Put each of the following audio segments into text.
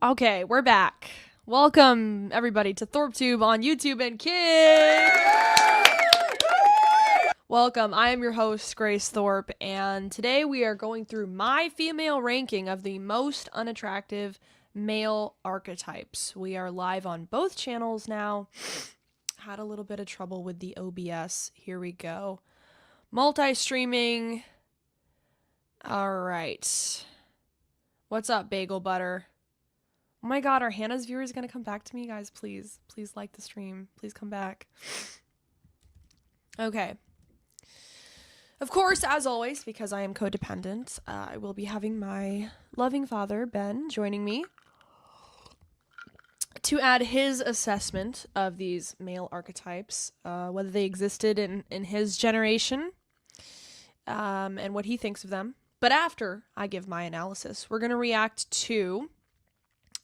Okay, we're back. Welcome, everybody, to ThorpeTube on YouTube and Kick! Welcome, I am your host, Grace Thorpe, and today we are going through my female ranking of the most unattractive male archetypes. We are live on both channels now. Had a little bit of trouble with the OBS. Here we go. Multi-streaming. Alright. What's up, Bagel Butter? Oh my god, are Hannah's viewers gonna come back to me? Guys, please. Please like the stream. Please come back. Okay. Of course, as always, because I am codependent, I will be having my loving father, Ben, joining me to add his assessment of these male archetypes, whether they existed in his generation, and what he thinks of them. But after I give my analysis, we're going to react to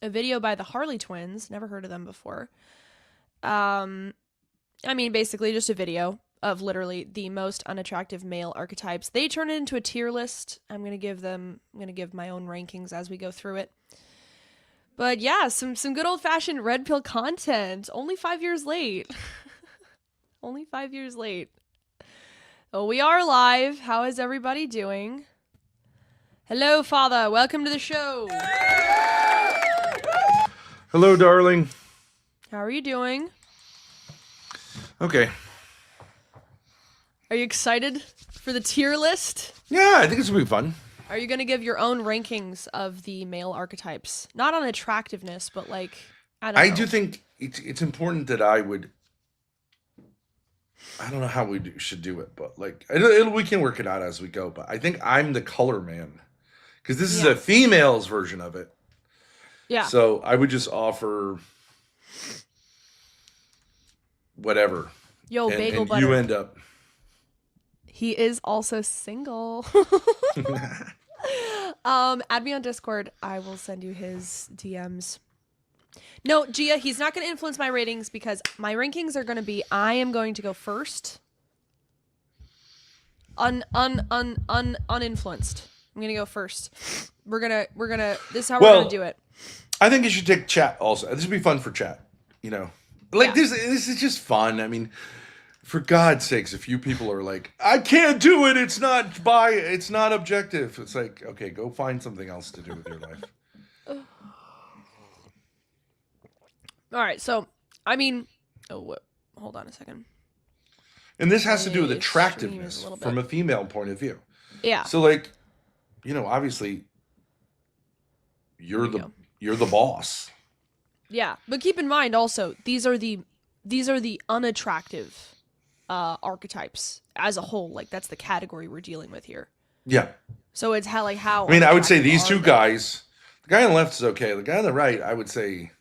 a video by the Harley twins. Never heard of them before. I mean, basically just a video of literally the most unattractive male archetypes. They turn it into a tier list. I'm going to give my own rankings as we go through it. But yeah, some good old-fashioned red pill content. Only 5 years late. Only 5 years late. Oh, we are live. How is everybody doing? Hello, Father. Welcome to the show. Hello, darling. How are you doing? Okay. Are you excited for the tier list? Yeah, I think it's gonna be fun. Are you going to give your own rankings of the male archetypes? Not on attractiveness, but like, I don't know. I do think it's important that I don't know how we should do it, but like, we can work it out as we go. But I think I'm the color man because this is a female's version of it. Yeah. So I would just offer whatever. Yo, Bagel and Butter. you end up. He is also single. Add me on Discord. I will send you his DMs. No, Gia, he's not going to influence my ratings because my rankings are going to be, I am going to go first. Uninfluenced. I'm going to go first. We're going to, this is how we're going to do it. I think you should take chat also. This would be fun for chat, you know. Like this is just fun. I mean, for God's sakes, a few people are like, I can't do it. It's not objective. It's like, okay, go find something else to do with your life. All right. So, I mean, hold on a second. And this has to do with attractiveness from a female point of view. Yeah. So like, you know, obviously you're the boss. Yeah. But keep in mind also, these are the unattractive archetypes as a whole. Like that's the category we're dealing with here. Yeah. So it's how I mean, I would say these two guys, the guy on the left is okay. The guy on the right, I would say,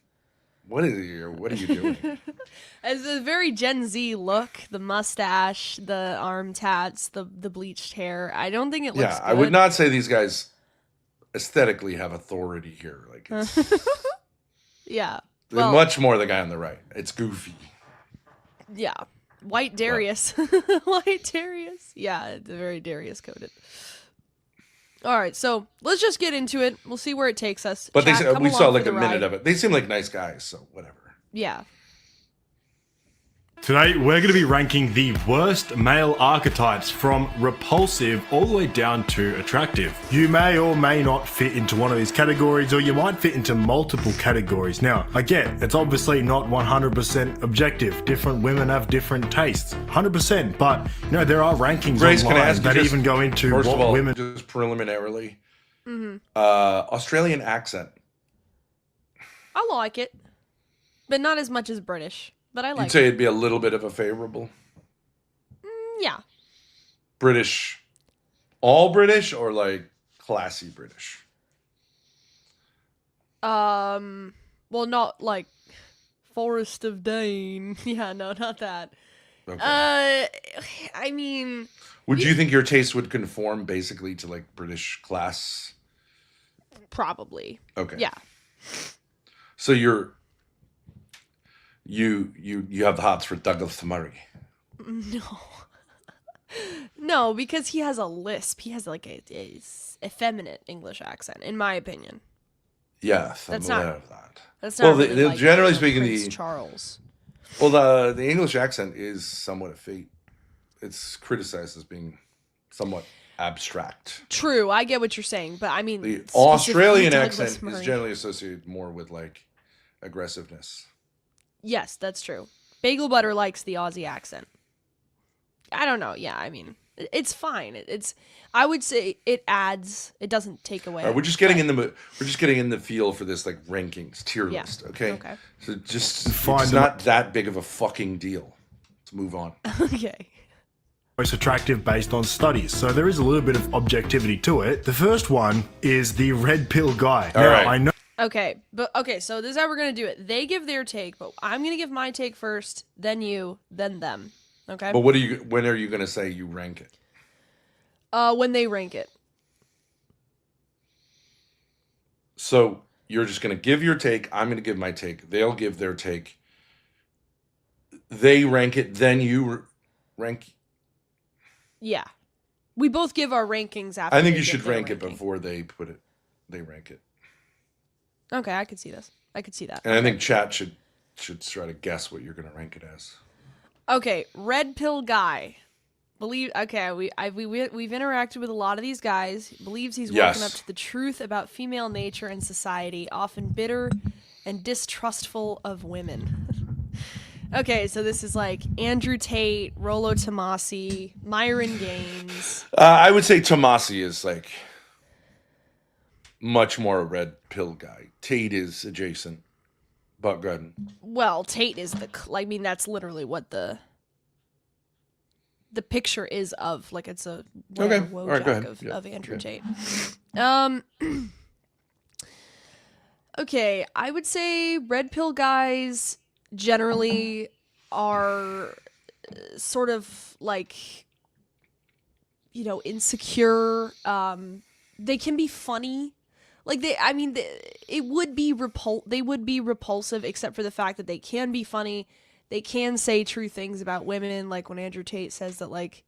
what are you doing? It's a very Gen Z look, the mustache, the arm tats, the bleached hair. I don't think it looks good. I would not say these guys aesthetically have authority here. Like it's yeah. Well, much more the guy on the right. It's goofy. Yeah. White Darius. White Darius. Yeah, it's very Darius coded. All right, so let's just get into it. We'll see where it takes us. But we saw like a minute of it. They seem like nice guys, so whatever. Yeah. Today, we're going to be ranking the worst male archetypes from repulsive all the way down to attractive. You may or may not fit into one of these categories, or you might fit into multiple categories. Now, I get it's obviously not 100% objective. Different women have different tastes, 100%. But, you know, there are rankings Grace, online can I ask that even go into first what of all, women... Just preliminarily, Australian accent. I like it, but not as much as British. But I like You'd say it'd be a little bit of a favorable? Yeah. British. All British or like classy British? Well, not like Forest of Dane. Yeah, no, not that. Okay. I mean... Would you think your taste would conform basically to like British class? Probably. Okay. Yeah. So you have the hots for Douglas Murray. No. No, because he has a lisp. He has like a effeminate English accent, in my opinion. Yes, I'm That's aware not- of that. That's Well, not really like generally speaking, Prince Charles. the English accent is somewhat a feat. It's criticized as being somewhat abstract. True, I get what you're saying, but I mean, The specifically Australian Douglas accent is Murray. generally associated more with like aggressiveness. Yes, that's true. Bagel Butter likes the Aussie accent. I don't know. Yeah, I mean, it's fine. It's. I would say it adds. It doesn't take away. All right, we're just getting in the we're just getting in the feel for this like rankings tier Yeah. list. Okay. Okay. So just Find it's them. not that big of a fucking deal. Let's move on. Okay. Most attractive based on studies, so there is a little bit of objectivity to it. The first one is the red pill guy. All Now, right. I know Okay, but okay, so this is how we're gonna do it. They give their take, but I'm gonna give my take first, then you, then them. Okay. But when are you going to say you rank it? When they rank it. So you're just going to give your take. I'm going to give my take. They'll give their take. They rank it. Then you rank. Yeah. We both give our rankings after. I think they you give should their rank it ranking. before they put it. They rank it. Okay, I could see this. I could see that. And I think chat should try to guess what you're going to rank it as. Okay, red pill guy. We've interacted with a lot of these guys. Believes he's Yes. woken up to the truth about female nature and society, often bitter and distrustful of women. Okay, so this is like Andrew Tate, Rollo Tomasi, Myron Gaines. I would say Tomasi is like much more a red pill guy. Tate is adjacent. But good. Well, Tate is I mean, that's literally what the picture is of. Like, it's a Okay. Wojak All right, go ahead. of, Yeah. of Andrew Okay. Tate. Okay, I would say red pill guys generally are sort of like, insecure. They can be funny. Like it would be they would be repulsive, except for the fact that they can be funny. They can say true things about women, like when Andrew Tate says that like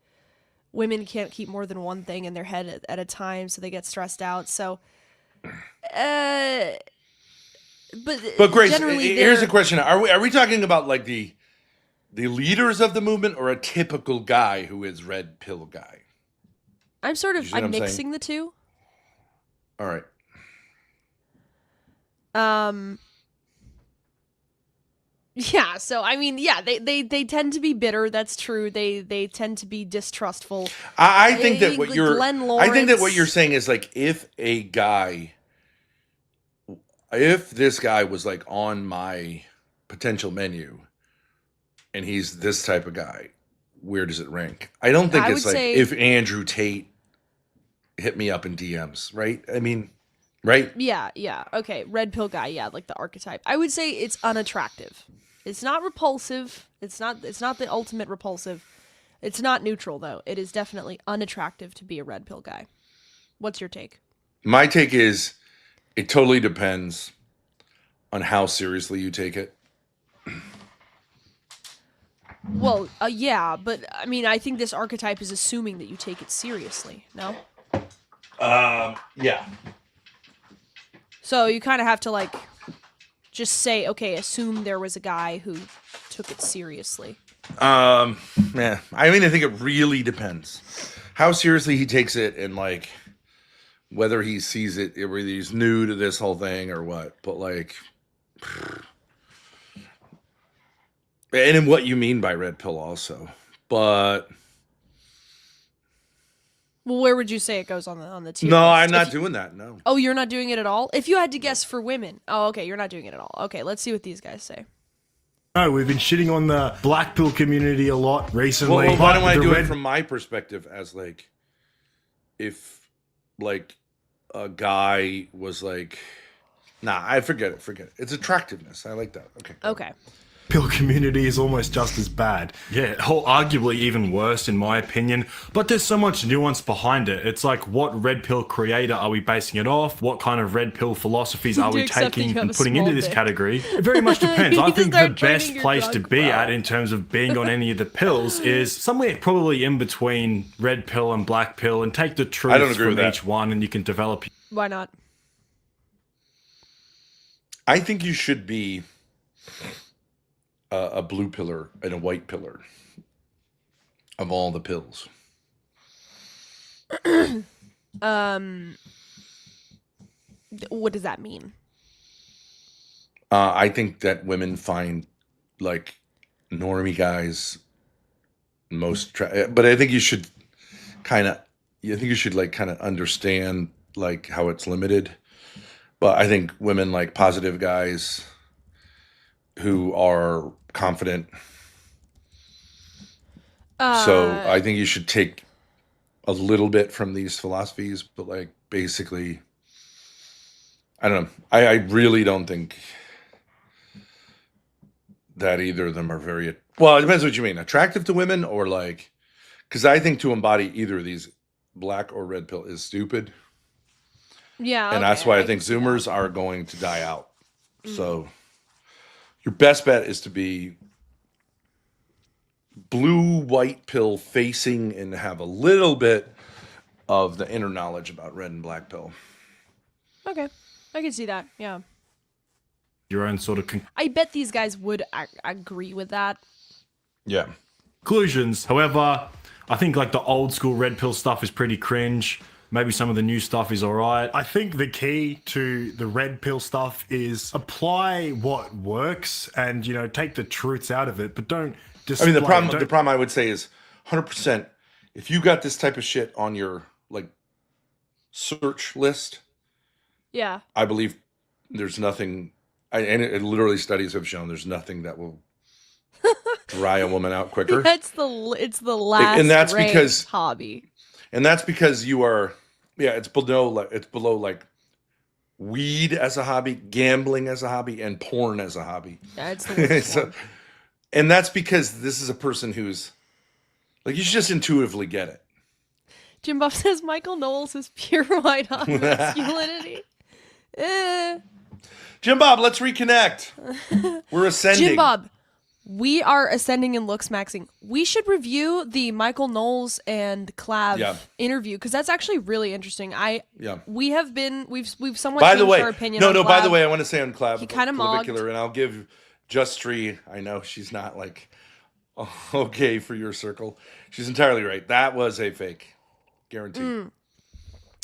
women can't keep more than one thing in their head at a time, so they get stressed out. So, but Grace, generally here's they're- a question: Are we talking about like the leaders of the movement, or a typical guy who is red pill guy? I'm sort You of see what I'm I'm saying? mixing the two. All right. Yeah, so I mean, yeah, they tend to be bitter. That's true. They tend to be distrustful. I think that what you're Glenn I think that what Lawrence- you're saying is like if this guy was like on my potential menu and he's this type of guy, where does it rank? I don't think I it's would like say- if Andrew Tate hit me up in DMs, right? I mean, right? Yeah. Okay, red pill guy. Yeah, like the archetype. I would say it's unattractive. It's not repulsive. It's not the ultimate repulsive. It's not neutral though. It is definitely unattractive to be a red pill guy. What's your take? My take is it totally depends on how seriously you take it. Well, yeah, but I mean, I think this archetype is assuming that you take it seriously. No. Yeah. So you kind of have to like just say, okay, assume there was a guy who took it seriously. Yeah. I mean, I think it really depends how seriously he takes it, and like whether he sees it, whether he's new to this whole thing or what. But like, and in what you mean by red pill also. But Well, where would you say it goes on the tier no, list? I'm If not you- doing that. No. Oh, you're not doing it at all? If you had to guess for women. Oh, okay, you're not doing it at all. Okay, let's see what these guys say. No, we've been shitting on the black pill community a lot recently. Well, why don't I The do it red- from my perspective as like, if like a guy was like, nah, I forget it. It's attractiveness. I like that. Okay. Okay. pill community is almost just as bad. Yeah, arguably even worse in my opinion. But there's so much nuance behind it. It's like, what red pill creator are we basing it off? What kind of red pill philosophies are Do we you accept that taking you have and a putting small into this dick? category? It very much depends. You I need to think the start training best your place to drug be well. at in terms of being on any of the pills is somewhere probably in between red pill and black pill, and take the I don't truth agree with from that. each one and you can develop. Why not? I think you should be a blue pillar and a white pillar of all the pills. What does that mean? I think that women find like normie guys but I think you should kind of, I think you should like kind of understand like how it's limited. But I think women like positive guys who are confident. So I think you should take a little bit from these philosophies, but like basically, I don't know. I really don't think that either of them are very, well, it depends what you mean. Attractive to women or like, because I think to embody either of these, black or red pill, is stupid. Yeah. And okay, that's why I can think see that. Zoomers are going to die out. So your best bet is to be blue, white pill facing and have a little bit of the inner knowledge about red and black pill. Okay. I can see that. Yeah. Your own sort of I bet these guys would agree with that. Yeah. conclusions. However, I think like the old school red pill stuff is pretty cringe. Maybe some of the new stuff is all right. I think the key to the red pill stuff is apply what works and, you know, take the truths out of it, but don't display. I mean, the problem I would say is 100%. If you got this type of shit on your like search list, Yeah. I believe there's nothing, and it literally studies have shown there's nothing that will dry a woman out quicker. It's the last And that's ray because- hobby. And that's because you are, it's below like weed as a hobby, gambling as a hobby, and porn as a hobby. Yeah, it's the worst one. And that's because this is a person who's like, you should just intuitively get it. Jim Bob says Michael Knowles is pure white hot masculinity. Jim Bob, let's reconnect. We're ascending. Jim Bob, we are ascending and looks maxing. We should review the Michael Knowles and Clav interview because that's actually really interesting. We've somewhat By changed the way, our opinion. no, on no. Clav. By the way, I want to say on Clav, He kinda mogged. and I'll give Justry. I know she's not like okay for your circle. She's entirely right. That was a fake, guaranteed. You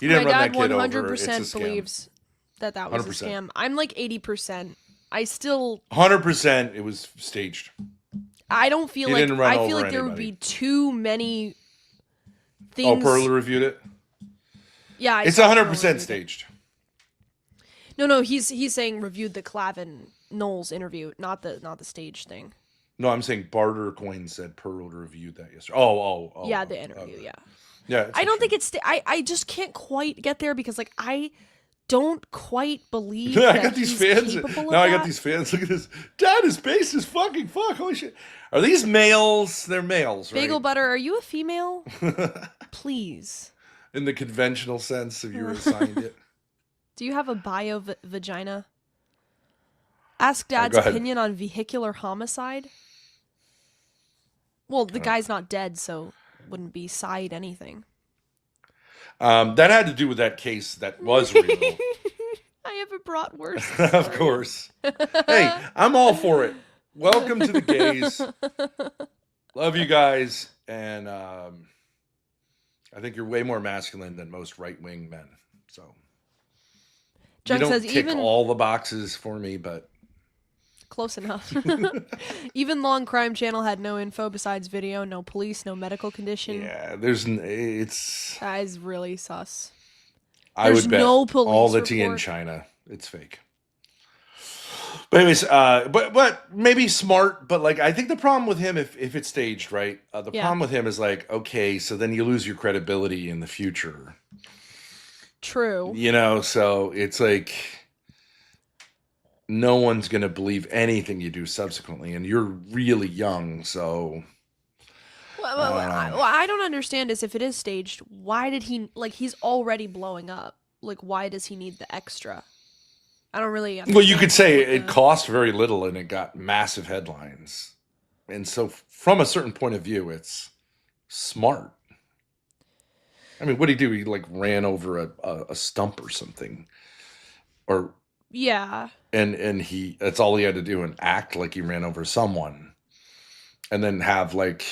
didn't My run dad that kid over. 100% It's a scam. believes that was 100%. a scam. I'm like 80%. I still 100%. It was staged. I don't feel He like didn't run I feel over like there would anybody. be too many Oh, things. Perla reviewed it. Yeah, It's saw Perla 100% reviewed it. staged. No, he's saying reviewed the Clavin Knowles interview, not the stage thing. No, I'm saying Barter Coin said Perla reviewed that yesterday. Oh. Yeah, the interview. okay. Yeah, Yeah. I don't think it's. I just can't quite get there because like I don't quite believe. I that got these he's fans. capable of Now I got that. these fans. Look at this. Dad is based as fucking fuck. Holy shit. Are these males? They're males, right? Bagel Butter, are you a female? Please. In the conventional sense, if you were assigned it. Do you have a bio vagina? Ask Dad's go ahead. opinion on vehicular homicide. Well, the guy's not dead, so wouldn't be side anything. That had to do with that case that was real. I have a bratwurst. Of story. course. Hey, I'm all for it. Welcome to the gays. Love you guys. And I think you're way more masculine than most right-wing men. So Junk you don't says tick even all the boxes for me, but close enough. Even Long Crime Channel had no info besides video, no police, no medical condition. yeah, it's. That is really sus. I There's would bet no police all the tea in report. China. It's fake. But anyways, but maybe smart. But like, I think the problem with him, if it's staged, right? The Yeah. problem with him is like, okay, so then you lose your credibility in the future. True. You know, so it's like no one's gonna believe anything you do subsequently, and you're really young, so. I don't understand is if it is staged, why did he he's already blowing up? Like why does he need the extra? I don't really understand. Well, you could say what it the- cost very little and it got massive headlines. And so from a certain point of view, it's smart. I mean, what did he do? He like ran over a stump or something. Or Yeah. And that's all he had to do, and act like he ran over someone, and then have like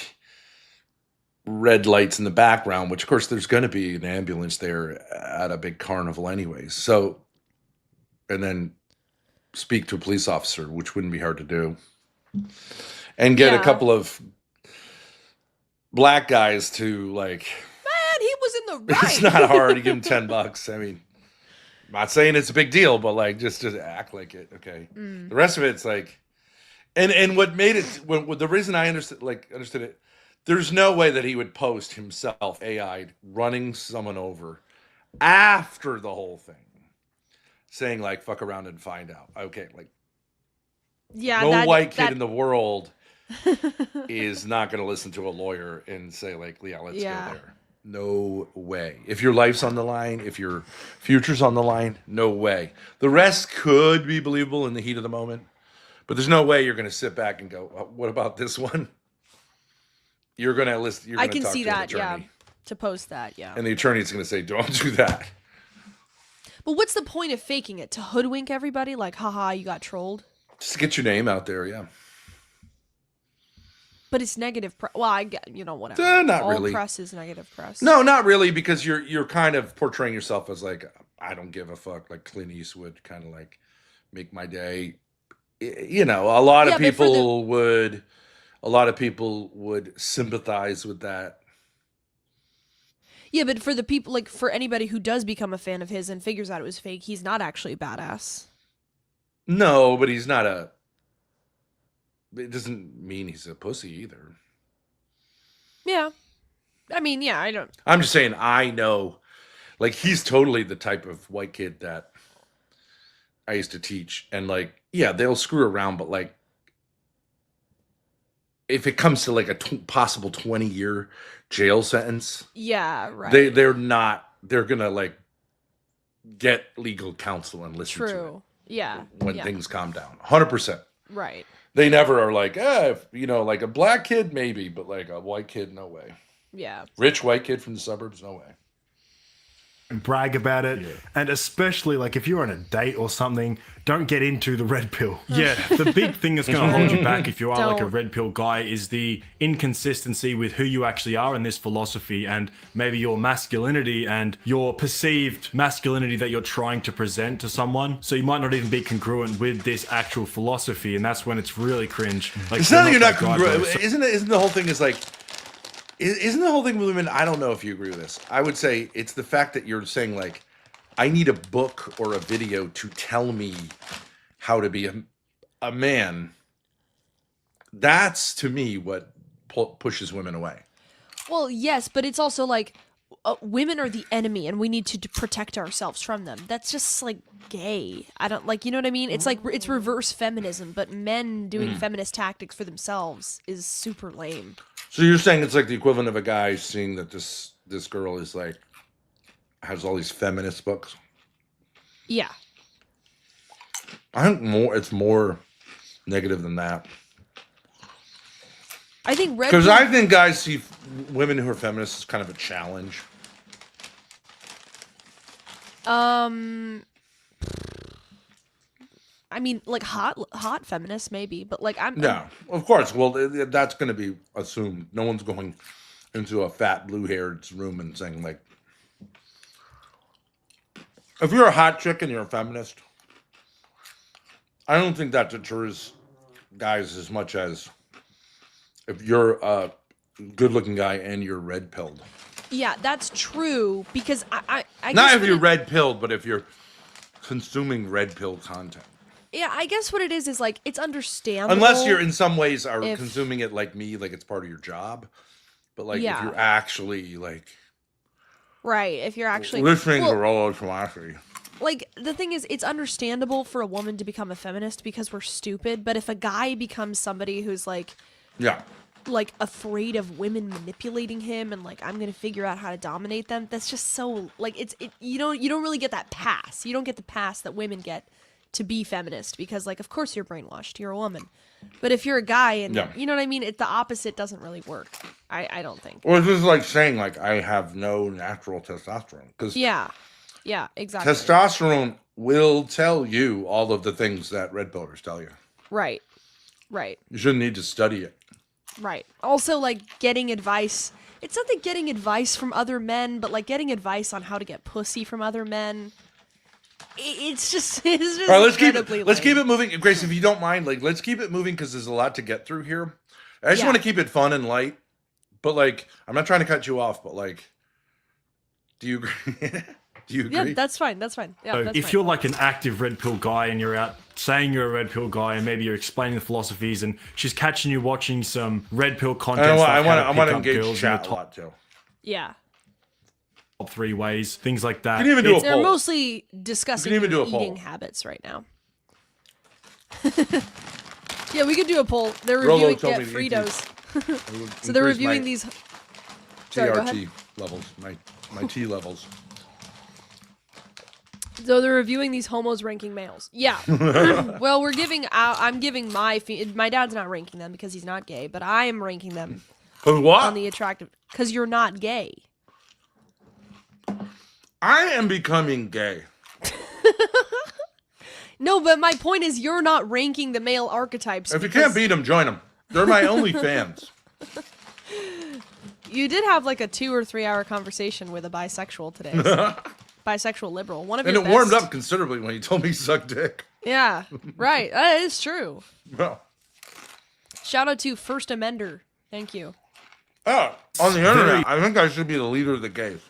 red lights in the background, which of course there's going to be an ambulance there at a big carnival anyways. So, and then speak to a police officer, which wouldn't be hard to do, and get a Yeah. couple of black guys to like. Man, he was in the right. It's not hard to give him $10. I mean, I'm not saying it's a big deal, but like just act like it. Okay. The rest of it's like, and what made it when the reason I understood it, there's no way that he would post himself AI running someone over after the whole thing, saying like fuck around and find out. Okay, like Yeah. no white kid in the world is not going to listen to a lawyer and say like, yeah, let's go there. No way. If your life's on the line, if your future's on the line, no way. The rest could be believable in the heat of the moment, but there's no way you're going to sit back and go, what about this one? You're going to list. You're I going can to talk see to an that. Yeah. attorney. To post that. Yeah. And the attorney's going to say, don't do that. But what's the point of faking it? To hoodwink everybody? Like, haha, you got trolled? Just to get your name out there, yeah. But it's negative press. Well, I get, whatever. Not All really. press is negative press. No, not really, because you're kind of portraying yourself as like, I don't give a fuck, like Clint Eastwood, kind of like make my day. A lot of people would sympathize with that. Yeah, but for the people, like for anybody who does become a fan of his and figures out it was fake, he's not actually a badass. No, but he's not a. It doesn't mean he's a pussy either. Yeah. I mean, yeah, I don't. I'm just saying, I know, like, he's totally the type of white kid that I used to teach. And, like, yeah, they'll screw around, but, like, if it comes to, like, a possible 20-year jail sentence, Yeah, right. they're going to, like, get legal counsel and listen to it. True. Yeah. When things calm down. 100%. Right. They never are like, like a black kid, maybe, but like a white kid, no way. Yeah. Rich white kid from the suburbs, no way. And brag about it. Yeah. And especially like if you're on a date or something, don't get into the red pill. Yeah, the big thing that's going to hold you back if you are like a red pill guy is the inconsistency with who you actually are in this philosophy and maybe your masculinity and your perceived masculinity that you're trying to present to someone. So you might not even be congruent with this actual philosophy, and that's when it's really cringe. Like, it's not that you're not congruent. Isn't the whole thing is like, isn't the whole thing with women, I don't know if you agree with this. I would say it's the fact that you're saying, like, I need a book or a video to tell me how to be a man. That's, to me, what pushes women away. Well, yes, but it's also like women are the enemy and we need to protect ourselves from them. That's just like gay. I don't like, you know what I mean? It's like it's reverse feminism, but men doing feminist tactics for themselves is super lame. So you're saying it's like the equivalent of a guy seeing that this girl is like has all these feminist books? Yeah. I think it's more negative than that. I think because I think guys see women who are feminists as kind of a challenge. I mean, like hot feminists maybe, but like Yeah, of course. Well, that's going to be assumed. No one's going into a fat blue-haired room and saying like, if you're a hot chick and you're a feminist, I don't think that deters guys as much as if you're a good-looking guy and you're red-pilled. Yeah, that's true because I not if you're red-pilled, but if you're consuming red-pill content. Yeah, I guess what it is like it's understandable. Unless you're in some ways are consuming it like me, like it's part of your job. But like if you're actually like right, if you're actually listening to Rollo Tomassi. Like the thing is, it's understandable for a woman to become a feminist because we're stupid. But if a guy becomes somebody who's like afraid of women manipulating him and like I'm gonna figure out how to dominate them, that's just so like you don't really get that pass. You don't get the pass that women get to be feminist because like of course you're brainwashed, you're a woman. But if you're a guy and you know what I mean, the opposite doesn't really work. I don't think. Well, this is like saying like I have no natural testosterone because yeah, exactly. Testosterone will tell you all of the things that red pillers tell you. Right. Right. You shouldn't need to study it. Right. Also, like, getting advice. It's not that getting advice from other men, but, like, getting advice on how to get pussy from other men. It's just All right, let's keep lame. it moving. Grace, if you don't mind, like, let's keep it moving because there's a lot to get through here. I just want to keep it fun and light. But, like, I'm not trying to cut you off, but, like, do you agree? Do you agree? Yeah, that's fine. That's fine. Yeah, So that's if fine. you're like an active red pill guy and you're out saying you're a red pill guy and maybe you're explaining the philosophies and she's catching you watching some red pill content, I want to up engage girls in the chat a lot too. Yeah. top 3 ways, things like that. You can even do a They're poll. mostly discussing even your do a poll. eating habits right now. Yeah, we could do a poll. They're Rolo reviewing told me to eat Fritos. So they're reviewing these. Sorry, go ahead. TRT levels, my T levels. So they're reviewing these homos ranking males. Yeah. Well, I'm giving my dad's not ranking them because he's not gay, but I am ranking them What? on the attractive because you're not gay. I am becoming gay. No, but my point is you're not ranking the male archetypes. If you can't beat them, join them. They're my only fans. You did have like a 2 or 3 hour conversation with a bisexual today. So. Bisexual liberal. One of And your it warmed best- up considerably when he told me he sucked dick. Yeah, right. That is true. Well, Shout out to First Amender. Thank you. oh, on the internet, I think I should be the leader of the gays.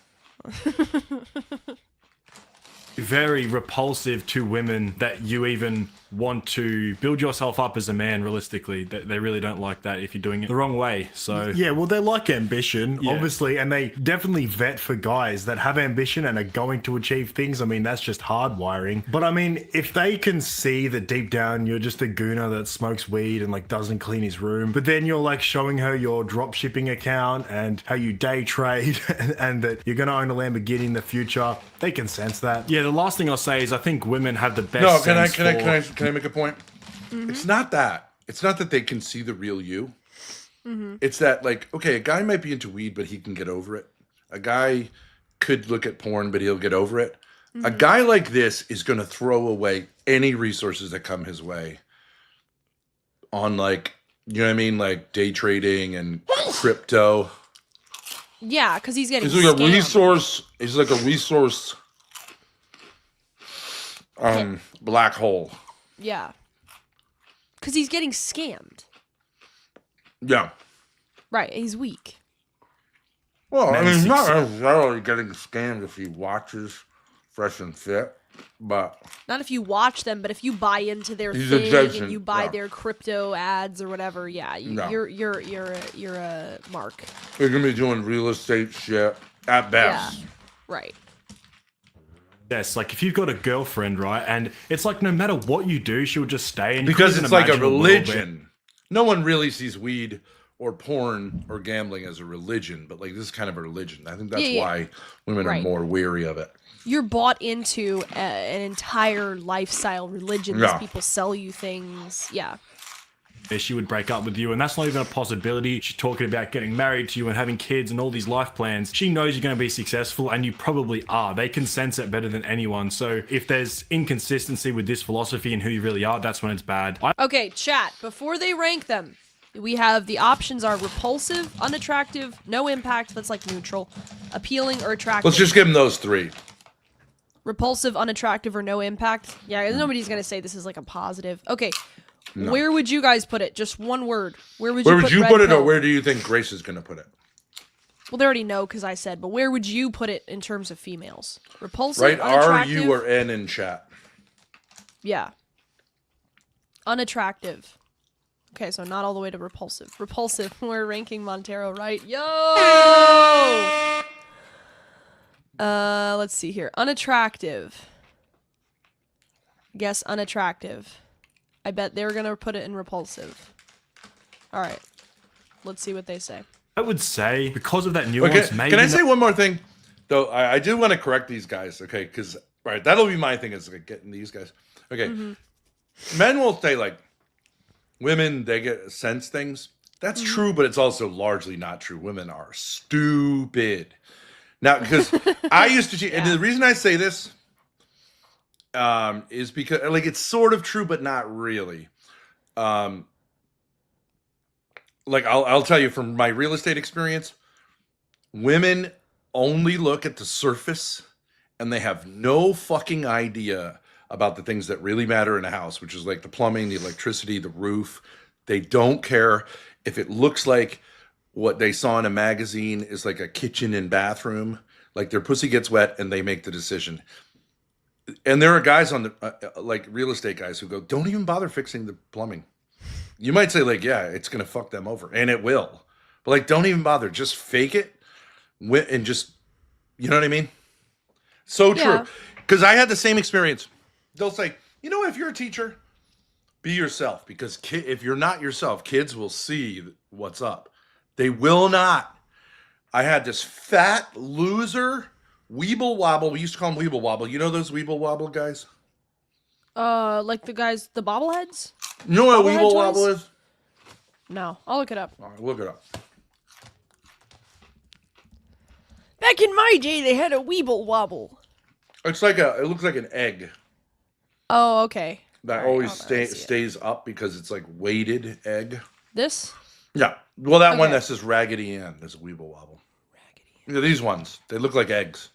Very repulsive to women that you even want to build yourself up as a man realistically. They really don't like that if you're doing it the wrong way. So yeah, well, they like ambition, obviously, and they definitely vet for guys that have ambition and are going to achieve things. I mean, that's just hardwiring. But I mean, if they can see that deep down you're just a gooner that smokes weed and like doesn't clean his room, but then you're like showing her your drop shipping account and how you day trade and that you're going to own a Lamborghini in the future, they can sense that. Yeah, the last thing I'll say is I think women have the best. No, can I make a point? Mm-hmm. It's not that. It's not that they can see the real you. Mm-hmm. It's that, like, okay, a guy might be into weed, but he can get over it. A guy could look at porn, but he'll get over it. Mm-hmm. A guy like this is going to throw away any resources that come his way on, like, you know what I mean? Like day trading and crypto. Yeah, because he's getting He's like scammed. a resource. He's like a resource black hole. Yeah. Because he's getting scammed. Yeah. Right, he's weak. Well, I mean, he's not necessarily getting scammed if he watches Fresh and Fit, but Not if you watch them, but if you buy into their He's thing adjacent, and you buy yeah. their crypto ads or whatever, yeah, No. you're a mark. they're gonna be doing real estate shit at best. Yeah. Right. Yes, like if you've got a girlfriend, right, and it's like no matter what you do, she'll just stay. And you Because couldn't it's like a imagine world religion. No one really sees weed or porn or gambling as a religion, but like this is kind of a religion. I think that's Yeah. why women are Right. more weary of it. You're bought into an entire lifestyle religion. Yeah. These people sell you things. Yeah. where she would break up with you, and that's not even a possibility. She's talking about getting married to you and having kids and all these life plans. She knows you're going to be successful, and you probably are. They can sense it better than anyone. So if there's inconsistency with this philosophy and who you really are, that's when it's bad. Okay, chat. Before they rank them, we have the options are repulsive, unattractive, no impact, that's like neutral, appealing, or attractive. Let's just give them those three. Repulsive, unattractive, or no impact. Yeah, nobody's going to say this is like a positive. Okay, where would you guys put it? Just one word. Where would you put it, pill? or where do you think Grace is going to put it? Well, they already know because I said, but where would you put it in terms of females? Repulsive, Right? R, unattractive? U, or N in chat. Yeah. Unattractive. Okay, so not all the way to repulsive. Repulsive, we're ranking Montero, right? Yo! Let's see here. Unattractive. Guess unattractive. I bet they're gonna put it in repulsive. Alright. Let's see what they say. I would say, because of that nuance, Okay, maybe... can I say one more thing? Though I do want to correct these guys, okay? Because, right, that'll be my thing is like getting these guys. Okay. Men will say, like, women, they get sense things. That's true, but it's also largely not true. Women are stupid. Now, because I used to cheat, and the reason I say this is because like it's sort of true, but not really. Um, like I'll tell you from my real estate experience, women only look at the surface and they have no fucking idea about the things that really matter in a house, which is like the plumbing, the electricity, the roof. They don't care if it looks like what they saw in a magazine is like a kitchen and bathroom. Like their pussy gets wet and they make the decision. And there are guys on the like real estate guys who go, don't even bother fixing the plumbing. You might say like, yeah, it's gonna fuck them over, and it will. But like, don't even bother. Just fake it, and just, you know what I mean? So true. Yeah. Because I had the same experience. They'll say, you know, if you're a teacher, be yourself. Because if you're not yourself, kids will see what's up. They will not. I had this fat loser, Weeble Wobble. We used to call him Weeble Wobble. You know those Weeble Wobble guys? Like the guys, the bobbleheads? You know what a Bobblehead Weeble toys? Wobble is? No, I'll look it up. All right, look it up. Back in my day, they had a Weeble Wobble. It's like it looks like an egg Oh, okay. that All right, always hold on, I see it. stays up because it's like weighted egg. This? Yeah. Well, that one Okay. that says Raggedy Ann is a Weeble Wobble. Yeah, these ones, they look like eggs.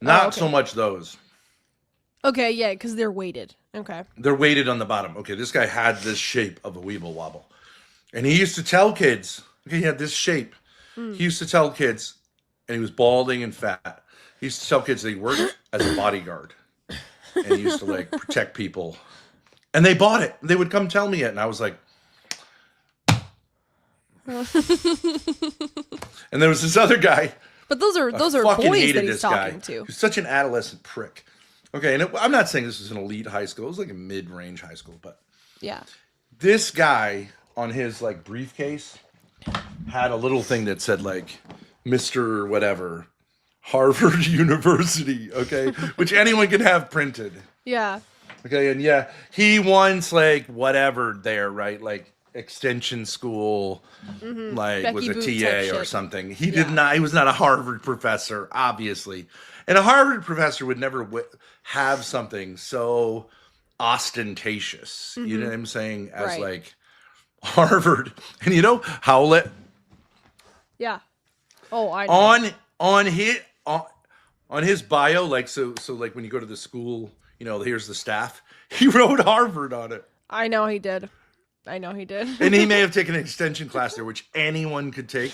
Not okay. so much those. Okay, yeah, because they're weighted. Okay. They're weighted on the bottom. Okay, this guy had this shape of a Weeble Wobble. And he used to tell kids, okay, he had this shape. He used to tell kids, and he was balding and fat. He used to tell kids that he worked as a bodyguard. And he used to like protect people. And they bought it. They would come tell me it. And I was like, and there was this other guy. But those are Fucking boys hated that he's this guy. talking to. He's such an adolescent prick. Okay, and I'm not saying this was an elite high school. It was like a mid-range high school, but Yeah. this guy on his like briefcase had a little thing that said like Mr. whatever, Harvard University, okay, which anyone can have printed. Yeah. Okay, and yeah, he once like whatever there, right? Like extension school, like Becky was a Boot TA type or shit. something. He Yeah. did not. He was not a Harvard professor, obviously. And a Harvard professor would never have something so ostentatious. You know what I'm saying? As Right. like Harvard, and you know Howlett Yeah. Oh, I know. on his bio, like so like when you go to the school, you know, here's the staff. He wrote Harvard on it. I know he did. And he may have taken an extension class there, which anyone could take.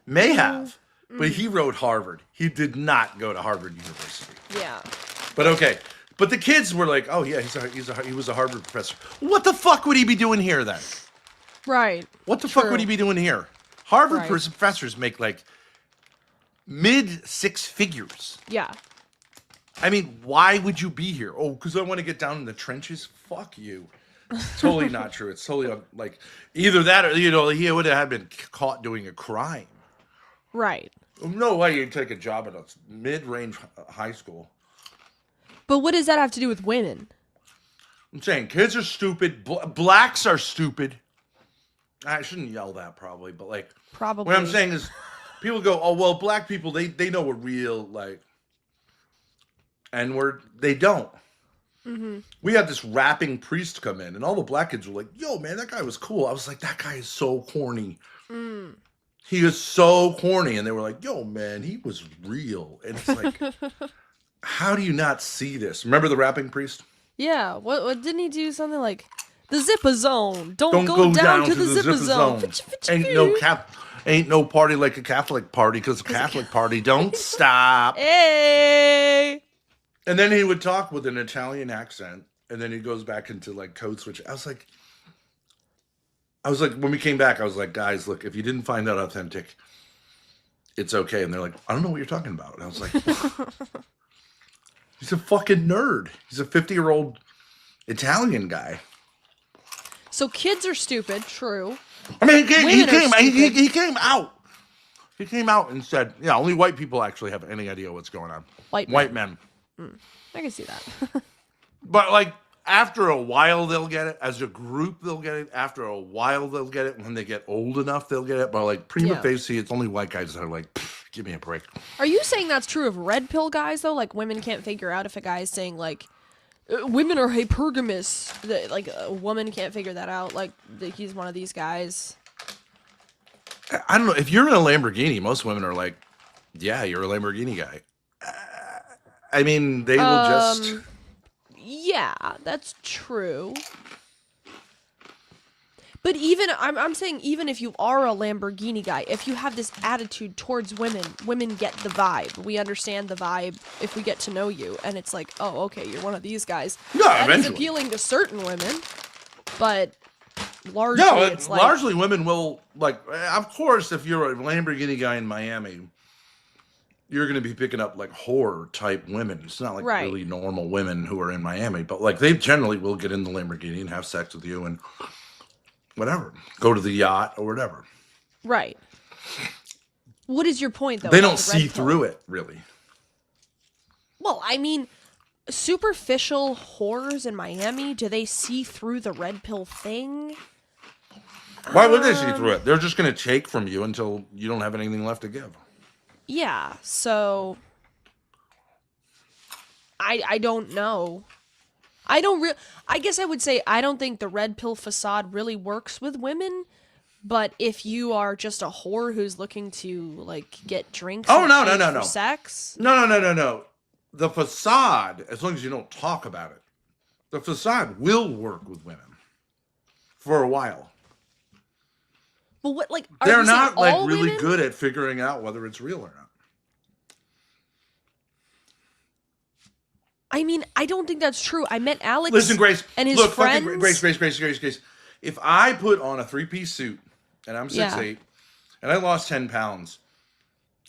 May have. But he wrote Harvard. He did not go to Harvard University. Yeah. But okay. But the kids were like, oh, yeah, he was a Harvard professor. What the fuck would he be doing here then? Right. What the fuck would he be doing here? Harvard Right. professors make like mid six figures. Yeah. I mean, why would you be here? Oh, because I want to get down in the trenches? Fuck you. Totally not true. It's totally like either that or, you know, he would have been caught doing a crime. Right. No way you'd take a job at a mid-range high school. But what does that have to do with women? I'm saying kids are stupid. Blacks are stupid. I shouldn't yell that probably, but like Probably. what I'm saying is people go, oh, well, black people, they know a real like N-word. They don't. We had this rapping priest come in, and all the black kids were like, yo, man, that guy was cool. I was like, that guy is so corny. He is so corny. And they were like, yo, man, he was real. And it's like, how do you not see this? Remember the rapping priest? Yeah. What didn't he do something like the zipper zone? Don't go down to the zipper zone. Ain't no party like a Catholic party, because a Catholic party don't stop. Hey. And then he would talk with an Italian accent, and then he goes back into like code switch. I was like, when we came back, I was like, guys, look, if you didn't find that authentic, it's okay. And they're like, I don't know what you're talking about. And I was like, he's a fucking nerd. He's a 50-year-old Italian guy. So kids are stupid. True. I mean, he Women are came out. He came out and said, yeah, only white people actually have any idea what's going on. White men. I can see that. But like after a while they'll get it. As a group they'll get it. After a while they'll get it. When they get old enough they'll get it. But like prima Yeah. facie, it's only white guys that are like, give me a break. Are you saying that's true of red pill guys though? Like women can't figure out if a guy is saying like women are hypergamous. Like a woman can't figure that out. Like he's one of these guys. I don't know. If you're in a Lamborghini, most women are like, yeah, you're a Lamborghini guy. I mean, they will just... Yeah, that's true. But even, I'm saying even if you are a Lamborghini guy, if you have this attitude towards women, women get the vibe. We understand the vibe if we get to know you. And it's like, oh, okay, you're one of these guys. No, that eventually. is appealing to certain women. But largely, it's like... largely women will, like, of course, if you're a Lamborghini guy in Miami, you're going to be picking up, like, whore-type women. It's not, like, really normal women who are in Miami. But, like, they generally will get in the Lamborghini and have sex with you and... whatever. Go to the yacht or whatever. Right. What is your point, though? They don't see through it, really. Well, I mean, superficial whores in Miami, do they see through the red pill thing? Why would they see through it? They're just going to take from you until you don't have anything left to give. Yeah, so... I don't know. I guess I would say I don't think the red pill facade really works with women, but if you are just a whore who's looking to like get drinks for sex. No. The facade, as long as you don't talk about it, the facade will work with women for a while. But what, like, they're not like really good at figuring out whether it's real or not. I mean, I don't think that's true. I met Alex. Listen, Grace, and his friends. Grace. If I put on a 3-piece suit and I'm 6'8", and I lost 10 pounds,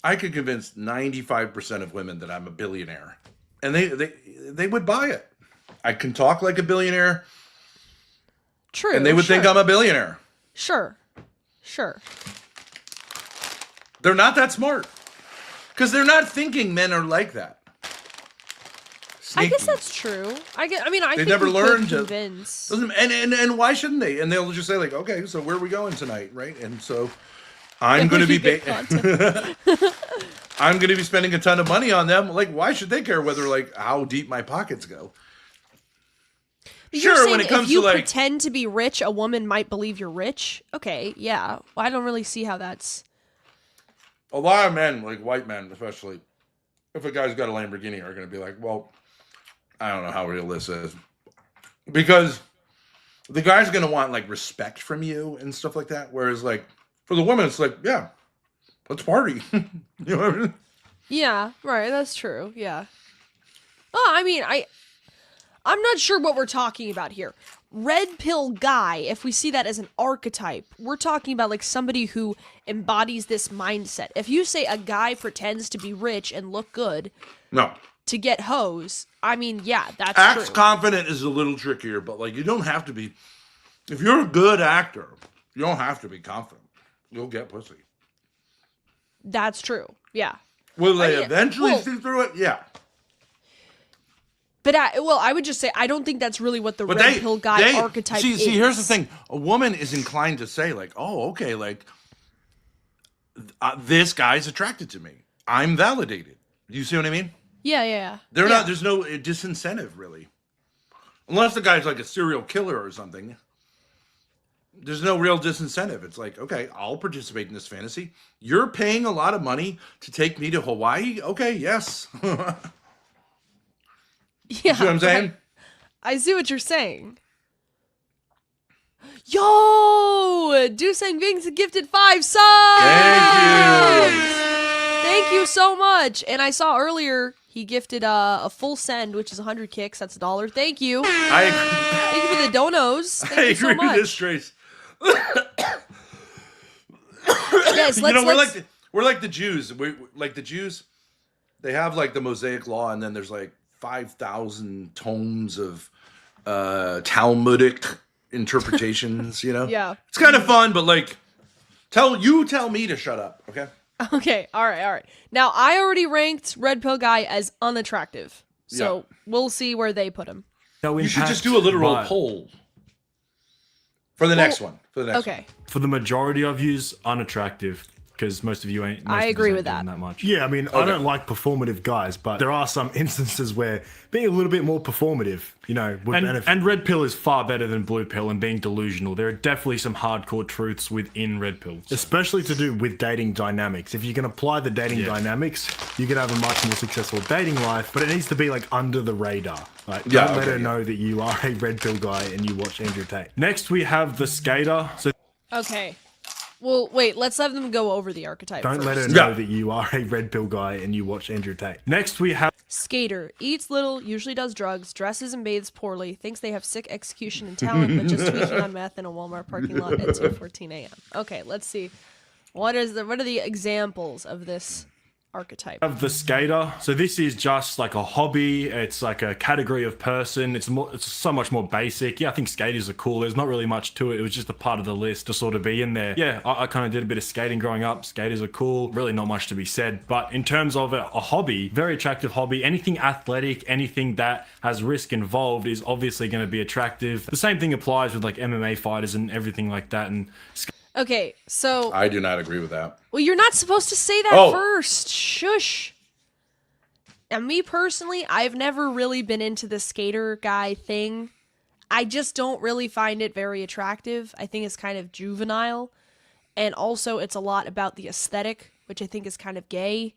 I could convince 95% of women that I'm a billionaire, and they would buy it. I can talk like a billionaire. True. And they would think I'm a billionaire. Sure. They're not that smart because they're not thinking men are like that. Sneaky. I guess that's true. I think they never learned to convince. And why shouldn't they? And they'll just say like, okay, so where are we going tonight, right? And so I'm going to be I'm going to be spending a ton of money on them. Like, why should they care whether like how deep my pockets go? Sure, when it comes to like, if you pretend to be rich, a woman might believe you're rich. Okay, yeah. Well, I don't really see how that's. A lot of men, like white men especially, if a guy's got a Lamborghini, are going to be like, well, I don't know how real this is. Because the guy's going to want, like, respect from you and stuff like that. Whereas, like, for the woman, it's like, yeah, let's party. You know what I mean? Yeah, right. That's true. Yeah. Oh, I mean, I'm not sure what we're talking about here. Red pill guy, if we see that as an archetype, we're talking about, like, somebody who embodies this mindset. If you say a guy pretends to be rich and look good... No. To get hoes, I mean, yeah, that's Acts true. confident is a little trickier, but like you don't have to be. If you're a good actor, you don't have to be confident. You'll get pussy. That's true. Yeah. Will they eventually see through it? Yeah. But I would just say I don't think that's really what the red pill guy archetype is. See, here's the thing: a woman is inclined to say like, "Oh, okay, like this guy's attracted to me. I'm validated." Do you see what I mean? Yeah. They're not. There's no disincentive really, unless the guy's like a serial killer or something. There's no real disincentive. It's like, okay, I'll participate in this fantasy. You're paying a lot of money to take me to Hawaii. Okay, yes. Yeah, you see what I'm saying? I see what you're saying. Yo, Dusang Bing's gifted 5 subs. Thank you so much. And I saw earlier. He gifted a full send, which is 100 kicks. That's $1. Thank you. I agree. Thank you for the donos. I agree with this, Trace. Yes, we're like the Jews. We're like the Jews. They have like the Mosaic Law, and then there's like 5,000 tomes of Talmudic interpretations. You know, yeah, it's kind of fun, but like, tell me to shut up, okay? Okay, all right. Now, I already ranked Red Pill Guy as unattractive, so we'll see where they put him. You should just do a literal poll for the next one. Okay. For the majority of yous, unattractive. because most of you ain't. I agree with doing that. much. Yeah, I mean, I don't like performative guys, but there are some instances where being a little bit more performative, you know, would benefit. And red pill is far better than blue pill and being delusional. There are definitely some hardcore truths within red pill, especially to do with dating dynamics. If you can apply the dating dynamics, you can have a much more successful dating life, but it needs to be like under the radar. Like, don't let her know that you are a red pill guy and you watch Andrew Tate. Next, we have the skater. So Okay. Well, wait, let's have them go over the archetype don't first. let her know that you are a red pill guy and you watch Andrew Tate. Next, we have Skater. Eats little, usually does drugs, dresses and bathes poorly, thinks they have sick execution and talent, but just tweaking on meth in a Walmart parking lot at 2:14 a.m. Okay, let's see. What are the examples of this archetype? Of the skater. So this is just like a hobby. It's like a category of person. It's so much more basic. Yeah, I think skaters are cool. There's not really much to it. It was just a part of the list to sort of be in there. Yeah, I kind of did a bit of skating growing up. Skaters are cool. Really not much to be said. But in terms of a hobby, very attractive hobby. Anything athletic, anything that has risk involved is obviously going to be attractive. The same thing applies with like MMA fighters and everything like that. And Okay, so... I do not agree with that. Well, you're not supposed to say that first. Shush. And me personally, I've never really been into the skater guy thing. I just don't really find it very attractive. I think it's kind of juvenile. And also, it's a lot about the aesthetic, which I think is kind of gay.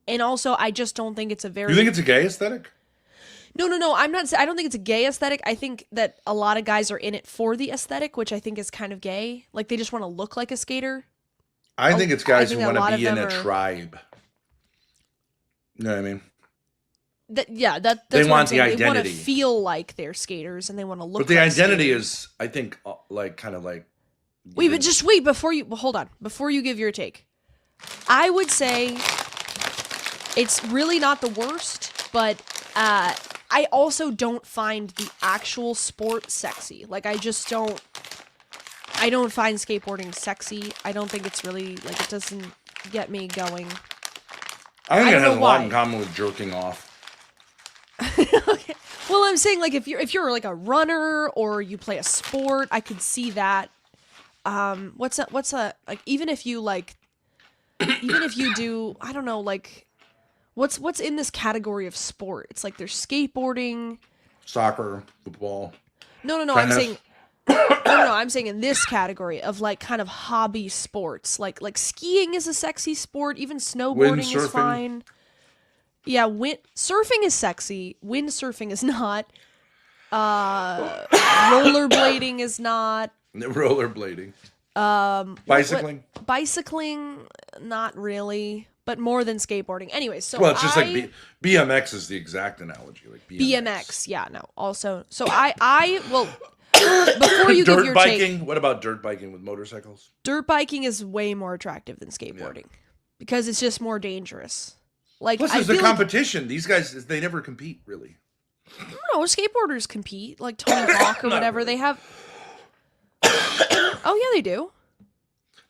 And also, I just don't think it's a very... You think it's a gay aesthetic? No. I don't think it's a gay aesthetic. I think that a lot of guys are in it for the aesthetic, which I think is kind of gay. Like, they just want to look like a skater. I think it's guys who think want a lot to of be in them a are- tribe. You know what I mean? That's They what I'm want the saying. They want to identity. feel like they're skaters, and they want to look But the like identity skaters. is, I think, like kind of like. Wait, but just wait before you... Hold on. Before you give your take. I would say it's really not the worst, but I also don't find the actual sport sexy. Like, I just don't... I don't find skateboarding sexy. I don't think it's really... Like, it doesn't get me going. I think I it don't has know a lot why. in common with jerking off. Okay. Well, I'm saying, like, if you're like a runner or you play a sport, I could see that. What's a like, even if you do, I don't know, like, what's in this category of sport? It's like there's skateboarding, Soccer, football. No, I'm Tennis. saying I'm saying in this category of like kind of hobby sports, like skiing is a sexy sport, even snowboarding is Windsurfing. fine. Yeah, surfing is sexy. Windsurfing is not. Rollerblading is not. Rollerblading. Bicycling. Bicycling, not really, but more than skateboarding. Anyway, so Well, it's just like BMX is the exact analogy. Like BMX, yeah, no. Also, so I will. Before you give dirt your biking. take, What about dirt biking with motorcycles? dirt biking is way more attractive than skateboarding because it's just more dangerous. Like, Plus, I there's a feel like, competition. These guys, they never compete really. no, skateboarders compete, like Tony Hawk or Not whatever. really. They have. Oh yeah, they do.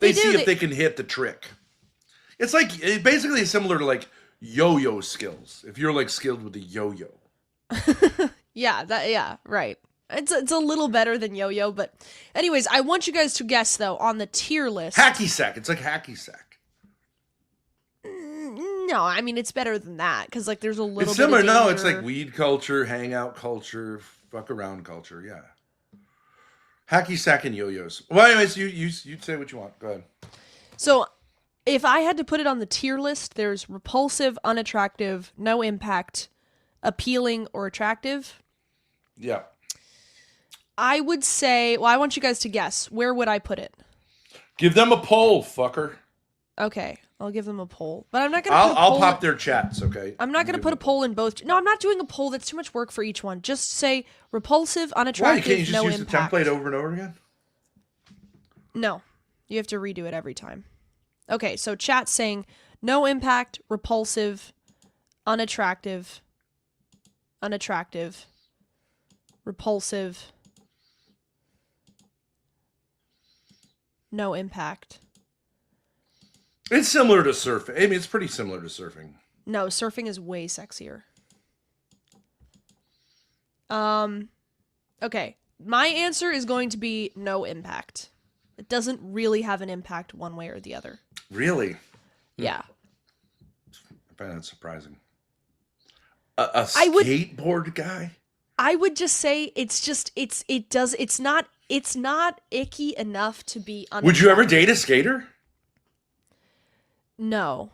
They do, see if they- they can hit the trick. It's like basically similar to like yo-yo skills. If you're like skilled with a yo-yo. Yeah, right. It's a little better than yo-yo, but anyways, I want you guys to guess though on the tier list. Hacky sack. It's like hacky sack. No, I mean it's better than that because like there's a little. It's similar. Bit of No, danger. it's like weed culture, hangout culture, fuck around culture. Yeah. Hacky sack and yo-yos. Well, anyways, you say what you want. Go ahead. So, if I had to put it on the tier list, there's repulsive, unattractive, no impact, appealing, or attractive. Yeah. I would say, well, I want you guys to guess. Where would I put it? Give them a poll, fucker. Okay, I'll give them a poll. But I'm not going to put a I'll poll. pop their chats, okay? I'm not going to put a poll in both. No, I'm not doing a poll. That's too much work for each one. Just say repulsive, Why? unattractive, Can't you just no use impact. the template over and over again? No, you have to redo it every time. Okay, so chat's saying no impact, repulsive, unattractive, repulsive, no impact. It's similar to surfing. I mean, it's pretty similar to surfing. No, surfing is way sexier. Okay, my answer is going to be no impact. It doesn't really have an impact one way or the other. Really? Yeah. I find that surprising. A I would- skateboard guy? I would just say it's not icky enough to be unattractive. Would you ever date a skater? No.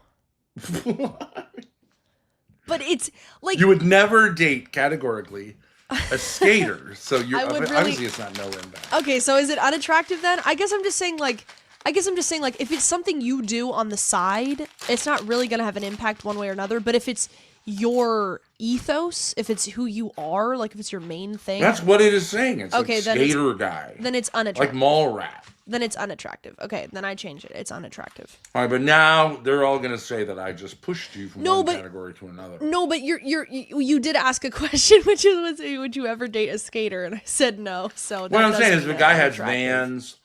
But it's like You would never date categorically a skater. So you're I would really- obviously it's not nowhere in that. okay, so is it unattractive then? I guess I'm just saying like if it's something you do on the side, it's not really going to have an impact one way or another, but if it's your ethos, if it's who you are, like if it's your main thing, That's what it is saying. It's Okay, like then it's- skater guy. then it's Like unattractive. mall rat. Then it's unattractive. Okay, then I change it. It's unattractive. All right, but now they're all going to say that I just pushed you from No, one but- category to another. No, but you did ask a question, which was would you ever date a skater? And I said no. So What that I'm saying does is, if mean a guy I'm has unattractive. Vans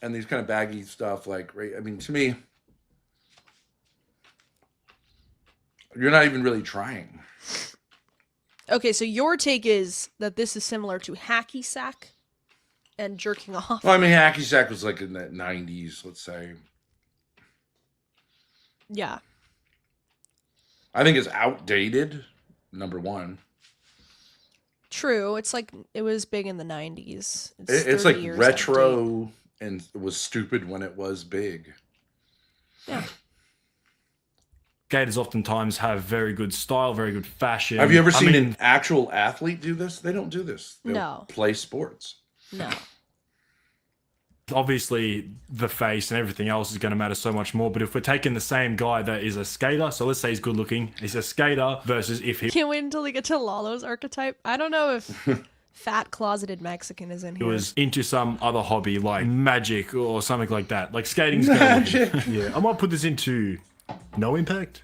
and these kind of baggy stuff, like, right, I mean, to me, you're not even really trying. Okay, so your take is that this is similar to hacky sack and jerking off. Well, I mean, hacky sack was like in the 90s, let's say. Yeah. I think it's outdated, number one. True. It's like it was big in the 90s. It's 30 like years out of date. retro and it was stupid when it was big. Yeah. Skaters oftentimes have very good style, very good fashion. Have you ever I seen mean, an actual athlete do this? They don't do this. They'll No. play sports. No. obviously the face and everything else is going to matter so much more. But if we're taking the same guy that is a skater, so let's say he's good looking, he's a skater versus if he Can't wait until we get to Lalo's archetype. I don't know if fat closeted Mexican is in here. was into some other hobby like magic or something like that. Like skating's gonna win. Yeah, I might put this into no impact.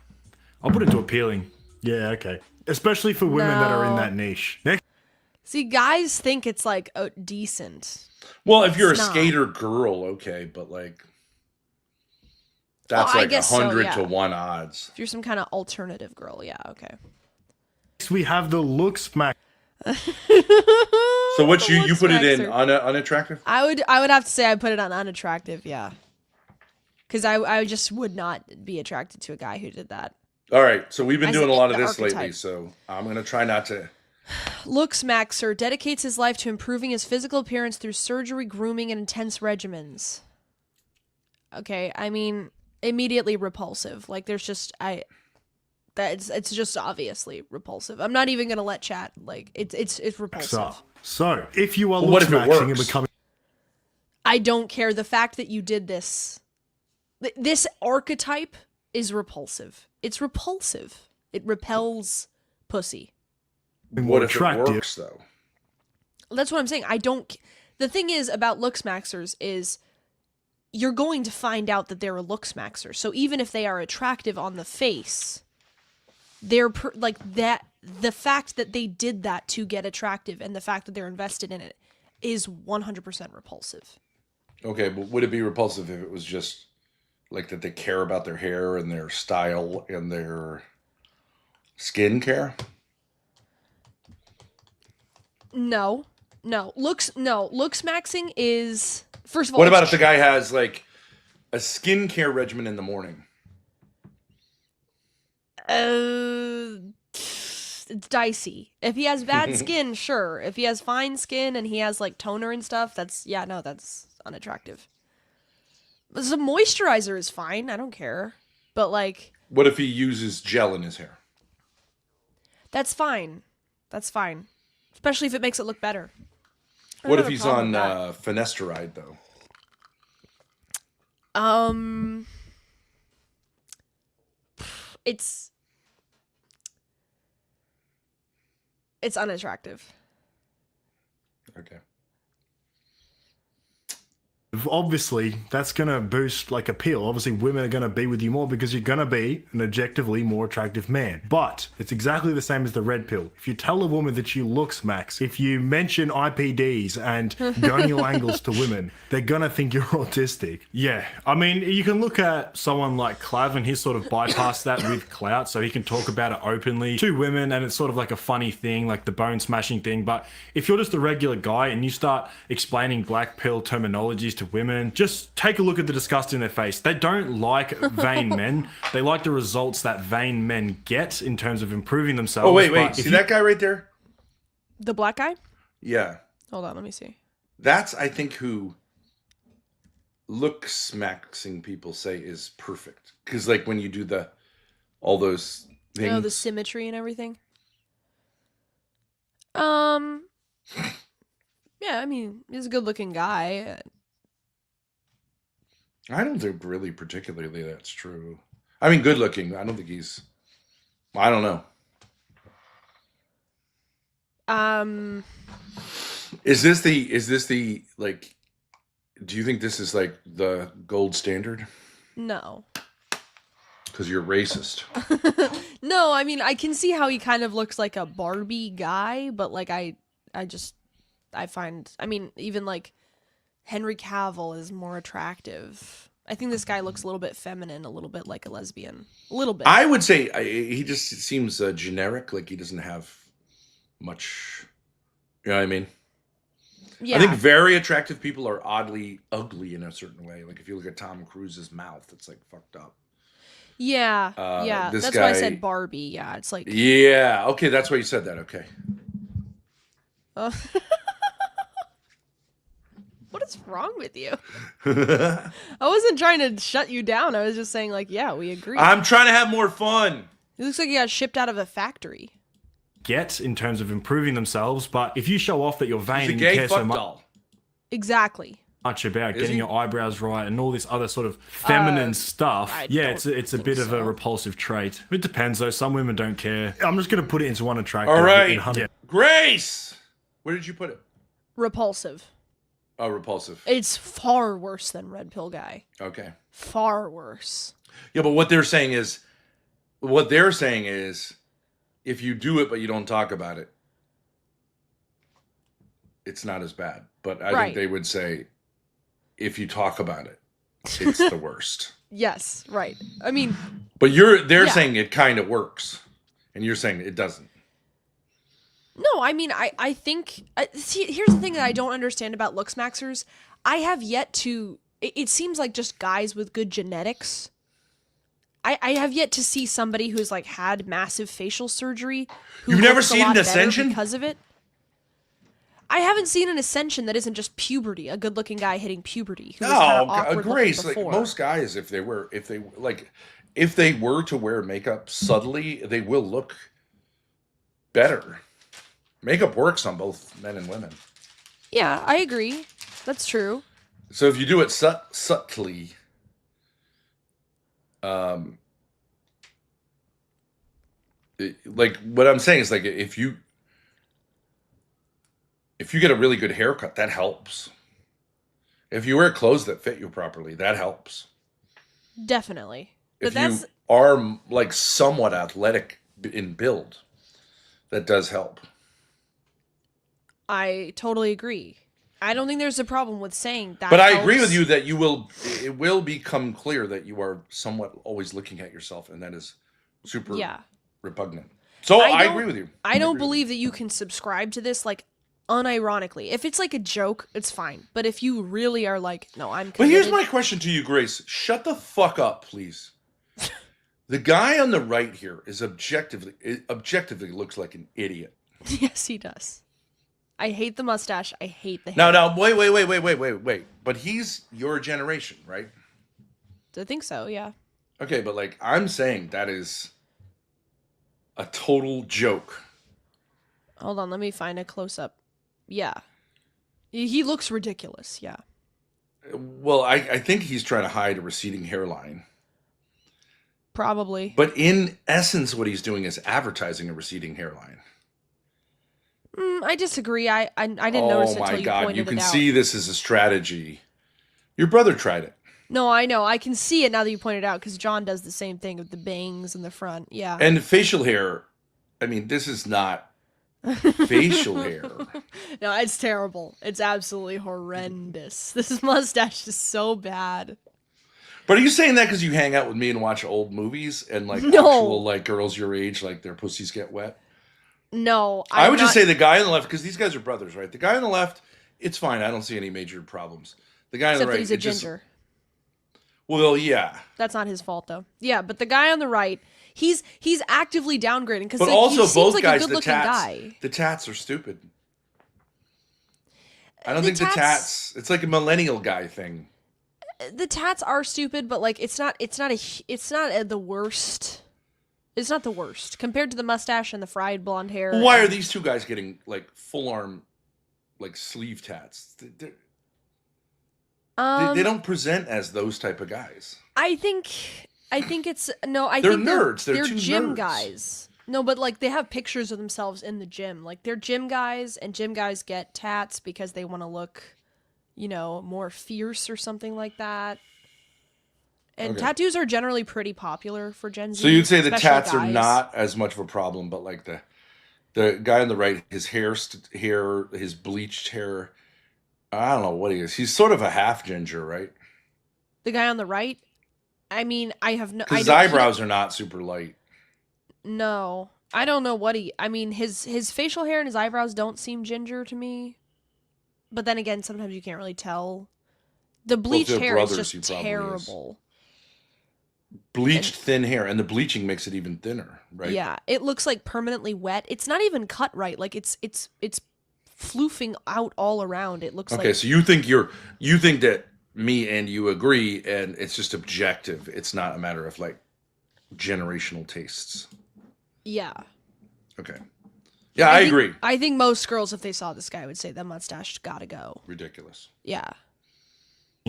I'll put it to appealing. Yeah, okay. Especially for women that are in No. that niche. Next, See, guys think it's like decent. Well, if you're It's a not. skater girl, okay, but like that's Well, I like guess so, 100 yeah. to 1 odds. If you're some kind of alternative girl, yeah, okay. we have the look smack. So what you Looks put it in maxer. unattractive? I would have to say I put it on unattractive, yeah. Because I just would not be attracted to a guy who did that. All right, so we've been I doing a said lot of the this lately, archetype. so I'm going to try not to. Looks Maxer dedicates his life to improving his physical appearance through surgery, grooming, and intense regimens. Okay, I mean, immediately repulsive. Like there's just it's just obviously repulsive. I'm not even gonna let chat. Like it's repulsive. So if you are Well, look what if it smacking and works? becoming I don't care. The fact that you did this, this archetype is repulsive. It's repulsive. It repels pussy. What more if attractive, it works though? That's what I'm saying. The thing is about looks maxers is you're going to find out that they're a looks maxer. So even if they are attractive on the face, they're like that. The fact that they did that to get attractive and the fact that they're invested in it is 100% repulsive. Okay, but would it be repulsive if it was just like that they care about their hair and their style and their skin care? No. Looks maxing is first of all. What about if it's the guy has like a skincare regimen in the morning? It's dicey. If he has bad skin, sure. If he has fine skin and he has like toner and stuff, that's unattractive. But some moisturizer is fine. I don't care. But like What if he uses gel in his hair? that's fine. That's fine. Especially if it makes it look better. I don't What if have a he's problem on with finasteride though? that. It's unattractive. Okay. obviously that's going to boost like appeal. Obviously women are going to be with you more because you're going to be an objectively more attractive man. But it's exactly the same as the red pill. If you tell a woman that you look smacks, if you mention IPDs and gonial angles to women, they're going to think you're autistic. Yeah, I mean, you can look at someone like Clav and he's sort of bypassed that with clout, so he can talk about it openly to women and it's sort of like a funny thing, like the bone smashing thing. But if you're just a regular guy and you start explaining black pill terminologies to attractive women. Just take a look at the disgust in their face. They don't like vain men. They like the results that vain men get in terms of improving themselves. Oh, wait. But See that guy right there? The black guy? Yeah. Hold on, let me see. That's, I think, who look-maxing people say is perfect. Because, like, when you do all those things. Oh, the symmetry and everything. Yeah, I mean, he's a good-looking guy. I don't think really particularly that's true. I mean, good-looking. I don't think he's... I don't know. Is this the, like... Do you think this is, like, the gold standard? No. Because you're racist. No, I mean, I can see how he kind of looks like a Barbie guy, but, like, I find, I mean, even, like, Henry Cavill is more attractive. I think this guy looks a little bit feminine, a little bit like a lesbian. A little bit. I would say he just seems generic, like he doesn't have much, you know what I mean? Yeah. I think very attractive people are oddly ugly in a certain way. Like if you look at Tom Cruise's mouth, it's like fucked up. Yeah, this that's guy, why I said Barbie. Yeah, it's like... Yeah, okay, that's why you said that, okay. What is wrong with you? I wasn't trying to shut you down. I was just saying, like, yeah, we agree. I'm trying to have more fun. It looks like he got shipped out of a factory. Get in terms of improving themselves, but if you show off that you're vain He's a and gay care so fuck doll. Exactly. much about Is getting he? your eyebrows right and all this other sort of feminine stuff. Yeah, it's a bit of a repulsive trait. It depends though. Some women don't care. I'm just going to put it into Unattractive. All right. Yeah. Grace! Where did you put it? Repulsive. Oh, repulsive. It's far worse than Red Pill Guy. Okay. Far worse. Yeah, but what they're saying is, if you do it but you don't talk about it, it's not as bad. But I think they would say, if you talk about it, it's the worst. Yes, right. I mean, but they're saying it kind of works, and you're saying it doesn't. No, I mean, I think... see, here's the thing that I don't understand about looks maxers. I have yet to... It seems like just guys with good genetics. I have yet to see somebody who's, like, had massive facial surgery. You've never seen an Ascension? Because of it. I haven't seen an Ascension that isn't just puberty. A good-looking guy hitting puberty. No, Grace. Like, most guys, if they were to wear makeup subtly, they will look better. Makeup works on both men and women. Yeah, I agree. That's true. So if you do it subtly, like what I'm saying is, like, if you get a really good haircut, that helps. If you wear clothes that fit you properly, that helps. Definitely. If you are like somewhat athletic in build, that does help. I totally agree. I don't think there's a problem with saying that. But I agree with you that it will become clear that you are somewhat always looking at yourself, and that is super repugnant. So I agree with you. I don't believe that you can subscribe to this, like, unironically. If it's like a joke, it's fine. But if you really are like, no, I'm committed. But here's my question to you, Grace. Shut the fuck up, please. The guy on the right here is objectively looks like an idiot. Yes, he does. I hate the mustache. I hate the hair. No, wait. But he's your generation, right? I think so, yeah. Okay, but like I'm saying, that is a total joke. Hold on, let me find a close-up. Yeah. He looks ridiculous, yeah. Well, I think he's trying to hide a receding hairline. Probably. But in essence, what he's doing is advertising a receding hairline. I disagree. I didn't notice it until you pointed it out. You can see this as a strategy. Your brother tried it. No, I know. I can see it now that you pointed it out, because John does the same thing with the bangs in the front. Yeah. And facial hair, I mean, this is not facial hair. No, it's terrible. It's absolutely horrendous. This mustache is so bad. But are you saying that because you hang out with me and watch old movies and like actual like girls your age, like their pussies get wet? No, I would just say the guy on the left, because these guys are brothers, right? The guy on the left, it's fine. I don't see any major problems. The guy on the Except that right. he's a ginger. Well, yeah. That's not his fault, though. Yeah, but the guy on the right, he's actively downgrading because But like, also he seems both like guys, a good-looking guy. the tats are stupid. I don't think the tats. It's like a millennial guy thing. The tats are stupid, but like it's not the worst. It's not the worst compared to the mustache and the fried blonde hair. Well, why are these two guys getting like full arm, like sleeve tats? They don't present as those type of guys. I think it's no. They're think nerds. They're two nerds. gym guys. No, but like they have pictures of themselves in the gym. Like they're gym guys, and gym guys get tats because they want to look, more fierce or something like that. And tattoos are generally pretty popular for Gen Z. So you'd say the tats are guys. not as much of a problem, but like the guy on the right, his his bleached hair. I don't know what he is. He's sort of a half ginger, right? The guy on the right. I mean, I have no. His eyebrows are not super light. No, I don't know what he. I mean, his facial hair and his eyebrows don't seem ginger to me. But then again, sometimes you can't really tell. The bleached hair is just terrible. Bleached thin hair, and the bleaching makes it even thinner, right? Yeah, it looks like permanently wet. It's not even cut right. Like it's floofing out all around. It looks like. Okay, so you think that me and you agree, and it's just objective. It's not a matter of like generational tastes. Yeah. Okay. Yeah, I agree. I think most girls, if they saw this guy, would say that mustache gotta go. Ridiculous. Yeah.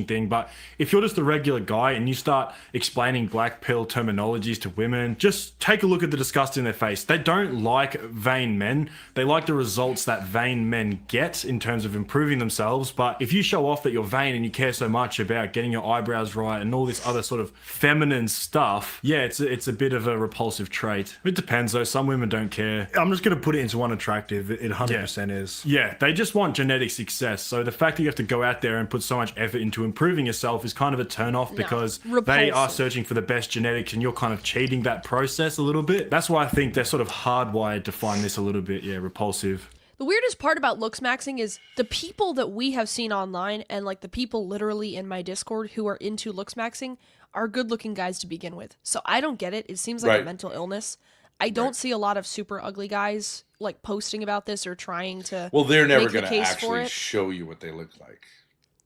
Thing, but if you're just a regular guy and you start explaining black pill terminologies to women, just take a look at the disgust in their face. They don't like vain men. They like the results that vain men get in terms of improving themselves. But if you show off that you're vain and you care so much about getting your eyebrows right and all this other sort of feminine stuff, yeah, it's a bit of a repulsive trait. It depends though. Some women don't care. I'm just going to put it into unattractive. It 100% is. Yeah, they just want genetic success. So the fact that you have to go out there and put so much effort into improving yourself is kind of a turn off because they are searching for the best genetics and you're kind of cheating that process a little bit. That's why I think they're sort of hardwired to find this a little bit, repulsive. The weirdest part about looks maxing is the people that we have seen online and like the people literally in my Discord who are into looks maxing are good looking guys to begin with. So I don't get it. It seems like a mental illness. I don't see a lot of super ugly guys like posting about this or trying to. Well, they're never going to actually show you what they look like.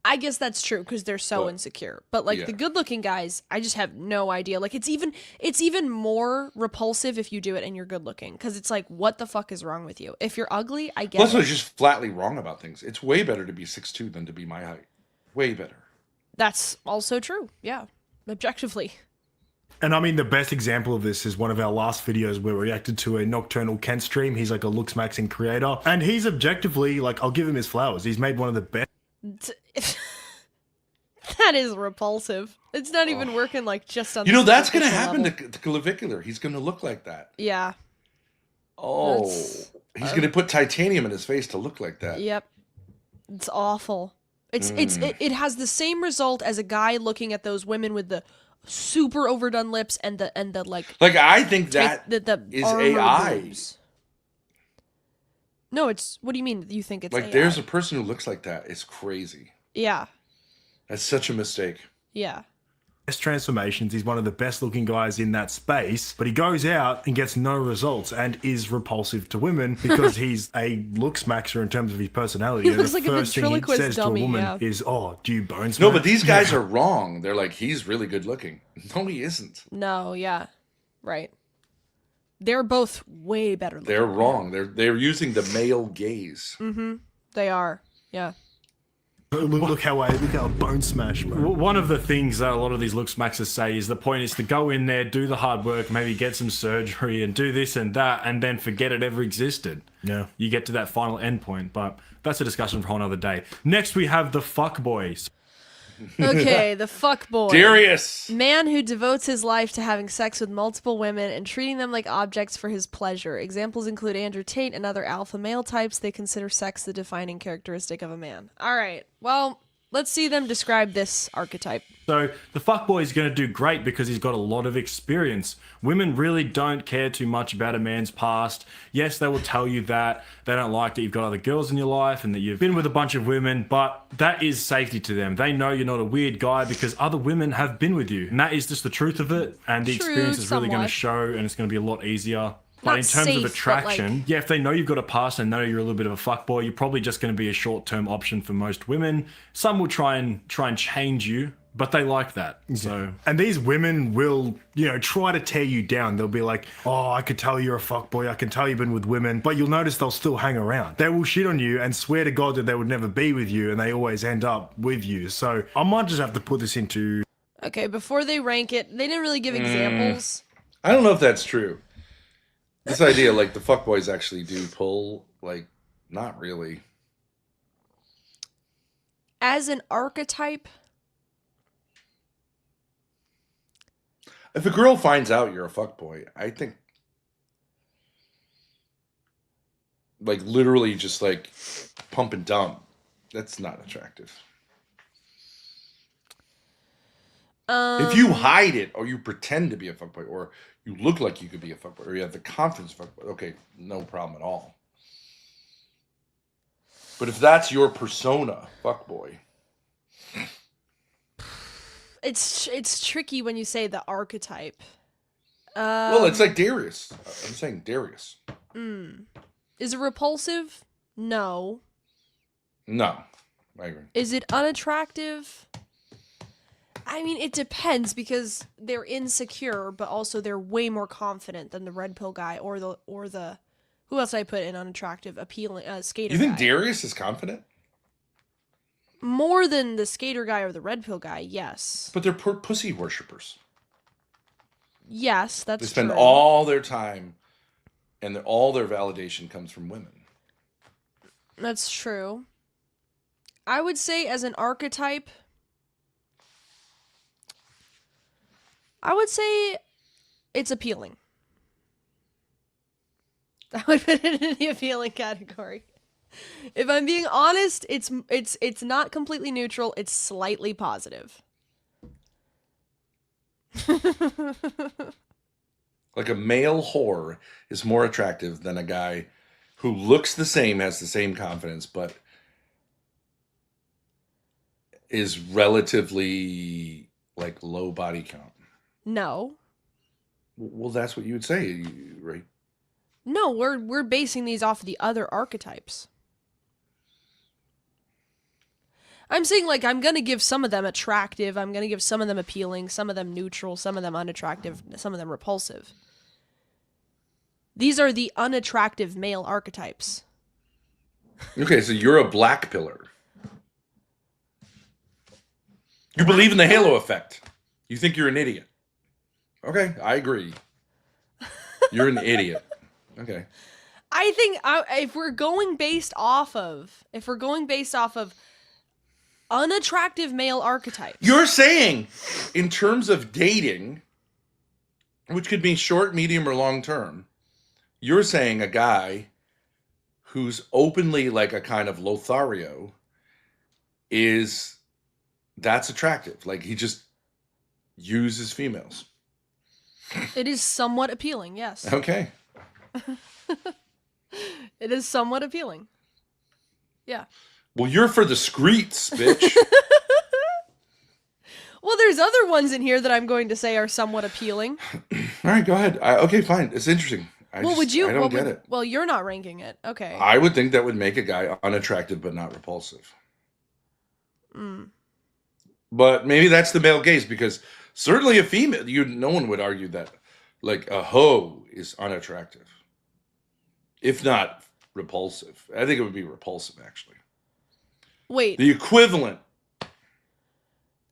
I guess that's true because they're so insecure. But like the good-looking guys, I just have no idea. Like it's even more repulsive if you do it and you're good-looking because it's like, what the fuck is wrong with you? If you're ugly, I get. Also, it's just flatly wrong about things. It's way better to be 6'2" than to be my height. Way better. That's also true. Yeah, objectively. And I mean, the best example of this is one of our last videos where we reacted to a Nocturnal Kent stream. He's like a looks maxing creator, and he's objectively like, I'll give him his flowers. He's made one of the best. That is repulsive. It's not even working like just on. That's going to happen to Clavicular. He's going to look like that. Yeah. Oh, he's going to put titanium in his face to look like that. Yep. It's awful. It has the same result as a guy looking at those women with the super overdone lips and the like. Like I think that is AI. Boobs. No, it's. What do you mean? You think it's like AI? There's a person who looks like that. It's crazy. Yeah. That's such a mistake. Yeah. Best transformations. He's one of the best looking guys in that space, but he goes out and gets no results and is repulsive to women because he's a looks maxer in terms of his personality. He looks like a ventriloquist says dummy, to a woman is, "Oh, do you bone smash?" No, but these guys are wrong. They're like, he's really good looking. No, he isn't. No, yeah, right. They're both way better looking. They're wrong. They're using the male gaze. Mm-hmm. They are. Yeah. Look how I bone smash, bro. One of the things that a lot of these looks maxers say is the point is to go in there, do the hard work, maybe get some surgery and do this and that, and then forget it ever existed. Yeah. You get to that final end point, but that's a discussion for a whole other day. Next, we have the fuck boys. Okay, the fuck boy. Darius. Man who devotes his life to having sex with multiple women and treating them like objects for his pleasure. Examples include Andrew Tate and other alpha male types. They consider sex the defining characteristic of a man. All right, well, let's see them describe this archetype. So the fuckboy is going to do great because he's got a lot of experience. Women really don't care too much about a man's past. Yes, they will tell you that they don't like that you've got other girls in your life and that you've been with a bunch of women, but that is safety to them. They know you're not a weird guy because other women have been with you. And that is just the truth of it. And the experience is really going to show, and it's going to be a lot easier. But Not in terms safe, of attraction, like... yeah, if they know you've got a past and know you're a little bit of a fuckboy, you're probably just going to be a short-term option for most women. Some will try and change you, but they like that. So, and these women will, try to tear you down. They'll be like, "Oh, I could tell you're a fuckboy. I can tell you've been with women," but you'll notice they'll still hang around. They will shit on you and swear to God that they would never be with you, and they always end up with you. So, I might just have to put this into. Okay, before they rank it, they didn't really give examples. I don't know if that's true. This idea, like, the fuckboys actually do pull, like, not really. As an archetype, if a girl finds out you're a fuckboy, I think, like, literally just, like, pump and dump, that's not attractive. If you hide it, or you pretend to be a fuckboy, or you look like you could be a fuckboy, or you have the confidence of a fuckboy, okay, no problem at all. But if that's your persona, fuckboy. it's tricky when you say the archetype. Well, it's like Darius. I'm saying Darius. Is it repulsive? No. No, I agree. Is it unattractive? I mean, it depends because they're insecure, but also they're way more confident than the red pill guy or the who else I put in unattractive, appealing skater. You think guy. Darius is confident? More than the skater guy or the red pill guy, yes. But they're pussy worshippers. Yes, that's They spend true. all their time, and all their validation comes from women. That's true. I would say as an archetype, I would say it's appealing. I would put it in the appealing category. If I'm being honest, it's not completely neutral, it's slightly positive. Like, a male whore is more attractive than a guy who looks the same, has the same confidence, but is relatively, like, low body count. No. Well, that's what you would say, right? No, we're basing these off of the other archetypes. I'm saying, like, I'm gonna give some of them attractive, I'm gonna give some of them appealing, some of them neutral, some of them unattractive, some of them repulsive. These are the unattractive male archetypes. Okay, so you're a black pillar. You believe in the halo effect. You think you're an idiot. Okay, I agree. You're an idiot. Okay. I think if we're going based off of unattractive male archetypes. You're saying, in terms of dating, which could be short, medium, or long term, you're saying a guy who's openly like a kind of Lothario that's attractive. Like, he just uses females. It is somewhat appealing, yes. Okay. It is somewhat appealing. Yeah. Well, you're for the streets, bitch. Well, there's other ones in here that I'm going to say are somewhat appealing. All right, go ahead. Okay, fine. It's interesting. I don't get it. Well, you're not ranking it. Okay. I would think that would make a guy unattractive but not repulsive. But maybe that's the male gaze, because certainly a female, no one would argue that, like, a hoe is unattractive, if not repulsive. I think it would be repulsive, actually. Wait. The equivalent.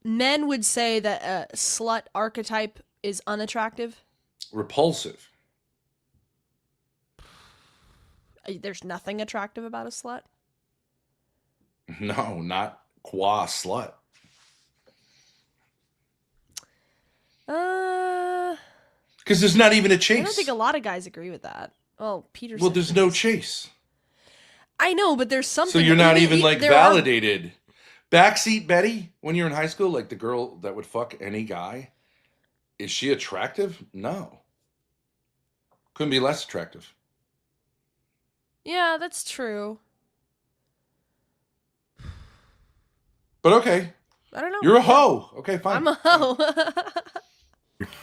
Men would say that a slut archetype is unattractive? Repulsive. There's nothing attractive about a slut? No, not qua slut. Because there's not even a chase. I don't think a lot of guys agree with that. Well, Peterson. Well, there's no chase. I know, but there's something. So you're not even like validated Backseat Betty, when you're in high school, like the girl that would fuck any guy, is she attractive? No. Couldn't be less attractive. Yeah, that's true. But okay. I don't know. You're a hoe. Okay, fine. I'm a hoe.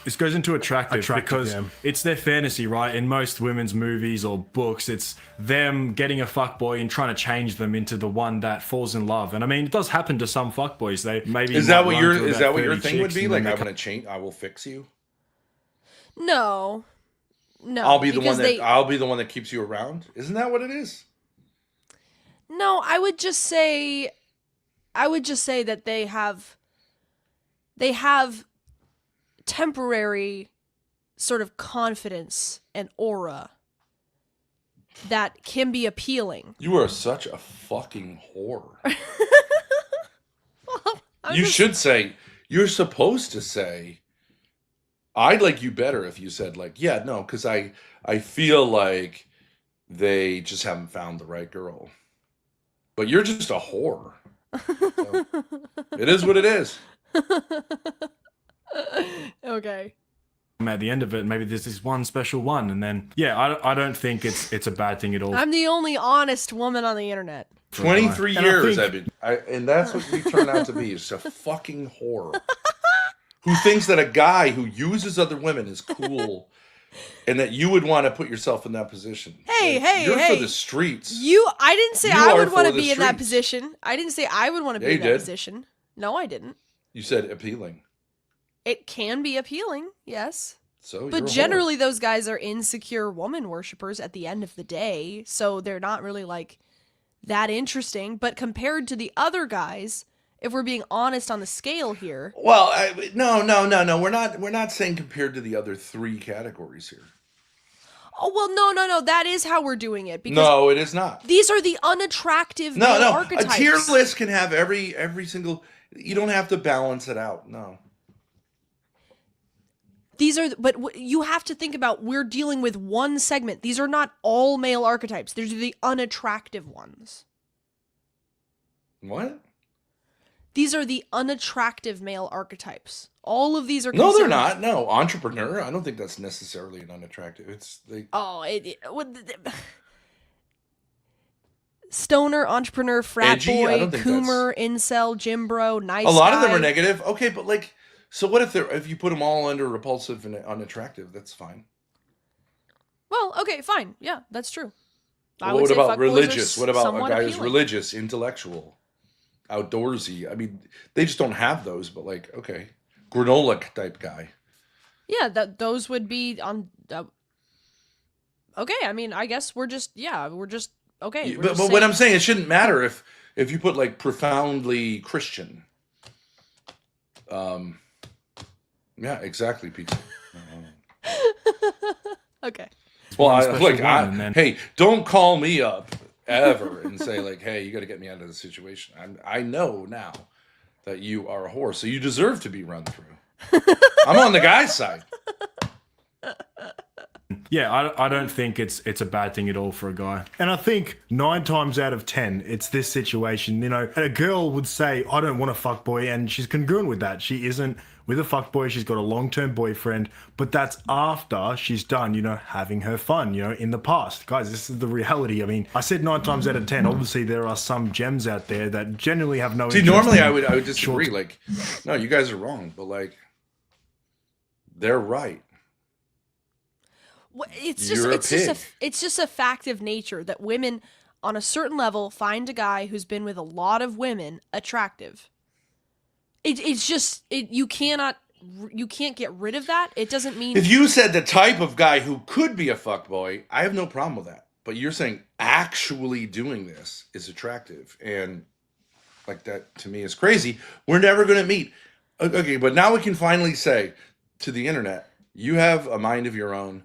This goes into attractive because it's their fantasy, right? In most women's movies or books, it's them getting a fuckboy and trying to change them into the one that falls in love. And I mean, it does happen to some fuckboys. They maybe Is that what your thing would be? Like, I'm gonna change. I will fix you. No. I'll be the one that keeps you around. Isn't that what it is? No, I would just say that they have temporary sort of confidence and aura that can be appealing. You are such a fucking whore. Should say, you're supposed to say, I'd like you better if you said, like, yeah, no, because I feel like they just haven't found the right girl. But you're just a whore. So, it is what it is. Okay. At the end of it, maybe there's this one special one, and then I don't think it's a bad thing at all. I'm the only honest woman on the internet. 23 years I've been, and that's what you turn out to be, is a fucking whore who thinks that a guy who uses other women is cool, and that you would want to put yourself in that position. You're for the streets. I didn't say I would want to be in that position. I didn't say I would want to be in that position. No, I didn't. You said appealing. It can be appealing, yes. But generally those guys are insecure woman worshippers at the end of the day, so they're not really like that interesting. But compared to the other guys, if we're being honest on the scale here. Well, no. We're not saying compared to the other three categories here. Oh, well, no. That is how we're doing it. Because no, it is not. These are the unattractive male archetypes. A tier list can have every single. You don't have to balance it out. No. But you have to think about, we're dealing with one segment. These are not all male archetypes. These are the unattractive ones. What? These are the unattractive male archetypes. All of these are No, they're not. No, entrepreneur. I don't think that's necessarily an unattractive. Stoner, entrepreneur, frat edgy? Boy, coomer, incel, gym bro, nice guy. A lot of them are negative. Okay, but like, so what if you put them all under repulsive and unattractive? That's fine. Well, okay, fine. Yeah, that's true. What about religious? What about a guy who's appealing. Religious, intellectual, outdoorsy? I mean, they just don't have those. But like, okay, granola type guy. Yeah, those would be on. Okay, I mean, I guess we're just okay. But what I'm saying, it shouldn't matter if you put like profoundly Christian. Yeah, exactly, Pete. Okay. Well, hey, don't call me up ever and say like, hey, you got to get me out of the situation. I know now that you are a whore, so you deserve to be run through. I'm on the guy's side. Yeah, I don't think it's a bad thing at all for a guy. And I think 9 times out of 10, it's this situation. You know, a girl would say, I don't want a fuckboy, and she's congruent with that. She isn't with a fuckboy, she's got a long-term boyfriend, but that's after she's done, having her fun, in the past. Guys, this is the reality. I mean, I said 9 times out of 10. Obviously, there are some gems out there that generally have no interest. Normally I would disagree. Like, no, you guys are wrong, but like, they're right. It's just a fact of nature that women on a certain level find a guy who's been with a lot of women attractive. You can't get rid of that. It doesn't mean if you said the type of guy who could be a fuckboy, I have no problem with that. But you're saying actually doing this is attractive, and like that to me is crazy. We're never going to meet. Okay, but now we can finally say to the internet, you have a mind of your own,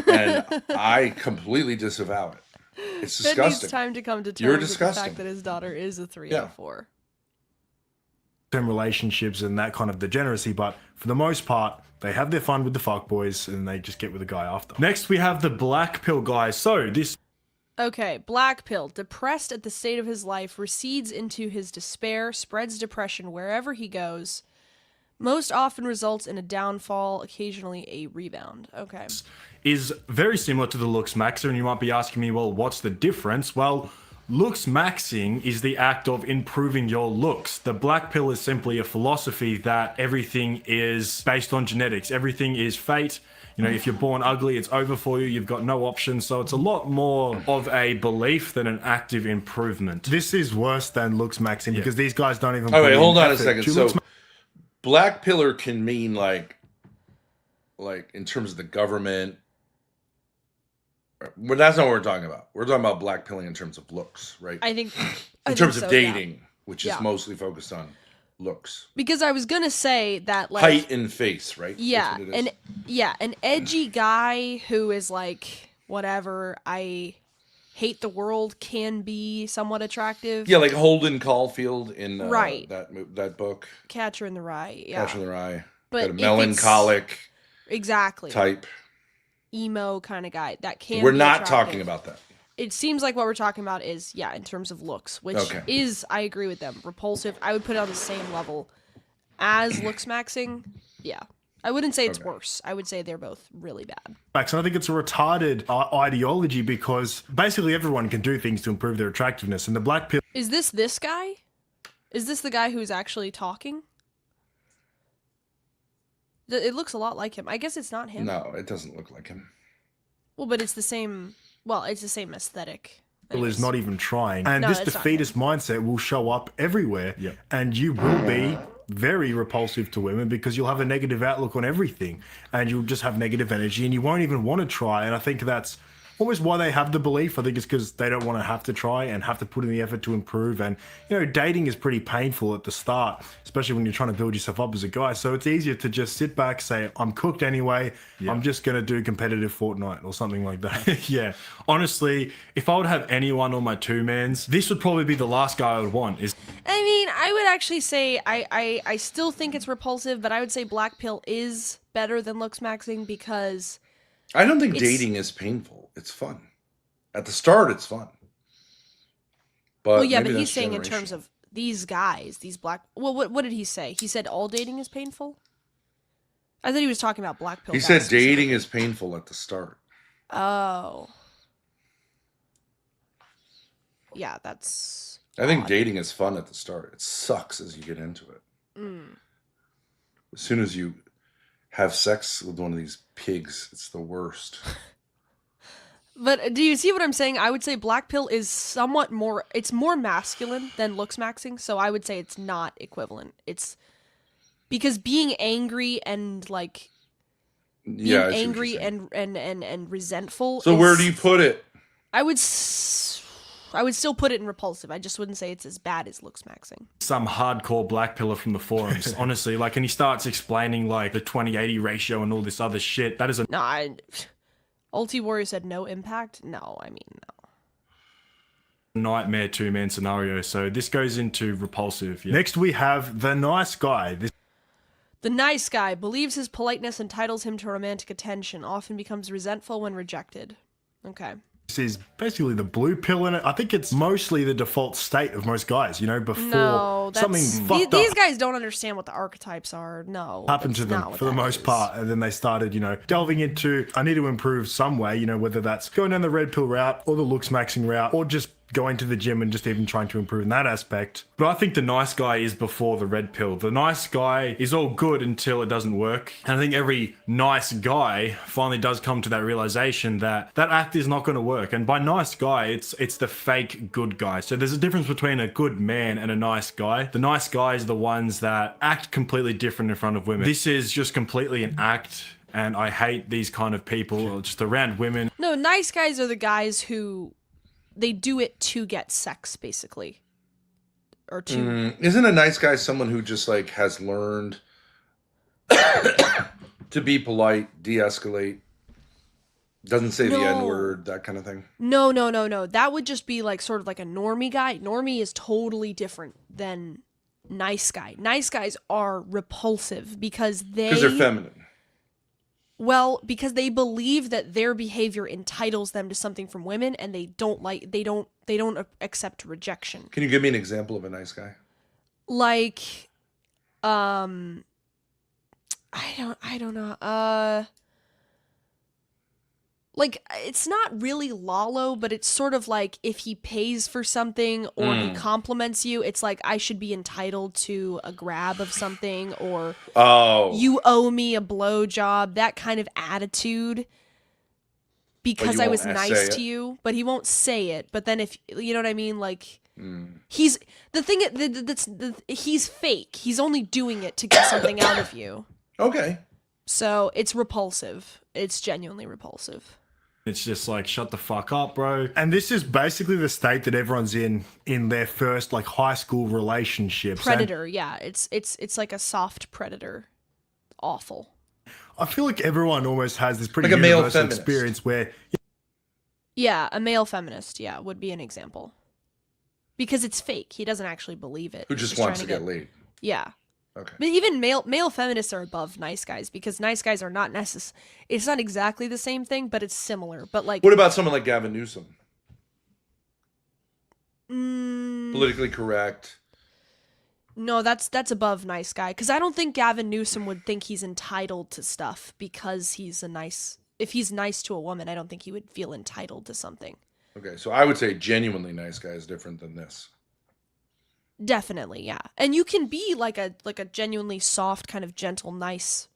and I completely disavow it. It's disgusting. It needs time to come to terms with the fact that his daughter is a 304. Term relationships and that kind of degeneracy, but for the most part, they have their fun with the fuckboys and they just get with the guy after. Next, we have the black pill guys. So this Okay, black pill. Depressed at the state of his life, recedes into his despair, spreads depression wherever he goes. Most often results in a downfall, occasionally a rebound. Okay. Is very similar to the looks maxer, and you might be asking me, well, what's the difference? Well, looks maxing is the act of improving your looks. The black pill is simply a philosophy that everything is based on genetics. Everything is fate. You know, if you're born ugly, it's over for you. You've got no options. So it's a lot more of a belief than an active improvement. This is worse than looks maxing because these guys don't even. Oh wait, hold on a effort second. to So, looks black pillar can mean like in terms of the government. But that's not what we're talking about. We're talking about black pilling in terms of looks, right? I think in terms of so, dating, yeah. which is mostly focused on looks, Because I was gonna say that like height and face, right? yeah, That's what it is. an edgy guy who is like whatever, I hate the world can be somewhat attractive. Yeah, like Holden Caulfield in Right. that book, Catcher in the Rye. Yeah. Catcher in the Rye. But Got a if it's- melancholic Exactly. type. Emo kind of guy. That can We're be not attractive. talking about that. It seems like what we're talking about is, in terms of looks, which Okay. is, I agree with them, repulsive. I would put it on the same level as looks maxing. Yeah. I wouldn't say it's worse. I would say they're both really bad. max, and I think it's a retarded ideology because basically everyone can do things to improve their attractiveness, and the black pill. Is this guy? Is this the guy who's actually talking? It looks a lot like him. I guess it's not him. No, it doesn't look like him. Well, but it's the same. Well, it's the same aesthetic. Is not even trying, and No, this it's not defeatist mindset will show up everywhere, and you will be very repulsive to women because you'll have a negative outlook on everything, and you'll just have negative energy, and you won't even want to try. And I think that's almost why they have the belief. I think it's because they don't want to have to try and have to put in the effort to improve. And dating is pretty painful at the start, especially when you're trying to build yourself up as a guy. So it's easier to just sit back, say, I'm cooked anyway. I'm just going to do competitive Fortnite or something like that. Yeah. Honestly, if I would have anyone on my two-mans, this would probably be the last guy I would want. I mean, I would actually say I still think it's repulsive, but I would say black pill is better than looks maxing because I don't think It's- dating is painful. It's fun. At the start, it's fun. But well, yeah, maybe but he's that's saying in terms generational. of these guys, these black. Well, what did he say? He said all dating is painful. I thought he was talking about black pill. He guys said specifically. dating is painful at the start. Oh. Yeah, that's. I think odd. dating is fun at the start. It sucks as you get into it. Mm. As soon as you have sex with one of these pigs, it's the worst. But do you see what I'm saying? I would say black pill is somewhat more. It's more masculine than looks maxing, so I would say it's not equivalent. It's because being angry and like being Yeah, I see what you're angry saying. and resentful. So where is- do you put it? I would still put it in repulsive. I just wouldn't say it's as bad as looks maxing. Some hardcore black pillar from the forums, honestly. Like, and he starts explaining like the 20/80 ratio and all this other shit. That is a No, Ulti Warrior said no impact. No, I mean no. nightmare two-man scenario. So this goes into repulsive. Yeah. Next, we have the nice guy. The nice guy believes his politeness entitles him to romantic attention. Often becomes resentful when rejected. Okay. This is basically the blue pill in it. I think it's mostly the default state of most guys, before No, that's something fucked these up guys don't understand what the archetypes are. No, happened to that's them not what for the that most is. part. And then they started, delving into, I need to improve some way, whether that's going down the red pill route or the looks maxing route or just going to the gym and just even trying to improve in that aspect. But I think the nice guy is before the red pill. The nice guy is all good until it doesn't work. And I think every nice guy finally does come to that realization that that act is not going to work. And by nice guy, it's the fake good guy. So there's a difference between a good man and a nice guy. The nice guys are the ones that act completely different in front of women. This is just completely an act. And I hate these kind of people just around women. No, nice guys are the guys who they do it to get sex, basically, or to. Isn't a nice guy someone who just like has learned to be polite, de-escalate, doesn't say the No. N-word, that kind of thing? No. That would just be like sort of like a normie guy. Normie is totally different than nice guy. Nice guys are repulsive because Because they're feminine. Well, because they believe that their behavior entitles them to something from women, and they don't accept rejection. Can you give me an example of a nice guy? Like, I don't know. Like, it's not really Lalo, but it's sort of like if he pays for something or he compliments you, it's like I should be entitled to a grab of something, or you owe me a blowjob, that kind of attitude. Because I was nice to you, but he won't say it. But then if you know what I mean, like he's he's fake. He's only doing it to get something out of you. Okay. So it's repulsive. It's genuinely repulsive. It's just like, shut the fuck up, bro. And this is basically the state that everyone's in their first like high school relationships. Predator, yeah. It's like a soft predator. Awful. I feel like everyone almost has this pretty like a male universal feminist experience where... Yeah, a male feminist, yeah, would be an example. Because it's fake. He doesn't actually believe it. Who just wants to get laid. Yeah. Okay. But even male feminists are above nice guys, because nice guys are not it's not exactly the same thing, but it's similar. But like, what about someone like Gavin Newsom? Politically correct. No, that's above nice guy, because I don't think Gavin Newsom would think he's entitled to stuff because if he's nice to a woman, I don't think he would feel entitled to something. Okay, so I would say genuinely nice guy is different than this. Definitely, yeah. And you can be like a genuinely soft, kind of gentle, nice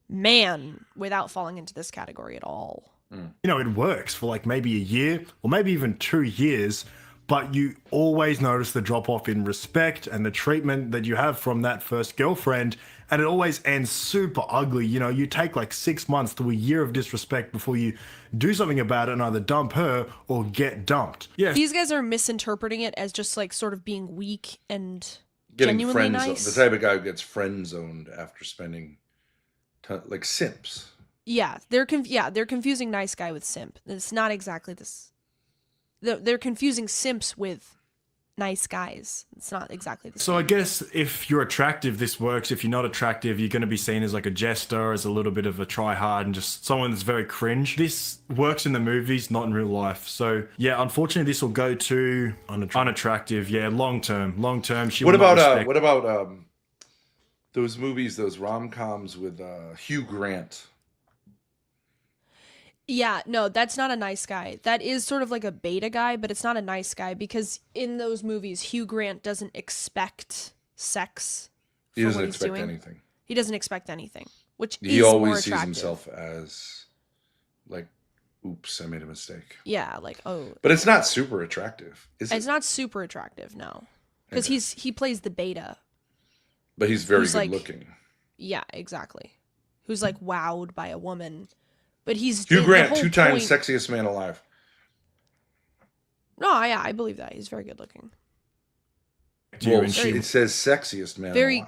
man without falling into this category at all. You know, it works for like maybe a year or maybe even 2 years, but you always notice the drop off in respect and the treatment that you have from that first girlfriend, and it always ends super ugly. You know, you take like 6 months to a year of disrespect before you do something about it and either dump her or get dumped. Yeah. These guys are misinterpreting it as just like sort of being weak and Getting genuinely nice. The type of guy who gets friend zoned after spending like simps. Yeah, they're confusing nice guy with simp. It's not exactly this. They're confusing simps with nice guys. It's not exactly the same. So I guess if you're attractive, this works. If you're not attractive, you're going to be seen as like a jester, as a little bit of a try-hard and just someone that's very cringe. This works in the movies, not in real life. So yeah, unfortunately, this will go to unattractive. Yeah, long term. What about those movies, those rom-coms with Hugh Grant? Yeah, no, that's not a nice guy. That is sort of like a beta guy, but it's not a nice guy, because in those movies, Hugh Grant doesn't expect sex. He doesn't expect anything. He doesn't expect anything, which he is more always sees attractive. himself as like, oops, I made a mistake. Yeah, like, oh. But it's not super attractive, is it? It's not super attractive, no. Because he plays the beta. But he's very good looking. Yeah, exactly. Who's like wowed by a woman. But he's Hugh Grant, 2-time sexiest man alive. No, yeah, I believe that. He's very good looking. Well, it says sexiest man alive.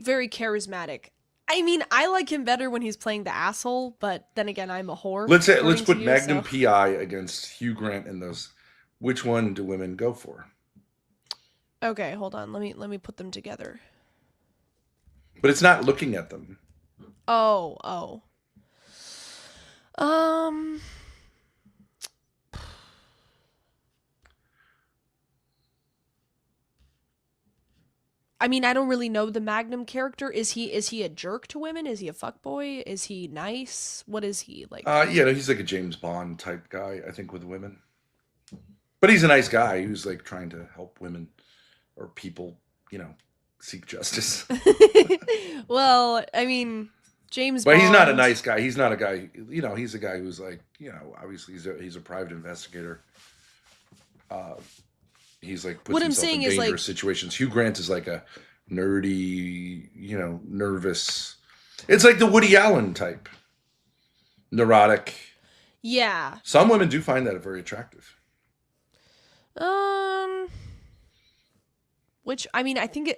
Very charismatic. I mean, I like him better when he's playing the asshole, but then again, I'm a whore. Let's put Magnum PI against Hugh Grant in those. Which one do women go for? Okay, hold on. Let me put them together. But it's not looking at them. Oh. I mean, I don't really know the Magnum character. Is he a jerk to women? Is he a fuckboy? Is he nice? What is he like? Yeah, no, he's like a James Bond type guy, I think, with women. But he's a nice guy who's like trying to help women or people, you know, seek justice. Well, I mean, James But Bond. he's not a nice guy. He's not a guy, you know, he's a guy who's like, you know, obviously he's a private investigator. He's like puts himself in dangerous situations. Hugh Grant is like a nerdy, you know, nervous. It's like the Woody Allen type. Neurotic. Yeah. Some women do find that very attractive. Which, I mean, I think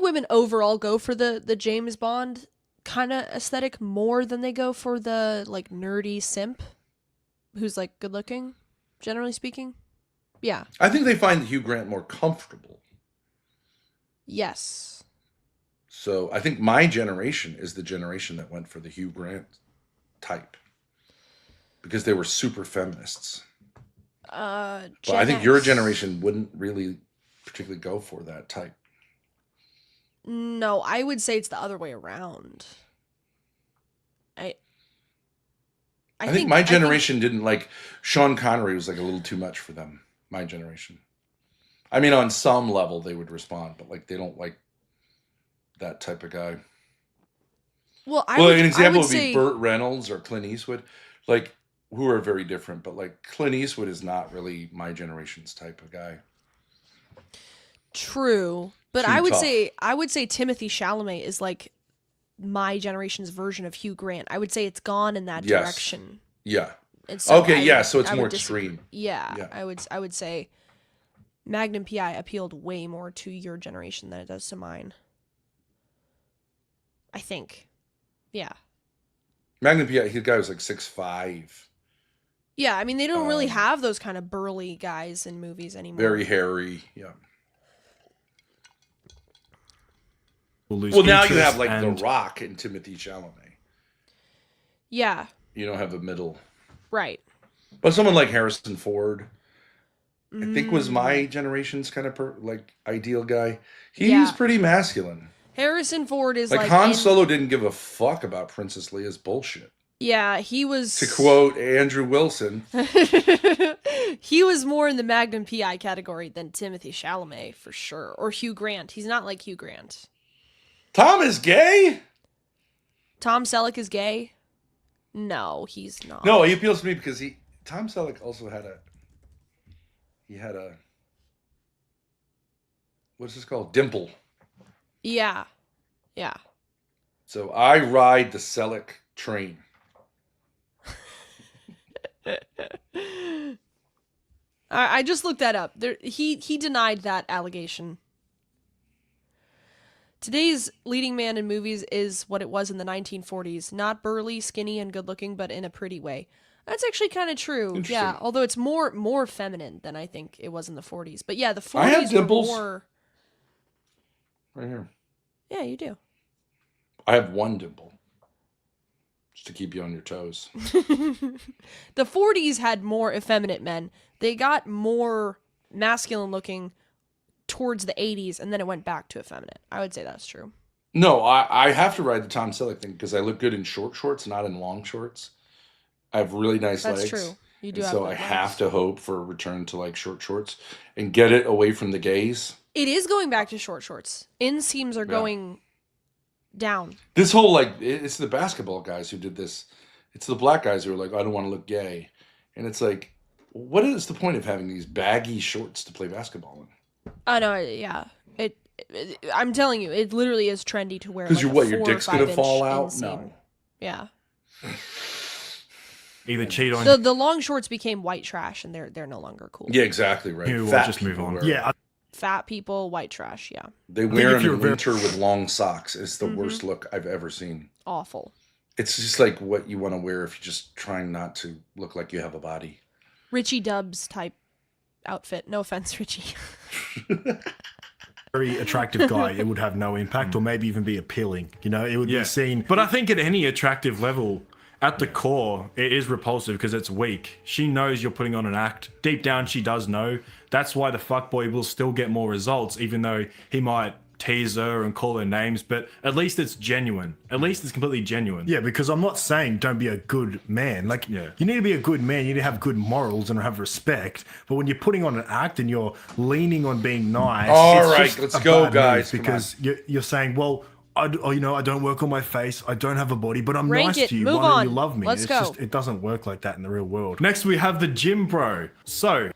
women overall go for the James Bond kind of aesthetic more than they go for the like nerdy simp who's like good looking, generally speaking. Yeah. I think they find Hugh Grant more comfortable. Yes. So I think my generation is the generation that went for the Hugh Grant type because they were super feminists. But I think your generation wouldn't really particularly go for that type. No, I would say it's the other way around. I think my generation didn't like Sean Connery was like a little too much for them. My generation. I mean, on some level they would respond, but like they don't like that type of guy. Well, an example would be Burt Reynolds or Clint Eastwood, like who are very different. But like Clint Eastwood is not really my generation's type of guy. True, but Too I would tough. say Timothy Chalamet is like my generation's version of Hugh Grant. I would say it's gone in that Yes. direction. Yeah. And so Okay. So it's I would more disagree. extreme. Yeah, I would say Magnum PI appealed way more to your generation than it does to mine. I think. Yeah. Magnum PI, his guy was like 6'5", Yeah, I mean they don't really have those kind of burly guys in movies anymore. very hairy. Yeah. Well, now you have like The Rock and Timothy Chalamet. Yeah. You don't have a middle. Right. But someone like Harrison Ford, I think was my generation's kind of like ideal guy. He's pretty masculine. Harrison Ford is Like Han Solo didn't give a fuck about Princess Leia's bullshit. Yeah, he was. To quote Andrew Wilson, he was more in the Magnum PI category than Timothy Chalamet for sure, or Hugh Grant. He's not like Hugh Grant. Tom is gay? Tom Selleck is gay? No, he's not. No, he appeals to me because Tom Selleck also had a what's this called? Dimple. Yeah. Yeah. So I ride the Selleck train. I just looked that up. He denied that allegation. Today's leading man in movies is what it was in the 1940s. Not burly, skinny, and good-looking, but in a pretty way. That's actually kind of true. Yeah, although it's more feminine than I think it was in the 40s. But yeah, the 40s I have dimples. were more... Right here. Yeah, you do. I have one dimple. Just to keep you on your toes. The 40s had more effeminate men. They got more masculine looking towards the 80s, and then it went back to effeminate. I would say that's true. No, I have to ride the Tom Selleck thing because I look good in short shorts, not in long shorts. I have really nice legs. That's true. You do and have so good I legs. have to hope for a return to like short shorts and get it away from the gays. It is going back to short shorts. Inseams are going down. This whole like it's the basketball guys who did this. It's the black guys who are like, I don't want to look gay, and it's like, what is the point of having these baggy shorts to play basketball in? I know. Yeah. I'm telling you, it literally is trendy to wear. Because like your dick's gonna fall out? inseam. No. Yeah. Either cheat on The long shorts became white trash, and they're no longer cool. Yeah, exactly right. you. We'll Fat just move people on. wear Yeah, Fat people, white trash. Yeah. They wear if them you're in winter with long socks. It's the worst look I've ever seen. Awful. It's just like what you want to wear if you're just trying not to look like you have a body. Richie Dubs type outfit. No offense, Richie. very attractive guy, it would have no impact, or maybe even be appealing. You know, it would be seen. But I think at any attractive level, at the core, it is repulsive because it's weak. She knows you're putting on an act. Deep down, she does know. That's why the fuckboy will still get more results, even though he might tease her and call her names, but at least it's genuine. At least it's completely genuine. Yeah, because I'm not saying don't be a good man. Like, you need to be a good man. You need to have good morals and have respect. But when you're putting on an act and you're leaning on being nice, all it's right, just let's a go, bad guys. move, because you're saying, well, I don't work on my face. I don't have a body, but I'm Rank nice it. to you. Move Why on. don't you love me? Let's It's go. just, it doesn't work like that in the real world. Next, we have the gym bro. So,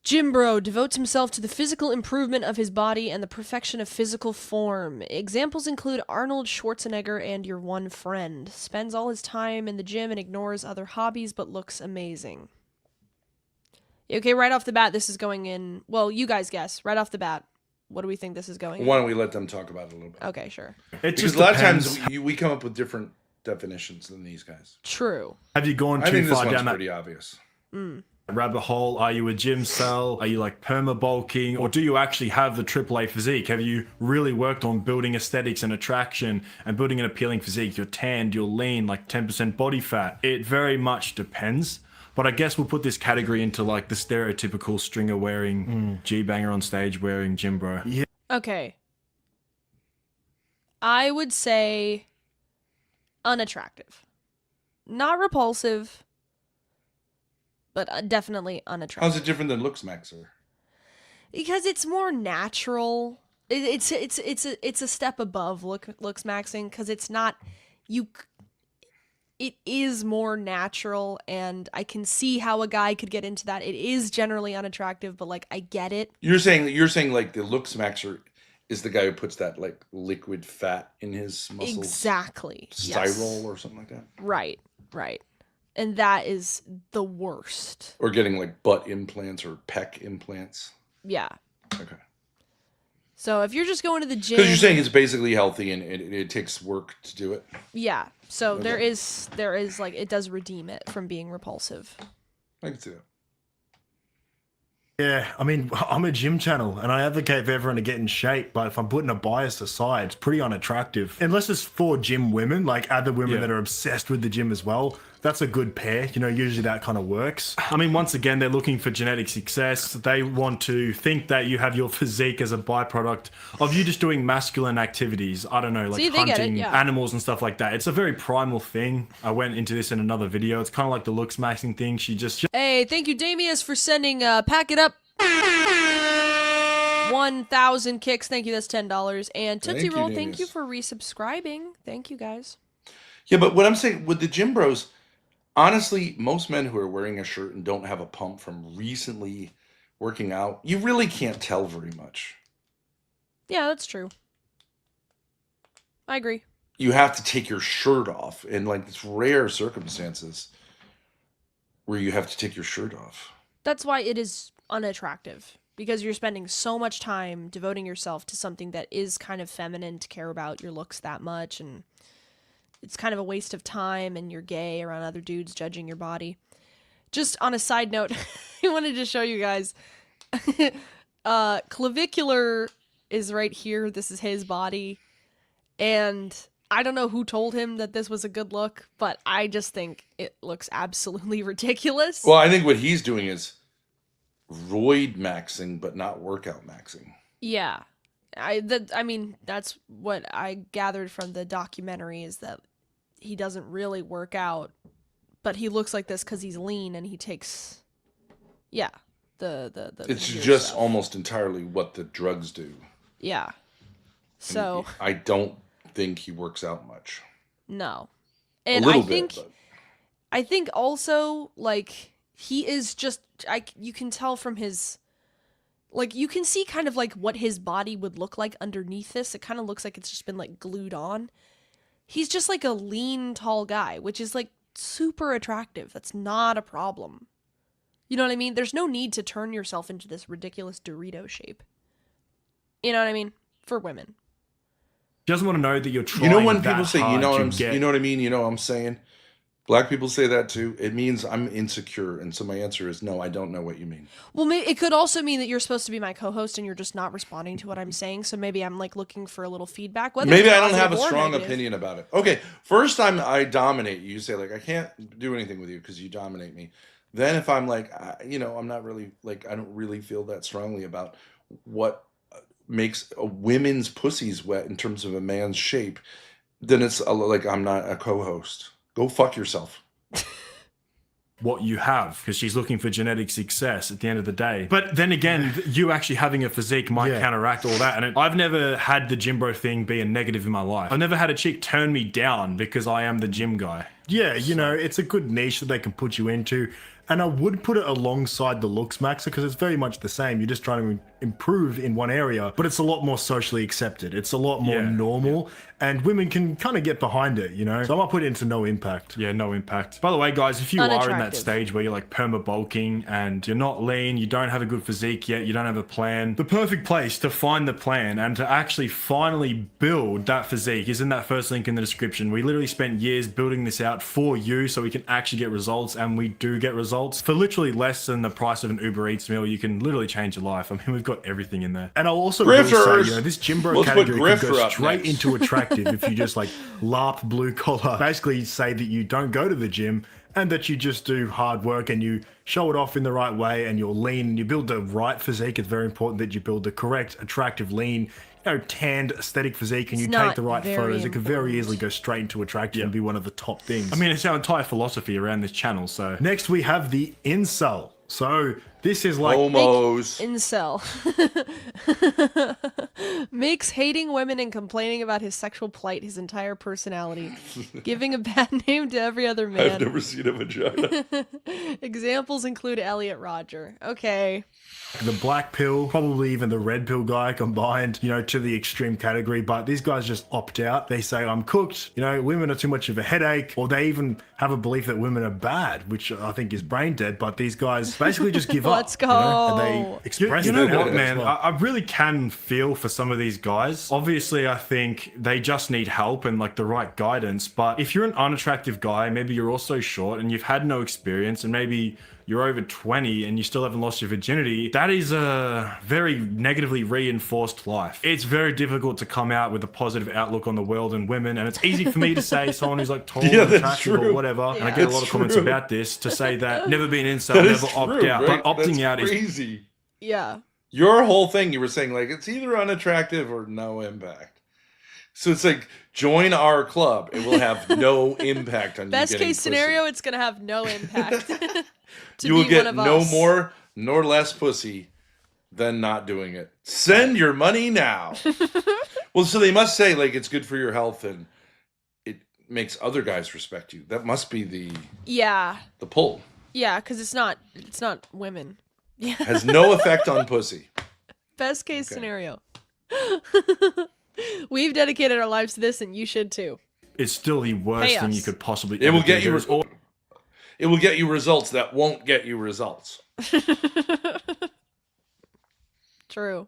Jim Bro devotes himself to the physical improvement of his body and the perfection of physical form. Examples include Arnold Schwarzenegger and your one friend. Spends all his time in the gym and ignores other hobbies but looks amazing. Okay, right off the bat, this is going in... Well, you guys guess. Right off the bat, what do we think this is going in? Why don't we let them talk about it a little bit? Okay, sure. it Because just a lot of depends. times we come up with different definitions than these guys. True. Have you gone I too think this far one's down that? pretty obvious. rabbit hole? Are you a gym cell? Are you like perma bulking? Or do you actually have the AAA physique? Have you really worked on building aesthetics and attraction and building an appealing physique? You're tanned, you're lean, like 10% body fat. It very much depends. But I guess we'll put this category into like the stereotypical stringer wearing, G-banger on stage wearing gym bro. Yeah. Okay. I would say unattractive. Not repulsive, but definitely unattractive. How's it different than looks maxer? Because it's more natural. It's a step above looks maxing because it's not you. It is more natural, and I can see how a guy could get into that. It is generally unattractive, but like I get it. You're saying like the looks maxer is the guy who puts that like liquid fat in his muscles. Exactly. Styrol or something like that. Right. And that is the worst. Or getting like butt implants or pec implants. Yeah. Okay. So if you're just going to the gym, because you're saying it's basically healthy and it takes work to do it. Yeah. So Okay. there is like it does redeem it from being repulsive. I can see that. Yeah, I mean, I'm a gym channel and I advocate for everyone to get in shape, but if I'm putting a bias aside, it's pretty unattractive. Unless it's for gym women, like other women that are obsessed with the gym as well. That's a good pair. You know, usually that kind of works. I mean, once again, they're looking for genetic success. They want to think that you have your physique as a byproduct of you just doing masculine activities. I don't know, like hunting animals and stuff like that. It's a very primal thing. I went into this in another video. It's kind of like the looks maxing thing. She just... Hey, thank you, Damius, for sending Pack It Up 1,000 kicks. Thank you, that's $10. And Tootsie Roll, thank you for resubscribing. Thank you, guys. Yeah, but what I'm saying with the gym bros, honestly, most men who are wearing a shirt and don't have a pump from recently working out, you really can't tell very much. Yeah, that's true. I agree. You have to take your shirt off, and like it's rare circumstances where you have to take your shirt off. That's why it is unattractive, because you're spending so much time devoting yourself to something that is kind of feminine to care about your looks that much, and it's kind of a waste of time, and you're gay around other dudes judging your body. Just on a side note, I wanted to show you guys. Clavicular is right here. This is his body. And I don't know who told him that this was a good look, but I just think it looks absolutely ridiculous. Well, I think what he's doing is roid maxing, but not workout maxing. Yeah. I mean, that's what I gathered from the documentary, is that he doesn't really work out, but he looks like this because he's lean and he takes, the It's gear just stuff. almost entirely what the drugs do. Yeah. So I don't think he works out much. no, and A little I think bit, but... I think also like he is just you can tell from his. Like, you can see kind of, like, what his body would look like underneath this. It kind of looks like it's just been, like, glued on. He's just, like, a lean, tall guy, which is, like, super attractive. That's not a problem. You know what I mean? There's no need to turn yourself into this ridiculous Dorito shape. You know what I mean? For women. He doesn't want to know that you're trying. You know when people say, you know what I'm saying? You know what I'm saying? Black people say that too. It means I'm insecure. And so my answer is no, I don't know what you mean. Well, it could also mean that you're supposed to be my co-host and you're just not responding to what I'm saying. So maybe I'm like looking for a little feedback. Maybe I don't have a strong opinion about it. Okay, first time I dominate you, say like, I can't do anything with you because you dominate me. Then if I'm like, I'm not really, like, I don't really feel that strongly about what makes a women's pussies wet in terms of a man's shape, then it's like I'm not a co-host. Go fuck yourself. What you have, because she's looking for genetic success at the end of the day. But then again, you actually having a physique might counteract all that. And I've never had the gym bro thing be a negative in my life. I've never had a chick turn me down because I am the gym guy. Yeah, you know, it's a good niche that they can put you into. And I would put it alongside the looks maxer because it's very much the same. You're just trying to improve in one area, but it's a lot more socially accepted. It's a lot more normal, and women can kind of get behind it, you know? So I might put it into no impact. Yeah, no impact. By the way, guys, if you are in that stage where you're like perma bulking and you're not lean, you don't have a good physique yet, you don't have a plan, the perfect place to find the plan and to actually finally build that physique is in that first link in the description. We literally spent years building this out for you so we can actually get results, and we do get results. results. For literally less than the price of an Uber Eats meal, you can literally change your life. I mean, we've got everything in there. And I'll also really say, this gym bro Let's put category can go Grifter up straight next. into attractive if you just like LARP blue collar. Basically say that you don't go to the gym and that you just do hard work and you show it off in the right way and you're lean and you build the right physique. It's very important that you build the correct, attractive, lean, tanned, aesthetic physique and you take the right photos. It could very easily go straight into attractive and be one of the top things. I mean, it's our entire philosophy around this channel. So next we have the incel. So this is like homos. Incel. Makes hating women and complaining about his sexual plight his entire personality. Giving a bad name to every other man. I've never seen a vagina. Examples include Elliot Rodger. Okay. the black pill, probably even the red pill guy combined, to the extreme category. But these guys just opt out. They say, I'm cooked, women are too much of a headache, or they even have a belief that women are bad, which I think is brain dead. But these guys basically just give up. Let's go. And they express You know that what, man? as well. I really can feel for some of these guys. Obviously, I think they just need help and like the right guidance. But if you're an unattractive guy, maybe you're also short and you've had no experience, and maybe you're over 20 and you still haven't lost your virginity, that is a very negatively reinforced life. It's very difficult to come out with a positive outlook on the world and women, and it's easy for me to say, someone who's like tall and attractive or whatever, and I get a lot of comments about this, to say that never be an incel, never opt out. Right? But opting That's out crazy. is... Yeah. Your whole thing, you were saying, like, it's either unattractive or no impact. So it's like, join our club. It will have no impact on you Best getting case pussy. scenario, it's going to have no impact. You will get no more nor less pussy than not doing it. Send your money now. Well, so they must say, like, it's good for your health and it makes other guys respect you. That must be the pull. Yeah, because it's not women. Yeah. Has no effect on pussy. Best case scenario. We've dedicated our lives to this, and you should too. It's still the worst thing you could possibly It will ever do. get you. It will get you results that won't get you results. True.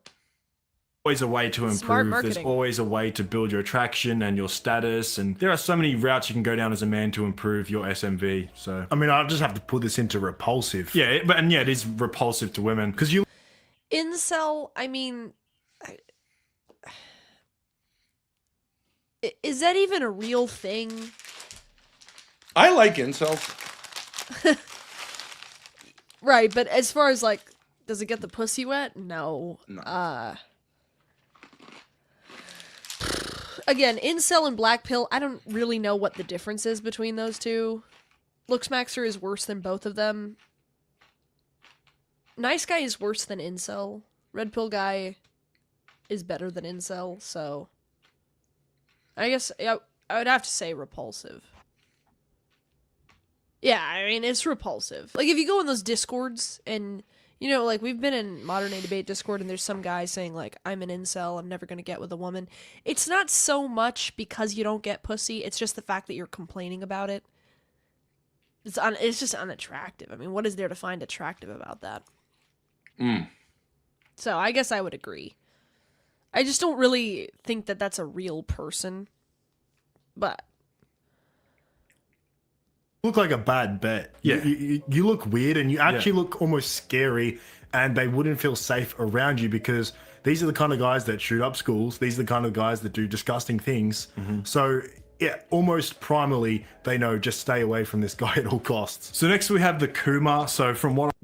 Always a way to Smart improve. There's marketing. always a way to build your attraction and your status, and there are so many routes you can go down as a man to improve your SMV. So I mean, I'll just have to put this into repulsive. yeah, it is repulsive to women because you Incel, I mean, is that even a real thing? I like incels. Right, but as far as like, does it get the pussy wet? No. Again, incel and black pill, I don't really know what the difference is between those two. Looksmaxer is worse than both of them. Nice guy is worse than incel. Red pill guy is better than incel, so I guess I would have to say repulsive. Yeah, I mean, it's repulsive. Like, if you go in those discords and, like, we've been in Modern Day Debate Discord and there's some guy saying, like, I'm an incel, I'm never gonna get with a woman. It's not so much because you don't get pussy, it's just the fact that you're complaining about it. It's just unattractive. I mean, what is there to find attractive about that? So, I guess I would agree. I just don't really think that that's a real person. But Look like a bad bet. Yeah. You look weird and you actually look almost scary, and they wouldn't feel safe around you because these are the kind of guys that shoot up schools. These are the kind of guys that do disgusting things. So yeah, almost primarily they know just stay away from this guy at all costs. So next we have the Kuma. So from what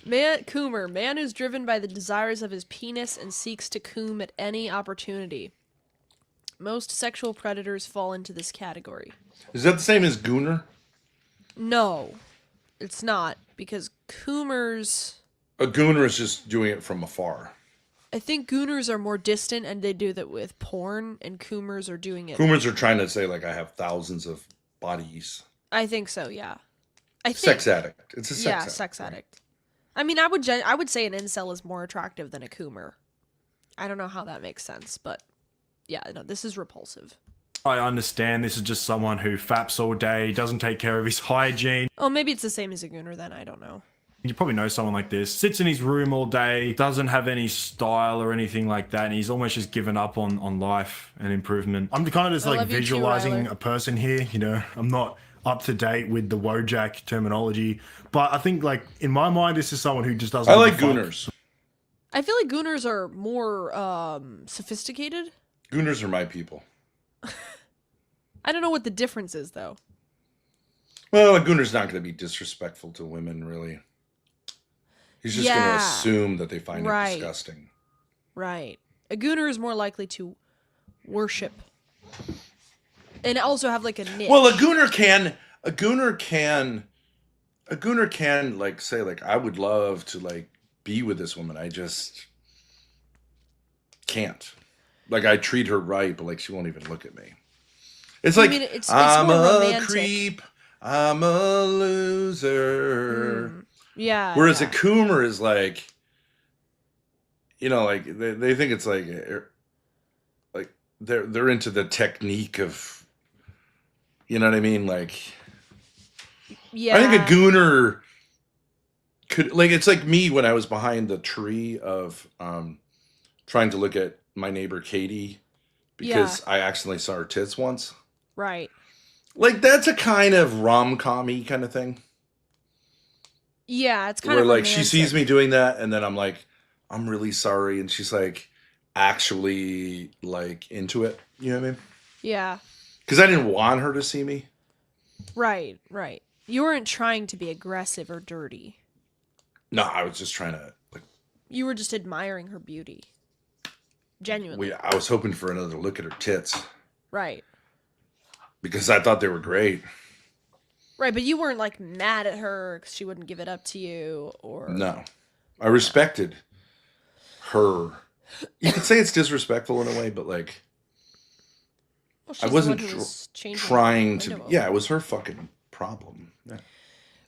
Coomer, man who's driven by the desires of his penis and seeks to coom at any opportunity. Most sexual predators fall into this category. Is that the same as Gooner? No, it's not, because Coomers... A Gooner is just doing it from afar. I think Gooners are more distant, and they do that with porn, and Coomers are doing it... Coomers are trying to say, like, I have thousands of bodies. I think so, yeah. Sex addict. It's a sex addict. Yeah, sex addict. I mean, I would say an incel is more attractive than a Coomer. I don't know how that makes sense, but... Yeah, no, this is repulsive. I understand, this is just someone who faps all day, doesn't take care of his hygiene. Oh, maybe it's the same as a Gooner then, I don't know. You probably know someone like this. Sits in his room all day, doesn't have any style or anything like that, and he's almost just given up on life and improvement. I'm kind of just I like love you too, visualizing Ryler. a person here, you know. I'm not up to date with the Wojak terminology, but I think like in my mind, this is someone who just doesn't I give a like fuck. gooners. I feel like gooners are more sophisticated. Gooners are my people. I don't know what the difference is though. Well, a gooner's not going to be disrespectful to women, really. He's just going to Yeah. assume that they find it Right. disgusting. Right. A gooner is more likely to worship. And also have like a niche. Well, a gooner can like say like I would love to like be with this woman. I just can't. Like I treat her right, but like she won't even look at me. It's I like mean, it's I'm more a romantic. creep. I'm a loser. Yeah. Whereas yeah. a coomer is like, you know, like they think it's like they're into the technique of, you know what I mean? Like, Yeah. I think a gooner could like it's like me when I was behind the tree of trying to look at my neighbor Katie because I accidentally saw her tits once. Right. Like that's a kind of rom-com-y kind of thing. Yeah, it's kind Where of like she sees romantic. me doing that and then I'm like, I'm really sorry, and she's like actually like into it. You know what I mean? Yeah. Because I didn't want her to see me. Right. Right. You weren't trying to be aggressive or dirty. No, I was just trying to like You were just admiring her beauty. Genuinely. I was hoping for another look at her tits. Right. Because I thought they were great. Right, but you weren't like mad at her because she wouldn't give it up to you, or No. I respected her. You could say it's disrespectful in a way, but like well, she's I the wasn't one who was changing trying the to. window Yeah, open. it was her fucking problem. Yeah.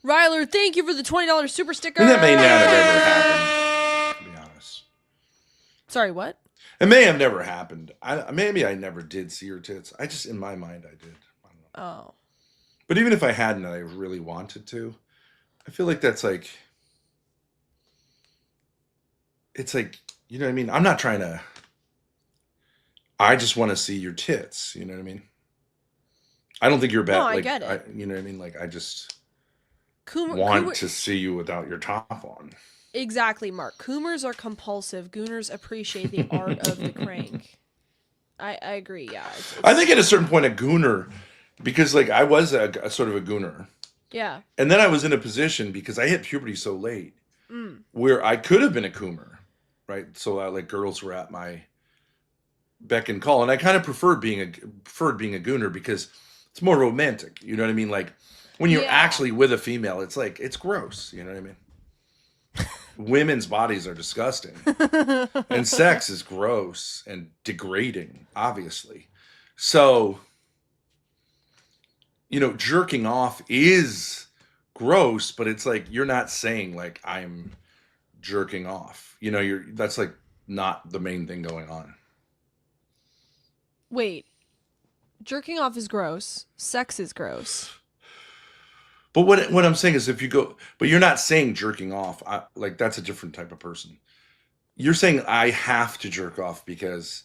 Ryler, thank you for the $20 super sticker. And that may not have ever happened, to be honest. Sorry, what? It may have never happened. Maybe I never did see her tits. I just, in my mind, I did. I don't know. Oh, But even if I hadn't, and I really wanted to, I feel like that's like, it's like, you know what I mean? I'm not trying to, I just want to see your tits. You know what I mean? I don't think you're bad. No, I like, get it. you know what I mean? Like, I just Coomer, to see you without your top on. exactly, Mark. Coomers are compulsive. Gooners appreciate the art of the crank. I agree. Yeah, I think at a certain point, a gooner, because like I was a sort of a gooner. Yeah. And then I was in a position because I hit puberty so late where I could have been a coomer, right? So like girls were at my beck and call, and I kind of preferred being a gooner because it's more romantic. You know what I mean? Like when you're Yeah. actually with a female, it's like it's gross. You know what I mean? Women's bodies are disgusting, and sex is gross and degrading, obviously. So, you know, jerking off is gross, but it's like you're not saying like I'm jerking off. You know, that's like not the main thing going on. Wait. Jerking off is gross. Sex is gross. But what I'm saying is if you go, but you're not saying jerking off. Like that's a different type of person. You're saying I have to jerk off because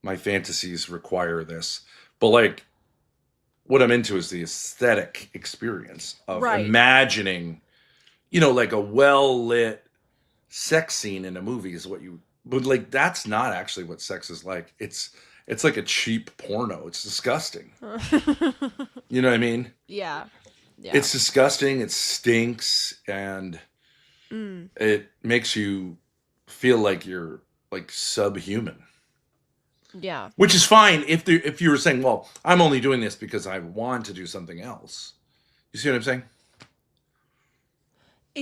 my fantasies require this. But like what I'm into is the aesthetic experience of Right. imagining, you know, like a well-lit sex scene in a movie is what you, but like that's not actually what sex is like. It's like a cheap porno. It's disgusting. You know what I mean? Yeah. Yeah. It's disgusting. It stinks, and it makes you feel like you're like subhuman. Yeah. Which is fine if you were saying, "Well, I'm only doing this because I want to do something else." You see what I'm saying?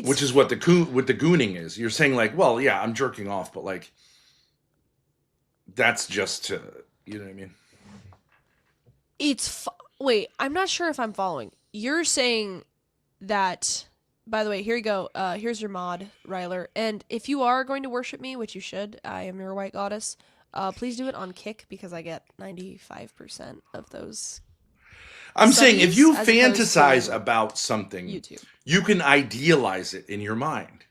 Which is what the gooning is. You're saying like, "Well, yeah, I'm jerking off, but like that's just to, you know what I mean?" Wait, I'm not sure if I'm following. You're saying that, by the way, here you go. Here's your mod, Ryler. And if you are going to worship me, which you should, I am your white goddess, please do it on Kick because I get 95% of those. I'm saying if you studies as opposed fantasize to about something, YouTube. you can idealize it in your mind.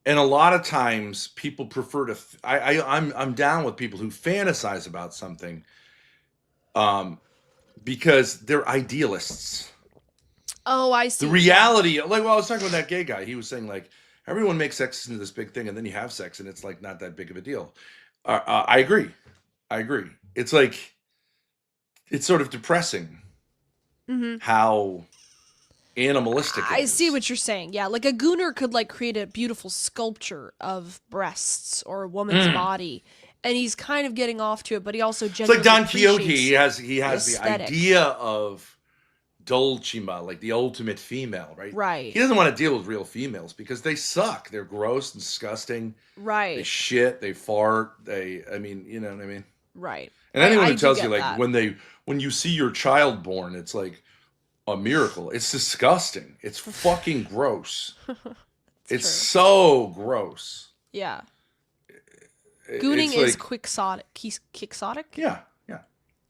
And a lot of times people prefer to I'm down with people who fantasize about something because they're idealists. Oh, I see. The reality, like, well, I was talking with that gay guy. He was saying, like, everyone makes sex into this big thing, and then you have sex, and it's like not that big of a deal. I agree. I agree. It's like, it's sort of depressing how animalistic it I is. see what you're saying. Yeah, like a gooner could like create a beautiful sculpture of breasts or a woman's body, and he's kind of getting off to it, but he also It's genuinely like Don Quixote. appreciates He has the aesthetic. idea of Dulcima, like the ultimate female, right? Right. He doesn't want to deal with real females because they suck. They're gross and disgusting. They Right. shit. They fart. I mean, you know what I mean? Right. And anyone I who do tells you get like that. when you see your child born, it's like a miracle. It's disgusting. It's fucking gross. It's true. so gross. Yeah. It's Gooning is like, quixotic. yeah.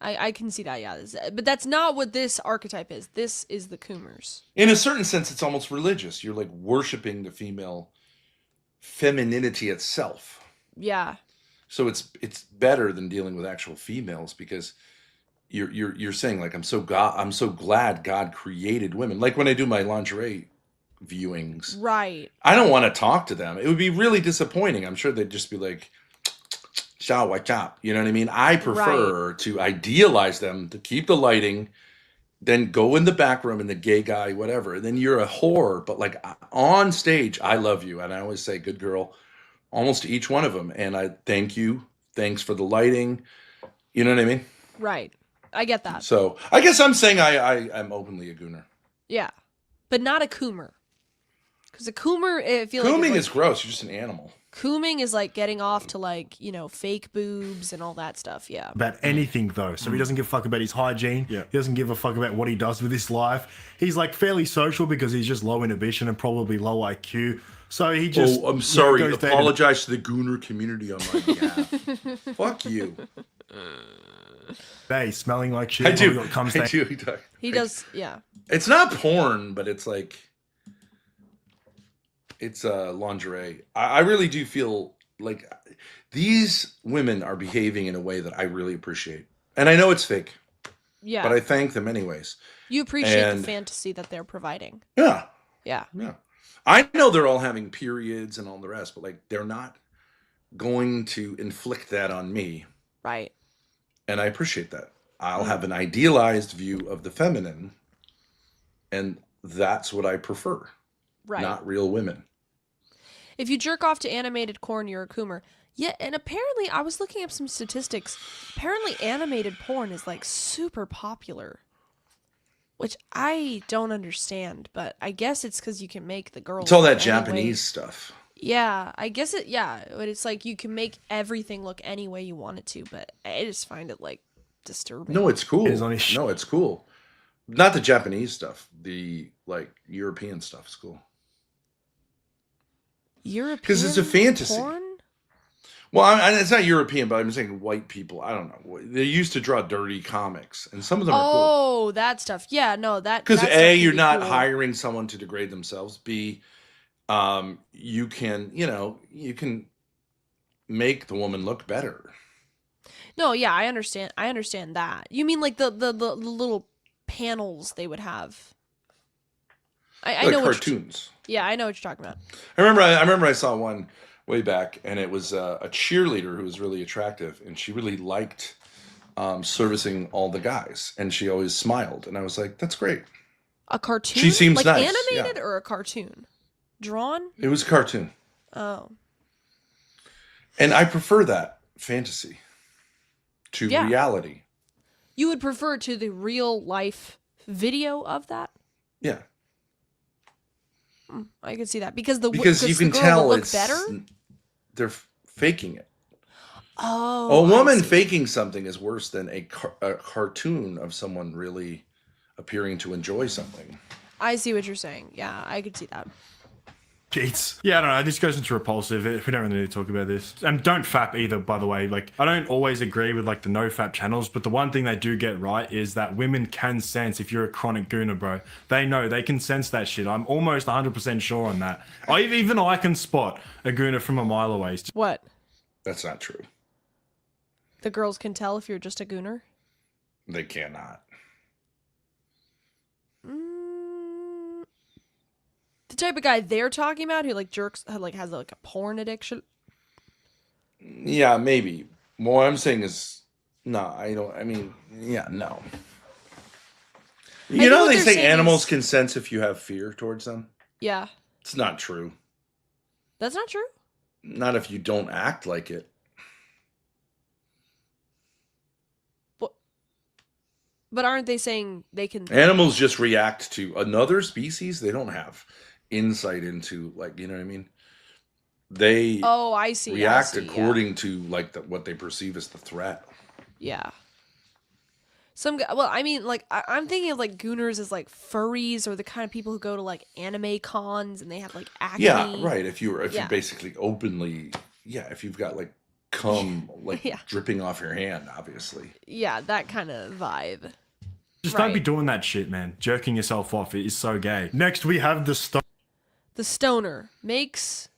I can see that, yeah. But that's not what this archetype is. This is the Coomers. In a certain sense, it's almost religious. You're like worshiping the female femininity itself. Yeah. So it's better than dealing with actual females because you're saying like I'm so glad God created women. Like when I do my lingerie viewings, Right. I don't want to talk to them. It would be really disappointing. I'm sure they'd just be like, "Ciao, watch out." You know what I mean? I prefer to idealize them, to keep the lighting, then go in the back room and the gay guy, whatever. And then you're a whore, but like on stage, I love you, and I always say, "Good girl," almost to each one of them. And I thank you. Thanks for the lighting. You know what I mean? Right. I get that. So I guess I'm saying I'm openly a gooner. Yeah. But not a Coomer. Because a Coomer, I feel like Cooming it's is gross. You're just an animal. Cooming is like getting off to like, fake boobs and all that stuff. Yeah. About anything though, so he doesn't give a fuck about his hygiene. Yeah. He doesn't give a fuck about what he does with his life. He's like fairly social because he's just low inhibition and probably low IQ. So he just. I'm sorry. goes day to Apologize to the gooner community on my behalf. Fuck you. day smelling like shit. I do. Probably got cum I stain. do. He does, yeah. It's not porn, but it's like it's lingerie. I really do feel like these women are behaving in a way that I really appreciate, and I know it's fake, Yeah. but I thank them anyways. You appreciate and- the fantasy that they're providing. Yeah, Yeah. yeah. I know they're all having periods and all the rest, but like they're not going to inflict that on me, Right. and I appreciate that. I'll have an idealized view of the feminine, and that's what I prefer. Right. Not real women. If you jerk off to animated porn, you're a Coomer. Yeah, and apparently, I was looking up some statistics. Apparently, animated porn is like super popular, which I don't understand. But I guess it's because you can make the girls. It's all that look any way- Japanese stuff. Yeah, I guess it. Yeah, but it's like you can make everything look any way you want it to. But I just find it like disturbing. No, it's cool. It's on his No, it's cool. Not the Japanese stuff. The like European stuff is cool. European 'Cause it's a fantasy. porn? Well, it's not European, but I'm saying white people. I don't know. They used to draw dirty comics, and some of them are cool. Oh, that stuff. Yeah, no, that Because that stuff A, can you're be not cool. hiring someone to degrade themselves. B, you can, you can make the woman look better. No, yeah, I understand. I understand that. You mean like the little panels they would have? I Like know what cartoons. yeah, I know what you're talking about. I remember I saw one way back, and it was a cheerleader who was really attractive, and she really liked servicing all the guys, and she always smiled, and I was like, "That's great." A cartoon? She seems like nice, animated yeah. or a cartoon? Drawn? It was a cartoon, Oh. and I prefer that fantasy to Yeah. reality. You would prefer to the real life video of that? Yeah, I can see that because the because you can the girl tell will look it's better. they're faking it. Oh, A I woman see. faking something is worse than a cartoon of someone really appearing to enjoy something. I see what you're saying. Yeah, I could see that. cheats. Yeah, I don't know. This goes into repulsive. We don't really need to talk about this. And don't fap either, by the way. Like, I don't always agree with like the no fap channels, but the one thing they do get right is that women can sense if you're a chronic gooner, bro. They know, they can sense that shit. I'm almost 100% sure on that. Even I can spot a gooner from a mile away. What? That's not true. The girls can tell if you're just a gooner? They cannot. The type of guy they're talking about who like jerks, like has like a porn addiction. Yeah, maybe. What I'm saying is, no, I don't. I mean, yeah, no. You know, they say animals can sense if you have fear towards them. Yeah. It's not true. That's not true? Not if you don't act like it. But aren't they saying they can... Animals just react to another species. They don't have insight into, like, you know what I mean? They I see. react according to, like, what they perceive as the threat. Yeah. Well, I mean, like, I'm thinking of, like, gooners as, like, furries or the kind of people who go to, like, anime cons and they have, like, acne. Yeah, right. If you're basically openly... Yeah, if you've got, like, cum, like, dripping off your hand, obviously. Yeah, that kind of vibe. Just don't be doing that shit, man. Jerking yourself off, it is so gay. Next, we have the stoner. The stoner makes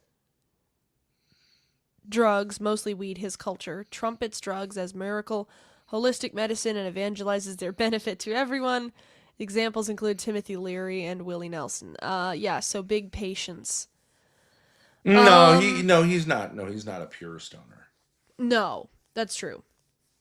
drugs, mostly weed, his culture, trumpets drugs as miracle, holistic medicine, and evangelizes their benefit to everyone. Examples include Timothy Leary and Willie Nelson. So big patience. No, he's not. No, he's not a pure stoner. No, that's true.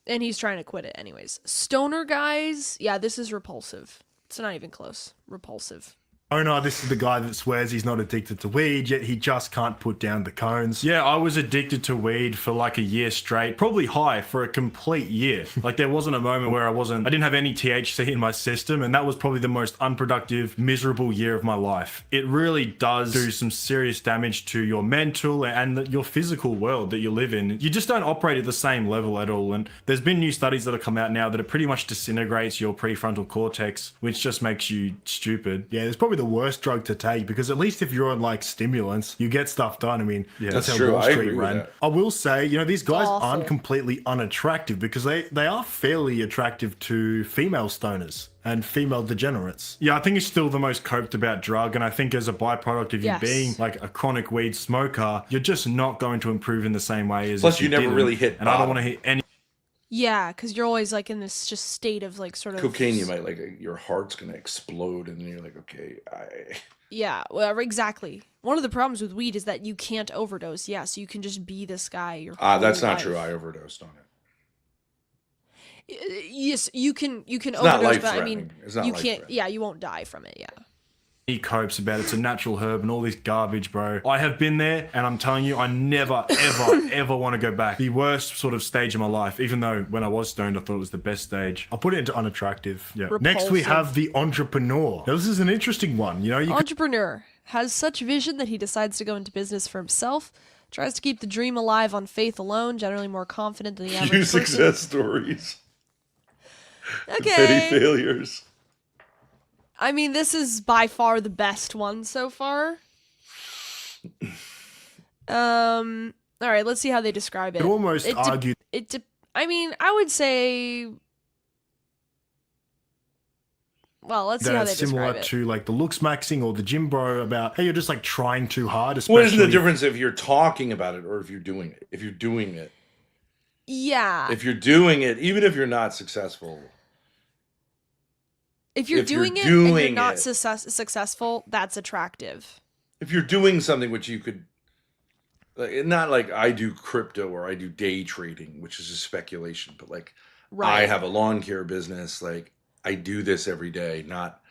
And he's trying to quit it anyways. Stoner guys, yeah, this is repulsive. It's not even close. Repulsive. Oh no, this is the guy that swears he's not addicted to weed, yet he just can't put down the cones. Yeah, I was addicted to weed for like a year straight, probably high for a complete year. Like there wasn't a moment where I didn't have any THC in my system, and that was probably the most unproductive, miserable year of my life. It really does do some serious damage to your mental and your physical world that you live in. You just don't operate at the same level at all, and there's been new studies that have come out now that it pretty much disintegrates your prefrontal cortex, which just makes you stupid. Yeah, there's probably the worst drug to take, because at least if you're on like stimulants, you get stuff done. I mean, that's how true. Wall Street ran. I will say, these guys aren't completely unattractive, because they are fairly attractive to female stoners and female degenerates. Yeah, I think it's still the most coped about drug, and I think as a byproduct of you being like a chronic weed smoker, you're just not going to improve in the same way as plus you never really hit and bottom. I don't want to hit any. Yeah, because you're always like in this just state of like sort of cocaine. You might like your heart's gonna explode, and you're like, okay, Yeah, well, exactly. One of the problems with weed is that you can't overdose. Yeah, so you can just be this guy your whole that's not life. true. I overdosed on it. Yes, you can it's overdose, not but I mean, it's not you can't. Yeah, you won't die from it. Yeah. He copes about it's a natural herb and all this garbage, bro. I have been there, and I'm telling you, I never, ever, ever want to go back. The worst sort of stage of my life, even though when I was stoned, I thought it was the best stage. I'll put it into unattractive. Yeah. Next, we have the entrepreneur. Now, this is an interesting one. Entrepreneur has such vision that he decides to go into business for himself. Tries to keep the dream alive on faith alone. Generally more confident than the average person. Success stories. Okay. Petty failures. I mean, this is by far the best one so far. All right, let's see how they describe it. It almost argued. I mean, I would say. Well, let's see how they describe it. Similar to like the looks maxing or the gym bro about, hey, you're just like trying too hard. Especially... What is the difference if you're talking about it or if you're doing it? If you're doing it. Yeah. If you're doing it, even if you're not successful. If you're doing it and you're not successful, that's attractive. If you're doing something which you could, not like I do crypto or I do day trading, which is just speculation, but like I have a lawn care business, like I do this every day, not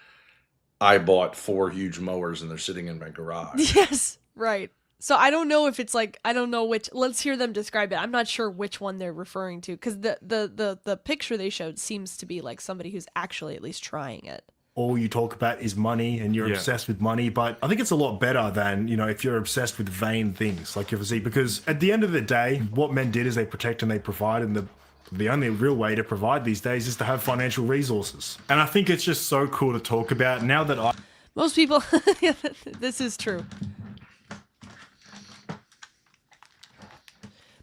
I bought 4 huge mowers and they're sitting in my garage. Yes, right. So I don't know if it's like, I don't know which, let's hear them describe it. I'm not sure which one they're referring to, because the picture they showed seems to be like somebody who's actually at least trying it. All you talk about is money and you're obsessed with money, but I think it's a lot better than, if you're obsessed with vain things like your physique, because at the end of the day, what men did is they protect and they provide, and the only real way to provide these days is to have financial resources. And I think it's just so cool to talk about now that most people, this is true.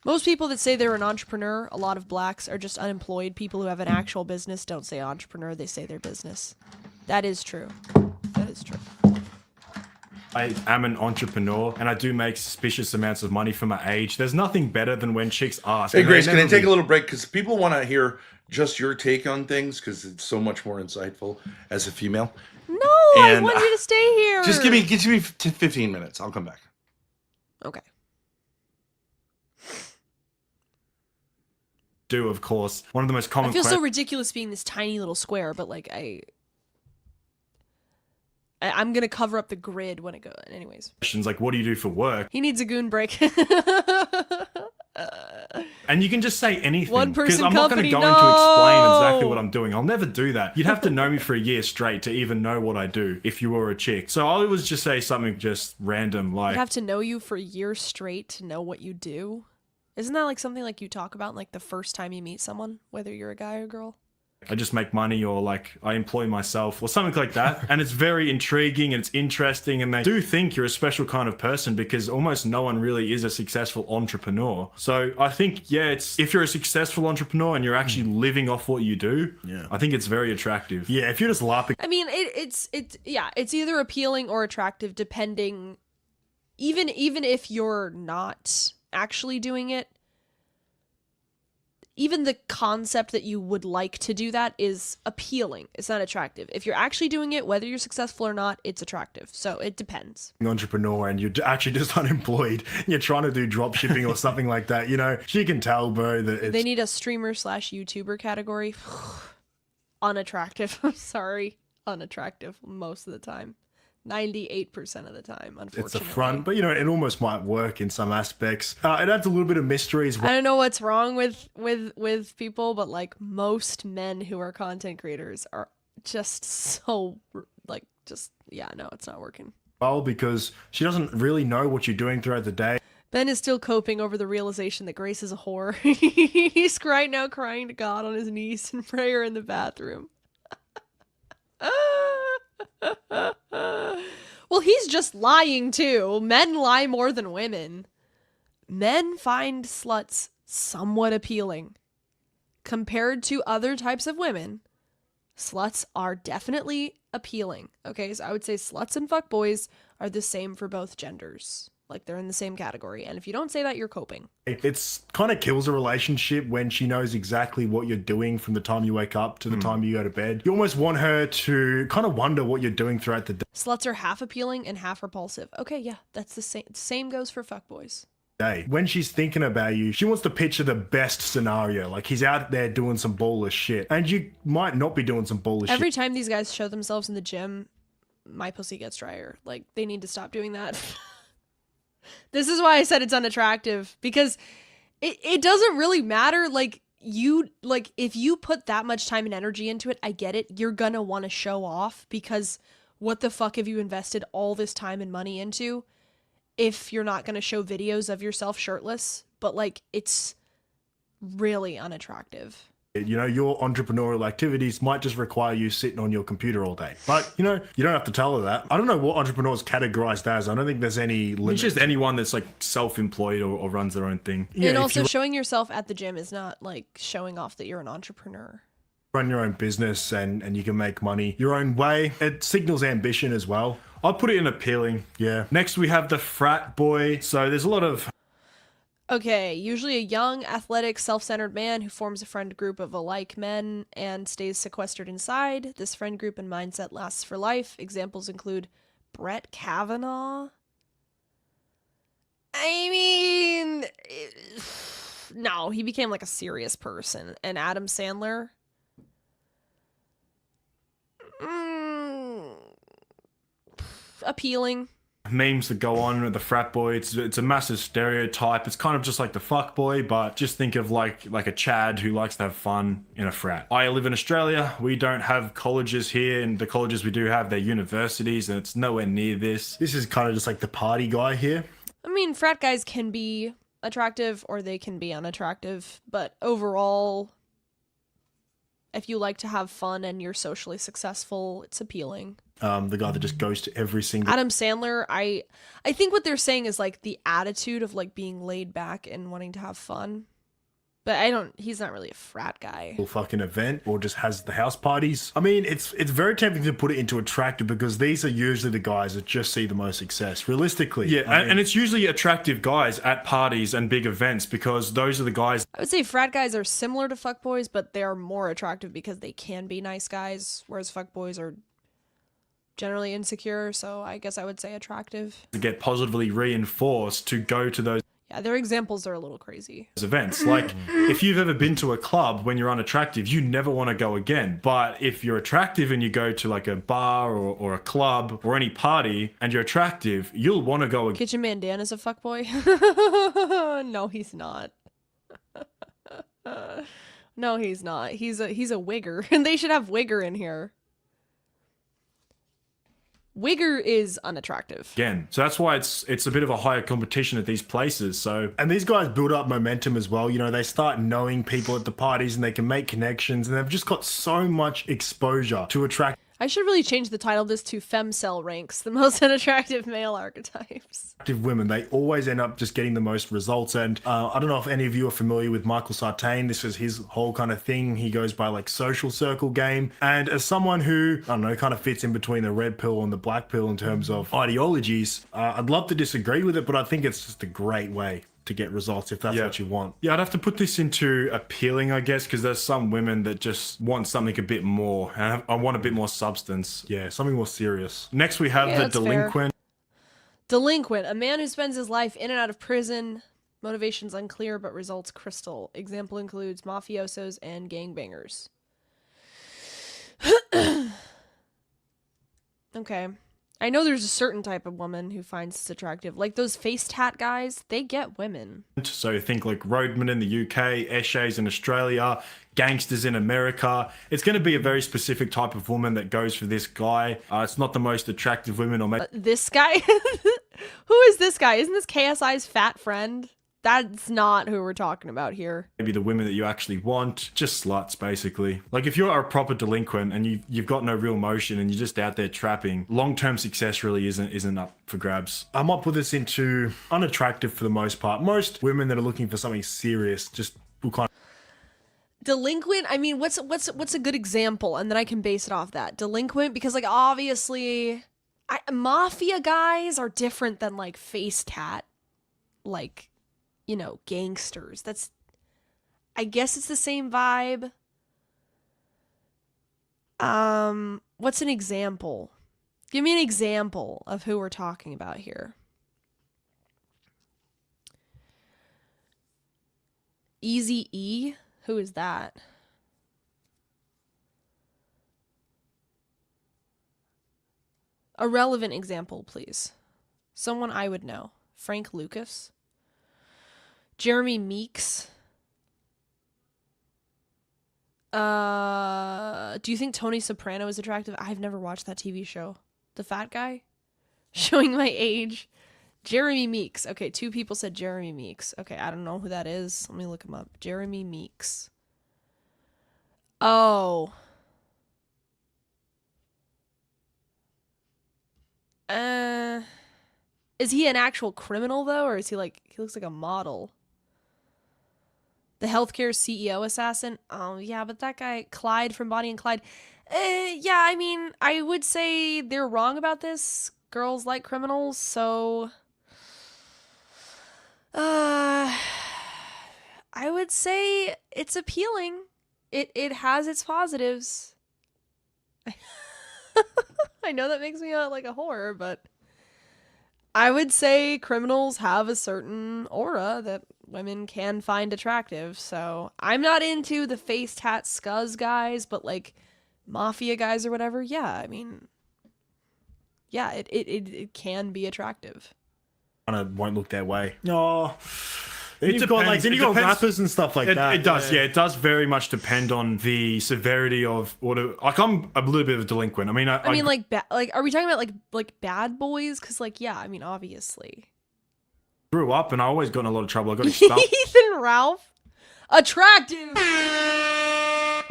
Most people that say they're an entrepreneur, a lot of blacks are just unemployed. People who have an actual business don't say entrepreneur, they say their business. That is true. That is true. I am an entrepreneur and I do make suspicious amounts of money for my age. There's nothing better than when chicks ask. Hey, and they Grace, can I never take be- a little break? Because people want to hear just your take on things because it's so much more insightful as a female. No, I And, want you to stay here. Just give me 15 minutes. I'll come back. Okay. do, of course. One of the most common I feel so questions. ridiculous being this tiny little square, but like I'm gonna cover up the grid when it goes. Anyways, Like, what do you do for work? he needs a goon break. And you can just say anything. One person Because I'm not going to company, go into explain no! exactly what I'm doing. I'll never do that. You'd have to know me for a year straight to even know what I do if you were a chick. So I always just say something just random I like, have to know you for years straight to know what you do. Isn't that like something like you talk about like the first time you meet someone, whether you're a guy or girl? I just make money, or like I employ myself, or something like that. And it's very intriguing and it's interesting, and they do think you're a special kind of person because almost no one really is a successful entrepreneur. So I think, yeah, it's if you're a successful entrepreneur and you're actually living off what you do, I think it's very attractive. Yeah, if you're just laughing. I mean, it's either appealing or attractive depending. Even if you're not actually doing it, even the concept that you would like to do that is appealing. It's not attractive. If you're actually doing it, whether you're successful or not, it's attractive. So it depends. Entrepreneur and you're actually just unemployed and you're trying to do drop shipping or something like that, you know, she can tell, bro, that it's... They need a streamer/YouTuber category. Unattractive. I'm sorry. Unattractive most of the time. 98% of the time, unfortunately. It's a front, but you know, it almost might work in some aspects. It adds a little bit of mystery as well. I don't know what's wrong with people, but like most men who are content creators are just so like no, it's not working. Well, because she doesn't really know what you're doing throughout the day. Ben is still coping over the realization that Grace is a whore. He's right now crying to God on his knees in prayer in the bathroom. Well, he's just lying too. Men lie more than women. Men find sluts somewhat appealing. Compared to other types of women, sluts are definitely appealing. Okay, so I would say sluts and fuckboys are the same for both genders. Like, they're in the same category. And if you don't say that, you're coping. It's kind of kills a relationship when she knows exactly what you're doing from the time you wake up to the time you go to bed. You almost want her to kind of wonder what you're doing throughout the Sluts are half appealing and half repulsive. Okay, yeah, that's the same. Same goes for fuckboys. day. When she's thinking about you, she wants to picture the best scenario. Like, he's out there doing some ballless shit. And you might not be doing some ballless shit. Every time these guys show themselves in the gym, my pussy gets drier. Like, they need to stop doing that. This is why I said it's unattractive, because it doesn't really matter. Like, if you put that much time and energy into it, I get it. You're gonna want to show off, because what the fuck have you invested all this time and money into if you're not gonna show videos of yourself shirtless? But like, it's really unattractive. You know, your entrepreneurial activities might just require you sitting on your computer all day. But, you know, you don't have to tell her that. I don't know what entrepreneurs categorized as. I don't think there's any limit. It's just anyone that's like self-employed or runs their own thing. Yeah, and also showing yourself at the gym is not like showing off that you're an entrepreneur. Run your own business and you can make money your own way. It signals ambition as well. I'll put it in appealing. Yeah. Next we have the frat boy. So there's a lot of... Okay, usually a young, athletic, self-centered man who forms a friend group of alike men and stays sequestered inside. This friend group and mindset lasts for life. Examples include Brett Kavanaugh. I mean, no, he became like a serious person. And Adam Sandler. Appealing. Memes that go on with the frat boy. It's a massive stereotype. It's kind of just like the fuck boy, but just think of like a Chad who likes to have fun in a frat. I live in Australia. We don't have colleges here, and the colleges we do have, they're universities, and it's nowhere near this. This is kind of just like the party guy here. I mean, frat guys can be attractive or they can be unattractive, but overall, if you like to have fun and you're socially successful, it's appealing. The guy that just goes to every single Adam Sandler, I think what they're saying is like the attitude of like being laid back and wanting to have fun. But he's not really a frat guy. fucking event, or just has the house parties. I mean, it's very tempting to put it into attractive because these are usually the guys that just see the most success. Realistically. Yeah, and it's usually attractive guys at parties and big events because those are the guys. I would say frat guys are similar to fuckboys, but they are more attractive because they can be nice guys, whereas fuckboys are generally insecure, so I guess I would say attractive. To get positively reinforced to go to those Yeah, their examples are a little crazy. events. Like, if you've ever been to a club when you're unattractive, you never want to go again. But if you're attractive and you go to like a bar or a club or any party and you're attractive, you'll want to go again. Kitchen Man Dan is a fuckboy? No, he's not. No, he's not. He's a wigger, and they should have wigger in here. Wigger is unattractive. Again. So that's why it's a bit of a higher competition at these places. So And these guys build up momentum as well. You know, they start knowing people at the parties and they can make connections, and they've just got so much exposure to attract I should really change the title of this to Femcel Ranks, the most unattractive male archetypes. women. They always end up just getting the most results. And I don't know if any of you are familiar with Michael Sartain. This is his whole kind of thing. He goes by like social circle game. And as someone who, I don't know, kind of fits in between the red pill and the black pill in terms of ideologies, I'd love to disagree with it, but I think it's just a great way to get results if that's what you want. Yeah, I'd have to put this into appealing, I guess, because there's some women that just want something a bit more. And I want a bit more substance. Yeah, something more serious. Next, we have the that's fair. delinquent. Delinquent, a man who spends his life in and out of prison. Motivations unclear, but results crystal. Example includes mafiosos and gangbangers. Okay. I know there's a certain type of woman who finds this attractive. Like those face tat guys, they get women. So think like roadmen in the UK, eshays in Australia, gangsters in America. It's going to be a very specific type of woman that goes for this guy. It's not the most attractive women or This guy? Who is this guy? Isn't this KSI's fat friend? That's not who we're talking about here. maybe the women that you actually want. Just sluts, basically. Like if you're a proper delinquent and you've got no real motion and you're just out there trapping, long-term success really isn't up for grabs. I might put this into unattractive for the most part. Most women that are looking for something serious just will kind of Delinquent, I mean, what's a good example? And then I can base it off that. Delinquent, because like obviously mafia guys are different than like face tat, like, you know, gangsters. I guess it's the same vibe. What's an example? Give me an example of who we're talking about here. Easy E? Who is that? A relevant example, please. Someone I would know. Frank Lucas? Jeremy Meeks? Do you think Tony Soprano is attractive? I've never watched that TV show. The fat guy? Showing my age. Jeremy Meeks. Okay, 2 people said Jeremy Meeks. Okay, I don't know who that is. Let me look him up. Jeremy Meeks. Oh. Is he an actual criminal though, or is he looks like a model? The healthcare CEO assassin? Oh yeah, but that guy, Clyde from Bonnie and Clyde. Yeah, I mean, I would say they're wrong about this. Girls like criminals, so I would say it's appealing. It has its positives. I know that makes me like a whore, but I would say criminals have a certain aura that women can find attractive. So I'm not into the face tat scuzz guys, but like mafia guys or whatever. Yeah, I mean, yeah, it can be attractive. kind of won't look their way. Oh, You've got rappers and stuff like that. It does, yeah. It does very much depend on the severity of what. Like, I'm a little bit of a delinquent. I mean, I mean, like, are we talking about like bad boys? Because, like, yeah, I mean, obviously. Grew up and I always got in a lot of trouble. I got expelled. Ethan Ralph, attractive.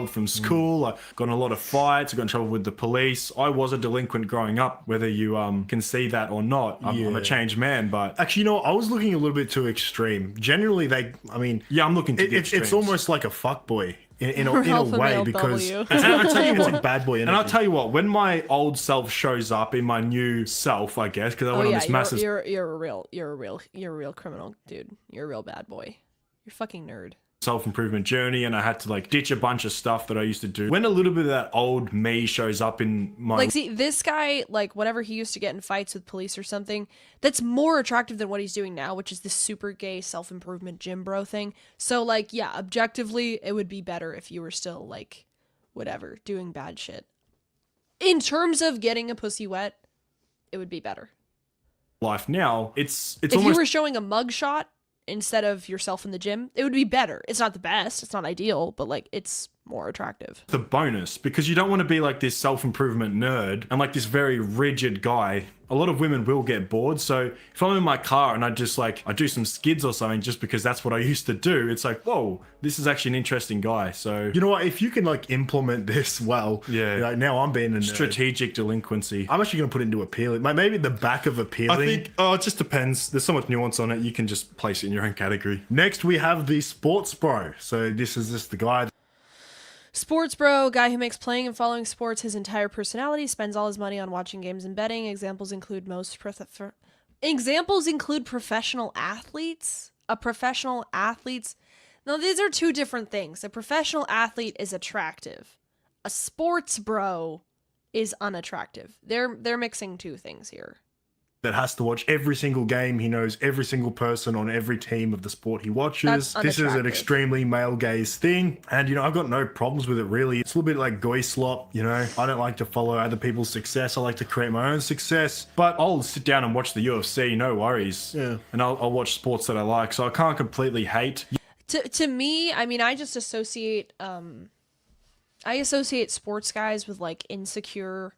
from school. I got in a lot of fights. I got in trouble with the police. I was a delinquent growing up, whether you can see that or not. I'm a changed man, but actually, you know, I was looking a little bit too extreme. Generally, I'm looking to it's almost like a fuckboy. In a way, because W. and I tell you, it's like bad boy energy. And I'll tell you what, when my old self shows up in my new self, I guess, because I went on this massive. You're a real criminal, dude. You're a real bad boy. You're a fucking nerd. Self-improvement journey, and I had to like ditch a bunch of stuff that I used to do. When a little bit of that old me shows up in my like, see, this guy, like, whenever he used to get in fights with police or something, that's more attractive than what he's doing now, which is this super gay self-improvement gym bro thing. So, like, yeah, objectively, it would be better if you were still, like, whatever, doing bad shit. In terms of getting a pussy wet, it would be better. Life now, it's if almost you were showing a mugshot instead of yourself in the gym, it would be better. It's not the best, it's not ideal, but like it's more attractive. The bonus, because you don't want to be like this self-improvement nerd and like this very rigid guy. A lot of women will get bored. So if I'm in my car and I do some skids or something just because that's what I used to do, it's like, whoa, this is actually an interesting guy. So you know what, if you can like implement this well, like now I'm being a strategic delinquency. I'm actually gonna put it into appealing, maybe the back of appealing. I think it just depends. There's so much nuance on it. You can just place it in your own category. Next we have the sports bro. So this is just the guy. Sports bro, guy who makes playing and following sports his entire personality, spends all his money on watching games and betting. Examples include professional athletes. Now, these are two different things. A professional athlete is attractive. A sports bro is unattractive. They're mixing two things here. That has to watch every single game. He knows every single person on every team of the sport he watches. This is an extremely male gaze thing. And, you know, I've got no problems with it, really. It's a little bit like goy slop, you know. I don't like to follow other people's success. I like to create my own success. But I'll sit down and watch the UFC, no worries. Yeah. And I'll watch sports that I like. So I can't completely hate. To me, I mean, I just associate... I associate sports guys with, like, insecure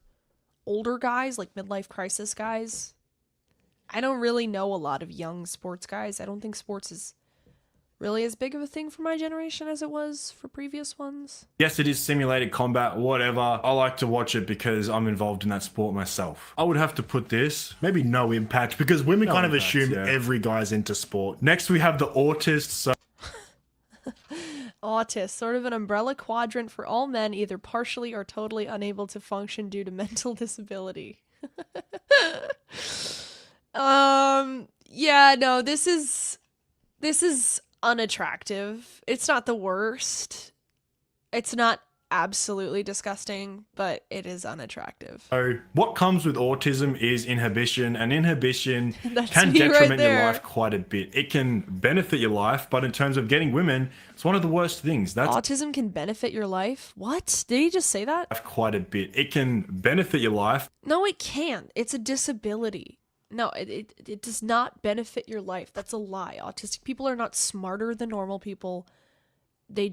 older guys, like midlife crisis guys. I don't really know a lot of young sports guys. I don't think sports is really as big of a thing for my generation as it was for previous ones. Yes, it is simulated combat, whatever. I like to watch it because I'm involved in that sport myself. I would have to put this, maybe no impact, because women kind of assume every guy's into sport. Next, we have the autist. So autist, sort of an umbrella quadrant for all men, either partially or totally unable to function due to mental disability. Yeah, no, this is unattractive. It's not the worst. It's not absolutely disgusting, but it is unattractive. So what comes with autism is inhibition, and inhibition can detriment your life quite a bit. It can benefit your life, but in terms of getting women, it's one of the worst things. Autism can benefit your life? What? Did he just say that? Quite a bit. It can benefit your life. No, it can't. It's a disability. No, it does not benefit your life. That's a lie. Autistic people are not smarter than normal people. They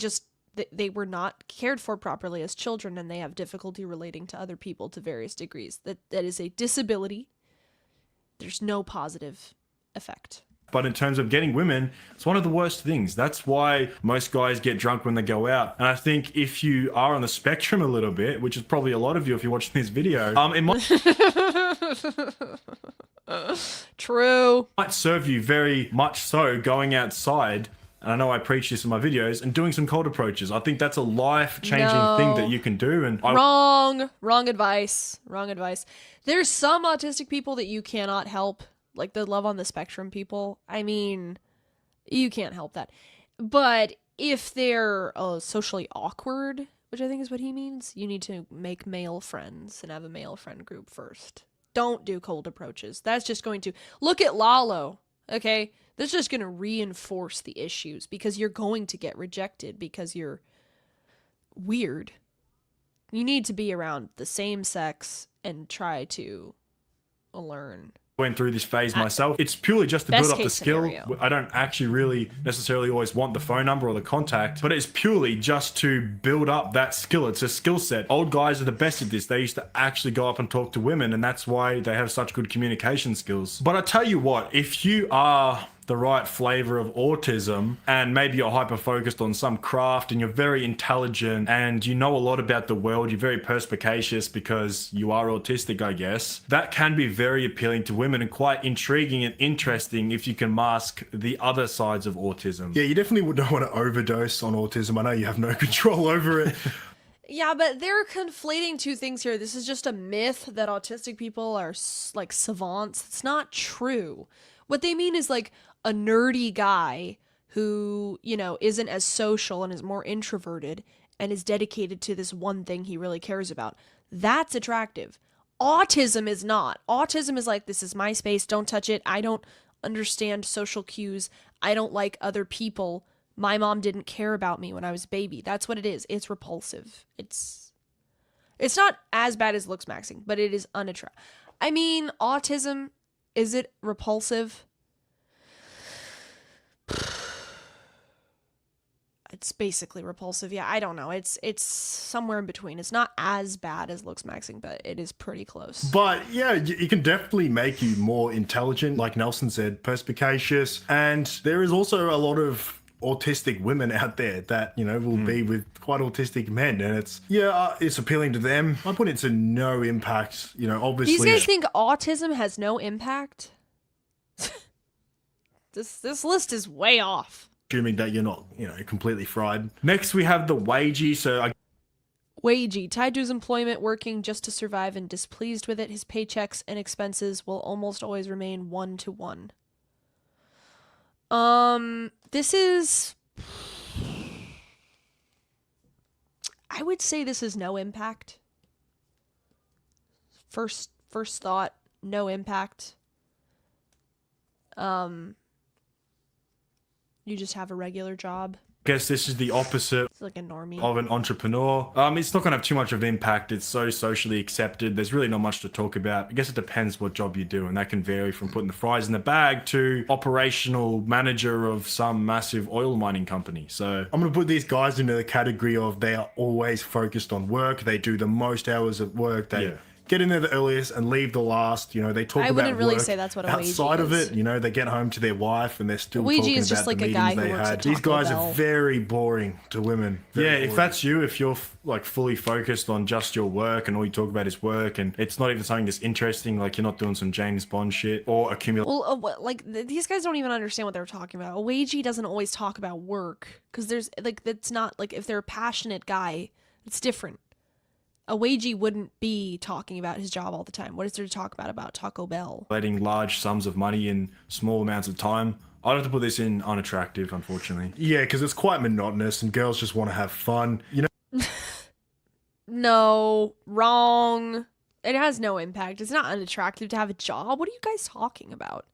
were not cared for properly as children, and they have difficulty relating to other people to various degrees. That is a disability. There's no positive effect. But in terms of getting women, it's one of the worst things. That's why most guys get drunk when they go out. And I think if you are on the spectrum a little bit, which is probably a lot of you if you're watching this video, it might True. Might serve you very much so going outside. And I know I preach this in my videos, and doing some cold approaches. I think that's a life-changing thing that you can do. And Wrong advice. There's some autistic people that you cannot help, like the love on the spectrum people. I mean, you can't help that. But if they're socially awkward, which I think is what he means, you need to make male friends and have a male friend group first. Don't do cold approaches. That's just going to... Look at Lalo, okay? That's just going to reinforce the issues because you're going to get rejected because you're weird. You need to be around the same sex and try to learn. Went through this phase myself. It's purely just to build up the skill. Scenario. I don't actually really necessarily always want the phone number or the contact, but it's purely just to build up that skill. It's a skill set. Old guys are the best at this. They used to actually go up and talk to women, and that's why they have such good communication skills. But I tell you what, if you are the right flavor of autism, and maybe you're hyper focused on some craft and you're very intelligent and you know a lot about the world, you're very perspicacious because you are autistic, I guess, that can be very appealing to women and quite intriguing and interesting if you can mask the other sides of autism. Yeah, you definitely don't want to overdose on autism. I know you have no control over it. Yeah, but they're conflating two things here. This is just a myth that autistic people are like savants. It's not true. What they mean is like a nerdy guy who, you know, isn't as social and is more introverted and is dedicated to this one thing he really cares about. That's attractive. Autism is not. Autism is like, this is my space, don't touch it. I don't understand social cues. I don't like other people. My mom didn't care about me when I was a baby. That's what it is. It's repulsive. It's not as bad as looks maxing, but it is unattractive. I mean, autism, is it repulsive? It's basically repulsive. Yeah, I don't know. It's somewhere in between. It's not as bad as looks maxing, but it is pretty close. But yeah, it can definitely make you more intelligent, like Nelson said, perspicacious. And there is also a lot of autistic women out there that, you know, will be with quite autistic men, and it's appealing to them. I put it to no impact, you know, obviously. These guys think autism has no impact? This list is way off. Assuming that you're not, you know, completely fried. Next, we have the wagey. Wagey, tied to his employment, working just to survive and displeased with it. His paychecks and expenses will almost always remain 1-to-1. This is... I would say this is no impact. First thought, no impact. You just have a regular job. I guess this is the opposite. It's like a normie. Of an entrepreneur. It's not going to have too much of an impact. It's so socially accepted. There's really not much to talk about. I guess it depends what job you do, and that can vary from putting the fries in the bag to operational manager of some massive oil mining company. So I'm going to put these guys into the category of they are always focused on work. They do the most hours at work. They get in there the earliest and leave the last. You know, they talk about I wouldn't really work. say that's what a outside wagey of is. it. You know, they get home to their wife and they're still Wagey talking is just about like the a guy meetings who they works had. at These Taco guys Bell. are very boring to women. If that's you, if you're like fully focused on just your work and all you talk about is work, and it's not even something that's interesting, like you're not doing some James Bond shit or accumulate. Well, these guys don't even understand what they're talking about. A wagey doesn't always talk about work because there's like that's not like if they're a passionate guy, it's different. A wagey wouldn't be talking about his job all the time. What is there to talk about Taco Bell? Letting large sums of money in small amounts of time. I'd have to put this in unattractive, unfortunately. Yeah, because it's quite monotonous and girls just want to have fun. You know. No, wrong. It has no impact. It's not unattractive to have a job. What are you guys talking about?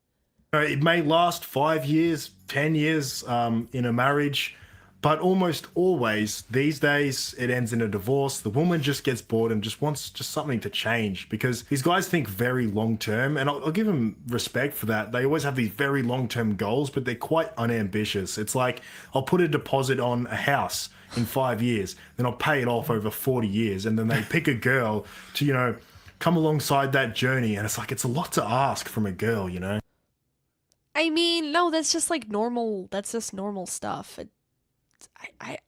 It may last 5 years, 10 years in a marriage, but almost always these days it ends in a divorce. The woman just gets bored and just wants just something to change, because these guys think very long term, and I'll give them respect for that. They always have these very long term goals, but they're quite unambitious. It's like, I'll put a deposit on a house in 5 years, then I'll pay it off over 40 years, and then they pick a girl to, you know, come alongside that journey, and it's like, it's a lot to ask from a girl, you know? I mean, no, that's just like normal. That's just normal stuff.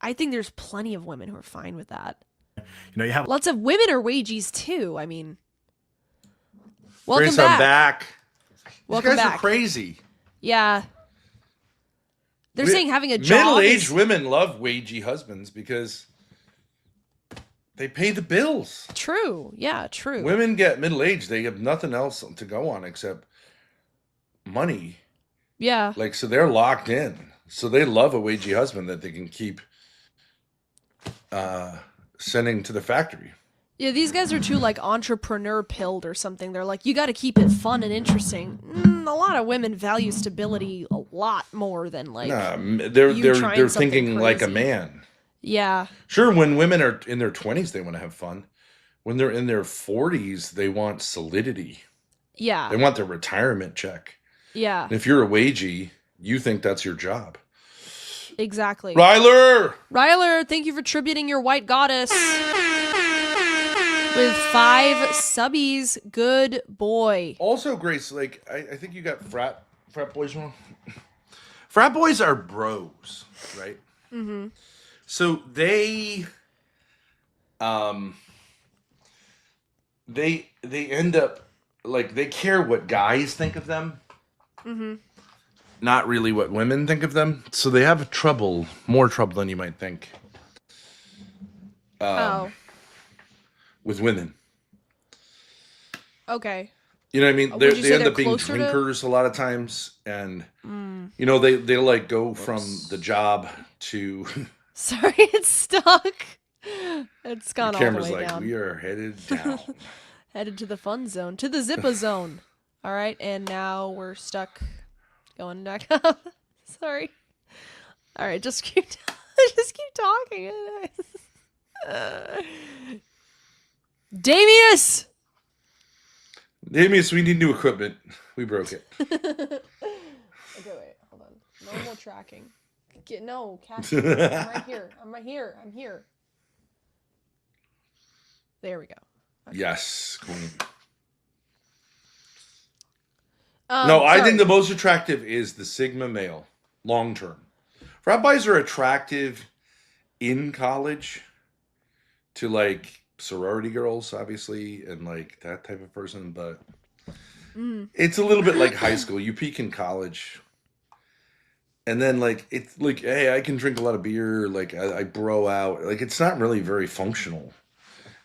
I think there's plenty of women who are fine with that. You know, you have lots of women are wagies too. I mean, welcome Grace, back. I'm back. Welcome These guys back. are crazy. Yeah. They're saying having a job. Middle-aged women love wagey husbands because they pay the bills. True. Yeah, true. Women get middle-aged, they have nothing else to go on except money. Yeah. Like, so they're locked in. So they love a wagey husband that they can keep sending to the factory. Yeah, these guys are too like entrepreneur pilled or something. They're like, you got to keep it fun and interesting. A lot of women value stability a lot more than like. Nah, they're thinking like a crazy. man. Yeah. Sure, when women are in their 20s, they want to have fun. When they're in their 40s, they want solidity. Yeah. They want their retirement check. Yeah. And if you're a wagey, you think that's your job. Exactly. Ryler, thank you for tributing your white goddess with 5 subbies. Good boy. Also, Grace, like I think you got frat boys wrong. Frat boys are bros, right? Mm-hmm. So they end up like they care what guys think of them, not really what women think of them. So they have more trouble than you might think with women. Okay. You know what I mean? Would you They say end they're up being closer to- drinkers a lot of times, and you know they like go from the job to. Sorry, it's stuck. It's gone The all the camera's way like, down. we are headed down. Headed to the fun zone, to the Zippa zone. All right, and now we're stuck going back up. Sorry. All right, just keep talking. Damius! Damius, we need new equipment. We broke it. Okay, wait, hold on. No more tracking. No, Cassie. I'm right here. I'm here. There we go. Okay. Yes, queen. No, I think the most attractive is the Sigma male, long term. Rabbis are attractive in college to like sorority girls, obviously, and like that type of person, but it's a little bit like high school. You peak in college. And then like it's like, hey, I can drink a lot of beer, like I bro out. Like it's not really very functional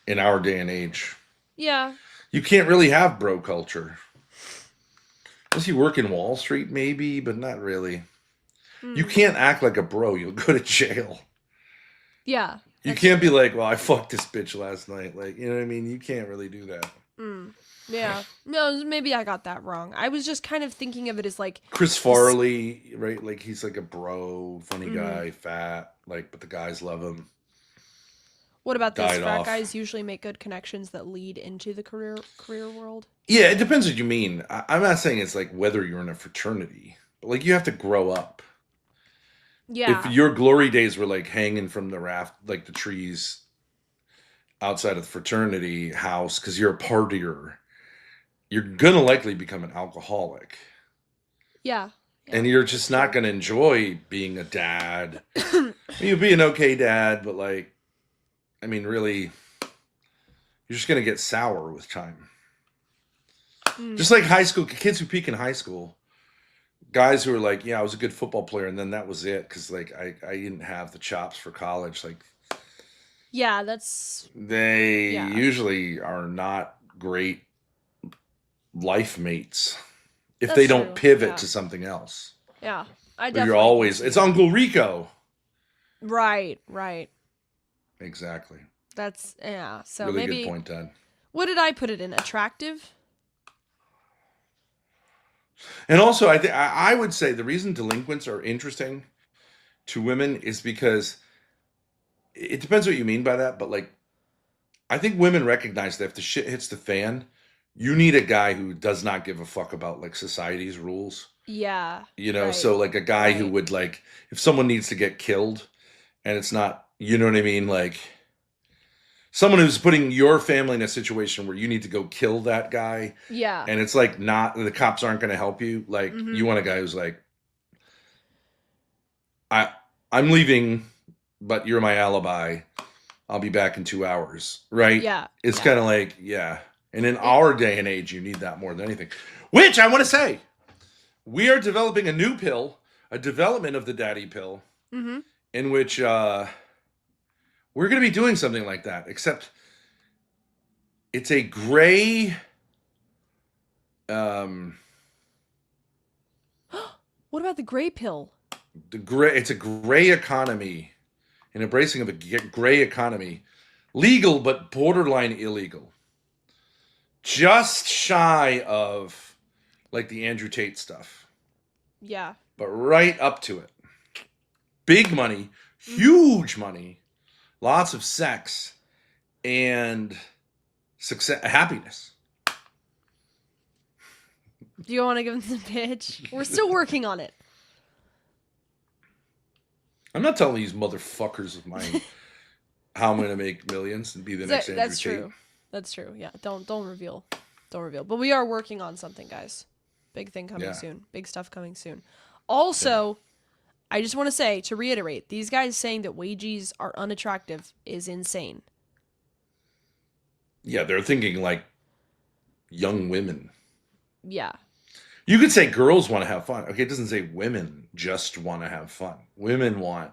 in our day and age. Yeah. You can't really have bro culture. Unless you work in Wall Street, maybe, but not really. You can't act like a bro. You'll go to jail. Yeah. You can't be like, well, I fucked this bitch last night. Like, you know what I mean? You can't really do that. Yeah. No, maybe I got that wrong. I was just kind of thinking of it as like Chris Farley, right? Like he's like a bro, funny guy, fat, like, but the guys love him. What about this? Died Frat off. guys usually make good connections that lead into the career world. Yeah, it depends what you mean. I'm not saying it's like whether you're in a fraternity, but like you have to grow up. Yeah. If your glory days were like hanging from the raft, like the trees outside of the fraternity house, because you're a partier, you're gonna likely become an alcoholic. Yeah. And you're just not gonna enjoy being a dad. You'll be an okay dad, but like, I mean, really, you're just gonna get sour with time. Just like high school kids who peak in high school, guys who are like, yeah, I was a good football player, and then that was it because like I didn't have the chops for college. Like, yeah, that's they usually are not great life mates if they don't pivot to something else. Yeah, I But definitely. you're always it's Uncle Rico. Right. Exactly. That's So Really maybe. good point, Dad. What did I put it in? Attractive. And also, I would say the reason delinquents are interesting to women is because it depends what you mean by that. But like, I think women recognize that if the shit hits the fan, you need a guy who does not give a fuck about like society's rules. Yeah. You know, right, so like a guy who right. would like, if someone needs to get killed and it's not, you know what I mean? Like someone who's putting your family in a situation where you need to go kill that guy. Yeah. And it's like not, the cops aren't going to help you. Like you want a guy who's like, I'm leaving, but you're my alibi. I'll be back in 2 hours. Right. Yeah. It's kind of like, yeah. And in our day and age, you need that more than anything, which I want to say, we are developing a new pill, a development of the daddy pill, in which we're going to be doing something like that, except it's a gray. What about the gray pill? It's a gray economy, an embracing of a gray economy, legal but borderline illegal, just shy of like the Andrew Tate stuff. Yeah. But right up to it. Big money, huge money, lots of sex, and success, happiness. Do you want to give them the pitch? We're still working on it. I'm not telling these motherfuckers of mine how I'm going to make millions and be the next Andrew That's Tate. true. That's true. Yeah. Don't reveal. Don't reveal. But we are working on something, guys. Big thing coming soon. Big stuff coming soon. Also, I just want to say, to reiterate, these guys saying that Ouiji's are unattractive is insane. Yeah, they're thinking like young women. Yeah. You could say girls want to have fun. Okay, it doesn't say women just want to have fun. Women want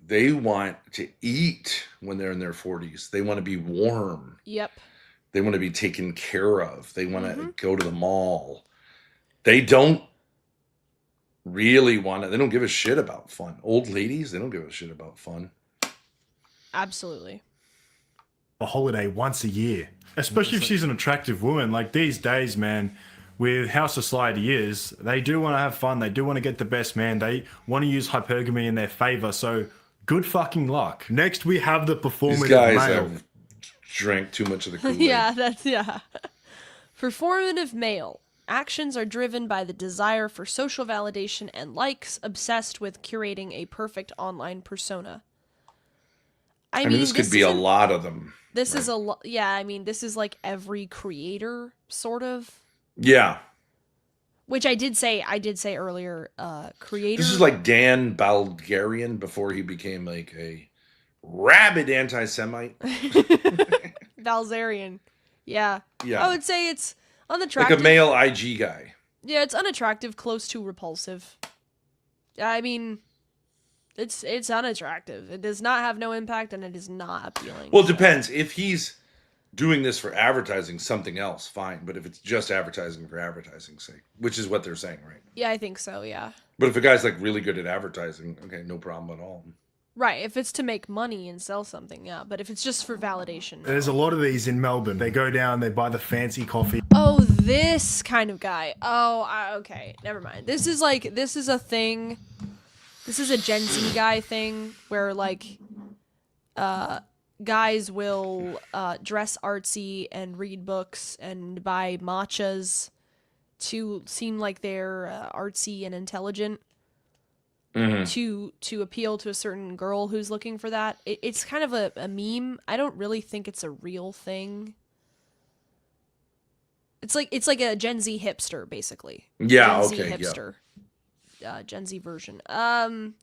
they want to eat when they're in their 40s. They want to be warm. Yep. They want to be taken care of. They want to go to the mall. They don't really want to, they don't give a shit about fun. Old ladies, they don't give a shit about fun. Absolutely. A holiday once a year, especially if she's an attractive woman. Like these days, man, with how society is, they do want to have fun. They do want to get the best man. They want to use hypergamy in their favor. So good fucking luck. Next, we have the performative These guys male. have drank too much of the Kool-Aid. Yeah. Performative male. Actions are driven by the desire for social validation and likes, obsessed with curating a perfect online persona. I mean, this could be a lot of them. This is a lot. Yeah, I mean, this is like every creator, sort of. Yeah. Which I did say earlier, creator. This is like Dan Balgarian before he became like a rabid anti-Semite. Balzerian. Yeah. Yeah. I would say it's unattractive. Like a male IG guy. Yeah, it's unattractive, close to repulsive. I mean, it's unattractive. It does not have no impact, and it is not appealing. Well, it depends. If he's doing this for advertising, something else, fine. But if it's just advertising for advertising's sake, which is what they're saying, right? Yeah, I think so, yeah. But if a guy's like really good at advertising, okay, no problem at all. Right, if it's to make money and sell something, yeah. But if it's just for validation. No. There's a lot of these in Melbourne. They go down, they buy the fancy coffee. Oh, this kind of guy. Oh, okay. Never mind. This is a thing. This is a Gen Z guy thing where, like, guys will dress artsy and read books and buy matchas to seem like they're artsy and intelligent. To appeal to a certain girl who's looking for that. It's kind of a meme. I don't really think it's a real thing. It's like a Gen Z hipster, basically. Yeah, Gen Z okay, hipster. Gen Z version. I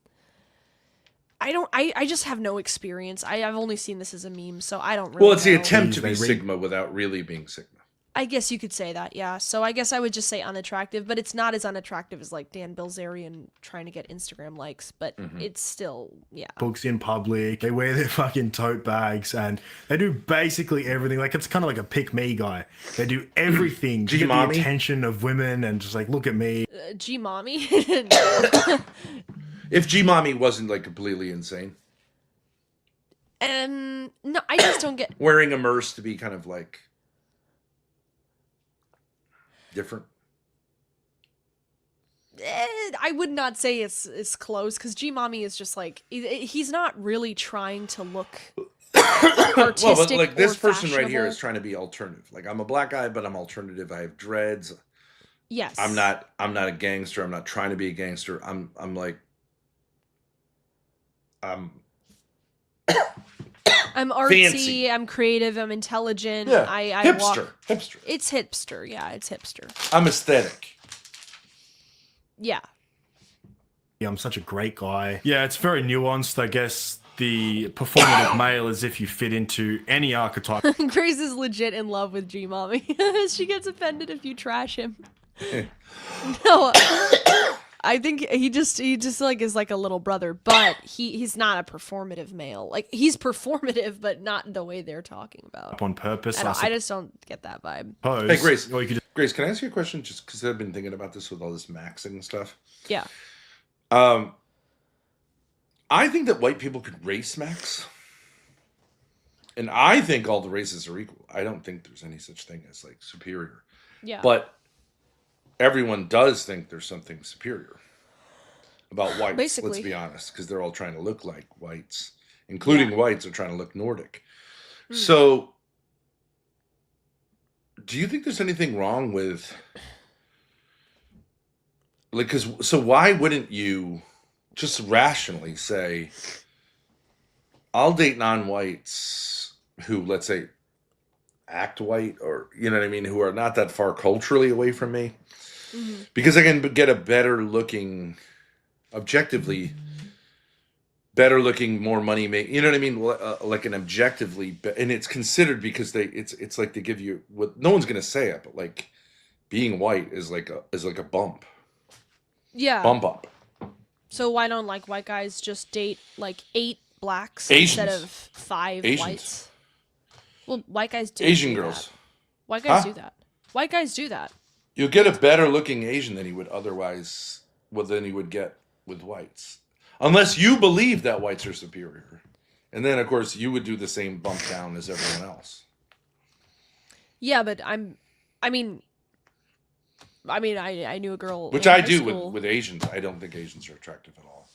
just have no experience. I've only seen this as a meme, so I don't really Well, it's the know. attempt to be Sigma without really being Sigma. I guess you could say that, yeah. So I guess I would just say unattractive, but it's not as unattractive as like Dan Bilzerian trying to get Instagram likes, but it's still, yeah. Books in public. They wear their fucking tote bags and they do basically everything. Like it's kind of like a pick me guy. They do everything to get the attention of women and just like, look at me. G-mommy? If G-mommy wasn't like completely insane. No, I just don't get... Wearing a merce to be kind of like... different. I would not say it's close because G-mommy is just like he's not really trying to look artistic. Well, but like this or person right here is fashionable. trying to be alternative. Like I'm a black guy, but I'm alternative. I have dreads. Yes. I'm not a gangster. I'm not trying to be a gangster. I'm artsy. Fancy. I'm creative. I'm intelligent. Yeah. I hipster. Hipster. It's hipster. Yeah, it's hipster. I'm aesthetic. Yeah. I'm such a great guy. Yeah, it's very nuanced. I guess the performative male is if you fit into any archetype. Grace is legit in love with G-mommy. She gets offended if you trash him. No. I think he just like is like a little brother, but he's not a performative male. Like he's performative, but not the way they're talking about. On purpose. I just don't get that vibe. Hey, Grace. Or you could Grace, can I ask you a question? Just because I've been thinking about this with all this maxing and stuff. Yeah. I think that white people could race max. And I think all the races are equal. I don't think there's any such thing as like superior. Yeah. But everyone does think there's something superior about whites. Basically. Let's be honest, because they're all trying to look like whites, including whites are trying to look Nordic. So do you think there's anything wrong with like, so why wouldn't you just rationally say, I'll date non-whites who, let's say, act white or, you know what I mean, who are not that far culturally away from me. because I can get a better looking, objectively better looking, more money make. You know what I mean? Like an objectively, and it's considered because it's like they give you what no one's gonna say it, but like being white is like a bump Yeah. up. So why don't like white guys just date like 8 blacks Asians. instead of 5 Asians. whites? Well, white guys do. Asian do girls. That. White guys Huh? do that. White guys do that. You'll get a better looking Asian than he would otherwise, than he would get with whites. Unless you believe that whites are superior. And then, of course, you would do the same bump down as everyone else. Yeah, but I mean, I knew a girl. Which in I high do school. with Asians. I don't think Asians are attractive at all.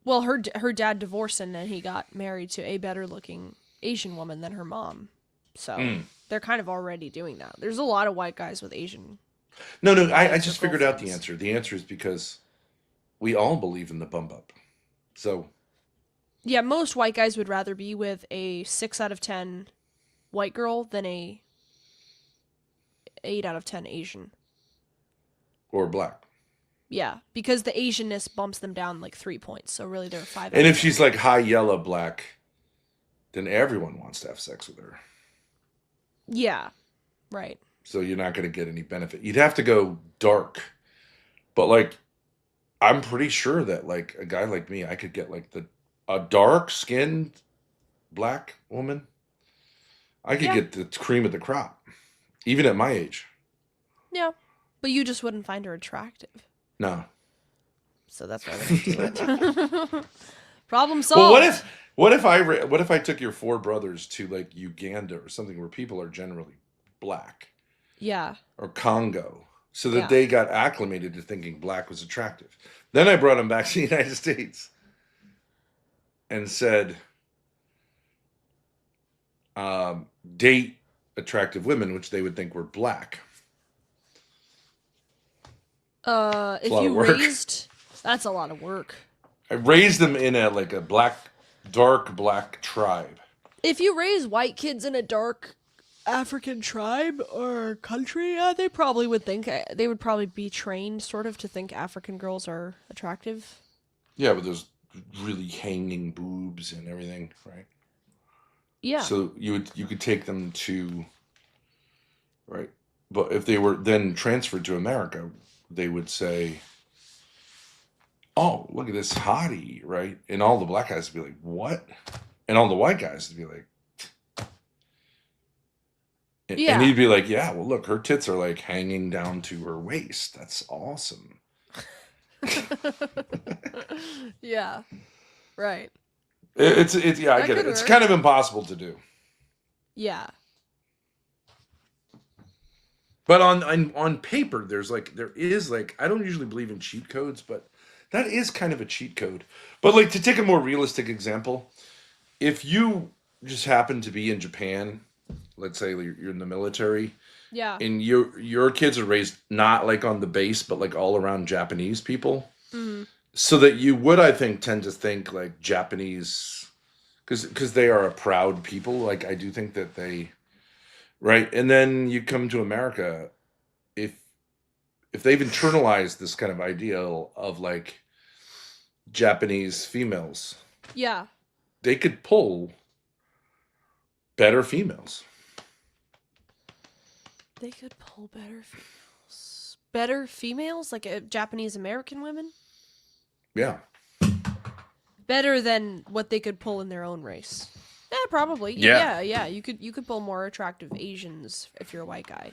Well, her dad divorced and then he got married to a better looking Asian woman than her mom. So they're kind of already doing that. There's a lot of white guys with Asian. No, I just or figured out the girlfriends. answer. The answer is because we all believe in the bump up. So, Yeah, most white guys would rather be with a 6 out of 10 white girl than a 8 out of 10 Asian. or black. Yeah, because the Asianness bumps them down like 3 points. So really they're 5 And out if of she's like high yellow black, then everyone wants to have sex with her. 10. Yeah, right. So you're not going to get any benefit. You'd have to go dark. But like, I'm pretty sure that like a guy like me, I could get like a dark skinned black woman. I could Yeah. get the cream of the crop, even at my age. Yeah, but you just wouldn't find her attractive. No. So that's why they don't do it. Problem solved. Well, what if I took your 4 brothers to like Uganda or something where people are generally black, Yeah. or Congo, so that Yeah. they got acclimated to thinking black was attractive. Then I brought them back to the United States and said, date attractive women, which they would think were black. If lot of you work. raised, that's a lot of work. I raised them in a dark black tribe. If you raise white kids in a dark African tribe or country, they probably would think they would probably be trained sort of to think African girls are attractive. Yeah, with those really hanging boobs and everything, right? Yeah. So you could take them to, right? But if they were then transferred to America, they would say, "Oh, look at this hottie," right? And all the black guys would be like, "What?" And all the white guys would be like, Yeah. and he'd be like, "Yeah, well, look, her tits are like hanging down to her waist. That's awesome." Yeah. Right. It's yeah, I That get it. could It's work. kind of impossible to do. Yeah. But on paper, there is I don't usually believe in cheat codes, but that is kind of a cheat code. But like to take a more realistic example, if you just happen to be in Japan, let's say you're in the military, Yeah. and your kids are raised not like on the base, but like all around Japanese people, so that you would, I think, tend to think like Japanese, because they are a proud people. Like I do think that they. Right, and then you come to America, if they've internalized this kind of ideal of like Japanese females, Yeah. they could pull better females. They could pull better females. Better females? Like Japanese American women? Yeah, Better than what they could pull in their own race. Yeah, probably. Yeah. Yeah. You could pull more attractive Asians if you're a white guy.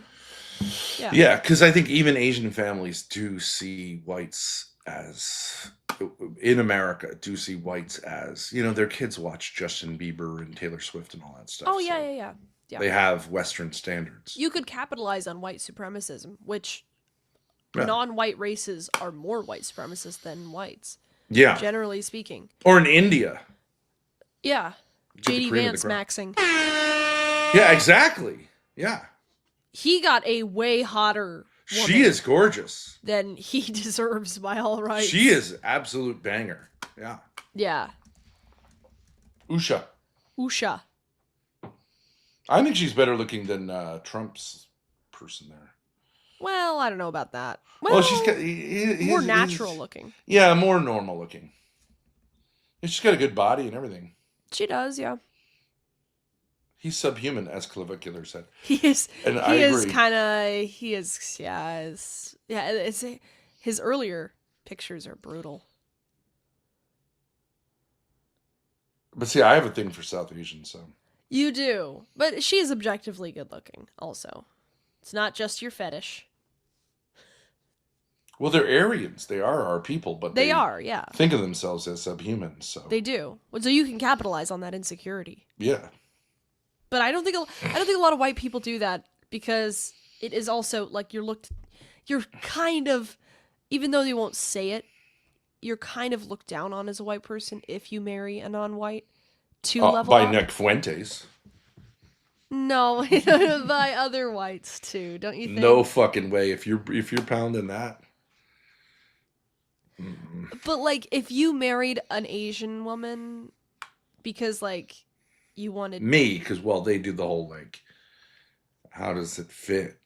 Yeah. yeah, because I think even Asian families do see whites as, in America, do see whites as, their kids watch Justin Bieber and Taylor Swift and all that stuff. Oh yeah, so yeah. Yeah. They have Western standards. You could capitalize on white supremacism, which Yeah. non-white races are more white supremacists than whites, Yeah, generally speaking. or in India. Yeah. Get the JD cream of Vance the crop. maxing. Yeah, exactly. Yeah. He got a way hotter woman She is gorgeous. than he deserves by all rights. She is absolute banger. Yeah. Yeah. Usha. Usha. I think she's better looking than Trump's person there. Well, I don't know about that. Well, she's got more natural looking. Yeah, more normal looking. She's got a good body and everything. She does, yeah. He's subhuman, as Clavicular said. He is. And he I is agree. kind of. He is. Yeah. It's his earlier pictures are brutal. But see, I have a thing for South Asians, so. You do, but she is objectively good looking. Also, it's not just your fetish. Well, they're Aryans. They are our people, but They are, yeah. think of themselves as subhumans. So They do. So you can capitalize on that insecurity. yeah. But I don't think a lot of white people do that because it is also like you're kind of, even though they won't say it, you're kind of looked down on as a white person if you marry a non-white to level By up. Nick Fuentes. No, by other whites too, don't you think? No fucking way. If you're pounding that. But like if you married an Asian woman because like you wanted Me, because well, they do the whole like, how does it fit?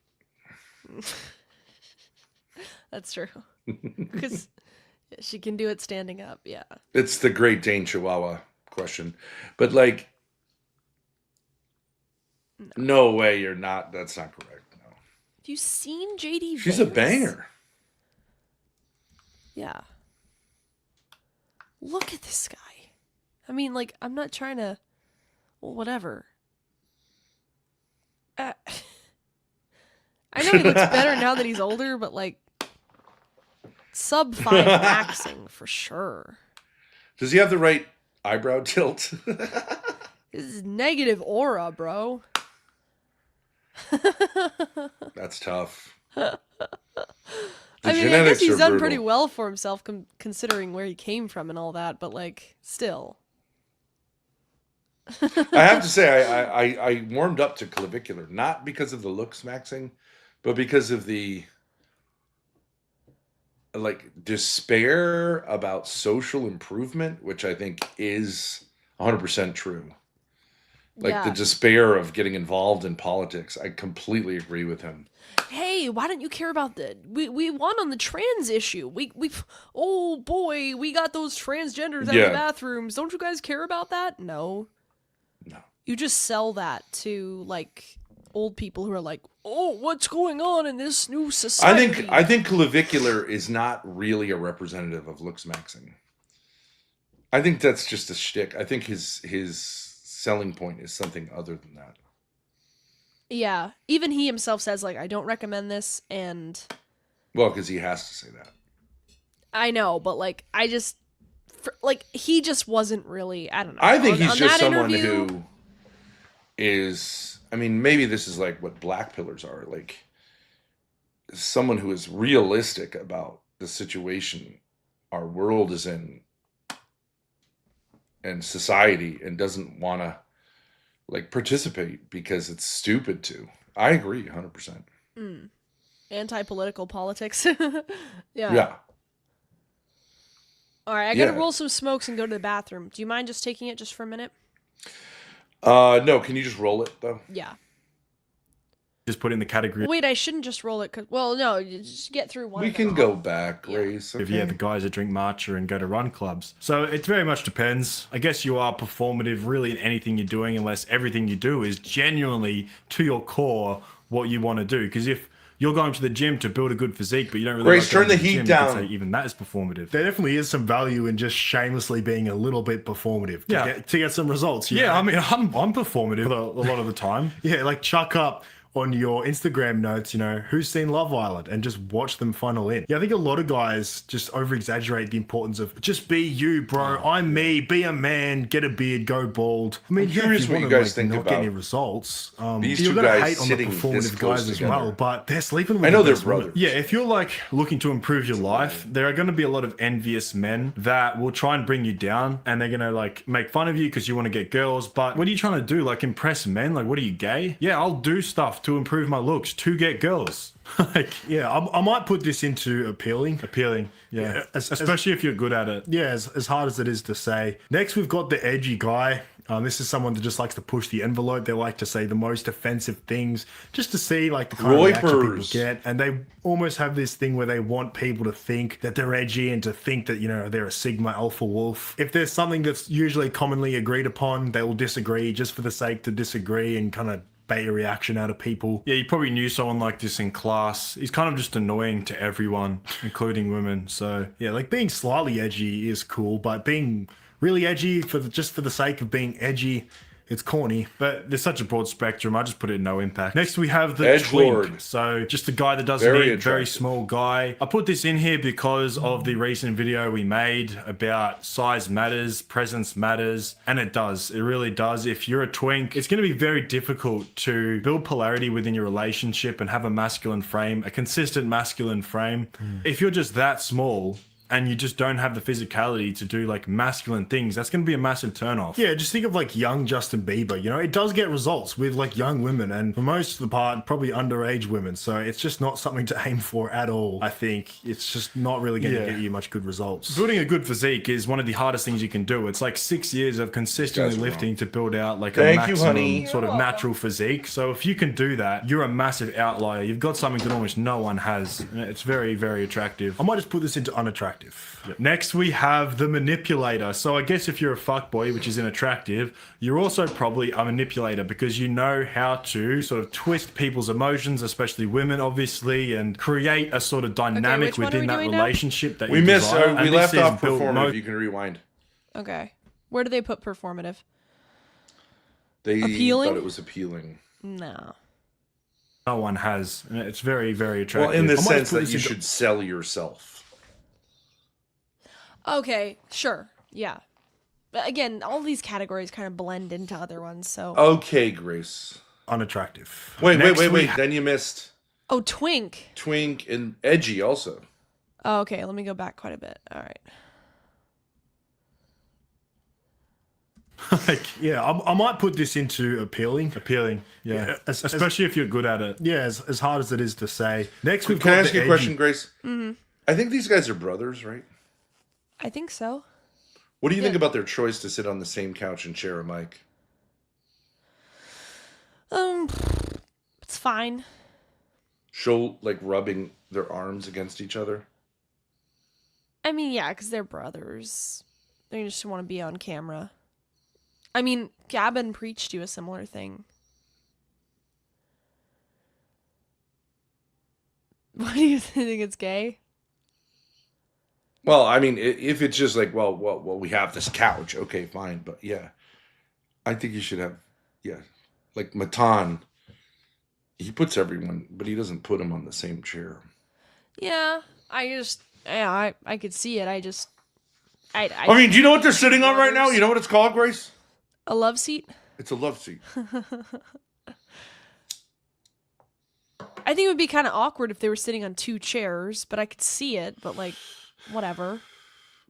That's true. Because she can do it standing up, yeah. It's the Great Dane Chihuahua question, but like, no way, you're not. That's not correct. No, Have you seen JD she's a Vance? banger. Yeah. Look at this guy. I mean, like, I'm not trying to. Well, whatever. I know he looks better now that he's older, but like, sub 5 maxing for sure. Does he have the right eyebrow tilt? This is negative aura, bro. That's tough. I mean, I guess genetics he's are done brutal. pretty well for himself considering where he came from and all that, but like, still. I have to say, I warmed up to Clavicular, not because of the looks maxing, but because of the like despair about social improvement, which I think is 100% true. Like Yeah. the despair of getting involved in politics. I completely agree with him. Hey, why don't you care about the we won on the trans issue. We oh boy, we got those transgenders out Yeah. of the bathrooms. Don't you guys care about that? No. No. You just sell that to like old people who are like, "Oh, what's going on in this new society?" I think Clavicular is not really a representative of looks maxing. I think that's just a shtick. I think his selling point is something other than that. Yeah, even he himself says like, "I don't recommend this," and Well, because he has to say that. I know, but like I just like he just wasn't really, I don't know. I think he's on just that someone interview- who is, I mean, maybe this is like what black pillars are, like someone who is realistic about the situation our world is in and society and doesn't want to like participate because it's stupid to. I agree 100%. Anti-political politics. Yeah. All right, I gotta Yeah. roll some smokes and go to the bathroom. Do you mind just taking it just for a minute? No, can you just roll it though? Yeah. Just put in the category Wait, I shouldn't just roll it. Well, no, you just get through one. We of can them. go back, Grace. of Okay. the guys that drink matcha and go to run clubs. So it very much depends. I guess you are performative really in anything you're doing unless everything you do is genuinely to your core what you want to do. Because if you're going to the gym to build a good physique, but you don't really Grace, like going turn the to heat gym, down. You could say even that is performative. There definitely is some value in just shamelessly being a little bit performative to get some results. Yeah, I mean, I'm performative a lot of the time. Yeah, like chuck up on your Instagram notes, who's seen Love Island and just watch them funnel in. Yeah, I think a lot of guys just over-exaggerate the importance of just be you, bro. I'm me. Be a man. Get a beard. Go bald. I mean, I'm curious if what you wanna, guys think not about get any results. these you're two gonna guys hate on the sitting this performative close guys as together. well, but they're sleeping with I know the they're best women. brothers. Yeah, if you're like looking to improve your life, there are going to be a lot of envious men that will try and bring you down, and they're going to like make fun of you because you want to get girls. But what are you trying to do? Like impress men? Like, what are you, gay? Yeah, I'll do stuff to improve my looks to get girls. Like, yeah, I might put this into appealing. Yeah, especially if you're good at it. Yeah, as hard as it is to say. Next, we've got the edgy guy. This is someone that just likes to push the envelope. They like to say the most offensive things just to see like the kind of reaction people get. And they almost have this thing where they want people to think that they're edgy and to think that, you know, they're a Sigma alpha wolf. If there's something that's usually commonly agreed upon, they will disagree just for the sake to disagree and kind of bait a reaction out of people. Yeah, you probably knew someone like this in class. He's kind of just annoying to everyone, including women. So yeah, like being slightly edgy is cool, but being really edgy just for the sake of being edgy, it's corny. But there's such a broad spectrum. I just put it in no impact. Next, we have the Edgelord. twink. So just a guy that doesn't Very eat, very attractive. small guy. I put this in here because of the recent video we made about size matters, presence matters, and it does. It really does. If you're a twink, it's going to be very difficult to build polarity within your relationship and have a masculine frame, a consistent masculine frame. If you're just that small and you just don't have the physicality to do like masculine things, that's going to be a massive turnoff. Yeah, just think of like young Justin Bieber. You know, it does get results with like young women, and for most of the part, probably underage women. So it's just not something to aim for at all. I think it's just not really going to get you much good results. Building a good physique is one of the hardest things you can do. It's like 6 years of consistently Guys are lifting to build out like Thank a you, maximum honey. sort of natural physique. So if you can do that, you're a massive outlier. You've got something that almost no one has. And it's very, very attractive. I might just put this into unattractive. Next, we have the manipulator. So I guess if you're a fuckboy, which is unattractive, you're also probably a manipulator because you know how to sort of twist people's emotions, especially women, obviously, and create a sort of dynamic which one are within we that doing now? relationship that We you missed. desire. We And left this is off built performative. You can rewind. Okay. Where do they put performative? They Appealing? thought it was appealing. No. No one has. And it's very, very attractive. Well, in the I might sense put that this you into- should sell yourself. Okay, sure. Yeah. But again, all these categories kind of blend into other ones, so. Okay, Grace. Unattractive. Wait, Next we wait. Then you missed Oh, twink. twink and edgy also. Oh, okay, let me go back quite a bit. All right. Like, yeah, I might put this into appealing. Appealing, yeah. Especially if you're good at it. Yeah, as hard as it is to say. Next, we've Can I got ask the you a question, edgy. Grace? Mm-hmm. I think these guys are brothers, right? I think so. What do you think Yeah. about their choice to sit on the same couch and share a mic? It's fine. Show like rubbing their arms against each other. I mean, yeah, because they're brothers. They just want to be on camera. I mean, Gavin preached you a similar thing. What do you think? It's gay? Well, I mean, if it's just like, well, we have this couch, okay, fine, but yeah, I think you should have, yeah, like Matan. He puts everyone, but he doesn't put them on the same chair. Yeah, I could see it. I mean, do you know what they're sitting on right now? You know what it's called, Grace? a love seat. It's a love seat. I think it would be kind of awkward if they were sitting on two chairs, but I could see it. But like, whatever.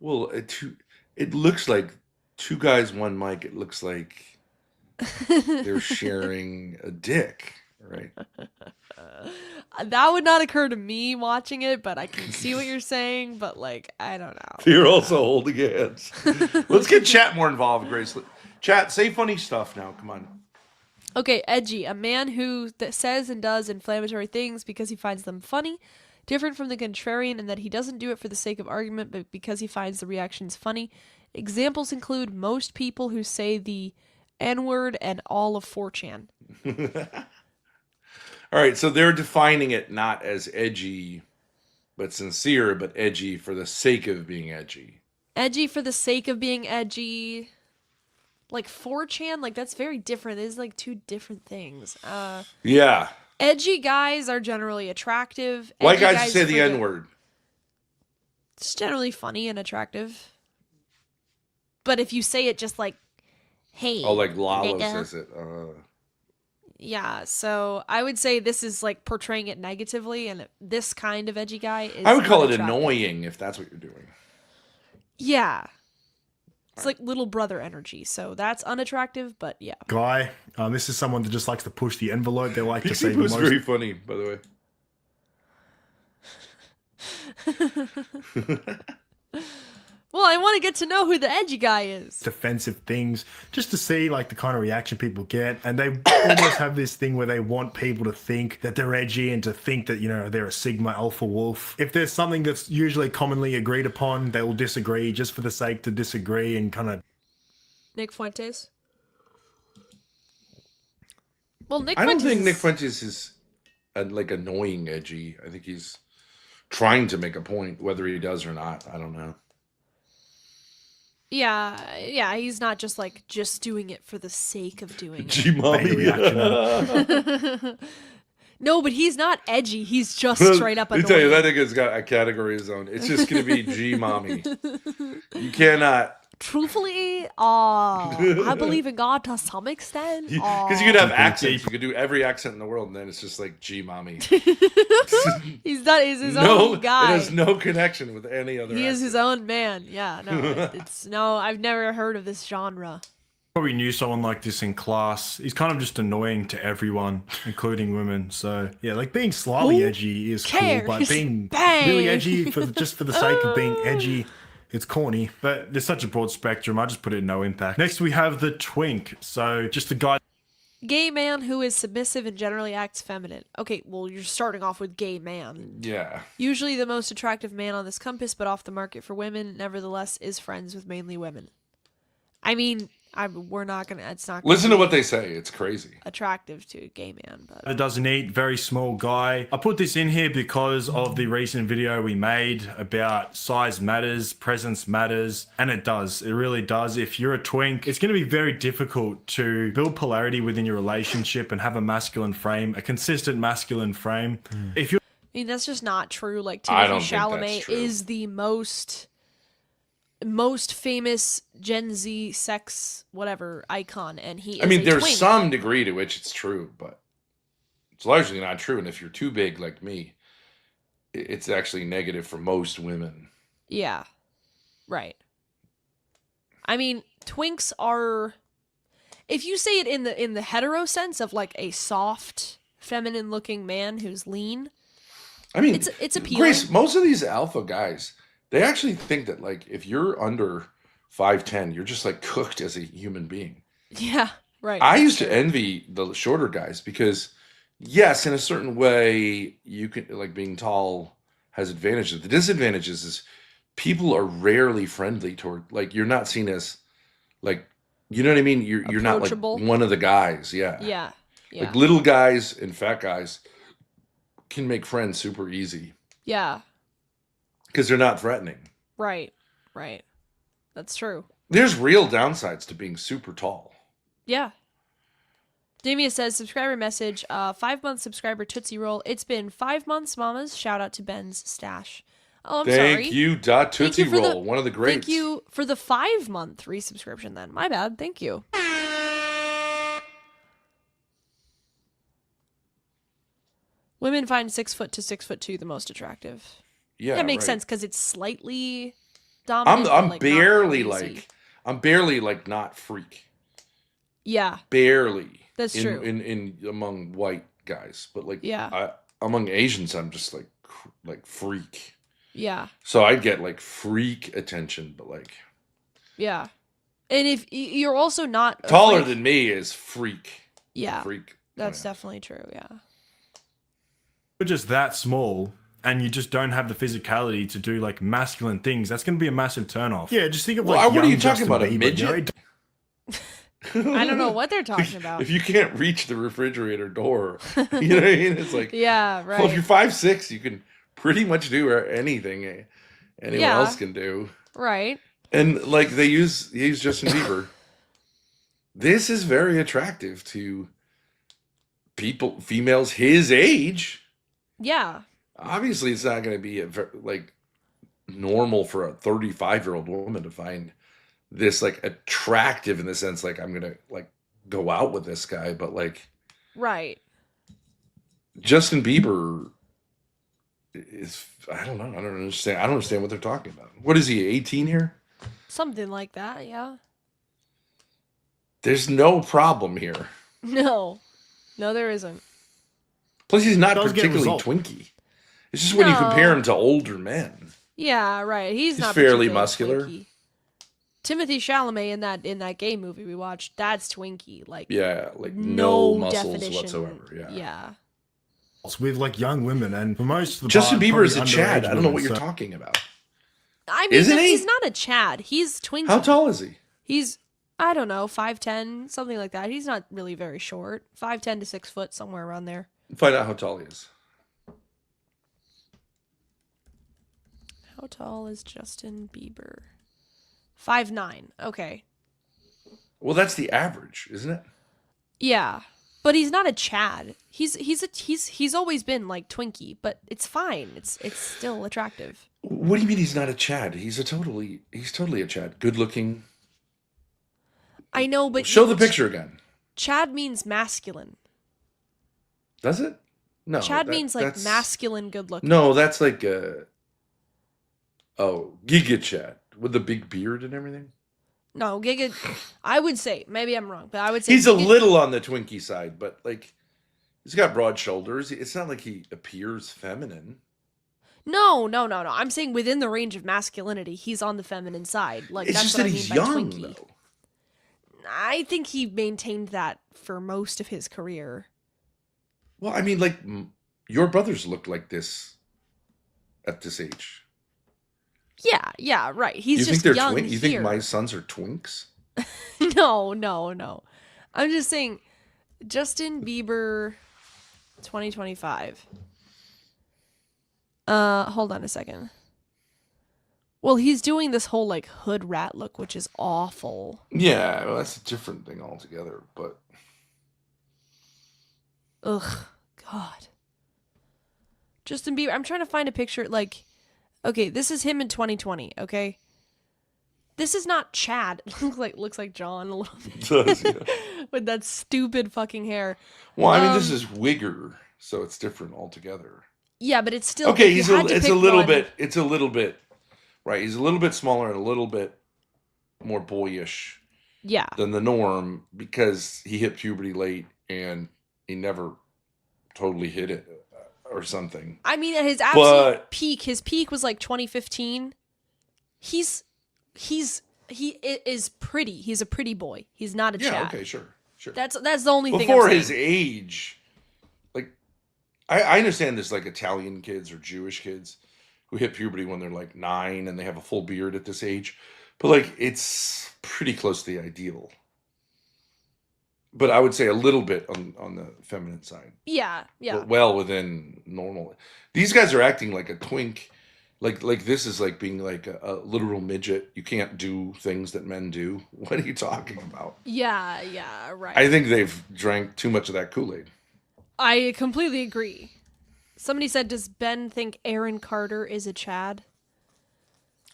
Well, it looks like two guys, one mic. It looks like they're sharing a dick, right? That would not occur to me watching it, but I can see what you're saying. But like, I don't know. You're also holding hands. Let's get chat more involved, Grace. Chat, say funny stuff now. Come on. Okay, edgy. A man who says and does inflammatory things because he finds them funny. Different from the contrarian in that he doesn't do it for the sake of argument, but because he finds the reactions funny. Examples include most people who say the N-word and all of 4chan. All right, so they're defining it not as edgy, but sincere, but edgy for the sake of being edgy. Edgy for the sake of being edgy. Like 4chan, like that's very different. There's like two different things. Yeah. Edgy guys are generally attractive. White Edgy guys say the for N-word. It's generally funny and attractive. But if you say it just like, hey, Oh, like Lalo nigga. says it. Yeah, so I would say this is like portraying it negatively, and this kind of edgy guy is. I would call it unattractive. annoying if that's what you're doing. Yeah. It's like little brother energy, so that's unattractive, but yeah. Guy, this is someone that just likes to push the envelope. They like to say It the was most. very funny, by the way. Well, I want to get to know who the edgy guy is. defensive things just to see like the kind of reaction people get, and they almost have this thing where they want people to think that they're edgy and to think that, you know, they're a sigma alpha wolf. If there's something that's usually commonly agreed upon, they will disagree just for the sake to disagree and kind of Nick Fuentes. Well, I don't think Nick Fuentes is like annoying edgy. I think he's trying to make a point, whether he does or not. I don't know. Yeah, he's not just doing it for the sake of doing it. G-mommy. No, but he's not edgy. He's just straight up Let annoying. me tell you, that nigga's got a category of his own. It's just going to be G-mommy. You cannot. Truthfully, I believe in God to some extent. Because you could have accents. You could do every accent in the world, and then it's just like G-mommy. He's his own guy. It has no connection with any other He accent. is his own man. Yeah, no, no, I've never heard of this genre. probably knew someone like this in class. He's kind of just annoying to everyone, including women. So yeah, like being slightly edgy is cool, but being really edgy for the sake of being edgy, it's corny. But there's such a broad spectrum. I just put it in no impact. Next we have the twink. So just the guy. Gay man who is submissive and generally acts feminine. Okay, well, you're starting off with gay man. Yeah. Usually the most attractive man on this compass, but off the market for women, nevertheless is friends with mainly women. I mean, we're not gonna. It's not. Gonna Listen to what they say. It's crazy. Attractive to a gay man, but That doesn't eat, very small guy. I put this in here because of the recent video we made about size matters, presence matters, and it does. It really does. If you're a twink, it's going to be very difficult to build polarity within your relationship and have a masculine frame, a consistent masculine frame. If you're I mean that's just not true. Like I Timothée don't think that's Chalamet true. is the most famous Gen Z sex whatever icon, and he is I mean, a there's twink. some degree to which it's true, but it's largely not true. And if you're too big like me, it's actually negative for most women. Yeah. Right. I mean, twinks are, if you say it in the hetero sense of like a soft, feminine looking man who's lean, I mean, it's appealing. Grace, most of these alpha guys, they actually think that like if you're under 5'10", you're just like cooked as a human being. Yeah, right. I used to envy the shorter guys because, yes, in a certain way, you can like being tall has advantages. The disadvantages is people are rarely friendly toward, like, you're not seen as like, you know what I mean? You're not like Approachable. one of the guys. Yeah. Yeah. Yeah. Like little guys and fat guys can make friends super easy Yeah. because they're not threatening. Right. Right. That's true. There's real downsides to being super tall. Yeah. Damia says, subscriber message, 5-month subscriber Tootsie Roll. It's been 5 months, mamas. Shout out to Ben's stash. Oh, I'm sorry. Thank you, Dot Tootsie Thank you for Roll, one of the greats. Thank you for the 5-month resubscription then. My bad. Thank you. Women find 6' to 6'2" the most attractive. Yeah, That makes right. sense because it's slightly dominant. I'm but, like, not barely crazy. I'm barely like not freak. Yeah. Barely. That's true. In among white guys, but like Yeah. among Asians, I'm just like freak. Yeah. So I'd get like freak attention, but like Yeah. And if you're also not taller afraid- than me is freak. Yeah. Freak. That's Yeah. definitely true. Yeah. you're just that small and you just don't have the physicality to do like masculine things, that's going to be a massive turnoff. Yeah, just think of Well, like what are you young talking Justin about? A Bieber, you know? midget? I don't know what they're talking about. If you can't reach the refrigerator door, you know what I mean? It's like, Yeah, right. well, if you're 5'6", you can pretty much do anything anyone Yeah. else can do. Right. And like they use Justin Bieber. This is very attractive to females his age. Yeah. Obviously, it's not going to be like normal for a 35-year-old woman to find this like attractive in the sense like I'm gonna like go out with this guy, but like Right. Justin Bieber is, I don't know. I don't understand what they're talking about. What is he, 18 here? Something like that. Yeah. There's no problem here. No. No, there isn't. Plus, he's not Does get particularly result. twinky. It's just when you No. compare him to older men. Yeah, right. He's not fairly particularly muscular. Twinkie. Timothy Chalamet in that gay movie we watched, that's Twinkie. Like, Yeah, like no no muscles definition whatsoever. Yeah. Yeah. with like young women, and for most of the Justin part, Bieber probably is a Chad. underage I don't know women, what you're so- talking about. I mean, Isn't he? he's not a Chad. He's Twinkie. How tall is he? He's, I don't know, 5'10", something like that. He's not really very short. 5'10" to 6 foot, somewhere around there. Find out how tall he is. How tall is Justin Bieber? 5'9". Okay. Well, that's the average, isn't it? Yeah. But he's not a Chad. He's always been like Twinkie, but it's fine. It's still attractive. What do you mean he's not a Chad? He's totally a Chad. Good looking. I know, but Show the picture again. Chad means masculine. Does it? No. Chad means like that's- masculine, good looking. No, that's like Giga Chad with the big beard and everything. No, Giga. I would say, maybe I'm wrong, but I would say He's a Giga- little on the Twinkie side, but like he's got broad shoulders. It's not like he appears feminine. No. I'm saying within the range of masculinity, he's on the feminine side. Like It's that's just what that I mean he's by young, Twinkie. though. I think he maintained that for most of his career. Well, I mean, like your brothers looked like this at this age. Yeah, right. He's You just think they're young twink? You think here. my sons are twinks? No. I'm just saying, Justin Bieber, 2025. Hold on a second. Well, he's doing this whole like hood rat look, which is awful. Yeah, well, that's a different thing altogether. But Ugh, God. Justin Bieber. I'm trying to find a picture. Like, okay, this is him in 2020. Okay, this is not Chad. looks like John a little bit with that stupid fucking hair. well, I mean, this is Wigger, so it's different altogether. Yeah, but it's still Okay, if you had to it's pick a little one- bit. It's a little bit. Right, he's a little bit smaller and a little bit more boyish Yeah, than the norm because he hit puberty late and he never totally hit it or something. I mean, at his absolute But- peak, his peak was like 2015. He is pretty. He's a pretty boy. He's not a Yeah, Chad. okay, sure. That's the only thing. Before I'm saying. his age, like I understand there's like Italian kids or Jewish kids who hit puberty when they're like 9 and they have a full beard at this age, but like it's pretty close to the ideal. But I would say a little bit on the feminine side. Yeah. But well within normal. These guys are acting like a twink. Like this is like being like a literal midget. You can't do things that men do. What are you talking about? Yeah, right. I think they've drank too much of that Kool-Aid. I completely agree. Somebody said, does Ben think Aaron Carter is a Chad?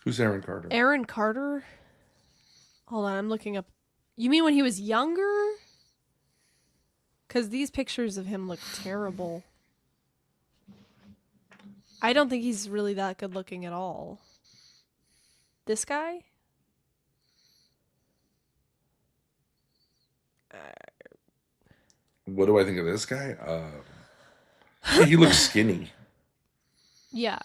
Who's Aaron Carter? Aaron Carter? Hold on, I'm looking up. You mean when he was younger? Because these pictures of him look terrible. I don't think he's really that good looking at all. This guy? What do I think of this guy? He looks skinny. Yeah.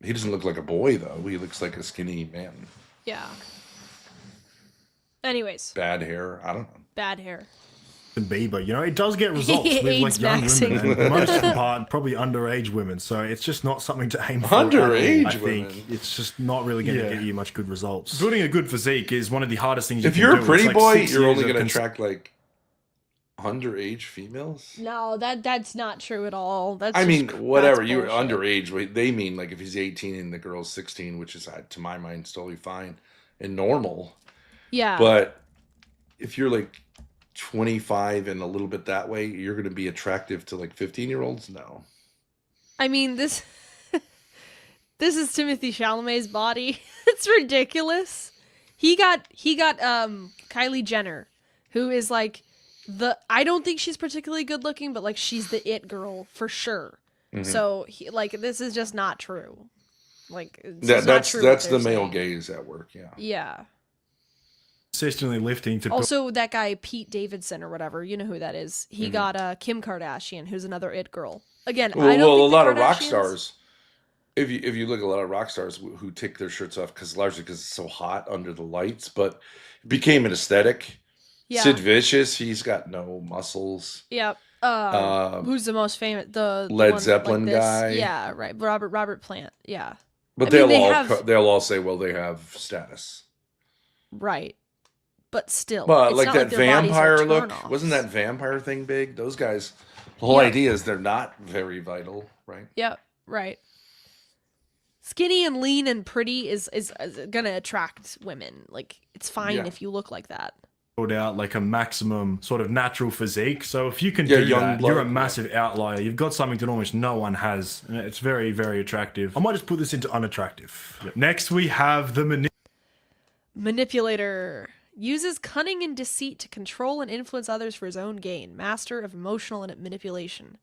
He doesn't look like a boy though. He looks like a skinny man. Yeah. Anyways, Bad hair. I don't know. bad hair. Bieber, it does get results with like AIDS young maxing. women, and for most of the part, probably underage women. So it's just not something to aim for. Underage I think women? it's just not really going to Yeah. get you much good results. Building a good physique is one of the hardest things you If can you're do. a pretty It's like boy, 6 you're years only of going to cons- attract like underage females. No, that's not true at all. That's I just mean, whatever. that's You're bullshit. underage. They mean like if he's 18 and the girl's 16, which is to my mind totally fine and normal. Yeah. But if you're like 25 and a little bit that way, you're going to be attractive to like 15-year-olds? No. I mean, this is Timothy Chalamet's body. It's ridiculous. He got Kylie Jenner, who is like I don't think she's particularly good looking, but like she's the it girl for sure. Mhm. So this is just not true. Like it's just not That's true that's what the they're male saying. gaze at work, yeah. Yeah. Consistently lifting to Also, that guy Pete Davidson or whatever, you know who that is. Mm-hmm. He got Kim Kardashian, who's another it girl. Again, Well, I don't think a the lot of rock Kardashians- stars if you look at a lot of rock stars who take their shirts off largely because it's so hot under the lights, but it became an aesthetic. Sid Yeah. Vicious, he's got no muscles. Yep. Um, Who's the most famous? The Led one like Zeppelin this? guy, Yeah, right. Robert Plant. Yeah. but I mean, they have they'll all say, well, they have status. right, but still, But it's like not that like their bodies are vampire look, wasn't turn-offs. that vampire thing big? Those guys, the whole Yeah. idea is they're not very vital, right? Yep. Right. Skinny and lean and pretty is gonna attract women. Like it's fine Yeah. if you look like that. Out like a maximum sort of natural physique. So if you can Yeah, do young that, blood, you're a yeah. massive outlier. You've got something that almost no one has. And it's very, very attractive. I might just put this into unattractive. Next, we have the Manipulator uses cunning and deceit to control and influence others for his own gain. Master of emotional and manipulation.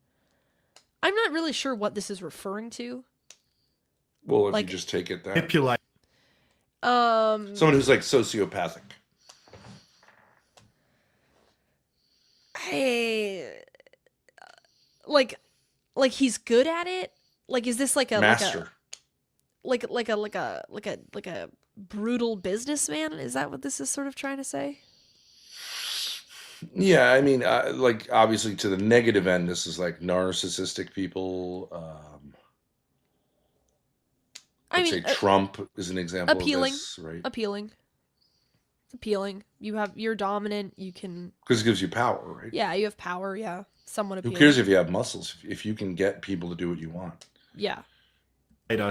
I'm not really sure what this is referring to. Well, if Like- you just take it that manipulate. someone who's like sociopathic. Hey, like he's good at it. Like, is this like a Master. like a brutal businessman? Is that what this is sort of trying to say? Yeah, I mean, like obviously to the negative end, this is like narcissistic people. I Let's mean, say Trump is an example appealing. of this, right? appealing. It's appealing. You're dominant. You can, Because it gives you power, right? yeah, you have power. Yeah, somewhat Who appealing. cares if you have muscles? If you can get people to do what you want. Yeah.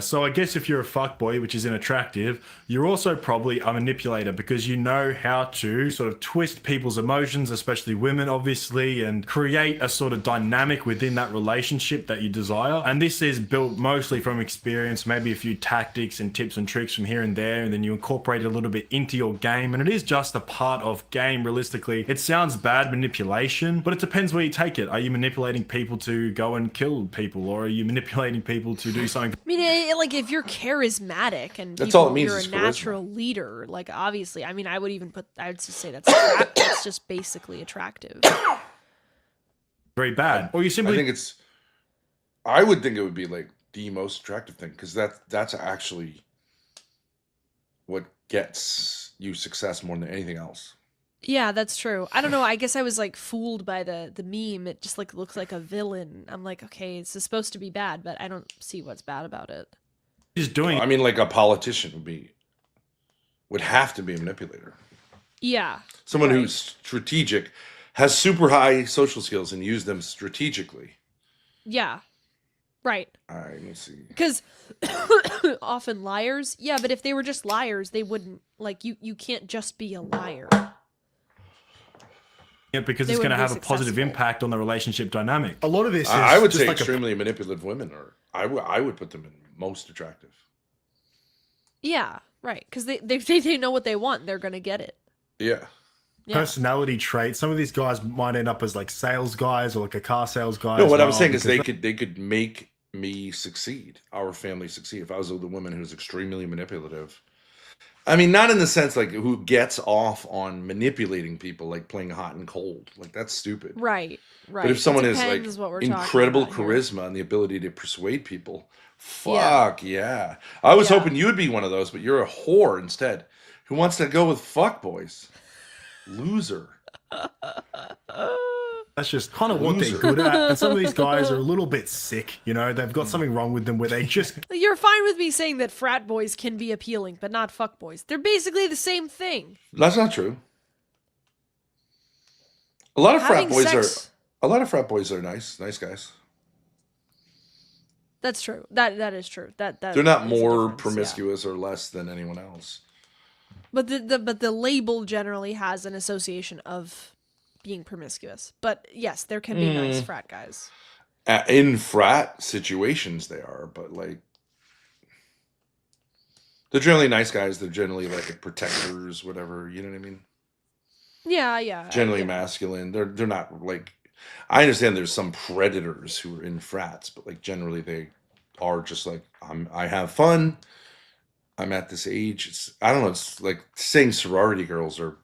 So I guess if you're a fuckboy, which is unattractive, you're also probably a manipulator because you know how to sort of twist people's emotions, especially women, obviously, and create a sort of dynamic within that relationship that you desire. And this is built mostly from experience, maybe a few tactics and tips and tricks from here and there, and then you incorporate it a little bit into your game. And it is just a part of game, realistically. It sounds bad, manipulation, but it depends where you take it. Are you manipulating people to go and kill people, or are you manipulating people to do something? I mean, like if you're charismatic and That's all it means you're a is charisma. natural leader, like obviously, I mean, I would just say that's that's just basically attractive. Very bad? Or you simply I would think it would be like the most attractive thing because that's actually what gets you success more than anything else. Yeah, that's true. I don't know. I guess I was like fooled by the meme. It just like looks like a villain. I'm like, okay, it's supposed to be bad, but I don't see what's bad about it. just doing I mean, like a politician would have to be a manipulator. Yeah. Someone Right. who's strategic, has super high social skills and use them strategically. Yeah. Right. Let me see. Because often liars. Yeah, but if they were just liars, they wouldn't like you can't just be a liar. it because They it's going to wouldn't have be a positive successful. impact on the relationship dynamic. A lot of this is I would just say like extremely manipulative women are. I would put them in most attractive. Yeah, right. Because they know what they want. They're gonna get it. Yeah. Yeah. personality trait. Some of these guys might end up as like sales guys or like a car sales guy. No, as what I'm well, saying is because they could make me succeed, our family succeed. If I was with a woman who's extremely manipulative, I mean, not in the sense like who gets off on manipulating people, like playing hot and cold, like that's stupid. Right. Right. But if someone It has like depends what we're talking incredible about here. charisma and the ability to persuade people, Yeah. fuck yeah. I was Yeah. hoping you would be one of those, but you're a whore instead. Who wants to go with fuck boys? Loser. that's just kind of what they're Loser. good at. And some of these guys are a little bit sick, you know, they've got something wrong with them where they just You're fine with me saying that frat boys can be appealing, but not fuck boys. They're basically the same thing. That's not true. A lot of Having frat boys are nice guys. That's true. That is true. That They're not is a more difference, yeah. promiscuous or less than anyone else. But the label generally has an association of being promiscuous. But yes, there can be nice frat guys. In frat situations, they are, but like they're generally nice guys. They're generally like protectors, whatever. You know what I mean? Yeah. Generally yeah. masculine. They're not like. I understand there's some predators who are in frats, but like generally they are just like I have fun. I'm at this age. I don't know. It's like saying sorority girls are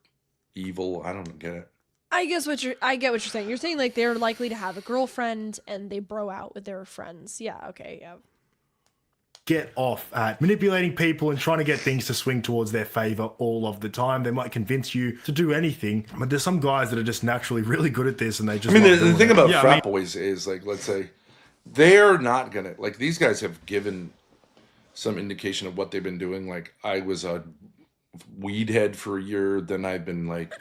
evil. I don't get it. I get what you're saying. You're saying like they're likely to have a girlfriend and they bro out with their friends. Yeah. Okay. Yeah. get off at manipulating people and trying to get things to swing towards their favor all of the time. They might convince you to do anything, but there's some guys that are just naturally really good at this, and they just. I mean, love the doing thing it. about Yeah, frat boys is, like, let's say they're not gonna, like, these guys have given some indication of what they've been doing. Like, I was a weed head for a year, then I've been like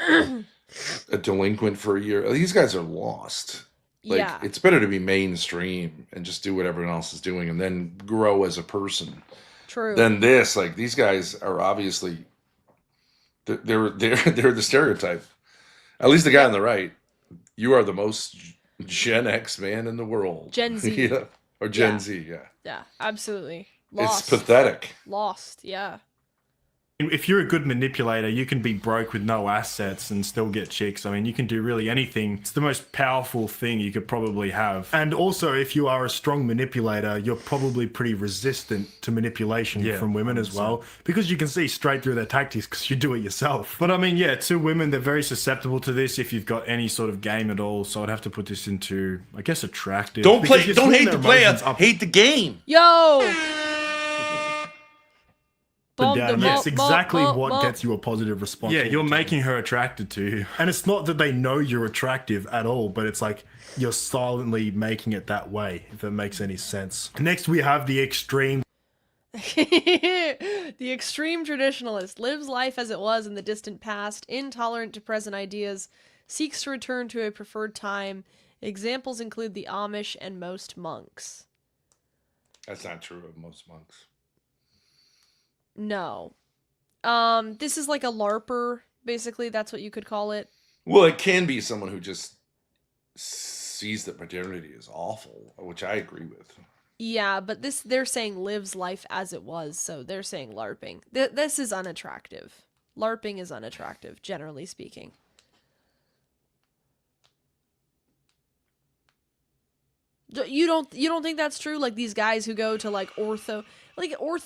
a delinquent for a year. These guys are lost. Like, Yeah. it's better to be mainstream and just do what everyone else is doing and then grow as a person. True. Than this, like, these guys are obviously they're the stereotype. At least the guy on the right, you are the most Gen X man in the world. Gen Z. Yeah. Or Gen Yeah. Z, yeah. Yeah, absolutely. Lost. It's pathetic. Lost, yeah. If you're a good manipulator, you can be broke with no assets and still get chicks. I mean, you can do really anything. It's the most powerful thing you could probably have. And also, if you are a strong manipulator, you're probably pretty resistant to manipulation from women as well, because you can see straight through their tactics because you do it yourself. But I mean, yeah, to women, they're very susceptible to this if you've got any sort of game at all. So I'd have to put this into, I guess, attractive. Don't because you're hate swinging the their player, emotions up hate the game. Yo! and down. That's exactly what bump. gets you a positive response. Yeah, all you're the time. making her attracted to you. And it's not that they know you're attractive at all, but it's like you're silently making it that way, if it makes any sense. Next, we have the extreme. The extreme traditionalist lives life as it was in the distant past, intolerant to present ideas, seeks to return to a preferred time. Examples include the Amish and most monks. That's not true of most monks. No. This is like a LARPer, basically. That's what you could call it. Well, it can be someone who just sees that modernity is awful, which I agree with. Yeah, but they're saying lives life as it was, so they're saying LARPing. This is unattractive. LARPing is unattractive, generally speaking. You don't think that's true? Like these guys who go to like ortho.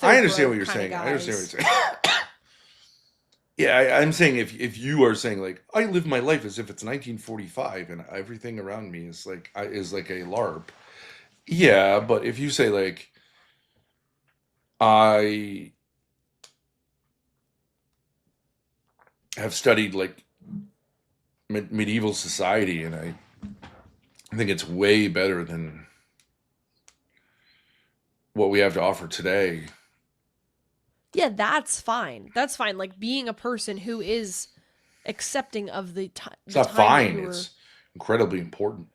I understand what you're saying. I understand what you're saying. Yeah, I'm saying if you are saying like I live my life as if it's 1945 and everything around me is like a LARP. Yeah, but if you say like I have studied like medieval society and I think it's way better than what we have to offer today. Yeah, that's fine. That's fine. Like being a person who is accepting of the time. It's not fine. It's incredibly important.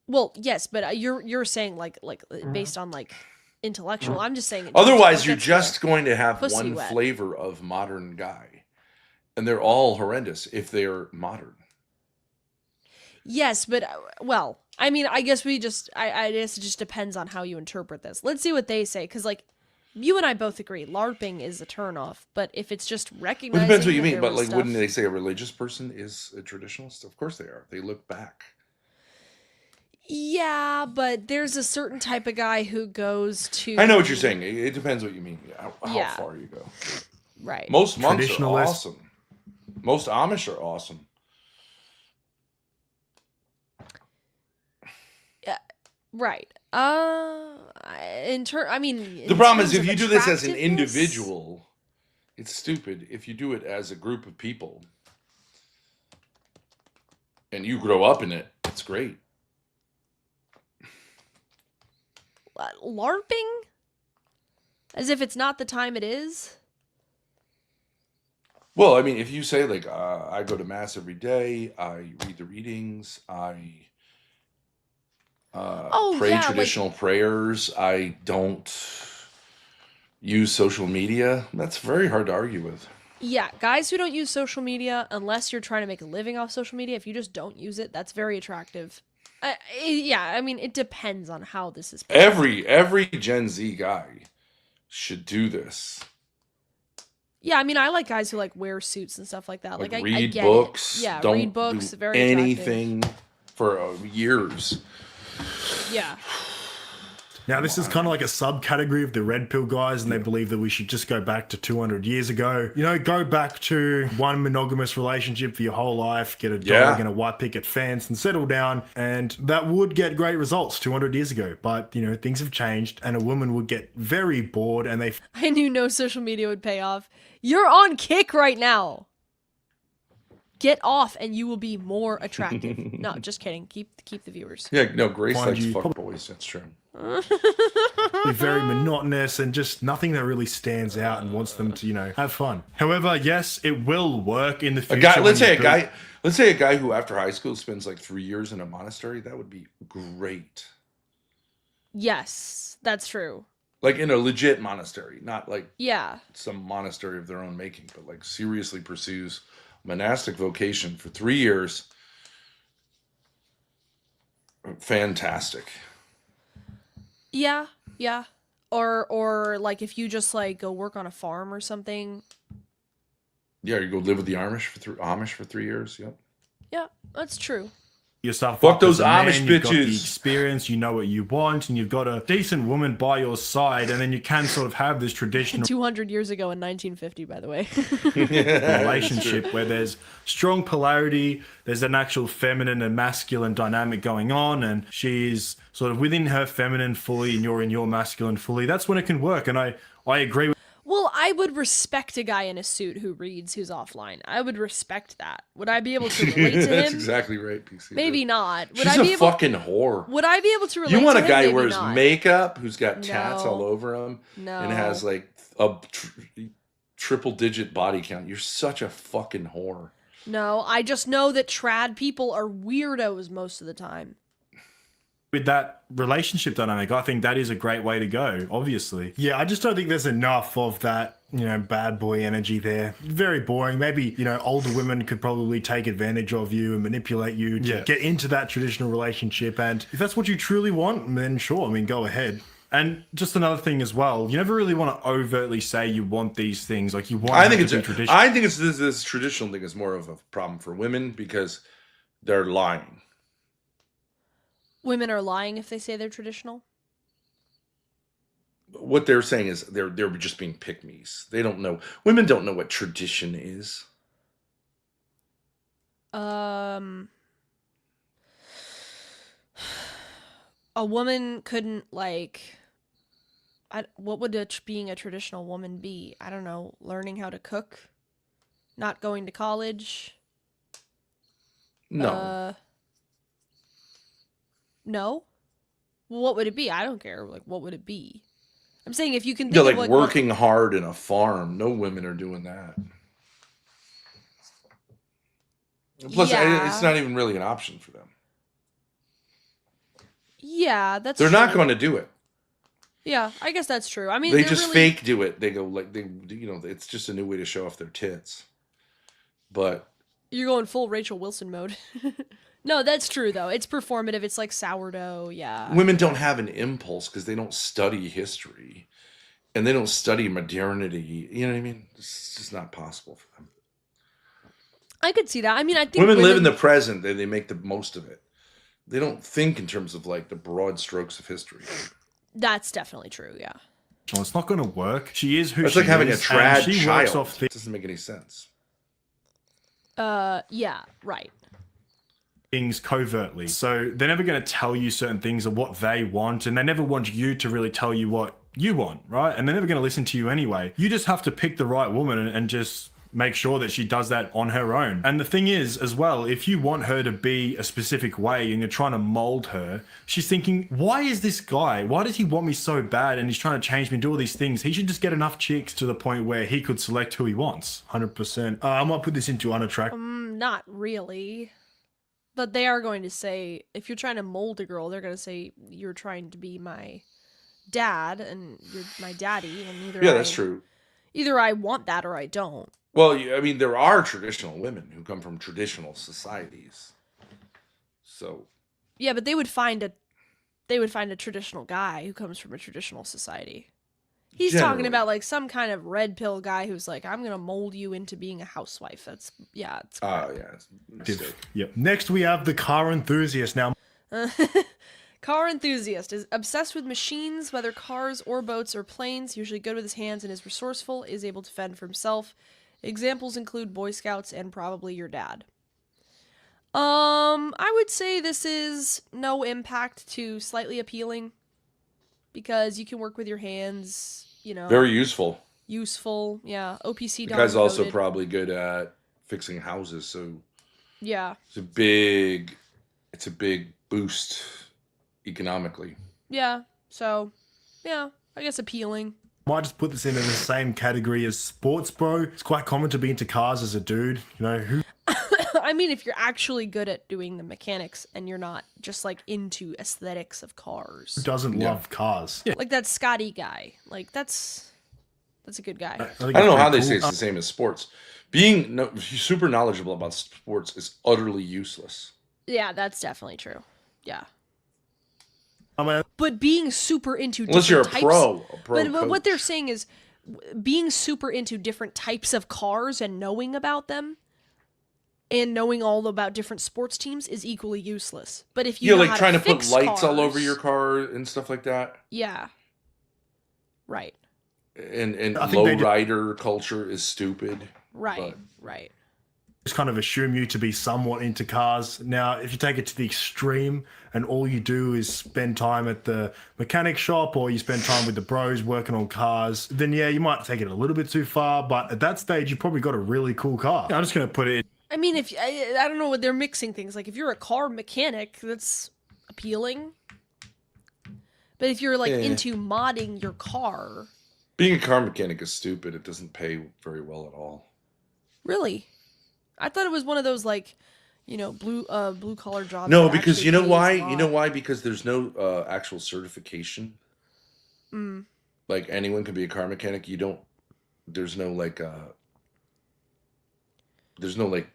Well, yes, but you're saying like based on like intellectual. I'm just saying. Otherwise, you're just going to have pussy one wet. flavor of modern guy, and they're all horrendous if they're modern. Yes, but well, I mean, I guess I guess it just depends on how you interpret this. Let's see what they say, because like you and I both agree, LARPing is a turnoff. But if it's just Well, recognizing, it depends what you that mean. there But was like, stuff- wouldn't they say a religious person is a traditionalist? Of course they are. They look back. Yeah, but there's a certain type of guy who goes to. I know what you're saying. It depends what you mean. How Yeah. far you go. Right. Most monks are Traditionalist. awesome. Most Amish are awesome. Right. I mean, The in problem is terms if of you do this as an attractiveness- individual, it's stupid. If you do it as a group of people and you grow up in it, it's great. LARPing, as if it's not the time it is. Well, I mean, if you say like I go to mass every day, I read the readings, I pray yeah, like- traditional prayers, I don't use social media. That's very hard to argue with. Yeah, guys who don't use social media, unless you're trying to make a living off social media, if you just don't use it, that's very attractive. Yeah, I mean, it depends on how this is. Every Gen Z guy should do this. Yeah, I mean, I like guys who like wear suits and stuff like that. Like, I read get books. It. Yeah, don't read books. do Very attractive. anything for years. Yeah. Now, this is kind of like a subcategory of the red pill guys, and they believe that we should just go back to 200 years ago. You know, go back to one monogamous relationship for your whole life, get a dog and a white picket fence, and settle down. And that would get great results 200 years ago. But, you know, things have changed, and a woman would get very bored, and I knew no social media would pay off. You're on Kick right now. Get off and you will be more attractive. No, just kidding. Keep the viewers. Yeah, no, Grace likes fuck boys. That's true. very monotonous and just nothing that really stands out and wants them to, you know, have fun. However, yes, it will work in the future. Let's say a guy who after high school spends like 3 years in a monastery. That would be great. Yes, that's true. Like in a legit monastery, not like some monastery of their own making, but like seriously pursues monastic vocation for 3 years. Fantastic. Yeah. Or like if you just like go work on a farm or something. Yeah, you go live with the Amish for 3 years. Yep. Yeah, that's true. Yourself fuck those Amish man, you've got the bitches. experience, you know what you want, and you've got a decent woman by your side, and then you can sort of have this traditional 200 years ago in 1950, by the way. relationship where there's strong polarity, there's an actual feminine and masculine dynamic going on, and she's sort of within her feminine fully and you're in your masculine fully. That's when it can work, and I agree with. Well, I would respect a guy in a suit who reads who's offline. I would respect that. Would I be able to relate to him? That's exactly right, PC. Maybe not. Would She's I be a fucking whore. Would I be able to relate to him? You want a guy Maybe who wears not. makeup, who's got tats all over him, and has like a triple-digit body count. You're such a fucking whore. No, I just know that trad people are weirdos most of the time. With that relationship dynamic, I think that is a great way to go, obviously. Yeah, I just don't think there's enough of that, you know, bad boy energy there. Very boring. Maybe, you know, older women could probably take advantage of you and manipulate you to get into that traditional relationship. And if that's what you truly want, then sure, I mean, go ahead. And just another thing as well, you never really want to overtly say you want these things. Like you want to be traditional. I think this traditional thing is more of a problem for women because they're lying. Women are lying if they say they're traditional? What they're saying is they're just being pick-me's. They don't know. Women don't know what tradition is. A woman couldn't like... what would being a traditional woman be? I don't know. Learning how to cook? Not going to college? No. No? Well, what would it be? I don't care. Like, what would it be? I'm saying if you can think of like working hard in a farm. No women are doing that. Plus, it's not even really an option for them. Yeah, that's They're not going to do it. Yeah, I guess that's true. I mean, they just fake do it. They go like it's just a new way to show off their tits. But you're going full Rachel Wilson mode. No, that's true, though. It's performative. It's like sourdough, yeah. Women don't have an impulse because they don't study history. And they don't study modernity. You know what I mean? It's just not possible for them. I could see that. I mean, I think women live in the present. They make the most of it. They don't think in terms of like the broad strokes of history. That's definitely true, yeah. Well, it's not going to work. She is who she is. It's like having a trad child. It doesn't make any sense. Yeah, right. Things covertly. So they're never going to tell you certain things or what they want, and they never want you to really tell you what you want, right? And they're never going to listen to you anyway. You just have to pick the right woman and just make sure that she does that on her own. And the thing is, as well, if you want her to be a specific way and you're trying to mold her, she's thinking, why is this guy? Why does he want me so bad? And he's trying to change me and do all these things. He should just get enough chicks to the point where he could select who he wants. 100%. I might put this into unattractive. Not really. But they are going to say, if you're trying to mold a girl, they're going to say, you're trying to be my dad, and you're my daddy, and that's true. Either I want that or I don't. Well, I mean, there are traditional women who come from traditional societies. So. Yeah, but they would find a traditional guy who comes from a traditional society. He's talking about like some kind of red pill guy who's like, I'm gonna mold you into being a housewife. It's It's Yep. Next we have the car enthusiast. Now, Car enthusiast is obsessed with machines, whether cars or boats or planes, usually good with his hands and is resourceful, is able to fend for himself. Examples include Boy Scouts and probably your dad. I would say this is no impact to slightly appealing because you can work with your hands, Very useful. useful. Yeah, OPC The done guy's also coded. probably good at fixing houses, so Yeah. it's a big boost economically. Yeah. So, yeah, I guess appealing. Might just put this into the same category as sports bro. It's quite common to be into cars as a dude. Who I mean, if you're actually good at doing the mechanics and you're not just like into aesthetics of cars. doesn't love cars? Yeah. Like that Scotty guy. Like that's a good guy. I I don't know how they say it's the same as sports. Being super knowledgeable about sports is utterly useless. Yeah, that's definitely true. Yeah. I mean, But being super into Unless you're a different pro. types, A pro but what they're coach. saying is being super into different types of cars and knowing about them and knowing all about different sports teams is equally useless. But if you know like how trying to put fix lights all over cars- your car and stuff like that. Yeah. Right. And I think they lowrider culture is stupid. Right. But- Right. just kind of assume you to be somewhat into cars. Now, if you take it to the extreme and all you do is spend time at the mechanic shop or you spend time with the bros working on cars, then yeah, you might take it a little bit too far. But at that stage, you probably got a really cool car. I'm just going to put it. I mean, if I don't know what they're mixing things. Like if you're a car mechanic, that's appealing. But if you're like Yeah. into modding your car, Being a car mechanic is stupid. It doesn't pay very well at all. really, I thought it was one of those like, blue collar jobs. No, that because actually you know pays why? a You know lot. why? Because there's no actual certification. Like anyone can be a car mechanic. You don't. There's no like. There's no like.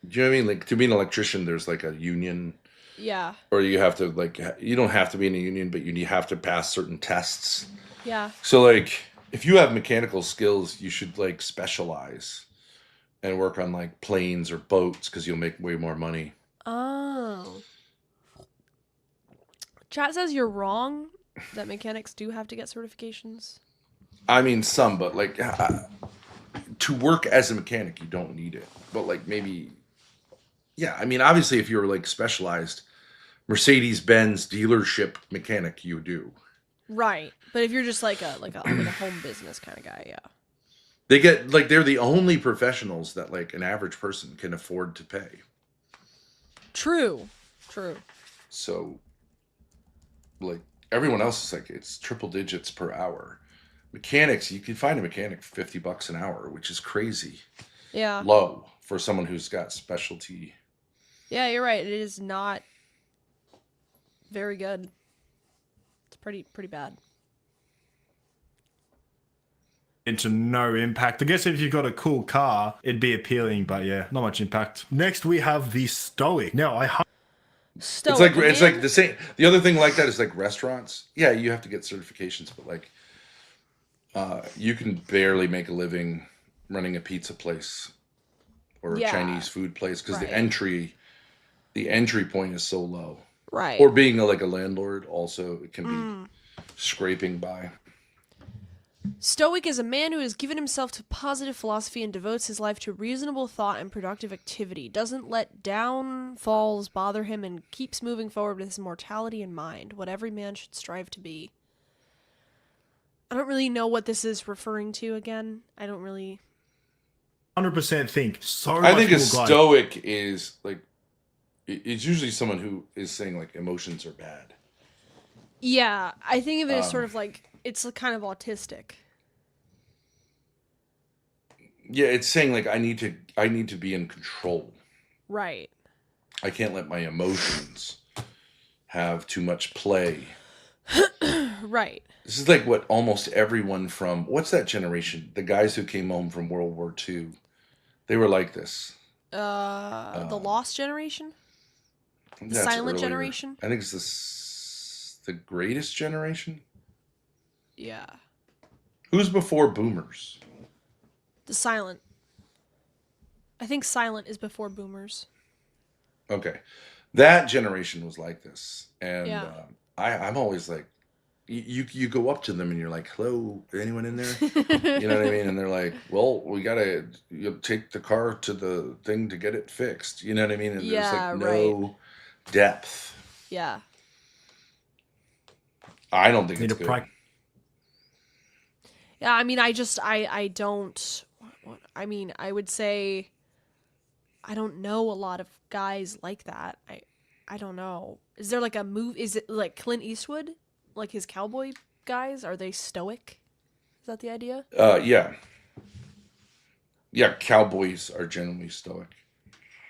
Do you know what I mean? Like to be an electrician, there's like a union, Yeah. or you have to like. You don't have to be in a union, but you have to pass certain tests. Yeah. So like, if you have mechanical skills, you should like specialize and work on like planes or boats because you'll make way more money. Oh. Chat says you're wrong. That mechanics do have to get certifications. I mean, some, but like to work as a mechanic, you don't need it. But like maybe, yeah. I mean, obviously, if you're like specialized Mercedes-Benz dealership mechanic, you do. Right. But if you're just like a home business kind of guy, yeah. They get like they're the only professionals that like an average person can afford to pay. True. True. So, like everyone else is like it's triple digits per hour. Mechanics, you can find a mechanic for $50 an hour, which is crazy Yeah. low for someone who's got specialty. Yeah, you're right. It is not very good. It's pretty bad. Into no impact. I guess if you've got a cool car, it'd be appealing, but yeah, not much impact. Next, we have the Stoic. Now, Stoic, It's like the same. The other thing like that is like restaurants. Yeah, you have to get certifications, but like, you can barely make a living running a pizza place or a Yeah. Chinese food place because Right. the entry point is so low. right. Or being like a landlord also it can be scraping by. Stoic is a man who has given himself to positive philosophy and devotes his life to reasonable thought and productive activity, doesn't let downfalls bother him, and keeps moving forward with his mortality in mind, what every man should strive to be. I don't really know what this is referring to again. I don't really... 100% think so I much think a more guy. stoic is like it's usually someone who is saying like emotions are bad. Yeah, I think of it as sort of like, it's kind of autistic. Yeah, it's saying like I need to be in control. Right. I can't let my emotions have too much play. Right. This is like what almost everyone from what's that generation? The guys who came home from World War II, they were like this. The Lost Generation? The Silent Generation? I think it's the Greatest Generation. Yeah. Who's before Boomers? The Silent. I think Silent is before Boomers. Okay, that generation was like this, and Yeah. I'm always like, you go up to them and you're like, hello, anyone in there? You know what I mean? And they're like, well, we gotta take the car to the thing to get it fixed. You know what I mean? And there's Yeah, like right. no depth. Yeah. I don't think Need it's to good. practice. Yeah, I mean, I don't, I mean, I would say I don't know a lot of guys like that. I don't know. Is there like a move? Is it like Clint Eastwood? Like his cowboy guys? Are they stoic? Is that the idea? Yeah. Yeah, cowboys are generally stoic.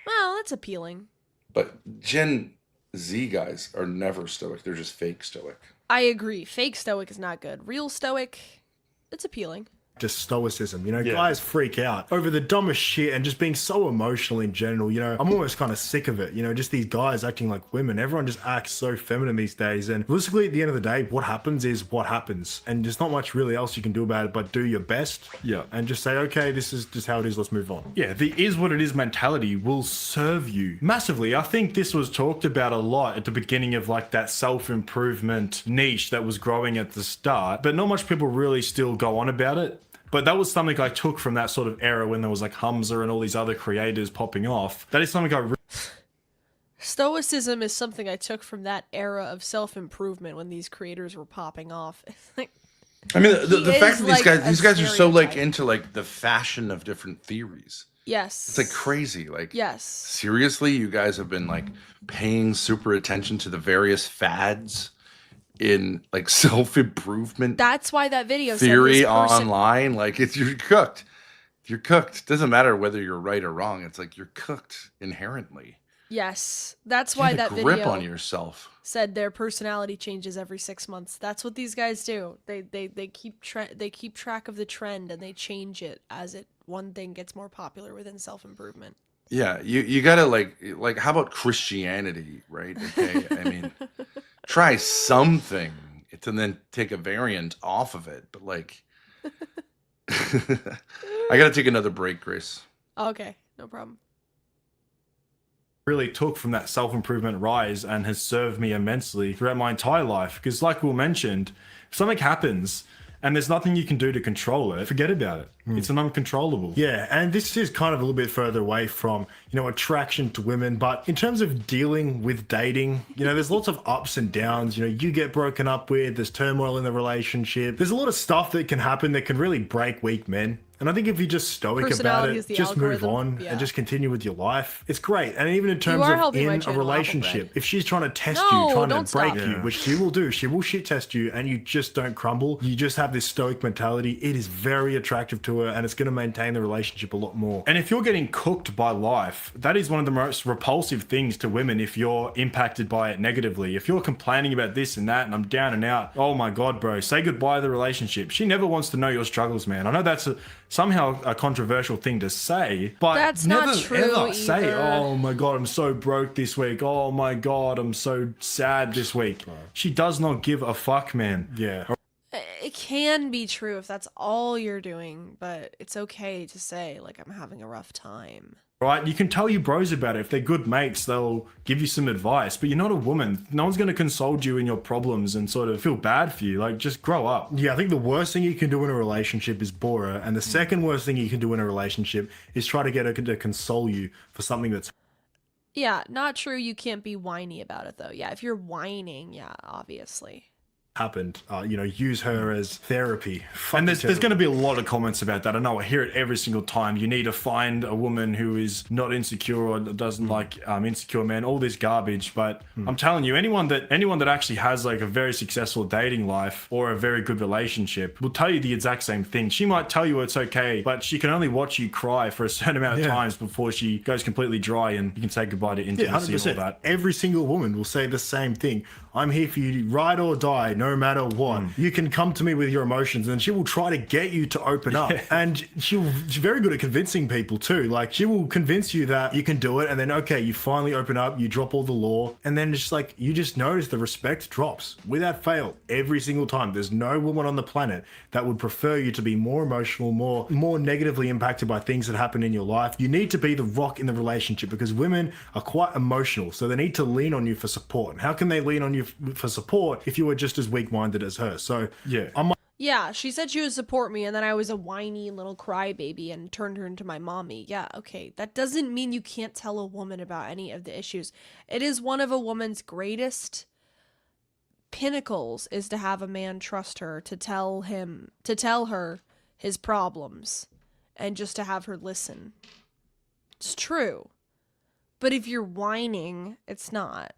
Well, that's appealing. But Gen Z guys are never stoic. They're just fake stoic. I agree. Fake stoic is not good. Real stoic, it's appealing. Just stoicism. You know, Yeah. guys freak out over the dumbest shit and just being so emotional in general. You know, I'm almost kind of sick of it. You know, just these guys acting like women. Everyone just acts so feminine these days. And realistically, at the end of the day, what happens is what happens. And there's not much really else you can do about it but do your best. Yeah. And just say, okay, this is just how it is. Let's move on. Yeah, the is what it is mentality will serve you massively. I think this was talked about a lot at the beginning of like that self-improvement niche that was growing at the start, but not much people really still go on about it. But that was something I took from that sort of era when there was like Hamza and all these other creators popping off. That is something I Stoicism is something I took from that era of self-improvement when these creators were popping off. It's like, I mean, the He fact is that like a these guys are so like stereotype. into like the fashion of different theories. yes. It's like crazy. Like, Yes. seriously, you guys have been like paying super attention to the various fads in like self-improvement That's why that video theory said this person, online. Like, it's you're cooked. You're cooked. Doesn't matter whether you're right or wrong. It's like you're cooked inherently. Yes. That's You why have that a grip video on yourself. said their personality changes every 6 months. That's what these guys do. They keep track of the trend and they change it as one thing g's more popular within self-improvement. Yeah, you gotta like how about Christianity, right? Okay, I mean, try something and then take a variant off of it, but like, I gotta take another break, Grace. Okay, no problem. Really took from that self-improvement rise and has served me immensely throughout my entire life. Because like we mentioned, if something happens and there's nothing you can do to control it, forget about it. It's an uncontrollable. Yeah, and this is kind of a little bit further away from, you know, attraction to women. But in terms of dealing with dating, you know, there's lots of ups and downs. You know, you get broken up with, there's turmoil in the relationship. There's a lot of stuff that can happen that can really break weak men. And I think if you're just stoic about Personality is it, the just move algorithm. on Yeah. and just continue with your life, it's great. And even in terms are of helping my in a channel, relationship, Applebread. if she's trying to test No, you, trying don't to break stop. you, Yeah. which she will do, she will shit test you, and you just don't crumble. You just have this stoic mentality. It is very attractive to her, and it's going to maintain the relationship a lot more. And if you're getting cooked by life, that is one of the most repulsive things to women if you're impacted by it negatively. If you're complaining about this and that and I'm down and out, oh my God, bro, say goodbye to the relationship. She never wants to know your struggles, man. I know that's somehow a controversial thing to say, but That's never not true ever say, either. oh my God, I'm so broke this week. Oh my God, I'm so sad this week. She does not give a fuck, man. Yeah. It can be true if that's all you're doing, but it's okay to say, like, I'm having a rough time. Right? You can tell your bros about it. If they're good mates, they'll give you some advice, but you're not a woman. No one's going to console you in your problems and sort of feel bad for you. Like, just grow up. Yeah, I think the worst thing you can do in a relationship is bore her. And the second worst thing you can do in a relationship is try to get her to console you for something that's Yeah, not true. You can't be whiny about it, though. Yeah, if you're whining, yeah, obviously. happened. You know, use her as therapy. And there's going to be a lot of comments about that. I know I hear it every single time. You need to find a woman who is not insecure or doesn't like insecure men, all this garbage. But I'm telling you, anyone that actually has like a very successful dating life or a very good relationship will tell you the exact same thing. She might tell you it's okay, but she can only watch you cry for a certain amount of times before she goes completely dry and you can say goodbye to intimacy and all that. Every single woman will say the same thing. I'm here for you, ride or die. no matter what. You can come to me with your emotions and she will try to get you to open up. And she's very good at convincing people too. Like, she will convince you that you can do it, and then, okay, you finally open up, you drop all the law, and then it's like, you just notice the respect drops without fail every single time. There's no woman on the planet that would prefer you to be more emotional, more negatively impacted by things that happen in your life. You need to be the rock in the relationship, because women are quite emotional, so they need to lean on you for support. And how can they lean on you for support if you are just as weak-minded as her? So yeah, she said she would support me, and then I was a whiny little crybaby and turned her into my mommy. Yeah, okay. That doesn't mean you can't tell a woman about any of the issues. It is one of a woman's greatest pinnacles is to have a man trust her, to tell her his problems, and just to have her listen. It's true. But if you're whining, it's not.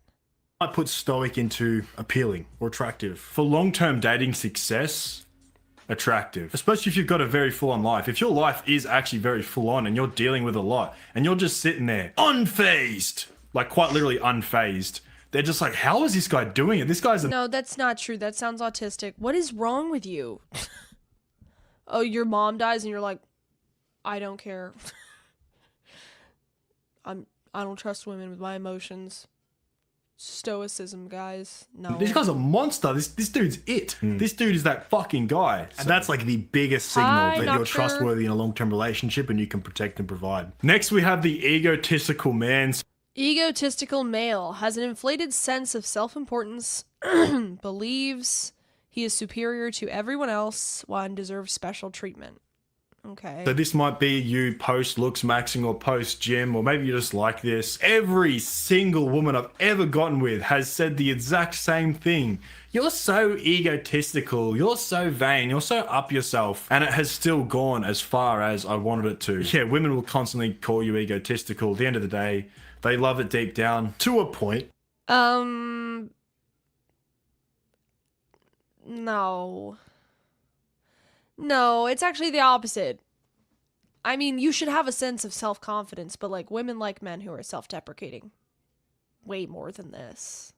I put stoic into appealing or attractive. For long-term dating success, attractive. Especially if you've got a very full-on life. If your life is actually very full-on and you're dealing with a lot and you're just sitting there unfazed, like quite literally unfazed, they're just like, how is this guy doing it? This guy's No, that's not true. That sounds autistic. What is wrong with you? Oh, your mom dies and you're like, I don't care. I don't trust women with my emotions. Stoicism, guys. No. This guy's a monster. This dude's it. This dude is that fucking guy. And that's like the biggest signal Hi, that you're doctor. trustworthy in a long-term relationship and you can protect and provide. Next, we have the egotistical man. Egotistical male has an inflated sense of self-importance, believes he is superior to everyone else and deserves special treatment. Okay. So this might be you post looks maxing or post gym, or maybe you just like this. Every single woman I've ever gotten with has said the exact same thing. You're so egotistical, you're so vain, you're so up yourself. And it has still gone as far as I wanted it to. Yeah, women will constantly call you egotistical. At the end of the day, they love it deep down. To a point. No. No, it's actually the opposite. I mean, you should have a sense of self-confidence, but like women like men who are self-deprecating. Way more than this.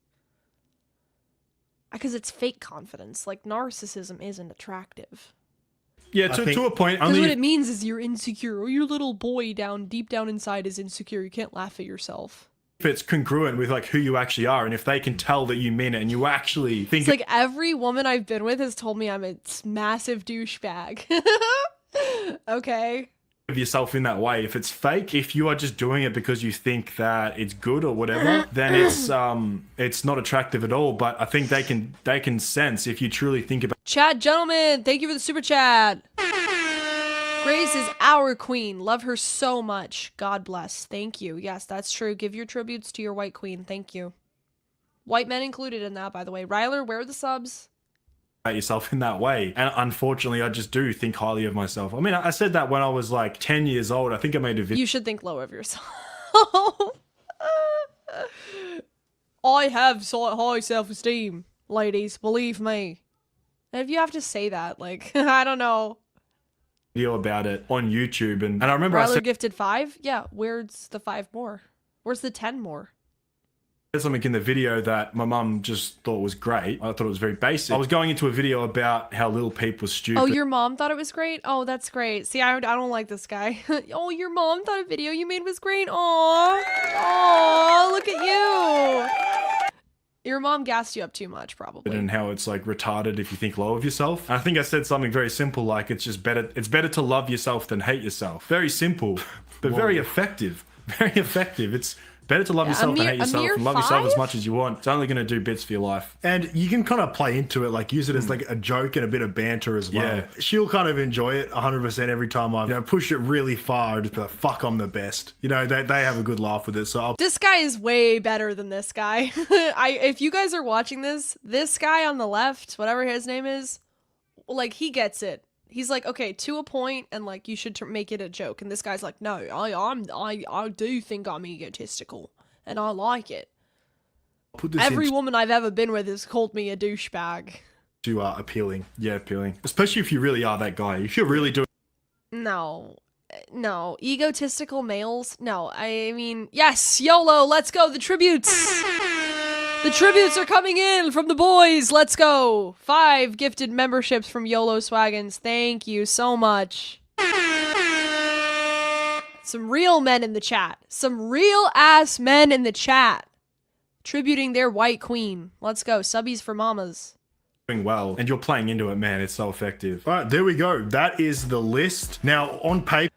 Because it's fake confidence. Like, narcissism isn't attractive. Yeah, to a point. Because what it means is you're insecure, or your little boy deep down inside is insecure. You can't laugh at yourself. If it's congruent with like who you actually are, and if they can tell that you mean it and you actually think it's like every woman I've been with has told me I'm a massive douchebag. Okay. of yourself in that way. If it's fake, if you are just doing it because you think that it's good or whatever, then it's not attractive at all. But I think they can sense if you truly think about Chad, gentlemen, thank you for the super chat. Grace is our queen. Love her so much. God bless. Thank you. Yes, that's true. Give your tributes to your white queen. Thank you. White men included in that, by the way. Ryler, where are the subs? yourself in that way. And unfortunately, I just do think highly of myself. I mean, I said that when I was like 10 years old. I think I made a video. You should think low of yourself. I have high self-esteem, ladies. Believe me. And if you have to say that, like, I don't know. Video about it on YouTube, and I remember I Ryler said gifted 5? Yeah, where's the 5 more? Where's the 10 more? something in the video that my mum just thought was great. I thought it was very basic. I was going into a video about how Lil Peep was stupid. Oh, your mom thought it was great? Oh, that's great. See, I don't like this guy. Oh, your mom thought a video you made was great? Aw. Aw, look at you. Your mom gassed you up too much, probably. And how it's like retarded if you think low of yourself. And I think I said something very simple, like it's better to love yourself than hate yourself. Very simple, but very effective. Very effective. It's better to love yourself than hate yourself, and love yourself as much as you want. It's only going to do bits for your life. And you can kind of play into it, like use it as like a joke and a bit of banter as well. Yeah. She'll kind of enjoy it 100% every time I push it really far. Just be like, fuck, I'm the best. They have a good laugh with it. So This guy is way better than this guy. If you guys are watching this guy on the left, whatever his name is, like, he gets it. He's like, okay, to a point, and like, you should make it a joke. And this guy's like, no, I do think I'm egotistical, and I like it. put this Every woman I've ever been with has called me a douchebag. into appealing. Yeah, appealing. Especially if you really are that guy. If you're really doing No, egotistical males. No, I mean, yes, YOLO, let's go, the tributes. The tributes are coming in from the boys. Let's go. 5 gifted memberships from YOLO Swaggins. Thank you so much. Some real men in the chat. Some real ass men in the chat. Tributing their white queen. Let's go. Subbies for mamas. Doing well, and you're playing into it, man. It's so effective. All right, there we go. That is the list. Now, on paper.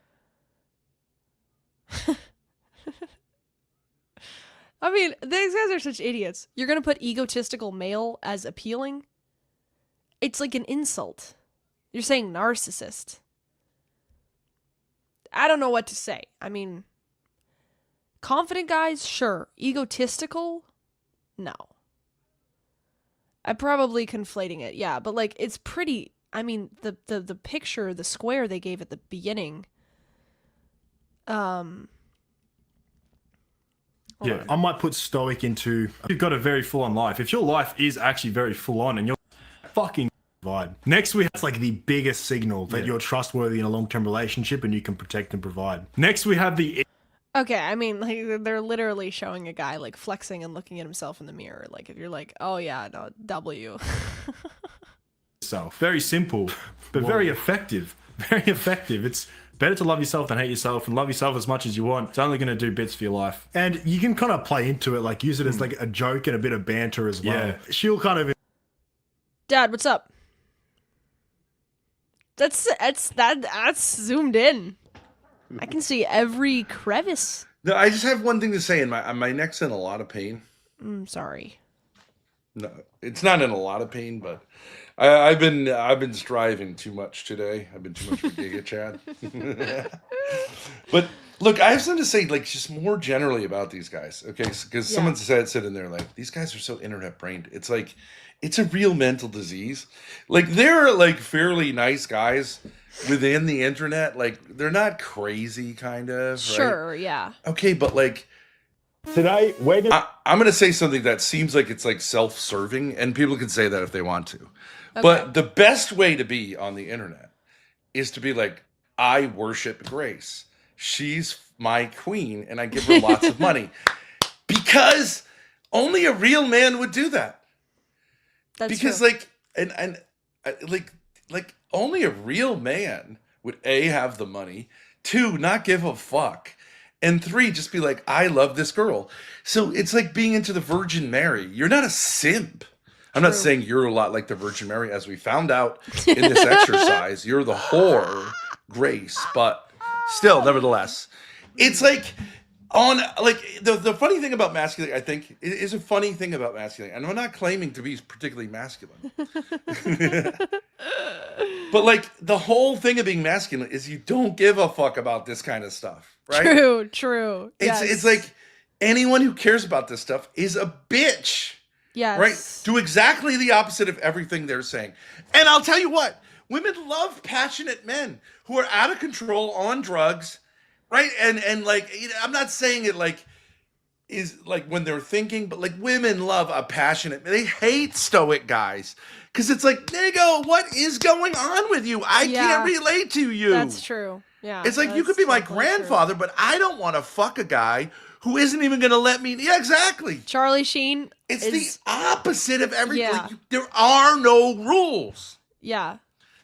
I mean, these guys are such idiots. You're gonna put egotistical male as appealing? It's like an insult. You're saying narcissist. I don't know what to say. I mean, confident guys, sure. Egotistical? No. I'm probably conflating it, yeah. But, like, it's pretty... I mean, the picture, the square they gave at the beginning... Yeah, I might put stoic into, you've got a very full-on life. If your life is actually very full-on and you're fucking provide. Next, we have like the biggest signal that you're trustworthy in a long-term relationship and you can protect and provide. Next, we have the... Okay, I mean, like, they're literally showing a guy, like, flexing and looking at himself in the mirror. Like, if you're like, oh yeah, no, W. Self. Very simple, but very effective. Very effective. It's better to love yourself than hate yourself, and love yourself as much as you want. It's only going to do bits for your life. And you can kind of play into it, like use it as like a joke and a bit of banter as well. Yeah. She'll kind of... Dad, what's up? That's zoomed in. I can see every crevice. No, I just have one thing to say. My neck's in a lot of pain. Sorry. No, it's not in a lot of pain, but I've been striving too much today. I've been too much for Giga Chad. But look, I have something to say, like, just more generally about these guys, okay? Because someone said in there, like, these guys are so internet brained. It's like, it's a real mental disease. Like, they're like fairly nice guys within the internet. Like, they're not crazy, kind of. Sure, right? Yeah. Okay, but like. Today, I'm going to say something that seems like it's like self-serving, and people can say that if they want to. Okay. But the best way to be on the internet is to be like, I worship Grace. She's my queen, and I give her lots of money. Because only a real man would do that. That's because true. like only a real man would A, have the money, 2, not give a fuck, and 3, just be like, I love this girl. So it's like being into the Virgin Mary. You're not a simp. I'm not saying you're a lot like the Virgin Mary, as we found out in this exercise. You're the whore, Grace, but still, nevertheless, it's like on like the funny thing about masculine, I think, is a funny thing about masculine, and I'm not claiming to be particularly masculine. But like the whole thing of being masculine is you don't give a fuck about this kind of stuff, right? True. It's like anyone who cares about this stuff is a bitch. Yes. Right? Do exactly the opposite of everything they're saying. And I'll tell you what, women love passionate men who are out of control on drugs, right? And like, I'm not saying it like is like when they're thinking, but like women love a passionate, they hate stoic guys. Because it's like, nigga, what is going on with you? I can't relate to you. That's true. Yeah. It's like, you could be my grandfather, but I don't want to fuck a guy who isn't even going to let me. Yeah, exactly. Charlie Sheen. It's the opposite of everything. Yeah. Like, there are no rules. Yeah.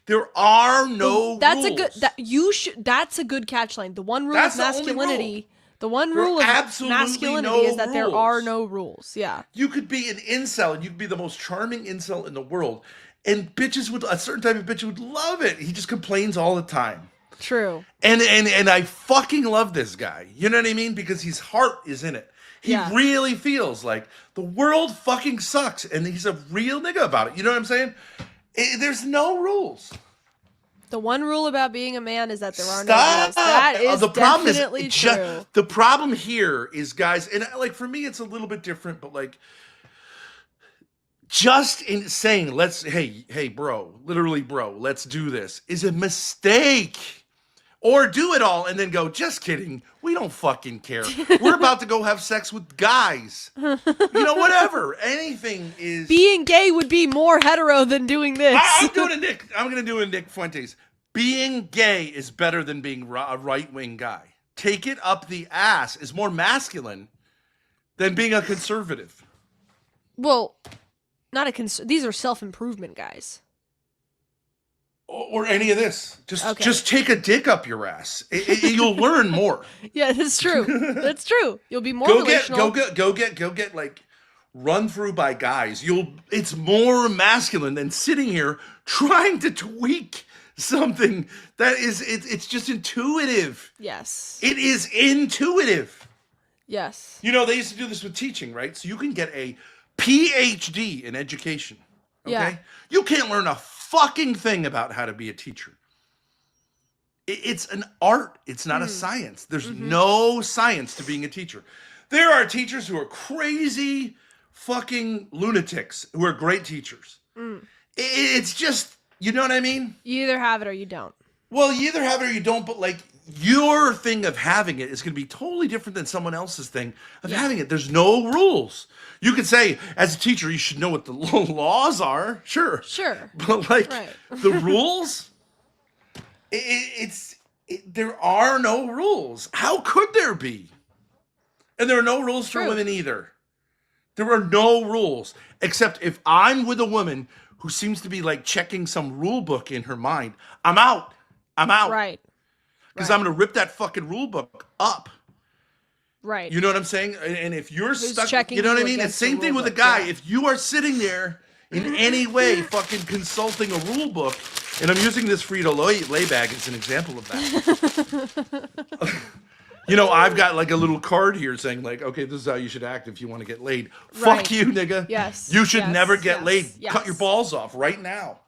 There are no that's rules. That's a good catchline. The one rule of masculinity. The one rule of masculinity is that there are no rules. Yeah. You could be an incel, and you could be the most charming incel in the world, and a certain type of bitch would love it. He just complains all the time. True. And I fucking love this guy. You know what I mean? Because his heart is in it. He really feels like the world fucking sucks, and he's a real nigga about it. You know what I'm saying? There's no rules. The one rule about being a man is that there are no rules. That is definitely true. The problem here is, guys, and like for me, it's a little bit different, but like, just in saying, hey, bro, literally, bro, let's do this is a mistake. Or do it all and then go, just kidding. We don't fucking care. We're about to go have sex with guys. You know, whatever. Anything is... Being gay would be more hetero than doing this. I'm going to do a Nick Fuentes. Being gay is better than being a right-wing guy. Take it up the ass is more masculine than being a conservative. Well, not a these are self-improvement guys. or any of this. Okay. Just take a dick up your ass. You'll learn more. Yeah, that's true. That's true. You'll be more Go relational. get like run through by guys. It's more masculine than sitting here trying to tweak something that is it's just intuitive. Yes. It is intuitive. Yes. You know, they used to do this with teaching, right? So you can get a PhD in education. Okay? Yeah. You can't learn a fucking thing about how to be a teacher. It's an art. It's not a science. There's no science to being a teacher. There are teachers who are crazy fucking lunatics who are great teachers. It's just, you know what I mean? You either have it or you don't. Well, you either have it or you don't, but like your thing of having it is going to be totally different than someone else's thing of having it. There's no rules. You could say, as a teacher, you should know what the laws are. Sure. Sure. But like Right. the rules, there are no rules. How could there be? And there are no rules for True. women either. There are no rules, except if I'm with a woman who seems to be like checking some rule book in her mind, I'm out. Right. Because I'm going to rip that fucking rule book up. Right. You know what I'm saying? And if you're stuck, checking you know what I you mean? It's against the same thing rule with a book, guy. yeah. If you are sitting there in any way fucking consulting a rule book, and I'm using this Frito-Lay bag as an example of that. You know, I've got like a little card here saying like, okay, this is how you should act if you want to get laid. Right. Fuck you, nigga. Yes. You should Yes. never get Yes. laid. Yes. Cut your balls off right now.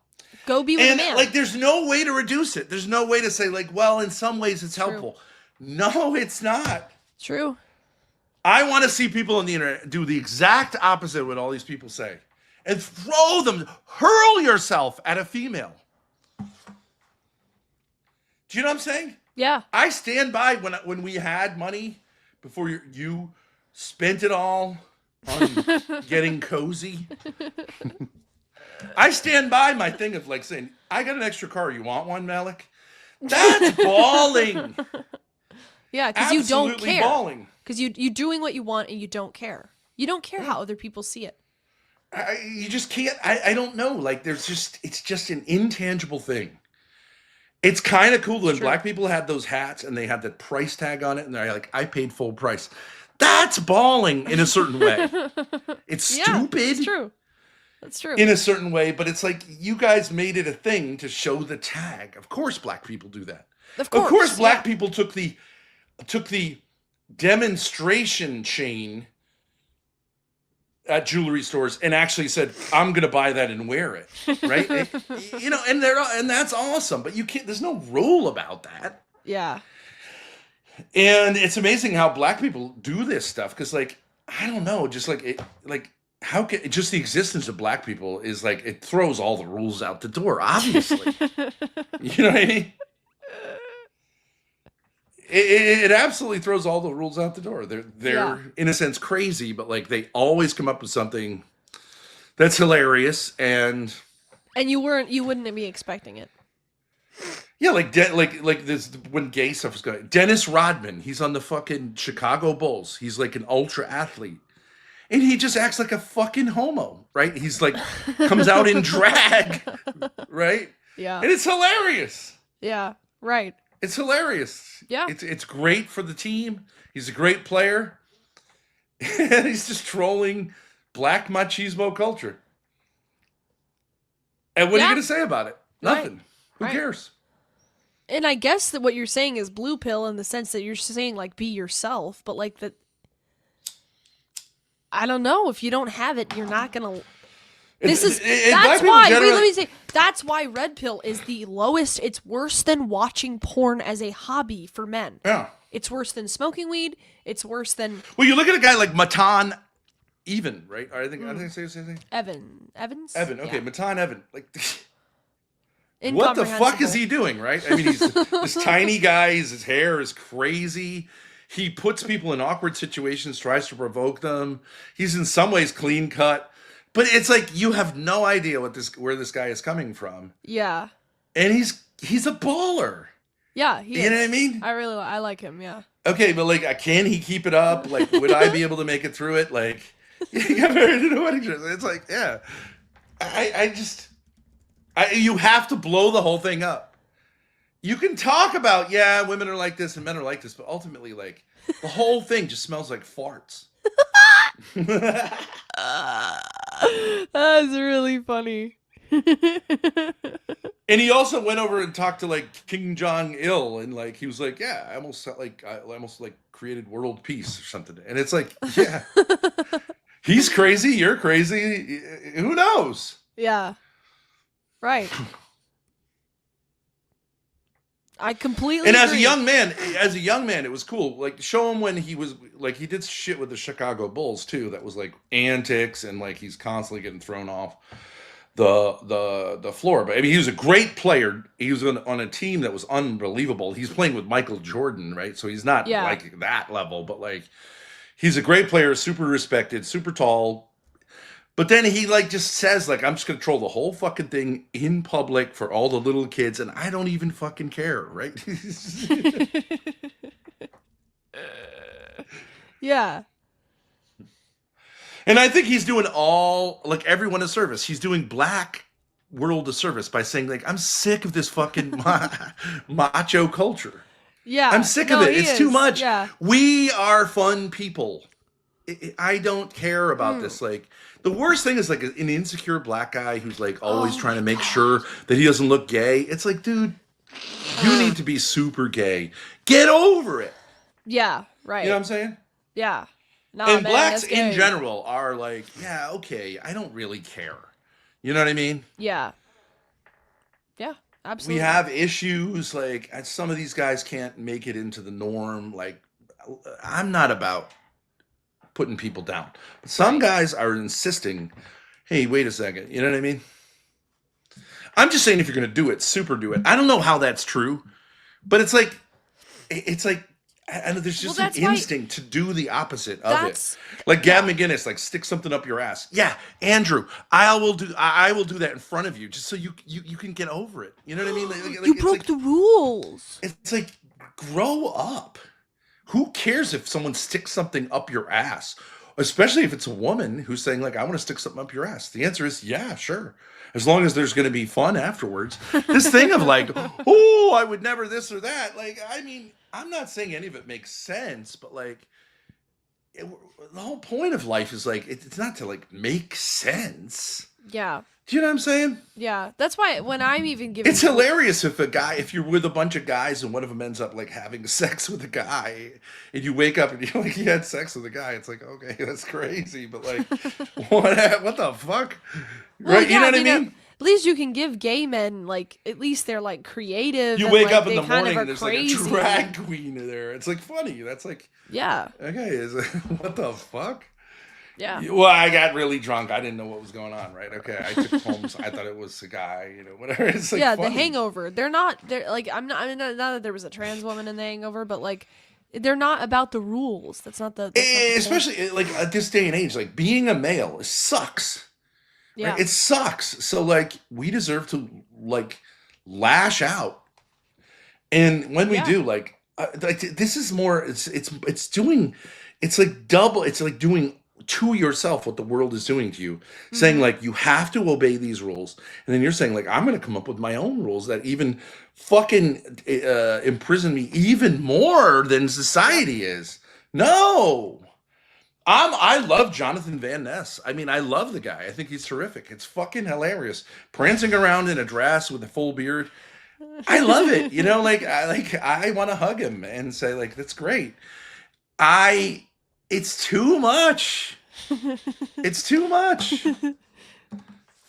Go be with a And man. like, there's no way to reduce it. There's no way to say like, well, in some ways it's helpful. No, it's not. True. I want to see people on the internet do the exact opposite of what all these people say. And hurl yourself at a female. Do you know what I'm saying? Yeah. I stand by when we had money before you spent it all on getting cozy. I stand by my thing of like saying, I got an extra car. You want one, Malik? That's balling. Yeah, because you don't Absolutely care. balling. Because you're doing what you want and you don't care. You don't care how other people see it. You just can't. I don't know. Like it's just an intangible thing. It's kind of cool when black people had those hats and they had that price tag on it and they're like, I paid full price. That's balling in a certain way. It's stupid. It's true. That's true. In a certain way, but it's like you guys made it a thing to show the tag. Of course black people do that. Of course, black people took the demonstration chain at jewelry stores and actually said, I'm going to buy that and wear it. Right? You know, and that's awesome, but you can't, there's no rule about that. Yeah. And it's amazing how black people do this stuff. Cause like, I don't know, just like how can just the existence of black people is like, it throws all the rules out the door, obviously. You know what I mean? It absolutely throws all the rules out the door. They're in a sense crazy, but like they always come up with something that's hilarious and you wouldn't be expecting it. yeah, like this when gay stuff was going. Dennis Rodman, he's on the fucking Chicago Bulls. He's like an ultra athlete. And he just acts like a fucking homo, right? He's like comes out in drag, right? Yeah. And it's hilarious. Yeah. Right. It's hilarious. Yeah. It's great for the team. He's a great player. And he's just trolling black machismo culture. And what are you going to say about it? Nothing. Who cares? And I guess that what you're saying is blue pill in the sense that you're saying like be yourself, but like that I don't know, if you don't have it, you're not going to that's why. Wait, let me say. That's why red pill is the lowest. It's worse than watching porn as a hobby for men. Yeah. It's worse than smoking weed. It's worse than Well, you look at a guy like Matan Even, right? I think I say the same thing. Evans. Evan. Okay, Yeah. Matan Evan. Like, what the fuck is he doing, right? I mean, he's this tiny guy. His hair is crazy. He puts people in awkward situations, tries to provoke them. He's in some ways clean cut. But it's like you have no idea where this guy is coming from. Yeah. And he's a baller. Yeah, he You know is. what I mean? I like him, yeah. Okay, but like can he keep it up? Like would I be able to make it through it? Like He got married in a wedding dress. It's like, yeah. You have to blow the whole thing up. You can talk about, yeah, women are like this and men are like this, but ultimately, like, the whole thing just smells like farts. That's really funny. And he also went over and talked to like King Jong Il, and like he was like, "Yeah, I almost created world peace or something." And it's like, yeah, he's crazy, you're crazy. Who knows? Yeah. Right. I completely And agree. as a young man, it was cool. Like show him when he was like he did shit with the Chicago Bulls too. That was like antics, and like he's constantly getting thrown off the floor. But I mean, he was a great player. He was on a team that was unbelievable. He's playing with Michael Jordan, right? So he's not like that level, but like he's a great player, super respected, super tall. But then he like just says like, I'm just gonna troll the whole fucking thing in public for all the little kids, and I don't even fucking care, right? Yeah. And I think he's doing everyone a service. He's doing black world a service by saying like, I'm sick of this fucking macho culture. Yeah. I'm sick of it. It's too much. Yeah. We are fun people. I don't care about this. Like the worst thing is like an insecure black guy who's like always trying to make sure that he doesn't look gay. It's like, dude, you need to be super gay. Get over it. Yeah. Right. You know what I'm saying? Yeah. No, And man, blacks that's in gay. general are like, yeah, okay, I don't really care. You know what I mean? Yeah. Yeah. Absolutely. We have issues like some of these guys can't make it into the norm. Like I'm not about putting people down. But some guys are insisting, hey, wait a second. You know what I mean? I'm just saying if you're going to do it, super do it. I don't know how that's true, but it's like I know there's just an instinct to do the opposite of it. Like Gab McGinnis, like stick something up your ass. Yeah, Andrew, I will do that in front of you just so you can get over it. You know what I mean? Like, you broke the rules. It's like grow up. Who cares if someone sticks something up your ass? Especially if it's a woman who's saying like, I want to stick something up your ass. The answer is yeah, sure. As long as there's going to be fun afterwards. This thing of like, oh, I would never this or that. Like, I mean, I'm not saying any of it makes sense, but like, the whole point of life is like, it's not to like make sense. Yeah. Do you know what I'm saying? Yeah. That's why when I'm even giving... It's hilarious if you're with a bunch of guys and one of them ends up like having sex with a guy and you wake up and you're like, he had sex with a guy. It's like, okay, that's crazy. But like, what the fuck? Well, right? yeah, You know what I mean? At least you can give gay men, like, at least they're like creative. You and, wake like, up in they the kind morning of and there's crazy. like a drag queen there. It's like funny. That's like, yeah. okay, what the fuck? Yeah. Well, I got really drunk. I didn't know what was going on, right? Okay, I took Holmes. I thought it was a guy, whatever. It's like yeah, funny. The Hangover. They're not like I mean, not that there was a trans woman in The Hangover, but like they're not about the rules. That's not the especially like at this day and age, like being a male sucks. Yeah. Right? It sucks. So like we deserve to like lash out. And when we do, like this is more it's like double, it's like doing to yourself what the world is doing to you, saying like you have to obey these rules, and then you're saying like I'm going to come up with my own rules that even fucking imprison me even more than society is. No, I love Jonathan Van Ness. I mean, I love the guy. I think he's terrific. It's fucking hilarious, prancing around in a dress with a full beard. I love it. I want to hug him and say like that's great. It's too much. It's too much.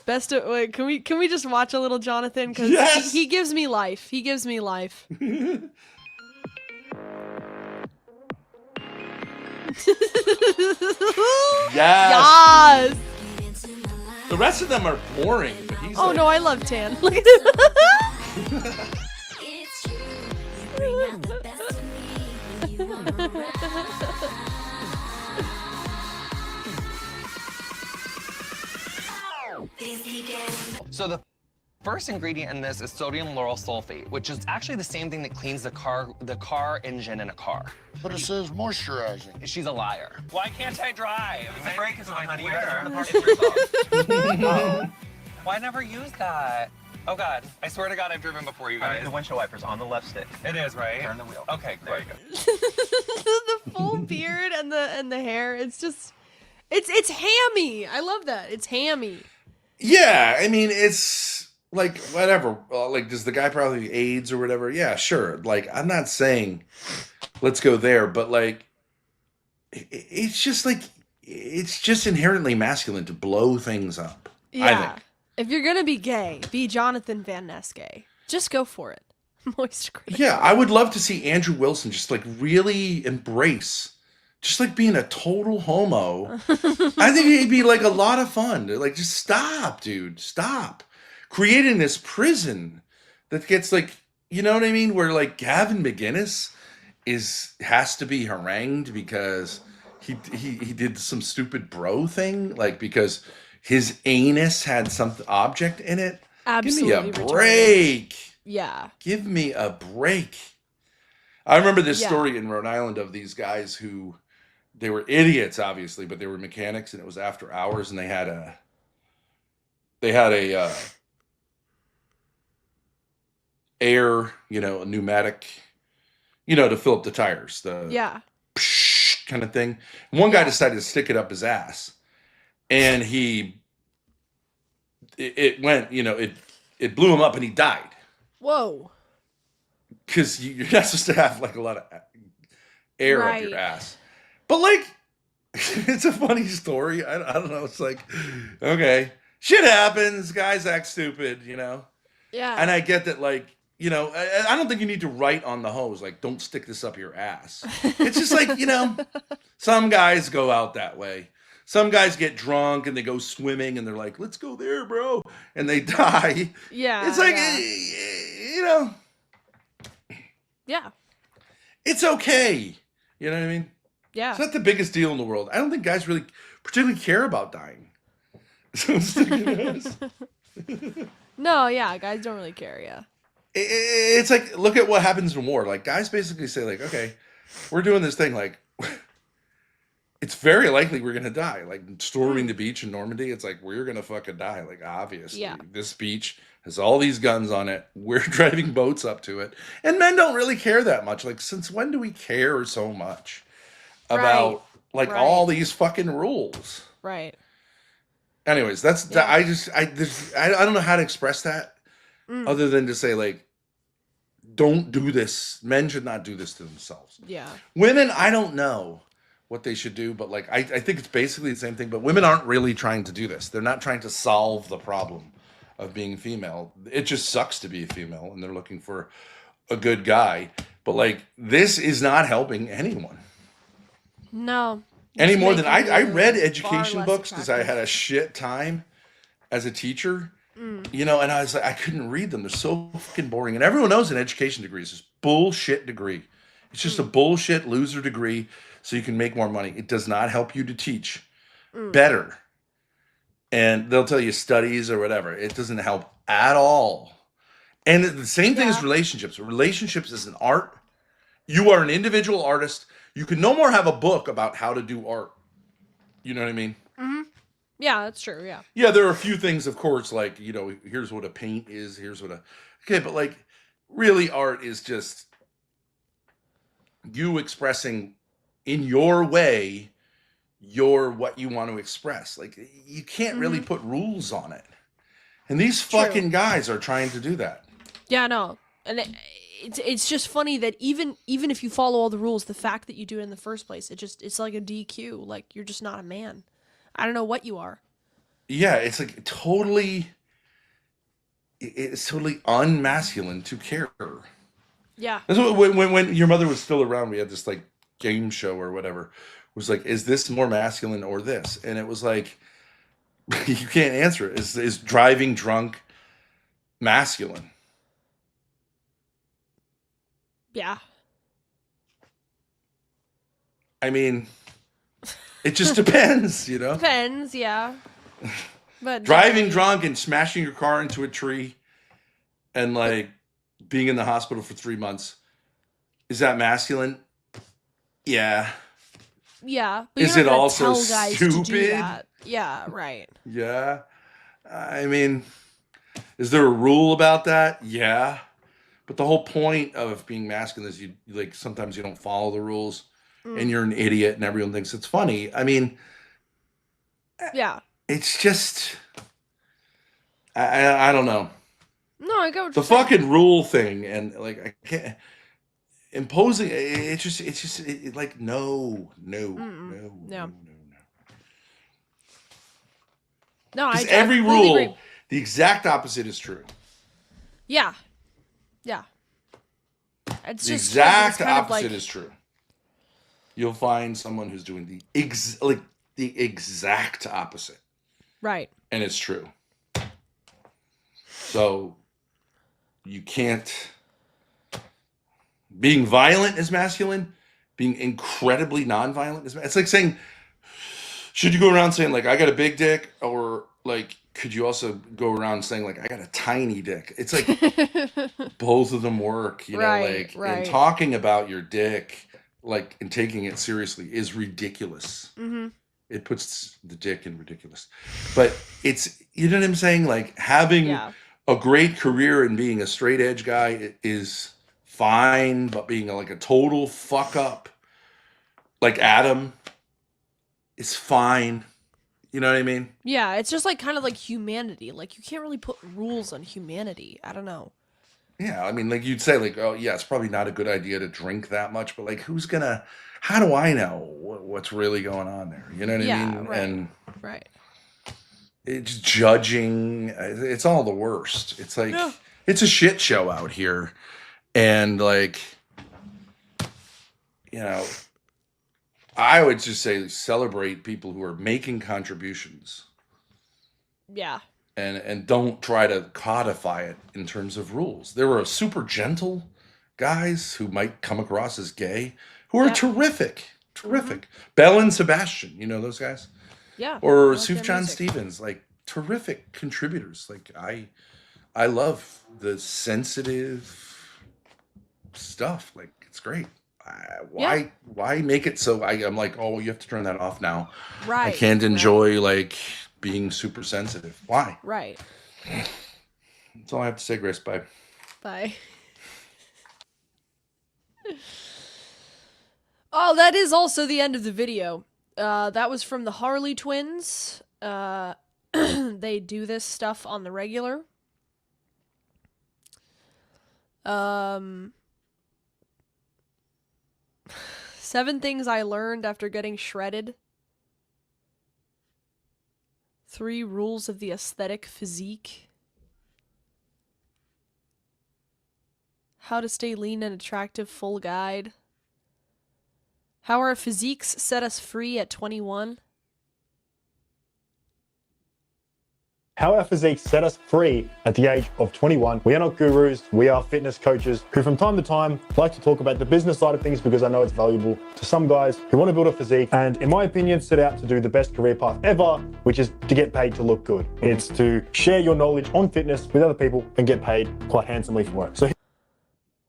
Best of wait, can we just watch a little Jonathan? Because yes! he gives me life. He gives me life. Yes. Yes. The rest of them are boring. But he's Oh like, no, I love Tan. Look at this. So the first ingredient in this is sodium lauryl sulfate, which is actually the same thing that cleans the car engine in a car. But it says moisturizing. She's a liar. Why can't I drive? The brake is on, honey. You guys are in the park. Oh. Well, I never use that. Oh, God. I swear to God, I've driven before, you guys. The windshield wiper's on the left stick. It is, right? Turn the wheel. Okay, great. The full beard and the hair. It's just, it's hammy. I love that. It's hammy. Yeah, I mean, it's like whatever. Like, does the guy probably have AIDS or whatever? Yeah, sure. Like, I'm not saying let's go there, but like, it's just like it's just inherently masculine to blow things up. I Yeah. think. If you're gonna be gay, be Jonathan Van Ness gay. Just go for it. Moist critical. Yeah, I would love to see Andrew Wilson just like really embrace, just like being a total homo. I think it'd be like a lot of fun. Like, just stop, dude, stop creating this prison that gets like, you know what I mean? Where like Gavin McGinnis has to be harangued because he did some stupid bro thing, like because his anus had some object in it. Absolutely Give me a retarded. break. Yeah. Give me a break. I remember this Yeah. story in Rhode Island of these guys who, they were idiots, obviously, but they were mechanics, and it was after hours, and they had a air, a pneumatic, to fill up the tires, the Yeah. kind of thing. And one guy decided to stick it up his ass, and it went, it blew him up, and he died. Whoa. Because you're not supposed to have like a lot of air up your Right. ass. But like, it's a funny story. I don't know. It's like, okay, shit happens. Guys act stupid, Yeah. And I get that, like, I don't think you need to write on the hose, like, don't stick this up your ass. It's just like, some guys go out that way. Some guys get drunk and they go swimming and they're like, let's go there, bro. And they die. Yeah. It's like, yeah. Yeah. it's okay. You know what I mean? Yeah. It's not the biggest deal in the world. I don't think guys really particularly care about dying. So sticking this. No, yeah, guys don't really care, yeah. It's like, look at what happens in war. Like, guys basically say, like, okay, we're doing this thing. Like, it's very likely we're going to die. Like, storming the beach in Normandy, it's like, we're going to fucking die. Like, obviously. Yeah. This beach has all these guns on it. We're driving boats up to it. And men don't really care that much. Like, since when do we care so much about, like, Right. all these fucking rules? Right. Anyways, that's Yeah. I don't know how to express that other than to say, like, don't do this. Men should not do this to themselves. Yeah. Women, I don't know what they should do, but like I think it's basically the same thing. But women aren't really trying to do this. They're not trying to solve the problem of being female. It just sucks to be a female, and they're looking for a good guy. But like, this is not helping anyone. No. Any It's more than making I you read far education less books because I attractive. had a shit time as a teacher, and I was like, I couldn't read them. They're so fucking boring. And everyone knows an education degree is this bullshit degree. It's just a bullshit loser degree so you can make more money. It does not help you to teach better. And they'll tell you studies or whatever. It doesn't help at all. And the same thing as Yeah. relationships. Relationships is an art. You are an individual artist. You can no more have a book about how to do art. You know what I mean? Yeah, that's true, yeah. Yeah, there are a few things, of course, like, here's what a paint is, here's what okay, but like, really, art is just you expressing in your way what you want to express. Like, you can't really put rules on it. And these fucking guys are trying to do that. Yeah, no. And it's just funny that even if you follow all the rules, the fact that you do it in the first place, it's like a DQ. Like, you're just not a man. I don't know what you are. Yeah, it's like it's totally unmasculine to care. Yeah. That's what, when your mother was still around, we had this like game show or whatever. It was like, is this more masculine or this? And it was like, you can't answer it. Is driving drunk masculine? Yeah. I mean, it just depends, Depends, yeah. But Driving drunk and smashing your car into a tree and like being in the hospital for 3 months, is that masculine? Yeah. Yeah, but Is you're it not gonna also tell guys to do stupid? that. Yeah, right. Yeah. I mean, is there a rule about that? Yeah. But the whole point of being masculine is you like sometimes you don't follow the rules and you're an idiot and everyone thinks it's funny. I mean, Yeah. it's just I don't know. No, I get what The you're saying. fucking rule thing and like I can't imposing like no. Yeah. No, Because I every completely rule, agree. the exact opposite is true. Yeah. Yeah. It's The just exact kind of opposite like, is true. You'll find someone who's doing the exact opposite, right. and it's true. So you can't. Being violent is masculine. Being incredibly nonviolent is. It's like saying, should you go around saying like I got a big dick, or like could you also go around saying like I got a tiny dick? It's like both of them work, you know. Right, Like right. and talking about your dick, like and taking it seriously is ridiculous. Mm-hmm. It puts the dick in ridiculous, but it's you know what I'm saying. Like having Yeah. a great career and being a straight edge guy is fine, but being like a total fuck up, like Adam, is fine. You know what I mean? Yeah, it's just like kind of like humanity. Like you can't really put rules on humanity. I don't know. Yeah, I mean, like you'd say, like, oh yeah, it's probably not a good idea to drink that much, but like, who's gonna? How do I know what's really going on there? You know what I Yeah, mean? right. And Right. it's judging. It's all the worst. It's like Yeah. it's a shit show out here, and like, you know, I would just say celebrate people who are making contributions. Yeah. And don't try to codify it in terms of rules. There were super gentle guys who might come across as gay who are Yep. terrific. Belle and Sebastian, you know those guys? Yeah. Or I like their Sufjan music. Stevens, like terrific contributors. Like I love the sensitive stuff. Like it's great. Why make it so I'm like, oh, you have to turn that off now. Right. I can't enjoy like being super sensitive. Why? Right. That's all I have to say, Grace. Bye. Bye. Oh, that is also the end of the video. That was from the Harley twins. They do this stuff on the regular. 7 things I learned after getting shredded. 3 rules of the aesthetic physique. How to stay lean and attractive full guide. How our physiques set us free at 21. How our physiques set us free at the age of 21. We are not gurus, we are fitness coaches who from time to time like to talk about the business side of things because I know it's valuable to some guys who want to build a physique and in my opinion set out to do the best career path ever, which is to get paid to look good. It's to share your knowledge on fitness with other people and get paid quite handsomely for it. So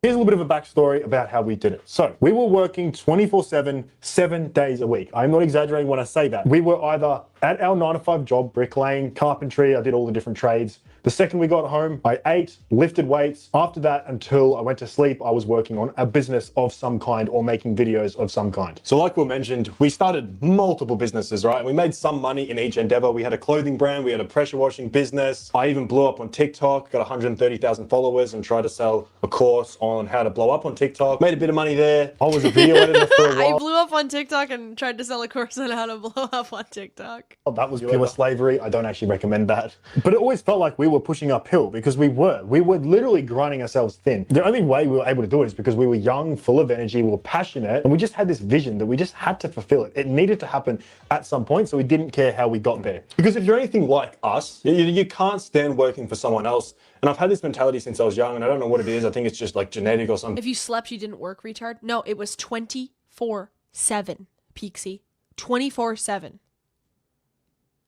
here's a little bit of a backstory about how we did it. So we were working 24/7, 7 days a week. I'm not exaggerating when I say that. We were either at our 9-to-5 job, bricklaying, carpentry, I did all the different trades. The second we got home, I ate, lifted weights. After that, until I went to sleep, I was working on a business of some kind or making videos of some kind. So like we mentioned, we started multiple businesses, right? We made some money in each endeavor. We had a clothing brand, we had a pressure washing business. I even blew up on TikTok, got 130,000 followers and tried to sell a course on how to blow up on TikTok. Made a bit of money there. I was a video editor for a while. I blew up on TikTok and tried to sell a course on how to blow up on TikTok. That was pure slavery. I don't actually recommend that. But it always felt like we were pushing uphill because we were literally grinding ourselves thin. The only way we were able to do it is because we were young, full of energy, we were passionate, and we just had this vision that we just had to fulfill it. It needed to happen at some point, so we didn't care how we got there. Because if you're anything like us, you can't stand working for someone else. And I've had this mentality since I was young, and I don't know what it is. I think it's just like genetic or something. If you slept, you didn't work, retard? No, it was 24/7, Peaksy. 24/7.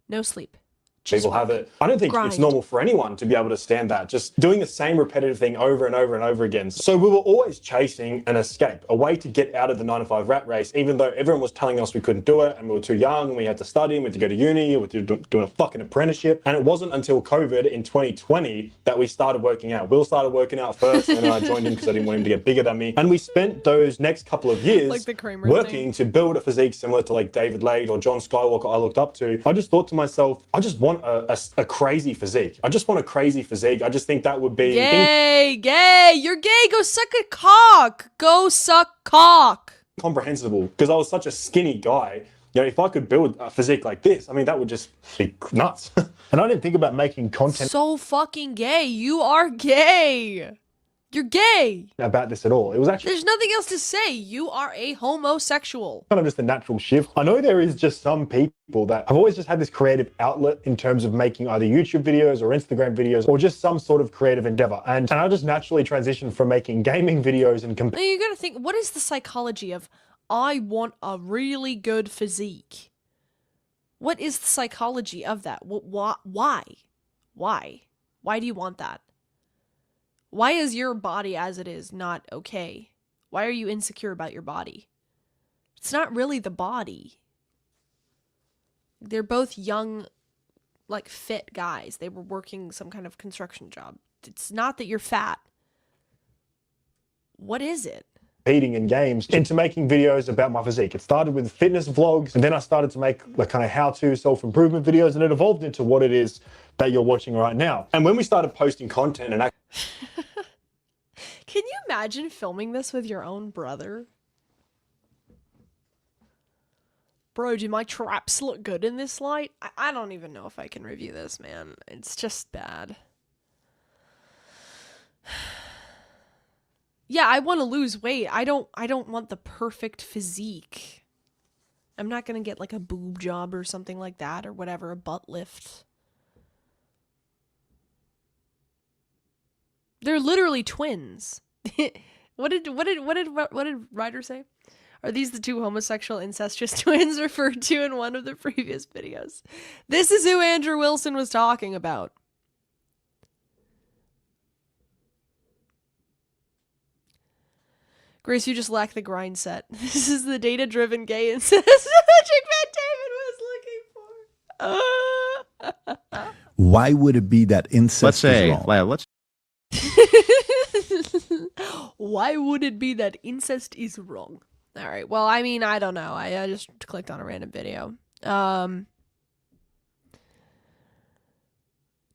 No sleep. people have it. I don't think Grind. it's normal for anyone to be able to stand that, just doing the same repetitive thing over and over and over again. So we were always chasing an escape, a way to get out of the 9-to-5 rat race, even though everyone was telling us we couldn't do it and we were too young and we had to study and we had to go to uni, we had to do a fucking apprenticeship. And it wasn't until COVID in 2020 that we started working out. Will started working out first and then I joined him because I didn't want him to get bigger than me. And we spent those next couple of years Like the Kramer working to build a physique similar to like David Lade or John Skywalker I looked up to. I just thought to myself, I just want a crazy physique. I just want a crazy physique. I just think that would be... Gay! You're gay! Go suck a cock! Go suck cock! incomprehensible because I was such a skinny guy. You know, if I could build a physique like this, I mean, that would just be nuts. And I didn't think about making content So fucking gay. You are gay. You're gay. about this at all. It was actually There's nothing else to say. You are a homosexual. kind of just a natural shift. I know there is just some people that have always just had this creative outlet in terms of making either YouTube videos or Instagram videos or just some sort of creative endeavor. And I just naturally transitioned from making gaming videos and Now you gotta think, what is the psychology of, I want a really good physique? What is the psychology of that? Why? Why do you want that? Why is your body as it is not okay? Why are you insecure about your body? It's not really the body. They're both young, like fit guys. They were working some kind of construction job. It's not that you're fat. What is it? competing in games into making videos about my physique. It started with fitness vlogs, and then I started to make like kind of how-to self-improvement videos, and it evolved into what it is that you're watching right now. And when we started posting content and Can you imagine filming this with your own brother? Bro, do my traps look good in this light? I don't even know if I can review this, man. It's just bad. Yeah, I want to lose weight. I don't want the perfect physique. I'm not going to get like a boob job or something like that or whatever, a butt lift. They're literally twins. What did Ryder say? Are these the two homosexual incestuous twins referred to in one of the previous videos? This is who Andrew Wilson was talking about. Grace, you just lack the grind set. This is the data-driven gay incest Chick Van David was looking for. Why would it be that incest Let's say, is wrong? well, let's. Why would it be that incest is wrong? All right. Well, I mean, I don't know. I just clicked on a random video.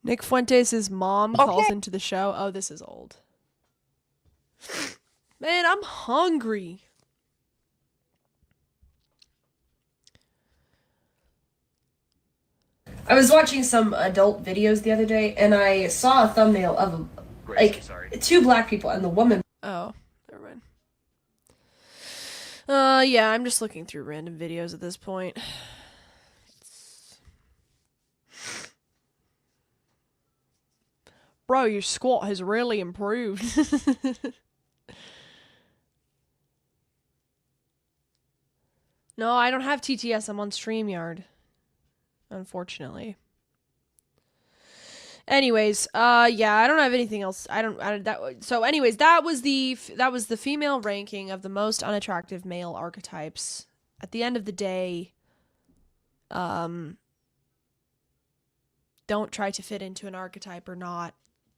Nick Fuentes' mom calls into the show. Oh, this is old. Man, I'm hungry. I was watching some adult videos the other day, and I saw a thumbnail of two black people, and the woman. Oh, never mind. Yeah, I'm just looking through random videos at this point. Bro, your squat has really improved. No, I don't have TTS. I'm on StreamYard. Unfortunately. Anyways, yeah, I don't have anything else. So anyways, that was the female ranking of the most unattractive male archetypes. At the end of the day, don't try to fit into an archetype or not.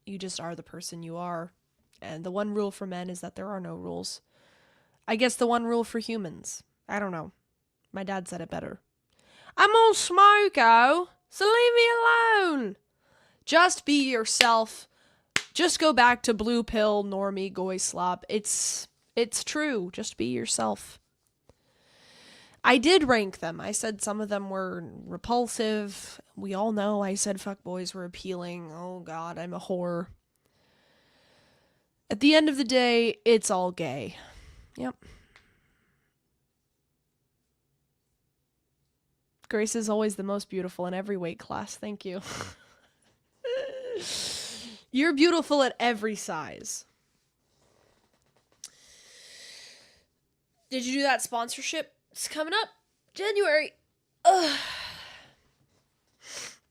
You just are the person you are. And the one rule for men is that there are no rules. I guess the one rule for humans. I don't know. My dad said it better. I'm all smoko, so leave me alone. Just be yourself. Just go back to blue pill, normie, goy slop. It's true. Just be yourself. I did rank them. I said some of them were repulsive. We all know I said fuckboys were appealing. Oh god, I'm a whore. At the end of the day, it's all gay. Yep. Grace is always the most beautiful in every weight class. Thank you. You're beautiful at every size. Did you do that sponsorship? It's coming up. January. Ugh.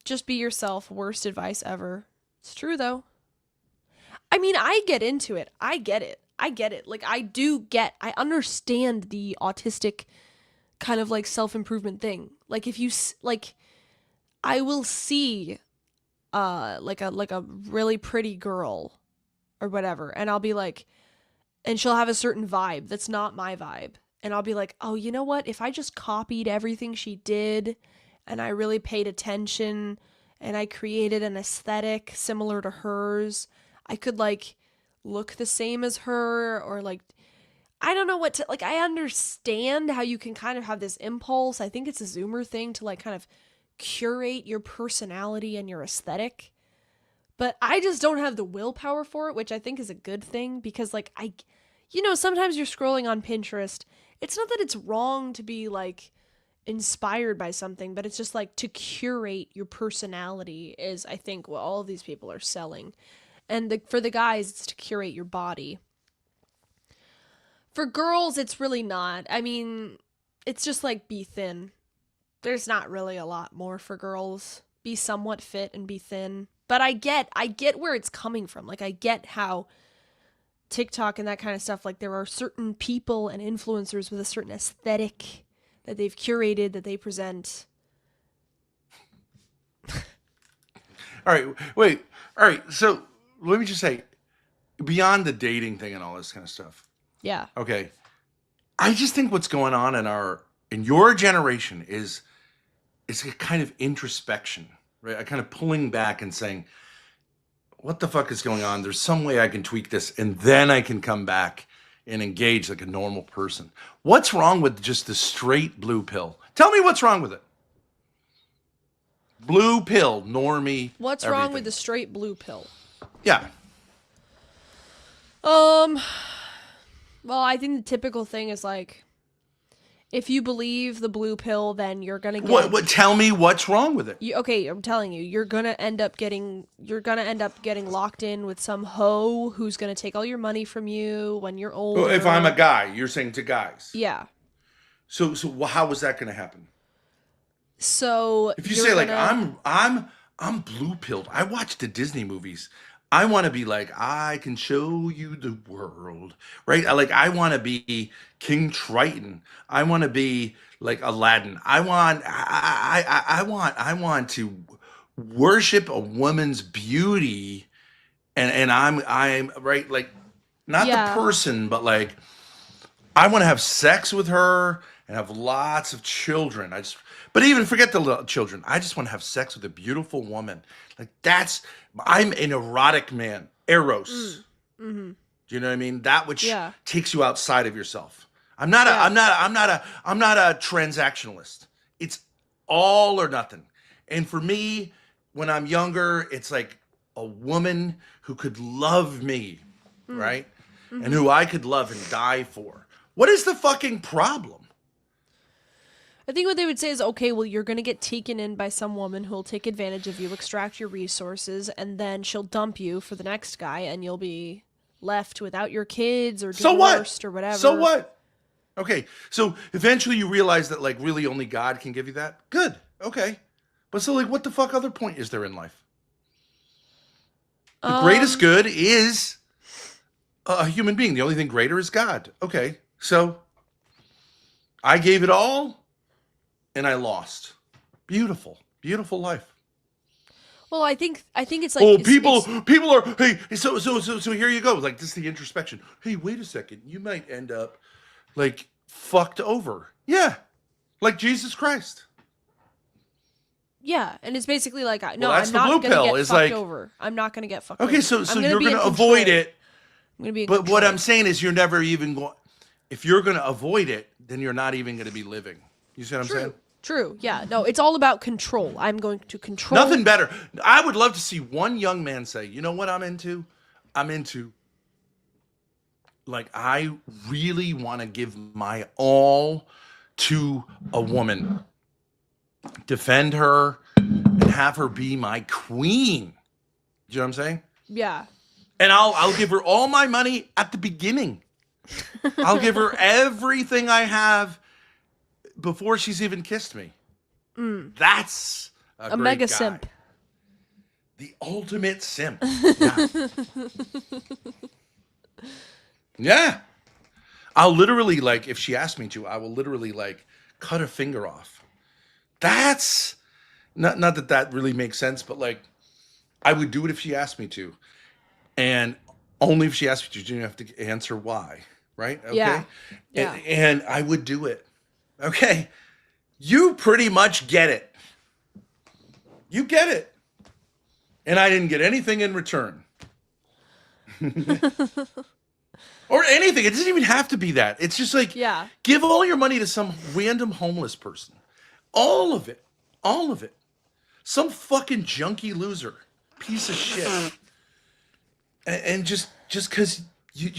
Just be yourself. Worst advice ever. It's true, though. I mean, I get into it. I get it. Like, I understand the autistic kind of, like, self-improvement thing. Like, if you, like, I will see, like a really pretty girl or whatever, and I'll be like, and she'll have a certain vibe that's not my vibe. And I'll be like, oh, you know what? If I just copied everything she did and I really paid attention and I created an aesthetic similar to hers, I could, like, look the same as her, or, like, I don't know what to, like, I understand how you can kind of have this impulse. I think it's a Zoomer thing to, like, kind of curate your personality and your aesthetic. But I just don't have the willpower for it, which I think is a good thing, because, like, sometimes you're scrolling on Pinterest. It's not that it's wrong to be, like, inspired by something, but it's just, like, to curate your personality is, I think, what all of these people are selling. And for the guys, it's to curate your body. For girls, it's really not. I mean, it's just, like, be thin. There's not really a lot more for girls. Be somewhat fit and be thin. But I get where it's coming from. Like, I get how TikTok and that kind of stuff, like, there are certain people and influencers with a certain aesthetic that they've curated, that they present. All right, wait. All right, so let me just say, beyond the dating thing and all this kind of stuff. Yeah. Okay. I just think what's going on in your generation is a kind of introspection, right? A kind of pulling back and saying, what the fuck is going on? There's some way I can tweak this, and then I can come back and engage like a normal person. What's wrong with just the straight blue pill? Tell me what's wrong with it. Blue pill, normie. What's everything. wrong with the straight blue pill? Yeah. Well, I think the typical thing is, like, if you believe the blue pill, then you're gonna get. What? Tell me what's wrong with it. Okay, I'm telling you, you're gonna end up getting locked in with some hoe who's gonna take all your money from you when you're older. Well, if I'm a guy, you're saying to guys. Yeah. So how is that gonna happen? So if you say like I'm blue pilled, I watch the Disney movies. I want to be like, I can show you the world, right? I want to be King Triton. I want to be like Aladdin. I want to worship a woman's beauty, and I'm right, like, not the person, but like, I want to have sex with her and have lots of children. But even forget the little children. I just want to have sex with a beautiful woman. Like, I'm an erotic man. Eros. Mm-hmm. Do you know what I mean? That which takes you outside of yourself. I'm not a transactionalist. It's all or nothing. And for me, when I'm younger, it's like a woman who could love me, right? Mm-hmm. And who I could love and die for. What is the fucking problem? I think what they would say is, okay, well, you're going to get taken in by some woman who'll take advantage of you, extract your resources, and then she'll dump you for the next guy, and you'll be left without your kids or divorced or whatever. So what? Okay, so eventually you realize that, like, really only God can give you that? Good, okay. But so, like, what the fuck other point is there in life? The greatest good is a human being. The only thing greater is God. Okay, so I gave it all. And I lost. Beautiful, beautiful life. Well, I think it's like, oh, people are. Hey, so here you go. Like, this is the introspection. Hey, wait a second. You might end up like fucked over. Yeah, like Jesus Christ. Yeah, and it's basically like, no, well, I'm not going to get fucked like, over. I'm not going to get fucked over. Okay, so you're going to avoid it. I'm going to be. But what I'm saying is, you're never even going. If you're going to avoid it, then you're not even going to be living. You see what I'm saying? True. Yeah. No, it's all about control. I'm going to control. Nothing better. I would love to see one young man say, you know what I'm into? Like, I really want to give my all to a woman. Defend her and have her be my queen. Do you know what I'm saying? Yeah. And I'll give her all my money at the beginning. I'll give her everything I have before she's even kissed me. That's a great mega guy. simp. The ultimate simp. Yeah. I'll literally, like, if she asks me to, I will literally, like, cut a finger off. That's not that really makes sense, but, like, I would do it if she asked me to. And only if she asked me to. You have to answer why, right? Okay. Yeah. Yeah. And I would do it. Okay. You pretty much get it. You get it. And I didn't get anything in return. Or anything. It doesn't even have to be that. It's just like, give all your money to some random homeless person. All of it. All of it. Some fucking junkie loser. Piece of shit. And just because you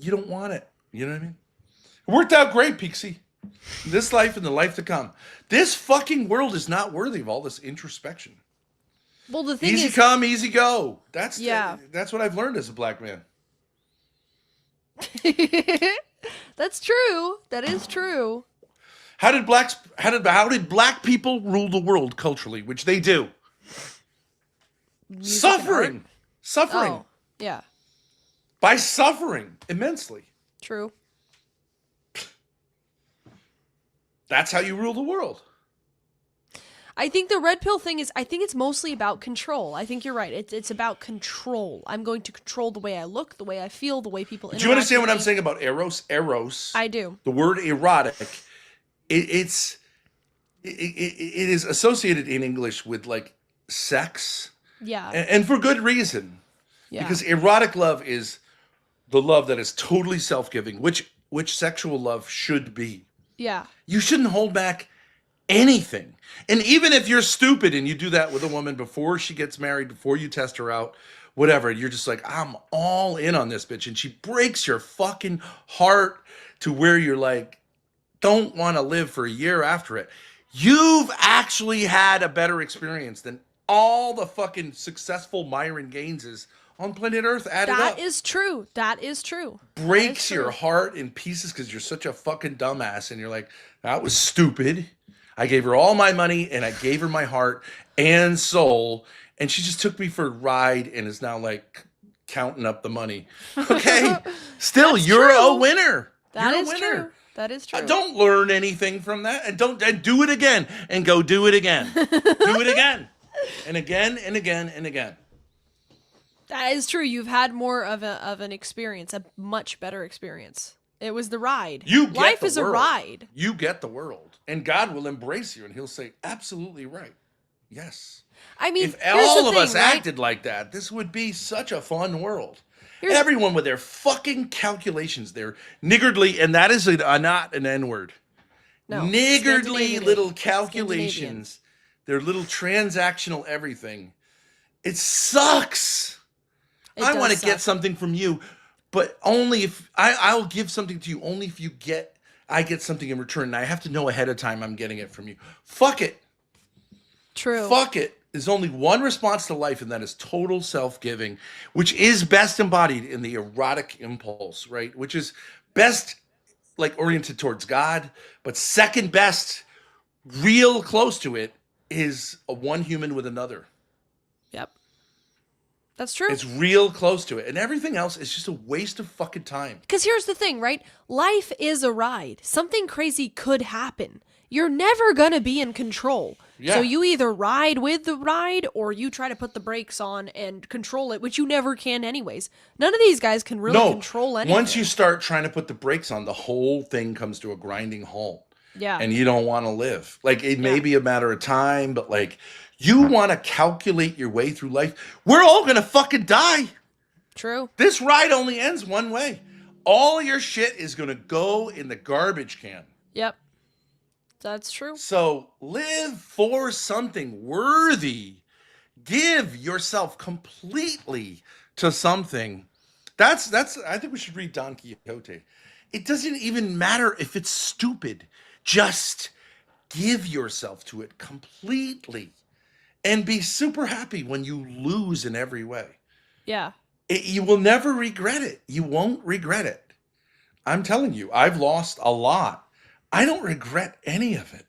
don't want it. You know what I mean? It worked out great, Pixie. This life and the life to come. This fucking world is not worthy of all this introspection. Well, the thing easy is, come, easy go. That's what I've learned as a black man. That's true. That is true. How did black people rule the world culturally, which they do? Music Suffering. Suffering. Oh, yeah. By suffering immensely. True. That's how you rule the world. I think the red pill thing is, I think it's mostly about control. I think you're right. It's about control. I'm going to control the way I look, the way I feel, the way people interact. Do you understand with what I'm me. saying about eros? Eros. I do. The word erotic, it is associated in English with like sex. Yeah. And for good reason. Yeah. Because erotic love is the love that is totally self-giving, which sexual love should be. Yeah. You shouldn't hold back anything. And even if you're stupid and you do that with a woman before she gets married, before you test her out, whatever, you're just like, I'm all in on this bitch. And she breaks your fucking heart to where you're like, don't want to live for a year after it. You've actually had a better experience than all the fucking successful Myron Gaineses on planet Earth added up. That is true. That is true. Breaks your heart in pieces because you're such a fucking dumbass and you're like, that was stupid. I gave her all my money and I gave her my heart and soul, and she just took me for a ride and is now like counting up the money. Okay, still you're a winner. That you're is a winner. true. That is true. Don't learn anything from that, and do it again and go do it again. Do it again and again and again and again. That is true. You've had more of an experience, a much better experience. It was the ride. Life is a ride. You get the world, and God will embrace you, and He'll say, "Absolutely right, yes." I mean, if all of us acted like that, this would be such a fun world. Everyone with their fucking calculations, their niggardly, and that is not an N-word. No, niggardly little calculations, their little transactional everything. It sucks. I want to get something from you. But only if I'll give something to you, only if I get something in return. And I have to know ahead of time I'm getting it from you. Fuck it. True. Fuck it. There's only one response to life, and that is total self-giving, which is best embodied in the erotic impulse, right? Which is best like oriented towards God, but second best, real close to it, is a one human with another. Yep. That's true. It's real close to it. And everything else is just a waste of fucking time. Because here's the thing, right? Life is a ride. Something crazy could happen. You're never going to be in control. Yeah. So you either ride with the ride or you try to put the brakes on and control it, which you never can anyways. None of these guys can really control anything. Once you start trying to put the brakes on, the whole thing comes to a grinding halt. Yeah. And you don't want to live. Like, it may be a matter of time, but like, you want to calculate your way through life. We're all going to fucking die. True. This ride only ends one way. All your shit is going to go in the garbage can. Yep. That's true. So live for something worthy. Give yourself completely to something. That's I think we should read Don Quixote. It doesn't even matter if it's stupid. Just give yourself to it completely. And be super happy when you lose in every way. Yeah. You will never regret it. You won't regret it. I'm telling you, I've lost a lot. I don't regret any of it.